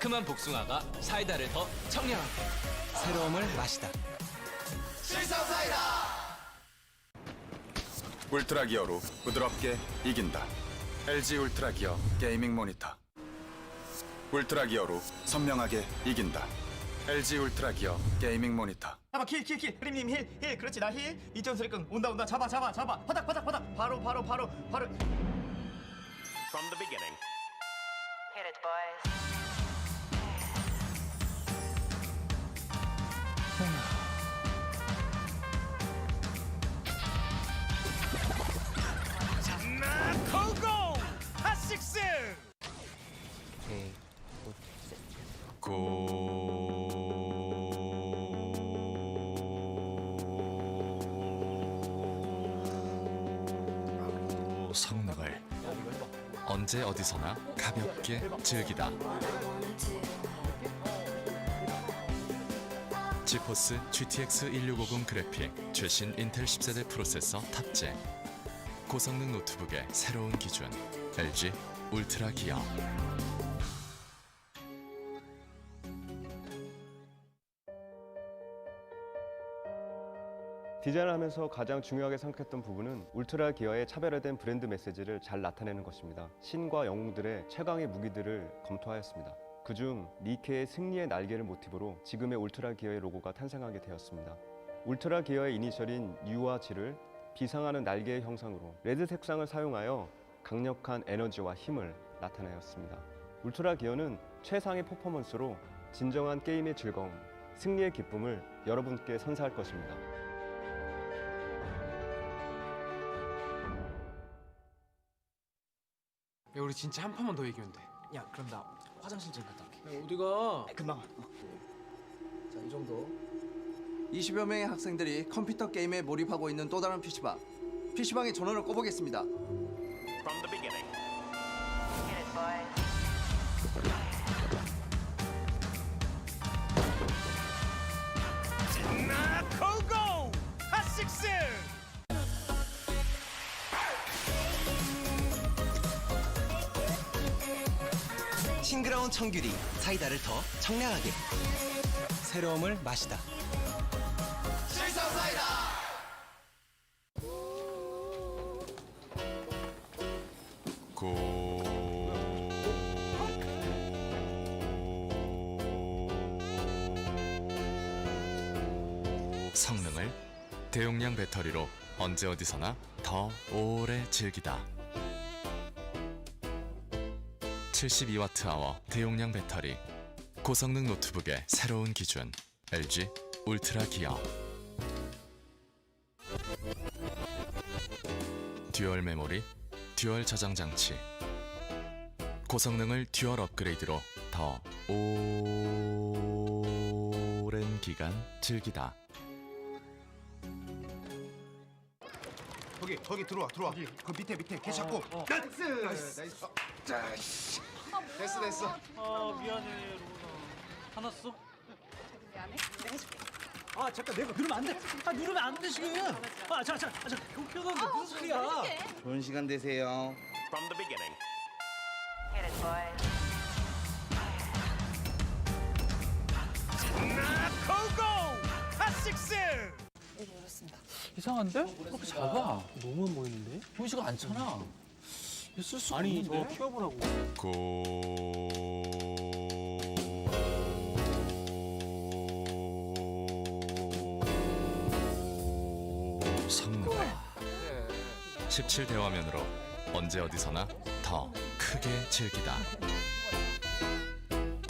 [SPEAKER 7] 상큼한 복숭아가 사이다를 더 청량하게. 새로움을 마시다.
[SPEAKER 8] 실성 사이다. 울트라 기어로 부드럽게 이긴다. LG 울트라 기어 게이밍 모니터. 울트라 기어로 선명하게 이긴다. LG 울트라 기어 게이밍 모니터.
[SPEAKER 9] 잡아 킬 흐림님 힐 그렇지 나 힐. 2.3끈 온다 잡아 바닥 바로
[SPEAKER 2] From the beginning.
[SPEAKER 1] Hit it, boys.
[SPEAKER 15] 고고 핫식스.
[SPEAKER 11] 성능을 언제 어디서나 가볍게 즐기다. 지포스 GTX 1650 그래픽 최신 인텔 10세대 프로세서 탑재. 고성능 노트북의 새로운 기준 LG 울트라 기어.
[SPEAKER 12] 디자인을 하면서 가장 중요하게 생각했던 부분은 울트라 기어의 차별화된 브랜드 메시지를 잘 나타내는 것입니다. 신과 영웅들의 최강의 무기들을 검토하였습니다. 그중 니케의 승리의 날개를 모티브로 지금의 울트라 기어의 로고가 탄생하게 되었습니다. 울트라 기어의 이니셜인 U와 G를 비상하는 날개의 형상으로 레드 색상을 사용하여 강력한 에너지와 힘을 나타내었습니다. 울트라 기어는 최상의 퍼포먼스로 진정한 게임의 즐거움, 승리의 기쁨을 여러분께 선사할 것입니다.
[SPEAKER 10] 야, 우리 진짜 한 판만 더 이기면 돼.
[SPEAKER 9] 야 그럼 나 화장실 좀 갔다 올게.
[SPEAKER 10] 야, 어디가?
[SPEAKER 9] 금방 와.
[SPEAKER 13] 자, 이 정도. 20여 명의 학생들이 컴퓨터 게임에 몰입하고 있는 또 다른 PC방. PC방의 전원을 꺼보겠습니다.
[SPEAKER 2] From the beginning.
[SPEAKER 1] Hit it, boys.
[SPEAKER 15] 고고 핫식스.
[SPEAKER 7] 싱그러운 청귤이 사이다를 더 청량하게. 새로움을 마시다.
[SPEAKER 8] 실성 사이다.
[SPEAKER 11] 성능을 대용량 배터리로 언제 어디서나 더 오래 즐기다. 72Wh 대용량 배터리. 고성능 노트북의 새로운 기준 LG 울트라 기어. 듀얼 메모리, 듀얼 저장 장치. 고성능을 듀얼 업그레이드로 더 오랜 기간 즐기다.
[SPEAKER 3] 거기 들어와. 그 밑에 걔 잡고. 나이스. 자, 됐어.
[SPEAKER 16] 아 미안해 로나. 화났어?
[SPEAKER 14] 미안해. 내가 해줄게.
[SPEAKER 16] 아 잠깐 내가 누르면 안 돼. 아 누르면 안 돼 지금. 자 경쾌한데 무슨 소리야?
[SPEAKER 14] 좋은 시간 되세요.
[SPEAKER 2] From the beginning.
[SPEAKER 1] Hit it, boys.
[SPEAKER 15] 고고 핫식스.
[SPEAKER 14] 네, 열었습니다.
[SPEAKER 10] 이상한데? 그렇게 작아. 너무 안 보이는데? 보이지가 않잖아. 쓸 수가
[SPEAKER 16] 아니
[SPEAKER 10] 없는데?
[SPEAKER 16] 저 키워보라고.
[SPEAKER 11] 성능을 17대 화면으로 언제 어디서나 더 크게 즐기다.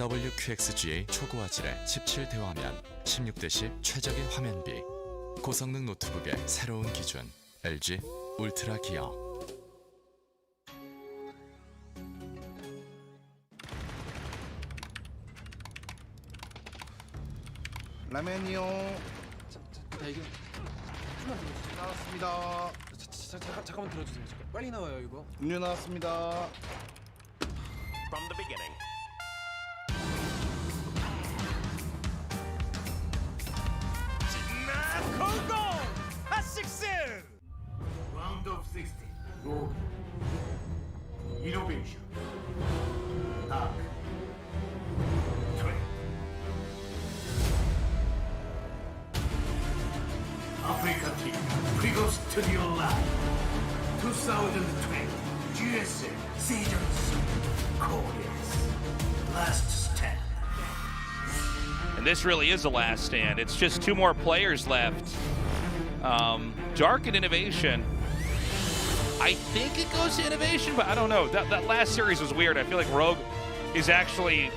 [SPEAKER 11] WQXGA 초고화질의 17대 화면, 16대10 최적의 화면비. 고성능 노트북의 새로운 기준 LG 울트라 기어.
[SPEAKER 3] 라면이요.
[SPEAKER 10] 자 이게
[SPEAKER 3] 나왔습니다.
[SPEAKER 10] 잠깐만 들어주세요. 빨리 나와요 이거.
[SPEAKER 3] 음료 나왔습니다.
[SPEAKER 2] From the beginning.
[SPEAKER 15] 고고 핫식스.
[SPEAKER 3] 라운드 오브 16. 로. 이노베이션. 다크. America team, Prego Studio Live, 2020 GSL Season 2, Korea's Last Stand.
[SPEAKER 4] And this really is the last stand. It's just 2 more players left. Dark and Innovation. I think it goes to Innovation, but I don't know. That last series was weird. I feel like Rogue is actually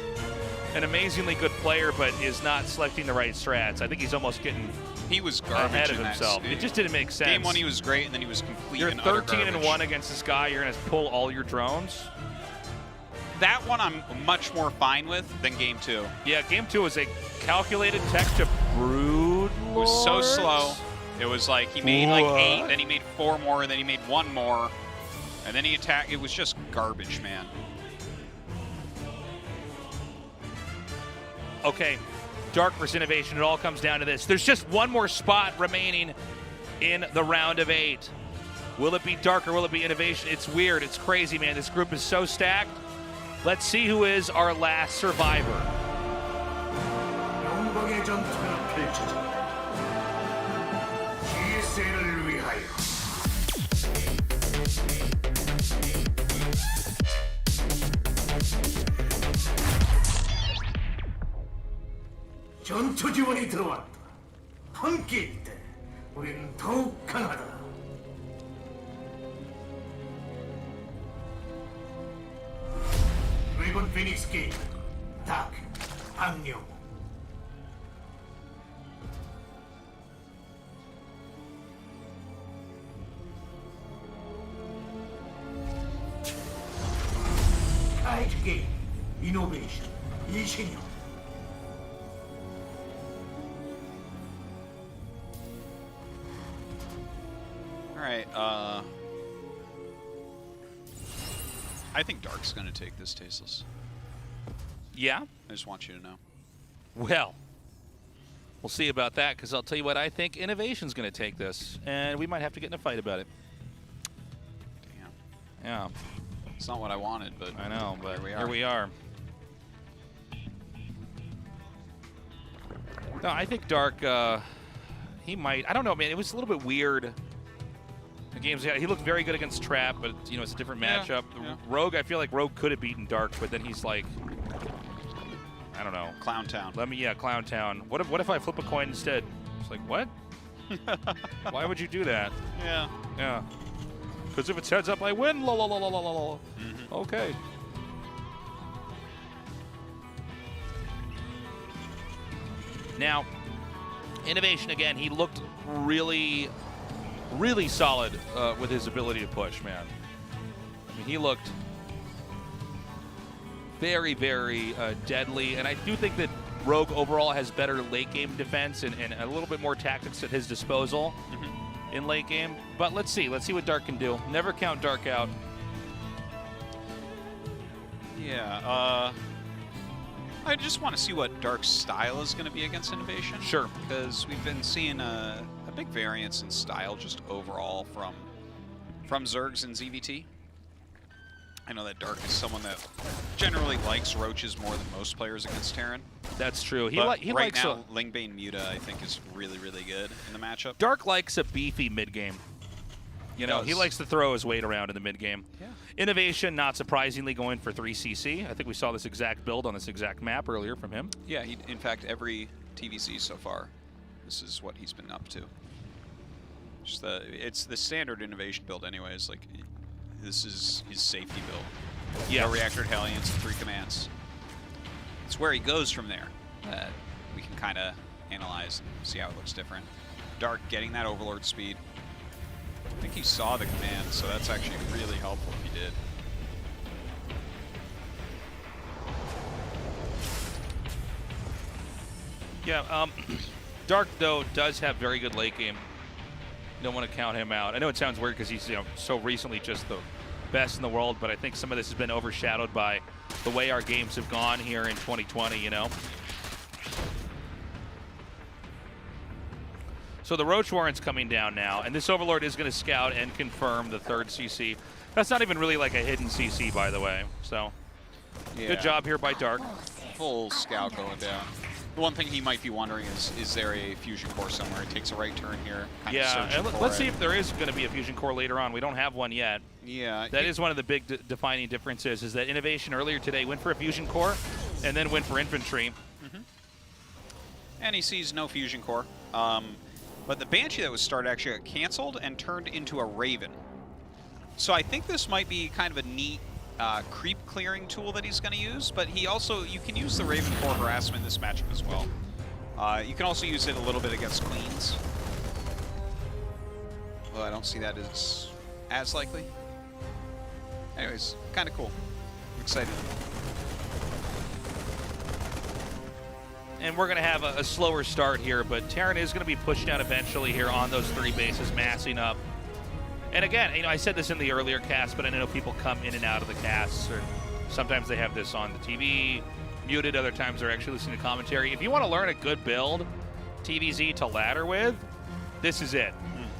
[SPEAKER 4] an amazingly good player, but is not selecting the right strats. I think he's almost getting
[SPEAKER 5] garbage
[SPEAKER 4] ahead of himself. It just didn't make sense.
[SPEAKER 5] Game 1 he was great, and then he was complete.
[SPEAKER 4] You're
[SPEAKER 5] and utter
[SPEAKER 4] 13-1
[SPEAKER 5] garbage.
[SPEAKER 4] against this guy. You're gonna pull all your drones.
[SPEAKER 5] That one I'm much more fine with than Game 2.
[SPEAKER 4] Yeah, Game 2 was a calculated tech to Brood.
[SPEAKER 5] It was so slow. It was like he made like 8, then he made 4 more, and then he made 1 more, and then he attacked. It was just garbage, man.
[SPEAKER 4] Okay, Dark versus Innovation. It all comes down to this. There's just 1 more spot remaining in the round of 8. Will it be Dark or will it be Innovation? It's weird. It's crazy, man. This group is so stacked. Let's see who is our last survivor.
[SPEAKER 3] 영광의 전투가 펼쳐진다. GSL을 위하여. 전투 지원이 들어왔다. 함께일 때 우리는 더욱 강하다. 드래곤 피닉스 게임, 다크, 악령. 카이트 게임, 이노베이션, 이신영.
[SPEAKER 5] All right. I think Dark's going to take this, Tasteless.
[SPEAKER 4] Yeah?
[SPEAKER 5] I just want you to know.
[SPEAKER 4] Well, we'll see about that, because I'll tell you what, I think Innovation's going to take this, and we might have to get in a fight about it.
[SPEAKER 5] Damn.
[SPEAKER 4] Yeah.
[SPEAKER 5] It's not what I wanted, but
[SPEAKER 4] I know, but
[SPEAKER 5] here we are.
[SPEAKER 4] No, I think Dark, he might. I don't know, man. It was a little bit weird. The games, yeah, he looked very good against Trap, but you know it's a different matchup.
[SPEAKER 5] Yeah.
[SPEAKER 4] Rogue, I feel like Rogue could have beaten Dark, but then he's like, I don't know.
[SPEAKER 5] Clown Town.
[SPEAKER 4] Clown Town. What if I flip a coin instead? It's like, what? Why would you do that?
[SPEAKER 5] Yeah.
[SPEAKER 4] Yeah. Because if it's heads up, I win. La la la la la la la. Okay. Now, Innovation again. He looked really solid with his ability to push, man. I mean, he looked very deadly, and I do think that Rogue overall has better late game defense and a little bit more tactics at his disposal in late game. But let's see what Dark can do. Never count Dark out.
[SPEAKER 5] Yeah. I just want to see what Dark's style is going to be against Innovation.
[SPEAKER 4] Sure.
[SPEAKER 5] Because we've been seeing a big variance in style just overall from Zergs and ZVT. I know that Dark is someone that generally likes roaches more than most players against Terran.
[SPEAKER 4] That's true. He
[SPEAKER 5] right
[SPEAKER 4] likes
[SPEAKER 5] now, Lingbane Muta, I think, is really good in the matchup.
[SPEAKER 4] Dark likes a beefy mid game. You know, he likes to throw his weight around in the mid game.
[SPEAKER 5] Yeah.
[SPEAKER 4] Innovation, not surprisingly, going for 3CC. I think we saw this exact build on this exact map earlier from him.
[SPEAKER 5] Yeah, in fact, every TVC so far, this is what he's been up to. Just it's the standard Innovation build anyways. Like, this is his safety build.
[SPEAKER 4] Yeah.
[SPEAKER 5] No reactor Hellions and 3 commands. It's where he goes from there. We can kind of analyze and see how it looks different. Dark getting that Overlord speed. I think he saw the command, so that's actually really helpful if he did.
[SPEAKER 4] Yeah, Dark, though, does have very good late game. Don't want to count him out. I know it sounds weird because he's so recently just the best in the world, but I think some of this has been overshadowed by the way our games have gone here in 2020, you know? So the Roach Warren's coming down now, and this Overlord is going to scout and confirm the 3rd CC. That's not even really like a hidden CC, by the way. So, good job here by Dark.
[SPEAKER 5] Full scout going down. The one thing he might be wondering is there a fusion core somewhere? It takes a right turn here.
[SPEAKER 4] Yeah, and let's see if there is going to be a fusion core later on. We don't have one yet.
[SPEAKER 5] Yeah.
[SPEAKER 4] That is one of the big defining differences, is that Innovation earlier today went for a fusion core and then went for infantry.
[SPEAKER 5] And he sees no fusion core. But the Banshee that was started actually got canceled and turned into a Raven. So I think this might be kind of a neat creep clearing tool that he's going to use, but he also, you can use the Raven for harassment in this matchup as well. You can also use it a little bit against Queens. Well, I don't see that as likely. Anyways, kind of cool. I'm excited.
[SPEAKER 4] And we're going to have a slower start here, but Terran is going to be pushed down eventually here on those 3 bases, massing up. And again, you know, I said this in the earlier cast, but I know people come in and out of the casts, or sometimes they have this on the TV, muted, other times they're actually listening to commentary. If you want to learn a good build, TVZ to ladder with, this is it.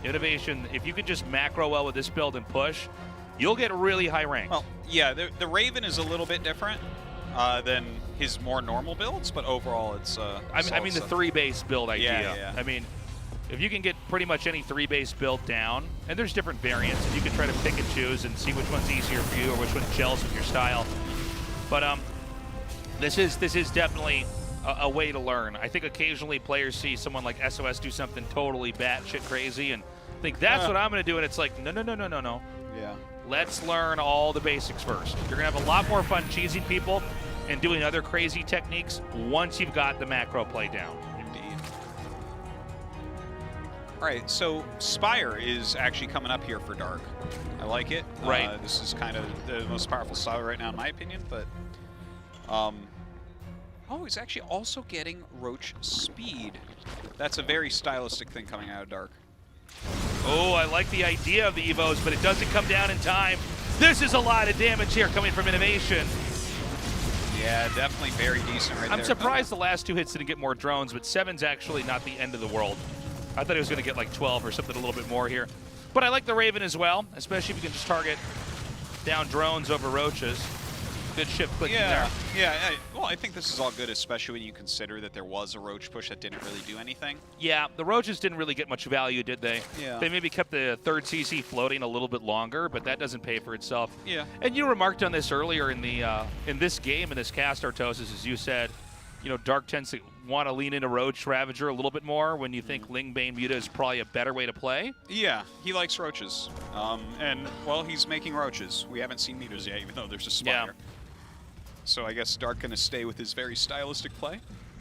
[SPEAKER 4] Innovation, if you could just macro well with this build and push, you'll get really high rank.
[SPEAKER 5] Well, yeah, the Raven is a little bit different than his more normal builds, but overall it's
[SPEAKER 4] I mean the 3-base build idea.
[SPEAKER 5] Yeah.
[SPEAKER 4] I mean, if you can get pretty much any 3-base build down, and there's different variants, and you can try to pick and choose and see which one's easier for you or which one gels with your style. But this is definitely a way to learn. I think occasionally players see someone like SOS do something totally batshit crazy and think that's what I'm going to do, and it's like, no.
[SPEAKER 5] Yeah.
[SPEAKER 4] Let's learn all the basics first. You're going to have a lot more fun cheesing people and doing other crazy techniques once you've got the macro play down.
[SPEAKER 5] Indeed. All right, so Spire is actually coming up here for Dark. I like it.
[SPEAKER 4] Right.
[SPEAKER 5] This is kind of the most powerful style right now, in my opinion. But, oh, he's actually also getting Roach Speed. That's a very stylistic thing coming out of Dark.
[SPEAKER 4] Oh, I like the idea of the Evos, but it doesn't come down in time. This is a lot of damage here coming from Innovation.
[SPEAKER 5] Yeah, definitely very decent right there.
[SPEAKER 4] I'm surprised the last 2 hits didn't get more drones, but 7's actually not the end of the world. I thought he was going to get like 12 or something a little bit more here. But I like the Raven as well, especially if you can just target down drones over roaches. Good shift clicking there.
[SPEAKER 5] Yeah, well, I think this is all good, especially when you consider that there was a roach push that didn't really do anything.
[SPEAKER 4] Yeah, the roaches didn't really get much value, did they?
[SPEAKER 5] Yeah.
[SPEAKER 4] They maybe kept the 3rd CC floating a little bit longer, but that doesn't pay for itself.
[SPEAKER 5] Yeah.
[SPEAKER 4] And you remarked on this earlier in the in this game, in this cast, Artosis, as you said, you know, Dark tends to want to lean into Roach Ravager a little bit more when you think Lingbane Muta is probably a better way to play.
[SPEAKER 5] Yeah, he likes roaches. And, well, he's making roaches. We haven't seen Mutas yet, even though there's a Spire.
[SPEAKER 4] Yeah.
[SPEAKER 5] So I guess Dark going to stay with his very stylistic play.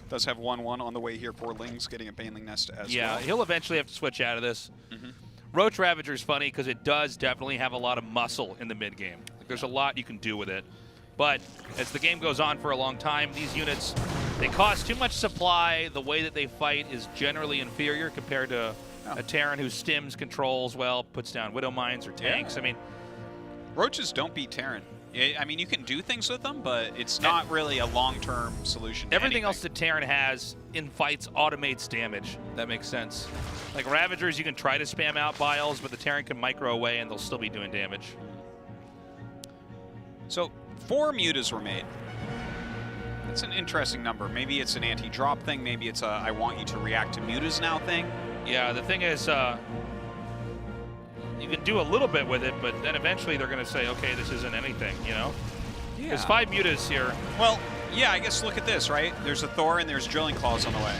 [SPEAKER 5] Does have 1-1 on the way here for Lings, getting a Baneling Nest as well.
[SPEAKER 4] Yeah, he'll eventually have to switch out of this. Roach Ravager is funny because it does definitely have a lot of muscle in the mid game. Like, there's a lot you can do with it. But as the game goes on for a long time, these units, they cost too much supply. The way that they fight is generally inferior compared to a Terran who stims, controls well, puts down Widow Mines or tanks.
[SPEAKER 5] Yeah.
[SPEAKER 4] I mean,
[SPEAKER 5] roaches don't beat Terran. I mean, you can do things with them, but it's not really a long-term solution to
[SPEAKER 4] everything
[SPEAKER 5] anything.
[SPEAKER 4] else that Terran has in fights automates damage. That makes sense. Like Ravagers, you can try to spam out Biles, but the Terran can micro away and they'll still be doing damage.
[SPEAKER 5] So 4 Mutas were made. That's an interesting number. Maybe it's an anti-drop thing. Maybe it's a I want you to react to Mutas now thing.
[SPEAKER 4] Yeah, the thing is, you can do a little bit with it, but then eventually they're going to say, okay, this isn't anything, you know?
[SPEAKER 5] Yeah.
[SPEAKER 4] There's 5 Mutas here.
[SPEAKER 5] Well, yeah, I guess look at this, right? There's a Thor and there's Drilling Claws on the way.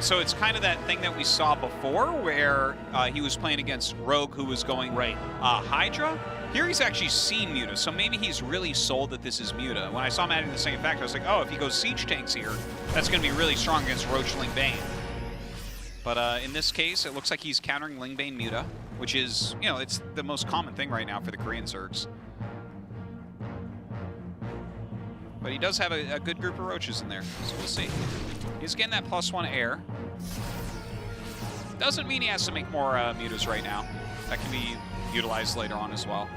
[SPEAKER 5] So it's kind of that thing that we saw before where he was playing against Rogue who was going Hydra. Here he's actually seen Muta, so maybe he's really sold that this is Muta. When I saw him adding the same fact, I was like, oh, if he goes Siege Tanks here, that's going to be really strong against Roach Lingbane. But in this case, it looks like he's countering Lingbane Muta, which is, you know, it's the most common thing right now for the Korean Zergs. But he does have a good group of roaches in there, so we'll see. He's getting that +1 air. Doesn't mean he has to make more Mutas right now. That can be utilized later on as well.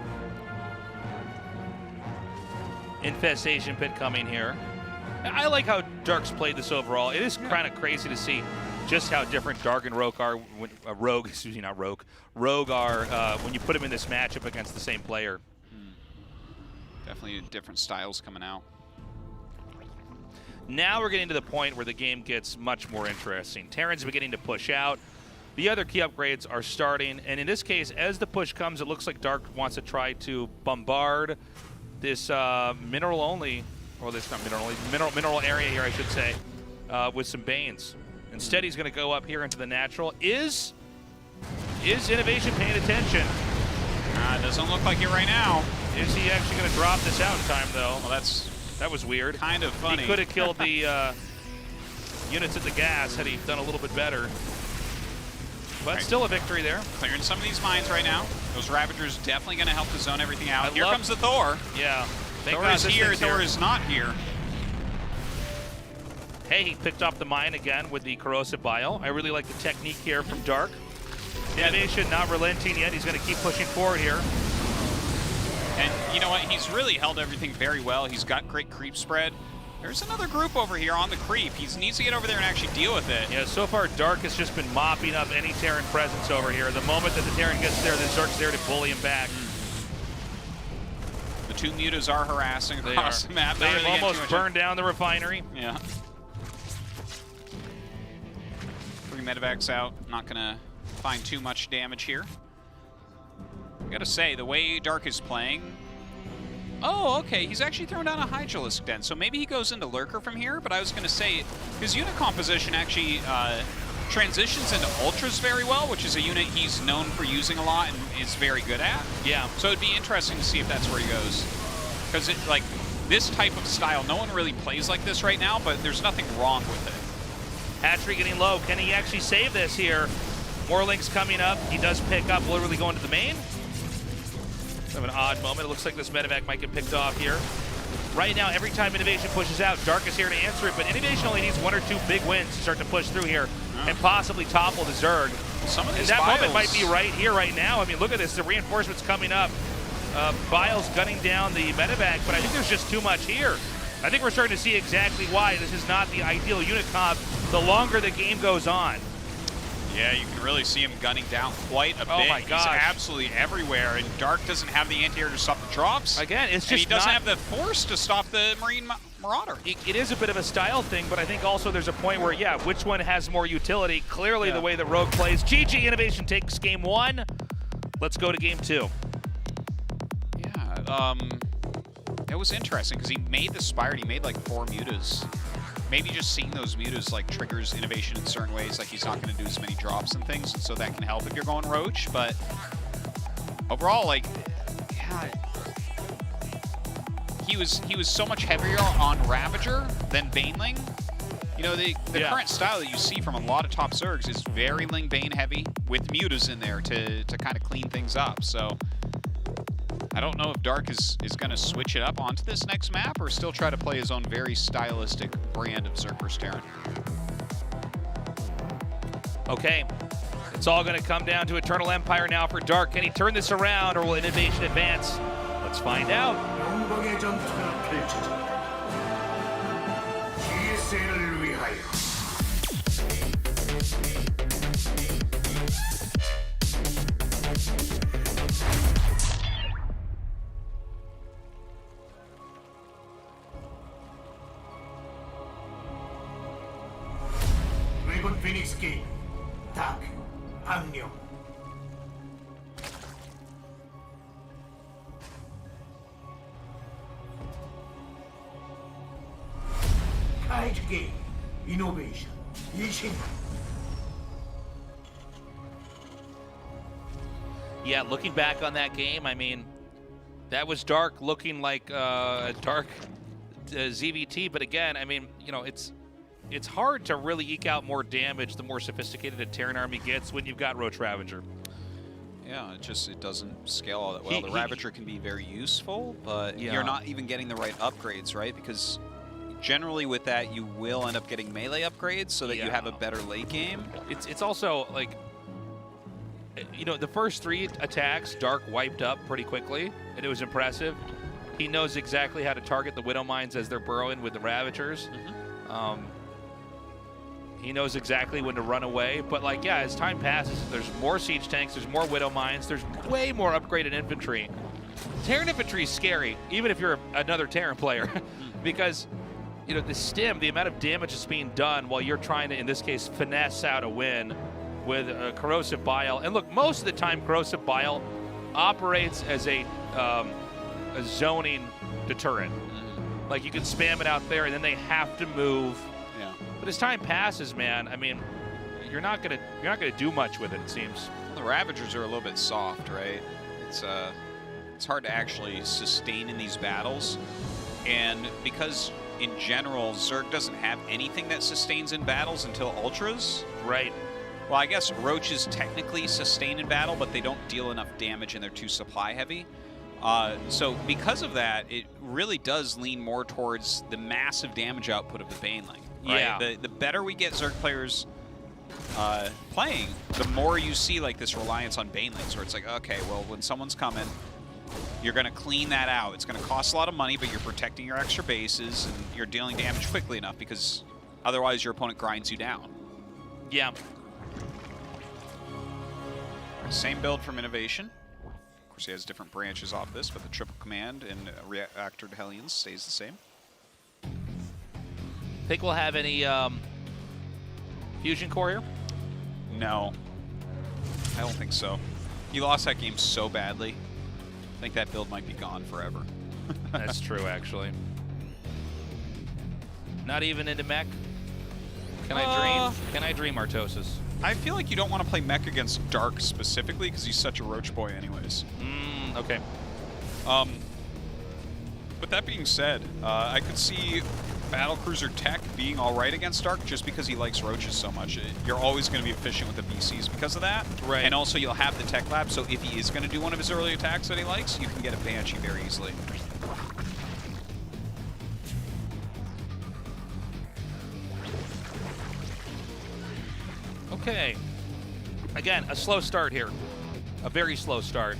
[SPEAKER 4] Infestation Pit coming here. I like how Dark's played this overall. It is kind of crazy to see just how different Dark and Rogue are when Rogue are when you put them in this matchup against the same player.
[SPEAKER 5] Definitely different styles coming out.
[SPEAKER 4] Now we're getting to the point where the game gets much more interesting. Terran's beginning to push out. The other key upgrades are starting, and in this case, as the push comes, it looks like Dark wants to try to bombard this mineral-only, or this not mineral-only, mineral area here, I should say, with some Banes. Instead, he's going to go up here into the natural. Is Innovation paying attention?
[SPEAKER 5] It doesn't look like it right now.
[SPEAKER 4] Is he actually going to drop this out in time, though?
[SPEAKER 5] Well,
[SPEAKER 4] that was weird.
[SPEAKER 5] Kind of funny.
[SPEAKER 4] He could have killed the units at the gas had he done a little bit better. But still a victory there.
[SPEAKER 5] Clearing some of these mines right now. Those Ravagers definitely going to help to zone everything out. Here comes the Thor.
[SPEAKER 4] Yeah.
[SPEAKER 5] Thor is here. Thor is not here.
[SPEAKER 4] Hey, he picked up the mine again with the corrosive bile. I really like the technique here from Dark. Innovation not relenting yet. He's going to keep pushing forward here.
[SPEAKER 5] And you know what? He's really held everything very well. He's got great creep spread. There's another group over here on the creep. He needs to get over there and actually deal with it.
[SPEAKER 4] Yeah, so far Dark has just been mopping up any Terran presence over here. The moment that the Terran gets there, the Dark's there to bully him back.
[SPEAKER 5] The two mutas are harassing across the map.
[SPEAKER 4] They've almost burned down the refinery.
[SPEAKER 5] Yeah. 3 medevacs out. Not going to find too much damage here. I got to say, the way Dark is playing... Oh, okay, he's actually thrown down a Hydralisk Den, so maybe he goes into Lurker from here, but I was going to say, his unit composition actually transitions into Ultras very well, which is a unit he's known for using a lot and is very good at.
[SPEAKER 4] Yeah.
[SPEAKER 5] So it'd be interesting to see if that's where he goes. Because, like, this type of style, no one really plays like this right now, but there's nothing wrong with it.
[SPEAKER 4] Hatchery getting low. Can he actually save this here? More links coming up. He does pick up, literally going to the main. Kind of an odd moment. It looks like this medevac might get picked off here. Right now, every time Innovation pushes out, Dark is here to answer it, but Innovation only needs 1 or 2 big wins to start to push through here and possibly topple the Zerg.
[SPEAKER 5] Some of these
[SPEAKER 4] and that moment might be right here, right now. I mean, look at this. The reinforcements coming up. Biles gunning down the medevac, but I think there's just too much here. I think we're starting to see exactly why this is not the ideal unit comp the longer the game goes on.
[SPEAKER 5] Yeah, you can really see him gunning down quite a bit.
[SPEAKER 4] Oh my gosh.
[SPEAKER 5] He's absolutely everywhere, and Dark doesn't have the anti-air to stop the drops.
[SPEAKER 4] Again, it's just
[SPEAKER 5] and he doesn't have the force to stop the Marine Marauder.
[SPEAKER 4] It is a bit of a style thing, but I think also there's a point where, yeah, which one has more utility? Clearly the way that Rogue plays. GG Innovation takes game 1. Let's go to game 2.
[SPEAKER 5] Yeah, it was interesting because he made the Spire and he made like 4 mutas. Maybe just seeing those mutas like triggers Innovation in certain ways, like he's not going to do as many drops and things, and so that can help if you're going Roach. But overall, like, yeah, he was so much heavier on Ravager than Baneling. You know, the current style that you see from a lot of top Zergs is very Ling Bane heavy with mutas in there to kind of clean things up. So I don't know if Dark is going to switch it up onto this next map or still try to play his own very stylistic brand of Zerg vs. Terran.
[SPEAKER 4] Okay, it's all going to come down to Eternal Empire now for Dark. Can he turn this around, or will Innovation advance? Let's find out.
[SPEAKER 3] 영광의 전투가 펼쳐진다. GSL을 위하여. 드래곤 피닉스 게임 다크 악령 카이즈 게임 이노베이션 이신.
[SPEAKER 4] Yeah, looking back on that game, I mean, that was Dark looking like a Dark ZVT, but again, I mean, you know, it's hard to really eke out more damage the more sophisticated a Terran army gets when you've got Roach Ravager.
[SPEAKER 5] Yeah, it doesn't scale all that well. The Ravager can be very useful, but you're not even getting the right upgrades, right? Because generally with that, you will end up getting melee upgrades so that you have a better late game.
[SPEAKER 4] It's also, like, you know, the first 3 attacks, Dark wiped up pretty quickly, and it was impressive. He knows exactly how to target the Widow Mines as they're burrowing with the Ravagers. He knows exactly when to run away, but like, yeah, as time passes, there's more siege tanks, there's more Widow Mines, there's way more upgraded infantry. Terran infantry is scary, even if you're another Terran player, because you know, the stim, the amount of damage that's being done while you're trying to, in this case, finesse out a win with Corrosive Bile. And look, most of the time, Corrosive Bile operates as a zoning deterrent. Like, you can spam it out there, and then they have to move.
[SPEAKER 5] Yeah.
[SPEAKER 4] But as time passes, man, I mean, you're not gonna do much with it. It seems.
[SPEAKER 5] The Ravagers are a little bit soft, right? It's hard to actually sustain in these battles, and because in general Zerg doesn't have anything that sustains in battles until Ultras.
[SPEAKER 4] Right.
[SPEAKER 5] Well, I guess Roaches technically sustain in battle, but they don't deal enough damage and they're too supply heavy. So because of that, it really does lean more towards the massive damage output of the Baneling. Right?
[SPEAKER 4] Yeah.
[SPEAKER 5] The better we get Zerg players playing, the more you see like this reliance on Banelings, where it's like, okay, well, when someone's coming, you're going to clean that out. It's going to cost a lot of money, but you're protecting your extra bases and you're dealing damage quickly enough, because otherwise your opponent grinds you down.
[SPEAKER 4] Yeah.
[SPEAKER 5] Same build from Innovation. Of course, he has different branches off this, but the triple command and Reactor to Hellions stays the same.
[SPEAKER 4] Think we'll have any Fusion Core here?
[SPEAKER 5] No. I don't think so. He lost that game so badly. I think that build might be gone forever.
[SPEAKER 4] That's true, actually. Not even into mech? Can I dream? Can I dream, Artosis?
[SPEAKER 5] I feel like you don't want to play mech against Dark specifically, because he's such a roach boy anyways.
[SPEAKER 4] Okay.
[SPEAKER 5] But that being said, I could see Battlecruiser Tech being all right against Dark just because he likes roaches so much. You're always going to be efficient with the BCs because of that.
[SPEAKER 4] Right.
[SPEAKER 5] And also you'll have the Tech Lab, so if he is going to do one of his early attacks that he likes, you can get a Banshee very easily.
[SPEAKER 4] Okay. Again, a slow start here. A very slow start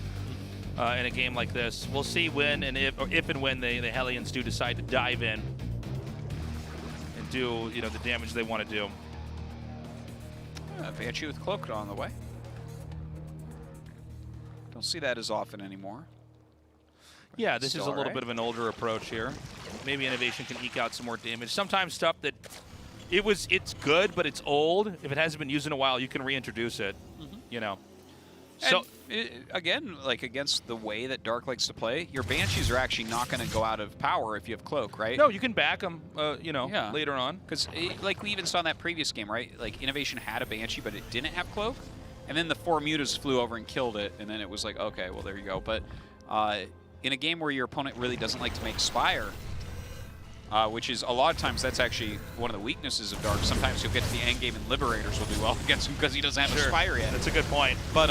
[SPEAKER 4] in a game like this. We'll see when and if and when the Hellions do decide to dive in and do, you know, the damage they want to do.
[SPEAKER 5] Banshee with Cloaked on the way. Don't see that as often anymore.
[SPEAKER 4] Yeah, this is a little bit of an older approach here. Maybe Innovation can eke out some more damage. Sometimes stuff that it's good, but it's old. If it hasn't been used in a while, you can reintroduce it. You know. So
[SPEAKER 5] again, like against the way that Dark likes to play, your Banshees are actually not going to go out of power if you have Cloak, right?
[SPEAKER 4] No, you can back them, you know, later on.
[SPEAKER 5] Because like we even saw in that previous game, right? Like Innovation had a Banshee, but it didn't have Cloak, and then the 4 Mutas flew over and killed it, and then it was like, okay, well there you go. But in a game where your opponent really doesn't like to make Spire, which is a lot of times that's actually one of the weaknesses of Dark. Sometimes you'll get to the end game and Liberators will do well against him because he doesn't have a Spire yet.
[SPEAKER 4] That's a good point.
[SPEAKER 5] But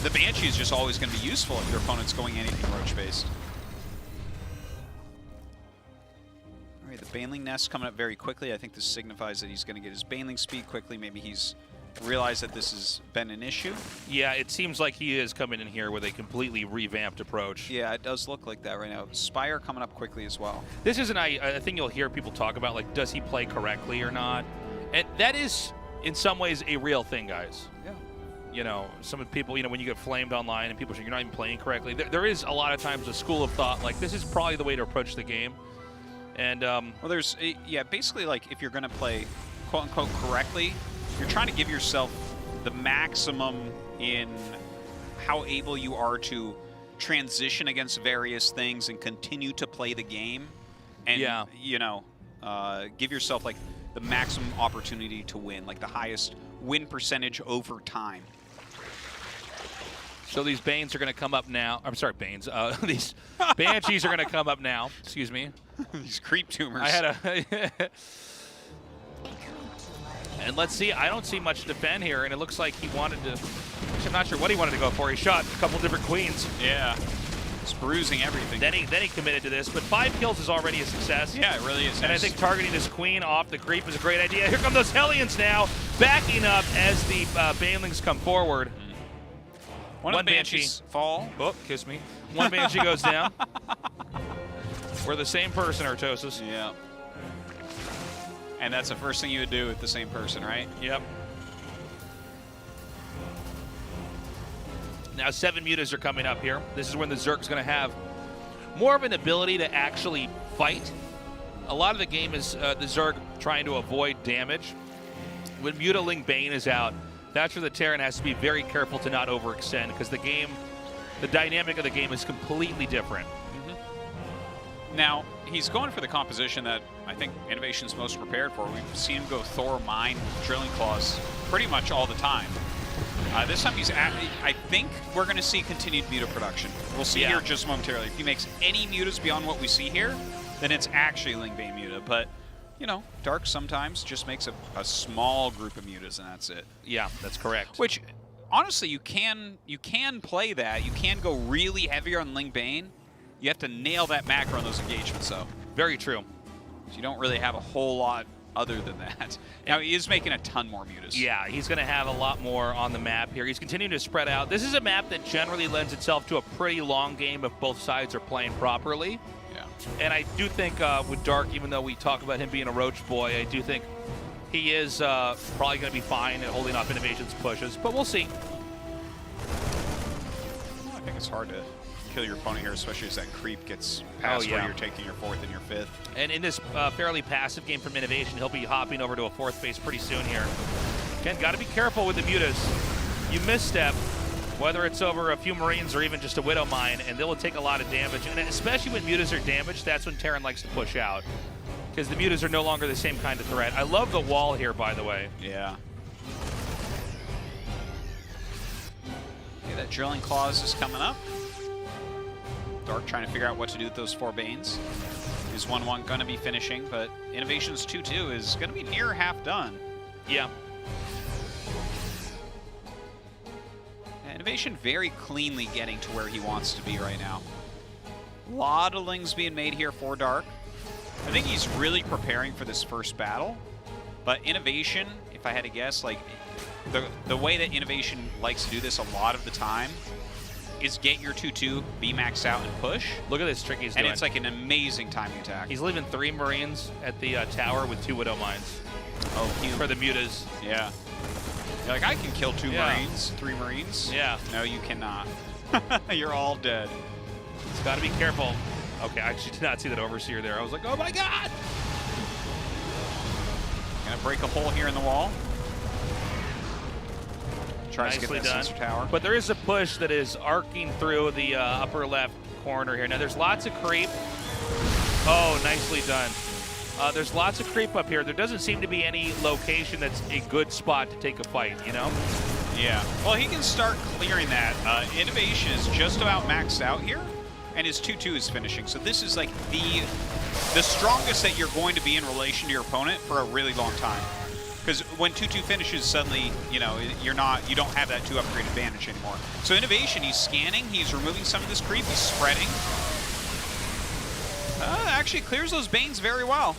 [SPEAKER 5] the Banshee is just always going to be useful if your opponent's going anything roach-based. All right, the Baneling Nest coming up very quickly. I think this signifies that he's going to get his Baneling speed quickly. Maybe he's realized that this has been an issue.
[SPEAKER 4] Yeah, it seems like he is coming in here with a completely revamped approach.
[SPEAKER 5] Yeah, it does look like that right now. Spire coming up quickly as well.
[SPEAKER 4] This isn't a thing you'll hear people talk about, like, does he play correctly or not? And that is, in some ways, a real thing, guys.
[SPEAKER 5] Yeah.
[SPEAKER 4] You know, some people, you know, when you get flamed online and people say you're not even playing correctly, there is a lot of times a school of thought, like, this is probably the way to approach the game. And,
[SPEAKER 5] well, there's, yeah, basically, like, if you're going to play, quote-unquote, correctly, you're trying to give yourself the maximum in how able you are to transition against various things and continue to play the game. And, you know, give yourself, like, the maximum opportunity to win, like the highest win percentage over time.
[SPEAKER 4] So these Banes are going to come up now. I'm sorry, Banes. These Banshees are going to come up now. Excuse me.
[SPEAKER 5] These creep tumors.
[SPEAKER 4] I had a... And let's see, I don't see much to defend here, and it looks like he wanted to... I'm not sure what he wanted to go for. He shot a couple different queens.
[SPEAKER 5] Yeah. It's bruising everything.
[SPEAKER 4] Then he committed to this, but 5 kills is already a success.
[SPEAKER 5] Yeah, it really is.
[SPEAKER 4] And I think targeting this queen off the creep is a great idea. Here come those Hellions now, backing up as the Banelings come forward.
[SPEAKER 5] One of the Banshees fall.
[SPEAKER 4] Oh, kiss me. One Banshee goes down. We're the same person, Artosis.
[SPEAKER 5] Yeah. And that's the first thing you would do with the same person, right?
[SPEAKER 4] Yep. Now 7 Mutas are coming up here. This is when the Zerg's going to have more of an ability to actually fight a lot of the game is the Zerg trying to avoid damage. When Mutiling Bane is out, that's where the Terran has to be very careful to not overextend, because the dynamic of the game is completely different.
[SPEAKER 5] Now, he's going for the composition that I think Innovation's most prepared for. We've seen him go Thor, Mine, Drilling Claws pretty much all the time. This time I think we're going to see continued Muta production. We'll see here just momentarily. If he makes any Mutas beyond what we see here, then it's actually Lingbane Muta. But, you know, Dark sometimes just makes a small group of Mutas, and that's it.
[SPEAKER 4] Yeah, that's correct.
[SPEAKER 5] Which, honestly, you can play that. You can go really heavier on Lingbane. You have to nail that macro on those engagements, though.
[SPEAKER 4] Very true.
[SPEAKER 5] So you don't really have a whole lot other than that. Now, he is making a ton more Mutas.
[SPEAKER 4] Yeah, he's going to have a lot more on the map here. He's continuing to spread out. This is a map that generally lends itself to a pretty long game if both sides are playing properly.
[SPEAKER 5] Yeah.
[SPEAKER 4] And I do think with Dark, even though we talk about him being a Roach boy, I do think he is probably going to be fine at holding off Innovation's pushes, but we'll see.
[SPEAKER 5] Well, I think it's hard to kill your opponent here, especially as that creep gets past where you're taking your 4th and your 5th.
[SPEAKER 4] And in this fairly passive game from Innovation, he'll be hopping over to a 4th base pretty soon here. Again, got to be careful with the Mutas. You misstep, whether it's over a few Marines or even just a Widow Mine, and they'll take a lot of damage. And especially when Mutas are damaged, that's when Terran likes to push out, because the Mutas are no longer the same kind of threat. I love the wall here, by the way.
[SPEAKER 5] Yeah. Okay, that Drilling Claws is coming up. Dark trying to figure out what to do with those 4 Banes. Is 1-1 going to be finishing, but Innovation's 2-2 is going to be near half done.
[SPEAKER 4] Yeah.
[SPEAKER 5] Innovation very cleanly getting to where he wants to be right now. A lot of lings being made here for Dark. I think he's really preparing for this first battle, but Innovation, if I had to guess, like the way that Innovation likes to do this a lot of the time is get your 2-2, be maxed out, and push.
[SPEAKER 4] Look at this trick he's doing.
[SPEAKER 5] And it's like an amazing timing attack.
[SPEAKER 4] He's leaving 3 Marines at the tower with 2 Widow Mines.
[SPEAKER 5] Oh,
[SPEAKER 4] for the Mutas.
[SPEAKER 5] Yeah. You're like, I can kill 2 Marines, 3 Marines.
[SPEAKER 4] Yeah.
[SPEAKER 5] No, you cannot. You're all dead.
[SPEAKER 4] It's got to be careful. Okay, I actually did not see that Overseer there. I was like, oh my god!
[SPEAKER 5] Gonna break a hole here in the wall. Tries
[SPEAKER 4] Nicely
[SPEAKER 5] to get that
[SPEAKER 4] done.
[SPEAKER 5] sensor tower.
[SPEAKER 4] But there is a push that is arcing through the upper left corner here. Now there's lots of creep. Oh, nicely done. There's lots of creep up here. There doesn't seem to be any location that's a good spot to take a fight, you know?
[SPEAKER 5] Yeah. Well, he can start clearing that. Innovation is just about maxed out here, and his 2-2 is finishing. So this is like the strongest that you're going to be in relation to your opponent for a really long time. Because when 2-2 finishes, suddenly, you know, you don't have that 2 upgrade advantage anymore. So Innovation, he's scanning, he's removing some of this creep, he's spreading. Actually clears those Banes very well.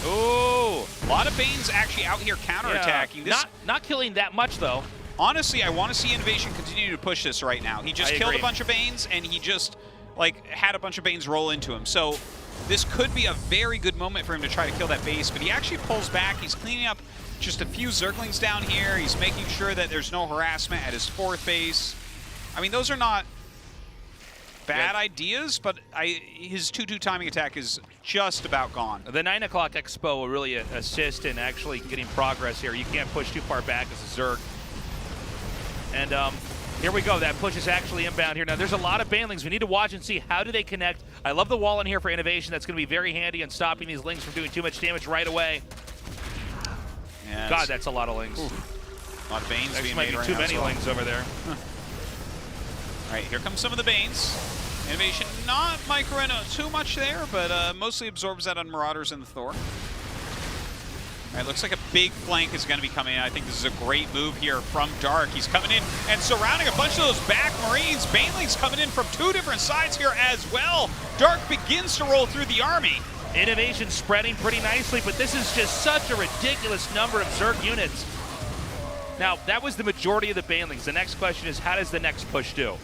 [SPEAKER 5] Ooh, a lot of Banes actually out here counterattacking.
[SPEAKER 4] Yeah, not killing that much, though.
[SPEAKER 5] Honestly, I want to see Innovation continue to push this right now. He just killed a bunch of Banes, and he just, like, had a bunch of Banes roll into him. So this could be a very good moment for him to try to kill that base, but he actually pulls back. He's cleaning up just a few Zerglings down here. He's making sure that there's no harassment at his 4th base. I mean, those are not bad ideas, but his 2-2 timing attack is just about gone.
[SPEAKER 4] The 9 o'clock expo will really assist in actually getting progress here. You can't push too far back as a Zerg. And here we go. That push is actually inbound here. Now, there's a lot of Banelings. We need to watch and see how do they connect. I love the wall in here for Innovation. That's going to be very handy in stopping these Lings from doing too much damage right away.
[SPEAKER 5] Yes.
[SPEAKER 4] God, that's a lot of Lings.
[SPEAKER 5] Oof. A lot of Banes
[SPEAKER 4] There
[SPEAKER 5] being
[SPEAKER 4] might
[SPEAKER 5] made
[SPEAKER 4] be
[SPEAKER 5] right
[SPEAKER 4] too
[SPEAKER 5] now
[SPEAKER 4] many
[SPEAKER 5] as well.
[SPEAKER 4] Lings over there.
[SPEAKER 5] All right, here come some of the Banes. Innovation not microing too much there, but mostly absorbs that on Marauders and the Thor. All right, looks like a big flank is going to be coming in. I think this is a great move here from Dark. He's coming in and surrounding a bunch of those back Marines. Banelings coming in from 2 different sides here as well. Dark begins to roll through the army.
[SPEAKER 4] Innovation spreading pretty nicely, but this is just such a ridiculous number of Zerg units. Now, that was the majority of the Banelings. The next question is, how does the next push do?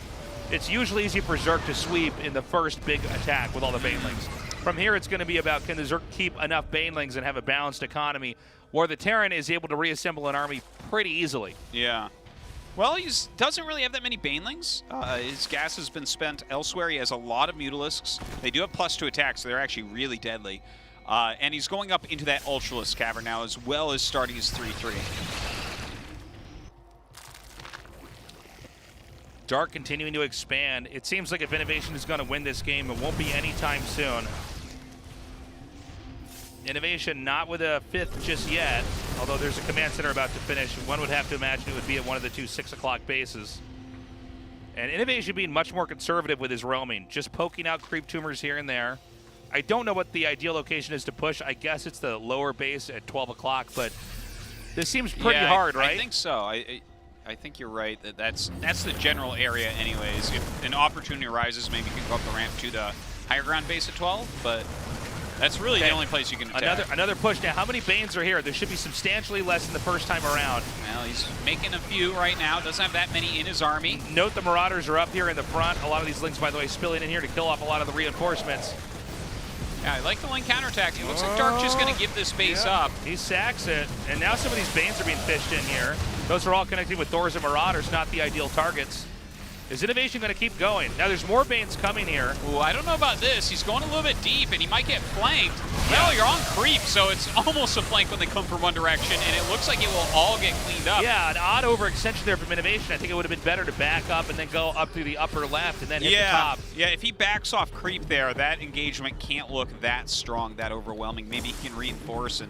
[SPEAKER 4] It's usually easy for Zerg to sweep in the first big attack with all the Banelings. From here, it's going to be about, can the Zerg keep enough Banelings and have a balanced economy where the Terran is able to reassemble an army pretty easily.
[SPEAKER 5] Yeah. Well, he doesn't really have that many Banelings. His gas has been spent elsewhere. He has a lot of Mutalisks. They do have +2 attack, so they're actually really deadly. And he's going up into that Ultralisk Cavern now, as well as starting his 3-3.
[SPEAKER 4] Dark continuing to expand. It seems like if Innovation is going to win this game, it won't be anytime soon. Innovation not with a 5th just yet, although there's a command center about to finish. One would have to imagine it would be at one of the 2 6 o'clock bases. And Innovation being much more conservative with his roaming, just poking out creep tumors here and there. I don't know what the ideal location is to push. I guess it's the lower base at 12 o'clock, but this seems pretty hard, right?
[SPEAKER 5] I think so. I think you're right. That's the general area anyways. If an opportunity arises, maybe you can go up the ramp to the higher ground base at 12, but that's really the only place you can attack.
[SPEAKER 4] Another push. Now, how many Banes are here? There should be substantially less than the first time around.
[SPEAKER 5] Well, he's making a few right now. Doesn't have that many in his army.
[SPEAKER 4] Note the Marauders are up here in the front. A lot of these Lings, by the way, spilling in here to kill off a lot of the reinforcements.
[SPEAKER 5] Yeah, I like the Link counterattack. It looks like Dark just going to give this base up.
[SPEAKER 4] He sacks it, and now some of these Banes are being fished in here. Those are all connected with Thors and Marauders, not the ideal targets. Is Innovation going to keep going? Now there's more Banes coming here.
[SPEAKER 5] Ooh, I don't know about this. He's going a little bit deep, and he might get flanked. Well, you're on creep, so it's almost a flank when they come from one direction, and it looks like it will all get cleaned up.
[SPEAKER 4] Yeah, an odd overextension there from Innovation. I think it would have been better to back up and then go up through the upper left and then hit the top.
[SPEAKER 5] Yeah, if he backs off creep there, that engagement can't look that strong, that overwhelming. Maybe he can reinforce and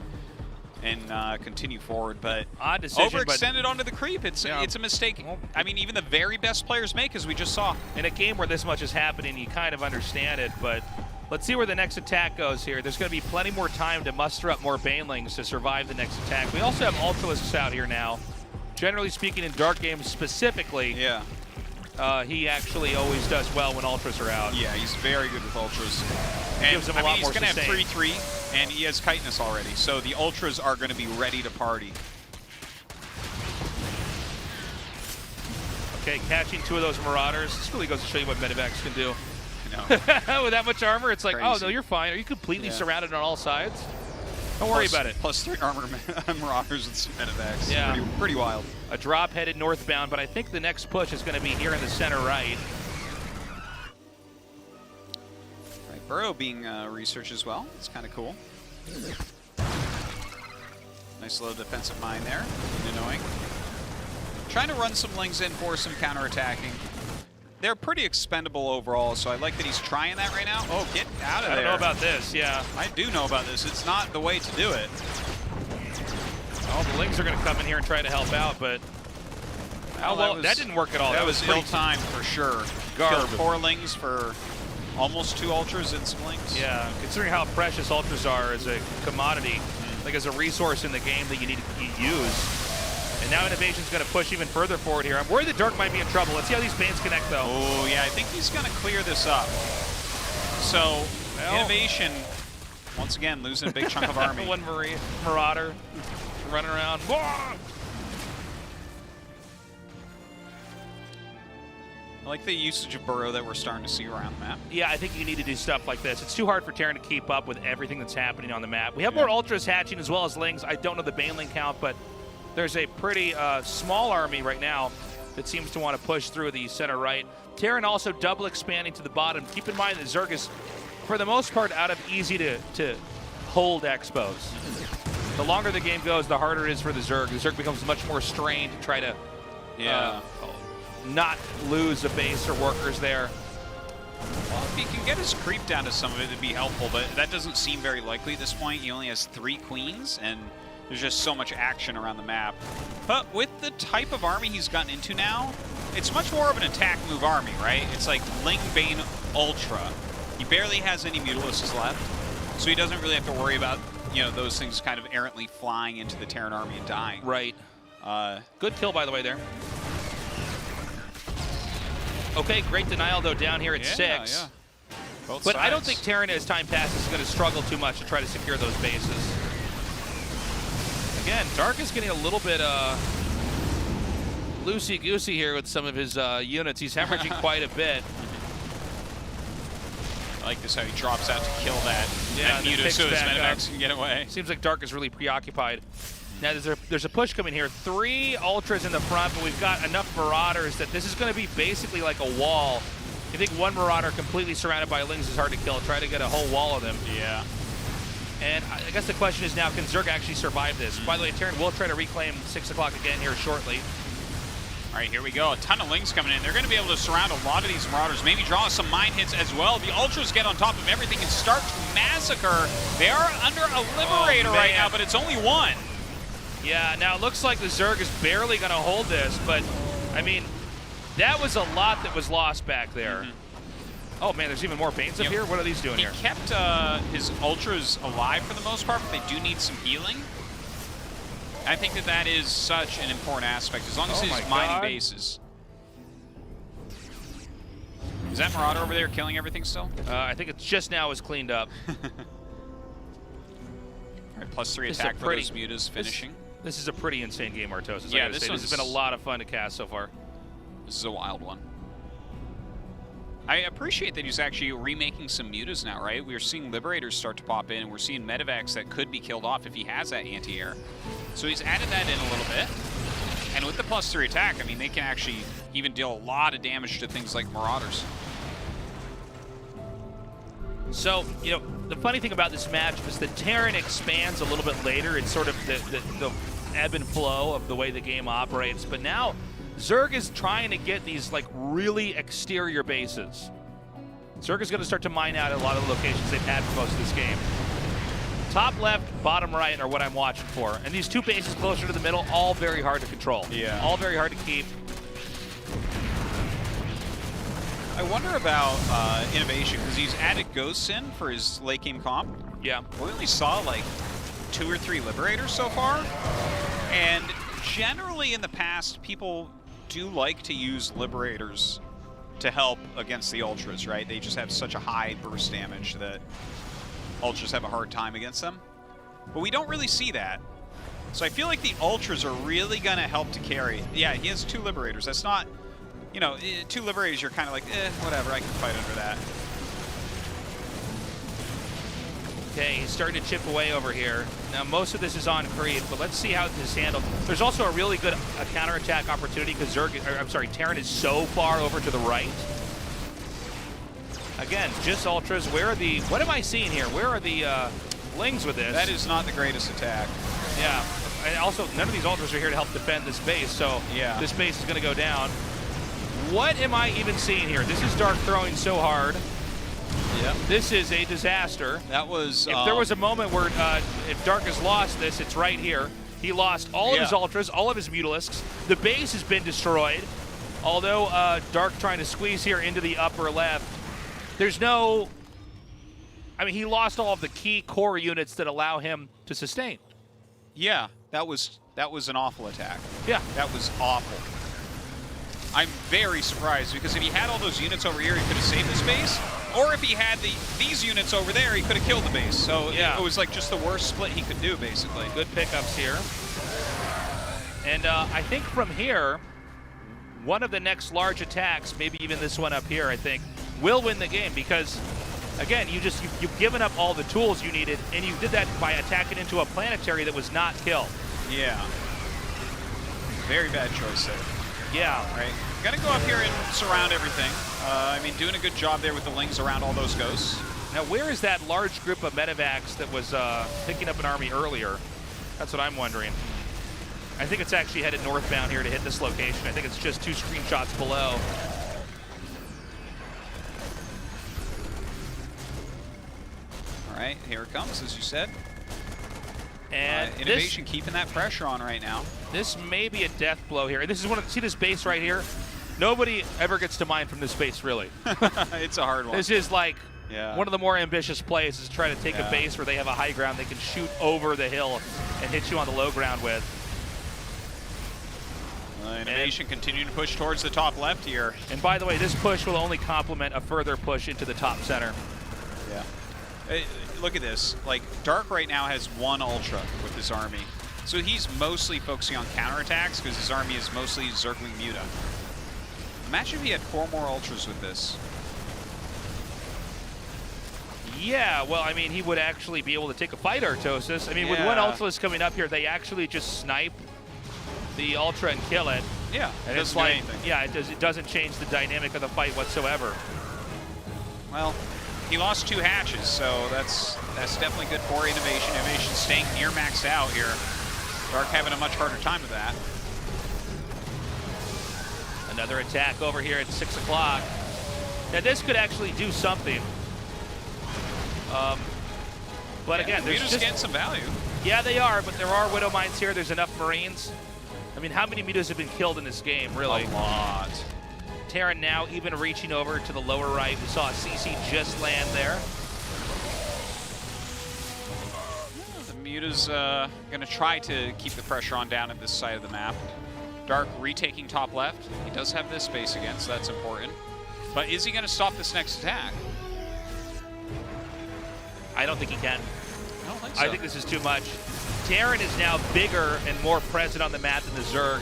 [SPEAKER 5] continue forward, but
[SPEAKER 4] odd decision,
[SPEAKER 5] overextended onto the creep. It's a mistake. I mean, even the very best players make, as we just saw.
[SPEAKER 4] In a game where this much is happening, you kind of understand it, but let's see where the next attack goes here. There's going to be plenty more time to muster up more Banelings to survive the next attack. We also have Ultralisks out here now. Generally speaking, in Dark games specifically, he actually always does well when Ultras are out.
[SPEAKER 5] Yeah, he's very good with Ultras. And
[SPEAKER 4] gives him a lot more
[SPEAKER 5] he's going to have
[SPEAKER 4] sustain.
[SPEAKER 5] 3-3, and he has Chitinous already, so the Ultras are going to be ready to party.
[SPEAKER 4] Okay, catching 2 of those Marauders. This really goes to show you what Medivacs can do.
[SPEAKER 5] I know.
[SPEAKER 4] With that much armor, it's like,
[SPEAKER 5] Crazy.
[SPEAKER 4] oh, no, you're fine. Are you completely surrounded on all sides? Don't worry about it.
[SPEAKER 5] Plus 3 armor Marauders with some Medivacs.
[SPEAKER 4] Yeah.
[SPEAKER 5] Pretty wild.
[SPEAKER 4] A drop headed northbound, but I think the next push is going to be here in the center right.
[SPEAKER 5] Right, Burrow being researched as well. It's kind of cool. Nice low defensive mine there. Annoying. Trying to run some Lings in for some counterattacking. They're pretty expendable overall, so I like that he's trying that right now. Oh, get out of there.
[SPEAKER 4] I don't know about this, yeah.
[SPEAKER 5] I do know about this. It's not the way to do it.
[SPEAKER 4] Oh, the Lings are going to come in here and try to help out, but that didn't work at all.
[SPEAKER 5] That was ill-timed for sure.
[SPEAKER 4] Garb.
[SPEAKER 5] 4 Lings for almost 2 Ultras and some Lings.
[SPEAKER 4] Yeah, considering how precious Ultras are as a commodity, like as a resource in the game that you need to use. And now Innovation's going to push even further forward here. I'm worried that Dark might be in trouble. Let's see how these Banes connect, though.
[SPEAKER 5] Oh, yeah, I think he's going to clear this up. So, Innovation, once again, losing a big chunk of army.
[SPEAKER 4] One Marauder running around.
[SPEAKER 5] I like the usage of Burrow that we're starting to see around the map.
[SPEAKER 4] Yeah, I think you need to do stuff like this. It's too hard for Terran to keep up with everything that's happening on the map. We have more Ultras hatching as well as Lings. I don't know the Baneling count, but there's a pretty small army right now that seems to want to push through the center right. Terran also double expanding to the bottom. Keep in mind that Zerg is, for the most part, out of easy to hold expos. The longer the game goes, the harder it is for the Zerg. The Zerg becomes much more strained to try to not lose a base or workers there.
[SPEAKER 5] Well, if he can get his creep down to some of it, it'd be helpful, but that doesn't seem very likely at this point. He only has 3 queens, and there's just so much action around the map. But with the type of army he's gotten into now, it's much more of an attack move army, right? It's like Ling Bane Ultra. He barely has any Mutalisks left, so he doesn't really have to worry about, you know, those things kind of errantly flying into the Terran army and dying.
[SPEAKER 4] Right. Good kill, by the way, there. Okay, great denial, though, down here at 6.
[SPEAKER 5] Yeah.
[SPEAKER 4] But
[SPEAKER 5] sides.
[SPEAKER 4] I don't think Terran, as time passes, is going to struggle too much to try to secure those bases. Again, Dark is getting a little bit loosey-goosey here with some of his units. He's hemorrhaging quite a bit.
[SPEAKER 5] I like this, how he drops out to kill that Muta so his Medivacs can get away.
[SPEAKER 4] Seems like Dark is really preoccupied. Now there's a push coming here. 3 Ultras in the front, but we've got enough Marauders that this is going to be basically like a wall. I think one Marauder completely surrounded by Lings is hard to kill. Try to get a whole wall of them.
[SPEAKER 5] Yeah.
[SPEAKER 4] And I guess the question is now, can Zerg actually survive this? By the way, Terran will try to reclaim 6 o'clock again here shortly.
[SPEAKER 5] All right, here we go. A ton of Lings coming in. They're going to be able to surround a lot of these Marauders, maybe draw some mine hits as well. The Ultras get on top of everything and start to massacre. They are under a Liberator right now, but it's only one.
[SPEAKER 4] Yeah, now it looks like the Zerg is barely going to hold this, but, I mean, that was a lot that was lost back there. Oh, man, there's even more Banes up here? What are these doing here?
[SPEAKER 5] He kept his Ultras alive for the most part, but they do need some healing. I think that that is such an important aspect, as long as he's mining bases. Is that Marauder over there killing everything still?
[SPEAKER 4] I think it's just now is cleaned up.
[SPEAKER 5] All right, +3 attack for those mutas finishing.
[SPEAKER 4] This is a pretty insane game, Artosis.
[SPEAKER 5] Yeah,
[SPEAKER 4] this has been a lot of fun to cast so far.
[SPEAKER 5] This is a wild one. I appreciate that he's actually remaking some mutas now, right? We're seeing Liberators start to pop in, and we're seeing Medivacs that could be killed off if he has that anti-air. So he's added that in a little bit. And with the +3 attack, I mean, they can actually even deal a lot of damage to things like Marauders.
[SPEAKER 4] So, you know, the funny thing about this match is that Terran expands a little bit later. It's sort of the ebb and flow of the way the game operates. But now, Zerg is trying to get these, like, really exterior bases. Zerg is going to start to mine out a lot of the locations they've had for most of this game. Top left, bottom right are what I'm watching for. And these two bases closer to the middle, all very hard to control.
[SPEAKER 5] Yeah.
[SPEAKER 4] All very hard to keep.
[SPEAKER 5] I wonder about Innovation, because he's added Ghosts in for his late game comp.
[SPEAKER 4] Yeah.
[SPEAKER 5] We only saw like 2 or 3 Liberators so far. And generally in the past, people do like to use Liberators to help against the Ultras, right? They just have such a high burst damage that Ultras have a hard time against them. But we don't really see that. So I feel like the Ultras are really going to help to carry. Yeah, he has 2 Liberators. That's not, you know, 2 Liberators, you're kind of like, whatever, I can fight under that.
[SPEAKER 4] Okay, he's starting to chip away over here. Now, most of this is on creep, but let's see how this is handled. There's also a really good counterattack opportunity because Terran is so far over to the right. Again, just Ultras. Where are the... What am I seeing here? Where are the Lings with this?
[SPEAKER 5] That is not the greatest attack.
[SPEAKER 4] Yeah. And also, none of these Ultras are here to help defend this base, so
[SPEAKER 5] yeah,
[SPEAKER 4] this base is going to go down. What am I even seeing here? This is Dark throwing so hard.
[SPEAKER 5] Yeah.
[SPEAKER 4] This is a disaster.
[SPEAKER 5] That was...
[SPEAKER 4] If there was a moment where if Dark has lost this, it's right here. He lost all of his Ultras, all of his Mutalisks. The base has been destroyed. Although Dark trying to squeeze here into the upper left. There's no... I mean, he lost all of the key core units that allow him to sustain.
[SPEAKER 5] Yeah, that was an awful attack.
[SPEAKER 4] Yeah.
[SPEAKER 5] That was awful. I'm very surprised because if he had all those units over here, he could have saved his base. Or if he had these units over there, he could have killed the base. So it was like just the worst split he could do, basically.
[SPEAKER 4] Good pickups here. And I think from here, one of the next large attacks, maybe even this one up here, I think, will win the game because, again, you've given up all the tools you needed, and you did that by attacking into a planetary that was not killed.
[SPEAKER 5] Yeah. Very bad choice there.
[SPEAKER 4] Yeah.
[SPEAKER 5] Right. Got to go up here and surround everything. I mean, doing a good job there with the Lings around all those ghosts.
[SPEAKER 4] Now, where is that large group of Medivacs that was picking up an army earlier? That's what I'm wondering. I think it's actually headed northbound here to hit this location. I think it's just 2 screenshots below.
[SPEAKER 5] All right, here it comes, as you said.
[SPEAKER 4] And
[SPEAKER 5] Innovation keeping that pressure on right now.
[SPEAKER 4] This may be a death blow here. This is one. See this base right here? Nobody ever gets to mine from this base, really.
[SPEAKER 5] It's a hard one.
[SPEAKER 4] This is like one of the more ambitious plays is to try to take a base where they have a high ground they can shoot over the hill and hit you on the low ground with.
[SPEAKER 5] Innovation continuing to push towards the top left here.
[SPEAKER 4] And by the way, this push will only complement a further push into the top center.
[SPEAKER 5] Yeah. Look at this. Like, Dark right now has 1 Ultra with his army. So he's mostly focusing on counterattacks because his army is mostly Zergling Muta. Imagine if he had 4 more Ultras with this.
[SPEAKER 4] Yeah, well, I mean, he would actually be able to take a fight, Artosis. I mean, with 1 Ultralis coming up here, they actually just snipe the Ultra and kill it.
[SPEAKER 5] Yeah,
[SPEAKER 4] and it's like, it doesn't change the dynamic of the fight whatsoever.
[SPEAKER 5] Well, He lost 2 hatches, so that's definitely good for Innovation. Innovation staying near maxed out here. Dark having a much harder time with that.
[SPEAKER 4] Another attack over here at 6 o'clock. Now this could actually do something. But again, there's just
[SPEAKER 5] getting some value.
[SPEAKER 4] Yeah, they are, but there are Widow Mines here. There's enough Marines. I mean, how many Mutas have been killed in this game, really?
[SPEAKER 5] A lot.
[SPEAKER 4] Terran now even reaching over to the lower right. We saw a CC just land there.
[SPEAKER 5] The Muta's going to try to keep the pressure on down at this side of the map. Dark retaking top left. He does have this space again, so that's important. But is he going to stop this next attack?
[SPEAKER 4] I don't think he can.
[SPEAKER 5] I don't think so.
[SPEAKER 4] I think this is too much. Terran is now bigger and more present on the map than the Zerg.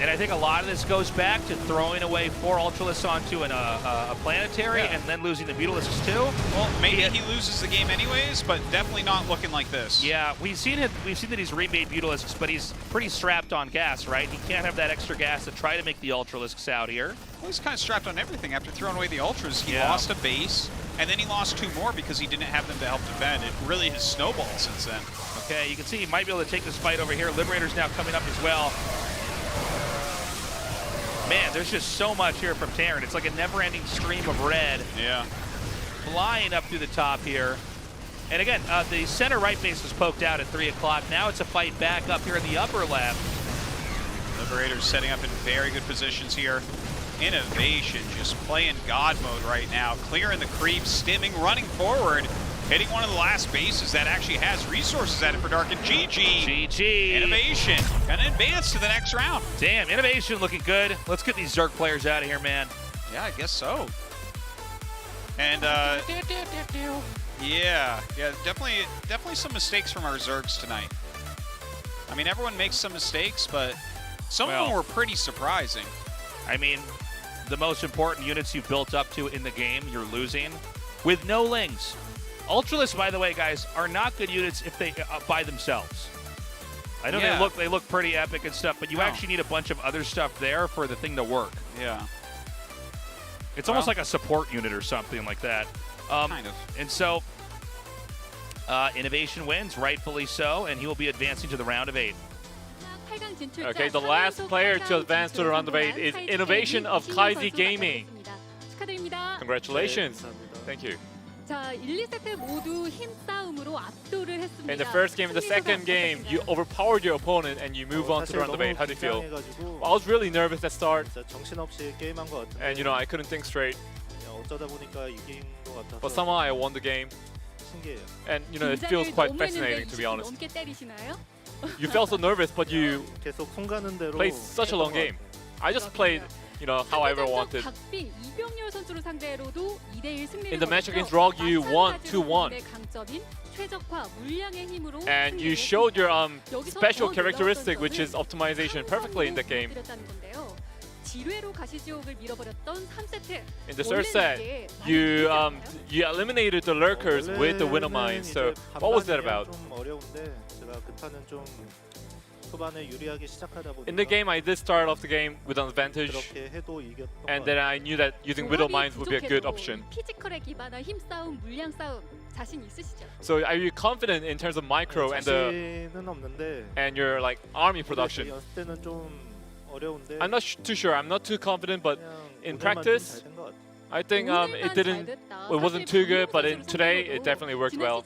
[SPEAKER 4] And I think a lot of this goes back to throwing away 4 Ultralisks onto a planetary and then losing the Mutalisks too.
[SPEAKER 5] Well, maybe he loses the game anyways, but definitely not looking like this.
[SPEAKER 4] Yeah, we've seen that he's remade Mutalisks, but he's pretty strapped on gas, right? He can't have that extra gas to try to make the Ultralisks out here.
[SPEAKER 5] Well, he's kind of strapped on everything. After throwing away the Ultras, he lost a base, and then he lost 2 more because he didn't have them to help defend. It really has snowballed since then.
[SPEAKER 4] Okay, you can see he might be able to take this fight over here. Liberator's now coming up as well. Man, there's just so much here from Terran. It's like a never-ending stream of red.
[SPEAKER 5] Yeah.
[SPEAKER 4] Flying up through the top here. And again, the center right base was poked out at 3 o'clock. Now it's a fight back up here in the upper left.
[SPEAKER 5] Liberator's setting up in very good positions here. Innovation just playing God mode right now. Clearing the creeps, stimming, running forward. Hitting one of the last bases that actually has resources at it for Dark, and GG.
[SPEAKER 4] GG.
[SPEAKER 5] Innovation gonna advance to the next round.
[SPEAKER 4] Damn, Innovation looking good. Let's get these Zerg players out of here, man.
[SPEAKER 5] Yeah, I guess so. And yeah, definitely some mistakes from our Zergs tonight. I mean, everyone makes some mistakes, but some of them were pretty surprising.
[SPEAKER 4] I mean, the most important units you've built up to in the game, you're losing with no Lings. Ultralisks, by the way, guys, are not good units if they by themselves. I know they look pretty epic and stuff, but you actually need a bunch of other stuff there for the thing to work.
[SPEAKER 5] Yeah.
[SPEAKER 4] It's almost like a support unit or something like that.
[SPEAKER 5] Kind of.
[SPEAKER 4] And so, Innovation wins, rightfully so, and he will be advancing to the round of 8.
[SPEAKER 17] Okay, the last player to advance to the round of 8 is Innovation of Kaiji Gaming. Congratulations. Thank you. In the first game and the second game, you overpowered your opponent and you move on to the round of 8. How do you feel? Well, I was really nervous at start. And you know, I couldn't think straight. But somehow I won the game. And you know, it feels quite fascinating, to be honest. You felt so nervous, but you played such a long game. I just played, you know, however I wanted. In the match against Rogue, you won 2-1. And you showed your special characteristic, which is optimization, perfectly in the game. In the third set, you eliminated the lurkers with the Widow Mines. So what was that about? In the game, I did start off the game with an advantage, and then I knew that using Widow Mines would be a good option. So are you confident in terms of micro and your like army production? I'm not too sure. I'm not too confident, but in practice, I think it wasn't too good. But today, it definitely worked well.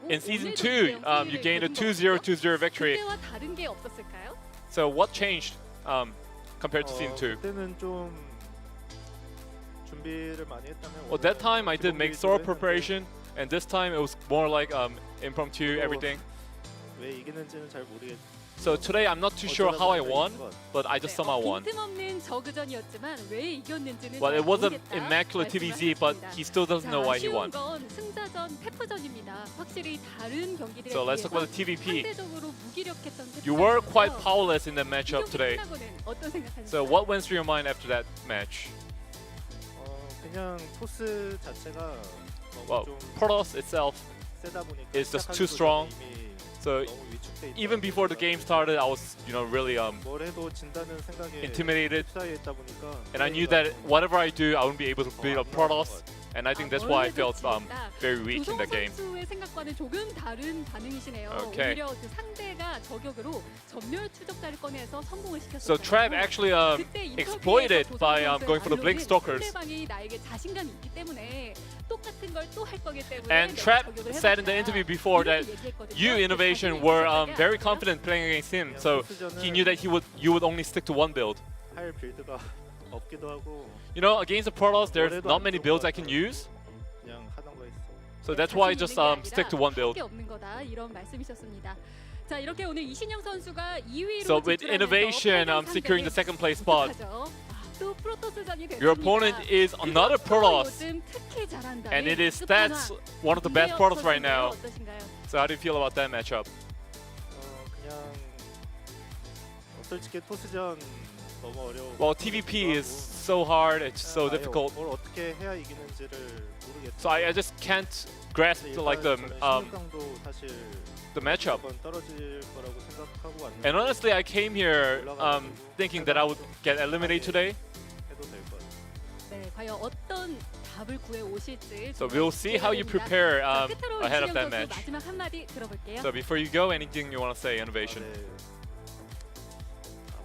[SPEAKER 17] In Season 2, you gained a 2-0, 2-0 victory. So what changed compared to Season 2? Well, that time I did make thorough preparation, and this time it was more like impromptu, everything. So today I'm not too sure how I won, but I just somehow won. Well, it wasn't immaculate TVZ, but he still doesn't know why he won. So let's talk about the TVP. You were quite powerless in that matchup today. So what went through your mind after that match? Well, Protoss itself is just too strong. So even before the game started, I was, really intimidated, and I knew that whatever I do, I wouldn't be able to beat up Protoss, and I think that's why I felt very weak in that game.
[SPEAKER 18] 선수의 생각과는 조금 다른 반응이시네요.
[SPEAKER 17] Okay.
[SPEAKER 18] 오히려 그 상대가 저격으로 전멸 추적자를 꺼내서 성공을 시켰어요.
[SPEAKER 17] So Trav actually exploited by going for the Blink Stalkers.
[SPEAKER 18] 상대방이 나에게 자신감이 있기 때문에 똑같은 걸 또 할 거기 때문에.
[SPEAKER 17] And Trav said in the interview before that you Innovation were very confident playing against him, so he knew that you would only stick to one build.
[SPEAKER 19] 할 빌드가 없기도 하고.
[SPEAKER 17] Against the Protoss, there's not many builds I can use.
[SPEAKER 19] 그냥 하던 거 했어.
[SPEAKER 17] So that's why I just stick to one build.
[SPEAKER 18] 없는 거다 이런 말씀이셨습니다. 자, 이렇게 오늘 이신영 선수가 2위로
[SPEAKER 17] So with Innovation securing the second place spot, your opponent is another Protoss, and it is stats one of the best Protoss right now. So how do you feel about that matchup?
[SPEAKER 19] 그냥 솔직히 토스전 너무 어려워.
[SPEAKER 17] Well, TVP is so hard, it's so difficult.
[SPEAKER 19] 뭘 어떻게 해야 이기는지를 모르겠어.
[SPEAKER 17] So I just can't grasp like the
[SPEAKER 19] 사실
[SPEAKER 17] matchup.
[SPEAKER 19] 떨어질 거라고 생각하고 왔는데.
[SPEAKER 17] And honestly, I came here thinking that I would get eliminated today.
[SPEAKER 19] 해도 될 것 같아.
[SPEAKER 18] 네, 과연 어떤 답을 구해 오실지.
[SPEAKER 17] So we'll see how you prepare ahead of that
[SPEAKER 18] 이신영
[SPEAKER 17] match.
[SPEAKER 18] 선수 마지막 한마디 들어볼게요.
[SPEAKER 17] So before you go, anything you want to say, Innovation?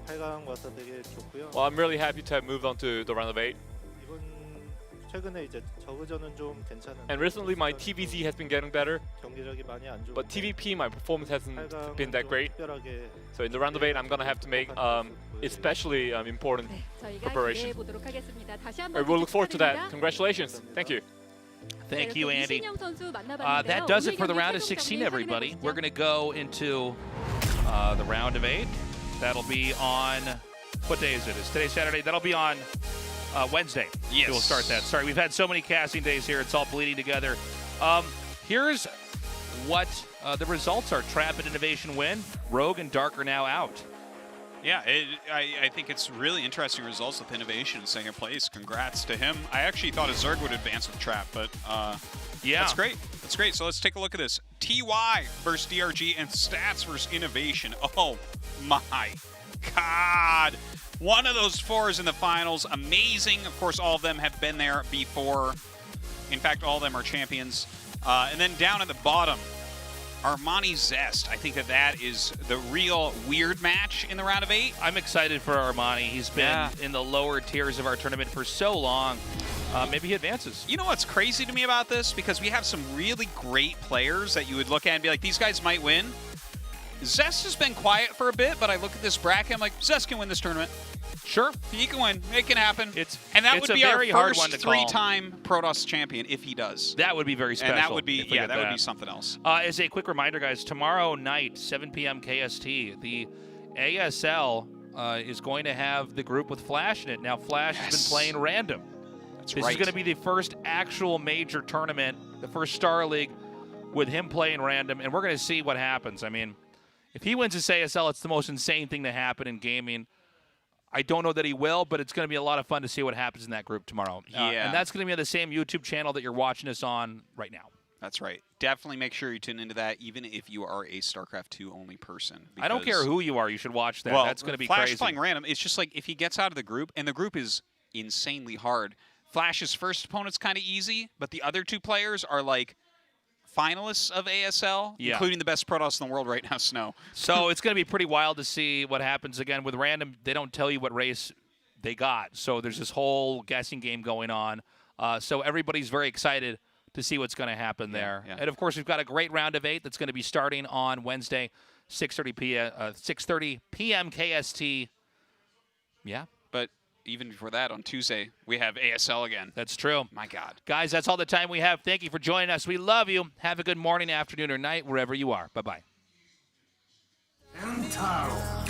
[SPEAKER 19] 8강 와서 되게 좋고요.
[SPEAKER 17] Well, I'm really happy to have moved on to the round of 8.
[SPEAKER 19] 이번 최근에 이제 저그전은 좀 괜찮은데.
[SPEAKER 17] And recently my TVZ has been getting better.
[SPEAKER 19] 경기력이 많이 안 좋은데.
[SPEAKER 17] But TVP, my performance hasn't been that great.
[SPEAKER 19] 특별하게
[SPEAKER 17] So in the round of 8, I'm gonna have to make especially important preparation.
[SPEAKER 18] 보도록 하겠습니다. 다시
[SPEAKER 17] I
[SPEAKER 18] 한번
[SPEAKER 17] will look forward to that. Congratulations. Thank you.
[SPEAKER 4] Thank you, Andy.
[SPEAKER 18] 이신영 선수 만나봤는데요.
[SPEAKER 4] That does it for the
[SPEAKER 18] 오늘
[SPEAKER 4] round of
[SPEAKER 18] 경기
[SPEAKER 4] 16,
[SPEAKER 18] 최종
[SPEAKER 4] everybody.
[SPEAKER 18] 경기
[SPEAKER 4] We're going to go into the round of 8. That'll be on, what day is it? Is today Saturday? That'll be on Wednesday.
[SPEAKER 5] Yes.
[SPEAKER 4] We'll start that. Sorry, we've had so many casting days here. It's all bleeding together. Here's what the results are. Trap and Innovation win. Rogue and Dark are now out.
[SPEAKER 5] Yeah, I think it's really interesting results with Innovation in second place. Congrats to him. I actually thought a Zerg would advance with Trap, but
[SPEAKER 4] yeah,
[SPEAKER 5] that's great. That's great. So let's take a look at this. TY versus DRG and Stats versus Innovation. Oh my God. One of those fours in the finals. Amazing. Of course, all of them have been there before. In fact, all of them are champions. And then down at the bottom, Armani Zest. I think that is the real weird match in the round of 8.
[SPEAKER 4] I'm excited for Armani. He's been in the lower tiers of our tournament for so long. Maybe he advances.
[SPEAKER 5] You know what's crazy to me about this? Because we have some really great players that you would look at and be like, these guys might win. Zest has been quiet for a bit, but I look at this bracket, I'm like, Zest can win this tournament.
[SPEAKER 4] Sure.
[SPEAKER 5] He can win. It can happen.
[SPEAKER 4] It's
[SPEAKER 5] And that would be our
[SPEAKER 4] hard one
[SPEAKER 5] first
[SPEAKER 4] to call.
[SPEAKER 5] 3-time Protoss champion if he does.
[SPEAKER 4] That would be very special.
[SPEAKER 5] And that would be,
[SPEAKER 4] if we
[SPEAKER 5] yeah,
[SPEAKER 4] get
[SPEAKER 5] that would be something else.
[SPEAKER 4] As a quick reminder, guys, tomorrow night, 7 p.m. KST, the ASL is going to have the group with Flash in it. Now, Flash has been playing random. This is going to be the first actual major tournament, the first Star League with him playing random, and we're going to see what happens. I mean, if he wins this ASL, it's the most insane thing to happen in gaming. I don't know that he will, but it's going to be a lot of fun to see what happens in that group tomorrow.
[SPEAKER 5] Yeah.
[SPEAKER 4] And that's going to be on the same YouTube channel that you're watching us on right now.
[SPEAKER 5] That's right. Definitely make sure you tune into that, even if you are a StarCraft 2 only person.
[SPEAKER 4] I don't care who you are. You should watch that.
[SPEAKER 5] Well,
[SPEAKER 4] that's going to be
[SPEAKER 5] Flash
[SPEAKER 4] crazy.
[SPEAKER 5] playing random. It's just like if he gets out of the group, and the group is insanely hard. Flash's first opponent's kind of easy, but the other two players are like finalists of ASL, including the best Protoss in the world right now, Snow.
[SPEAKER 4] So it's going to be pretty wild to see what happens. Again, with random, they don't tell you what race they got. So there's this whole guessing game going on. So everybody's very excited to see what's going to happen there.
[SPEAKER 5] Yeah.
[SPEAKER 4] And, of course, we've got a great round of 8 that's going to be starting on Wednesday, 6:30 p.m. KST. Yeah.
[SPEAKER 5] But even before that, on Tuesday, we have ASL again.
[SPEAKER 4] That's true.
[SPEAKER 5] My God.
[SPEAKER 4] Guys, that's all the time we have. Thank you for joining us. We love you. Have a good morning, afternoon, or night, wherever you are. Bye-bye.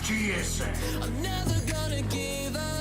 [SPEAKER 3] GSL.
[SPEAKER 2] I'm never gonna give up.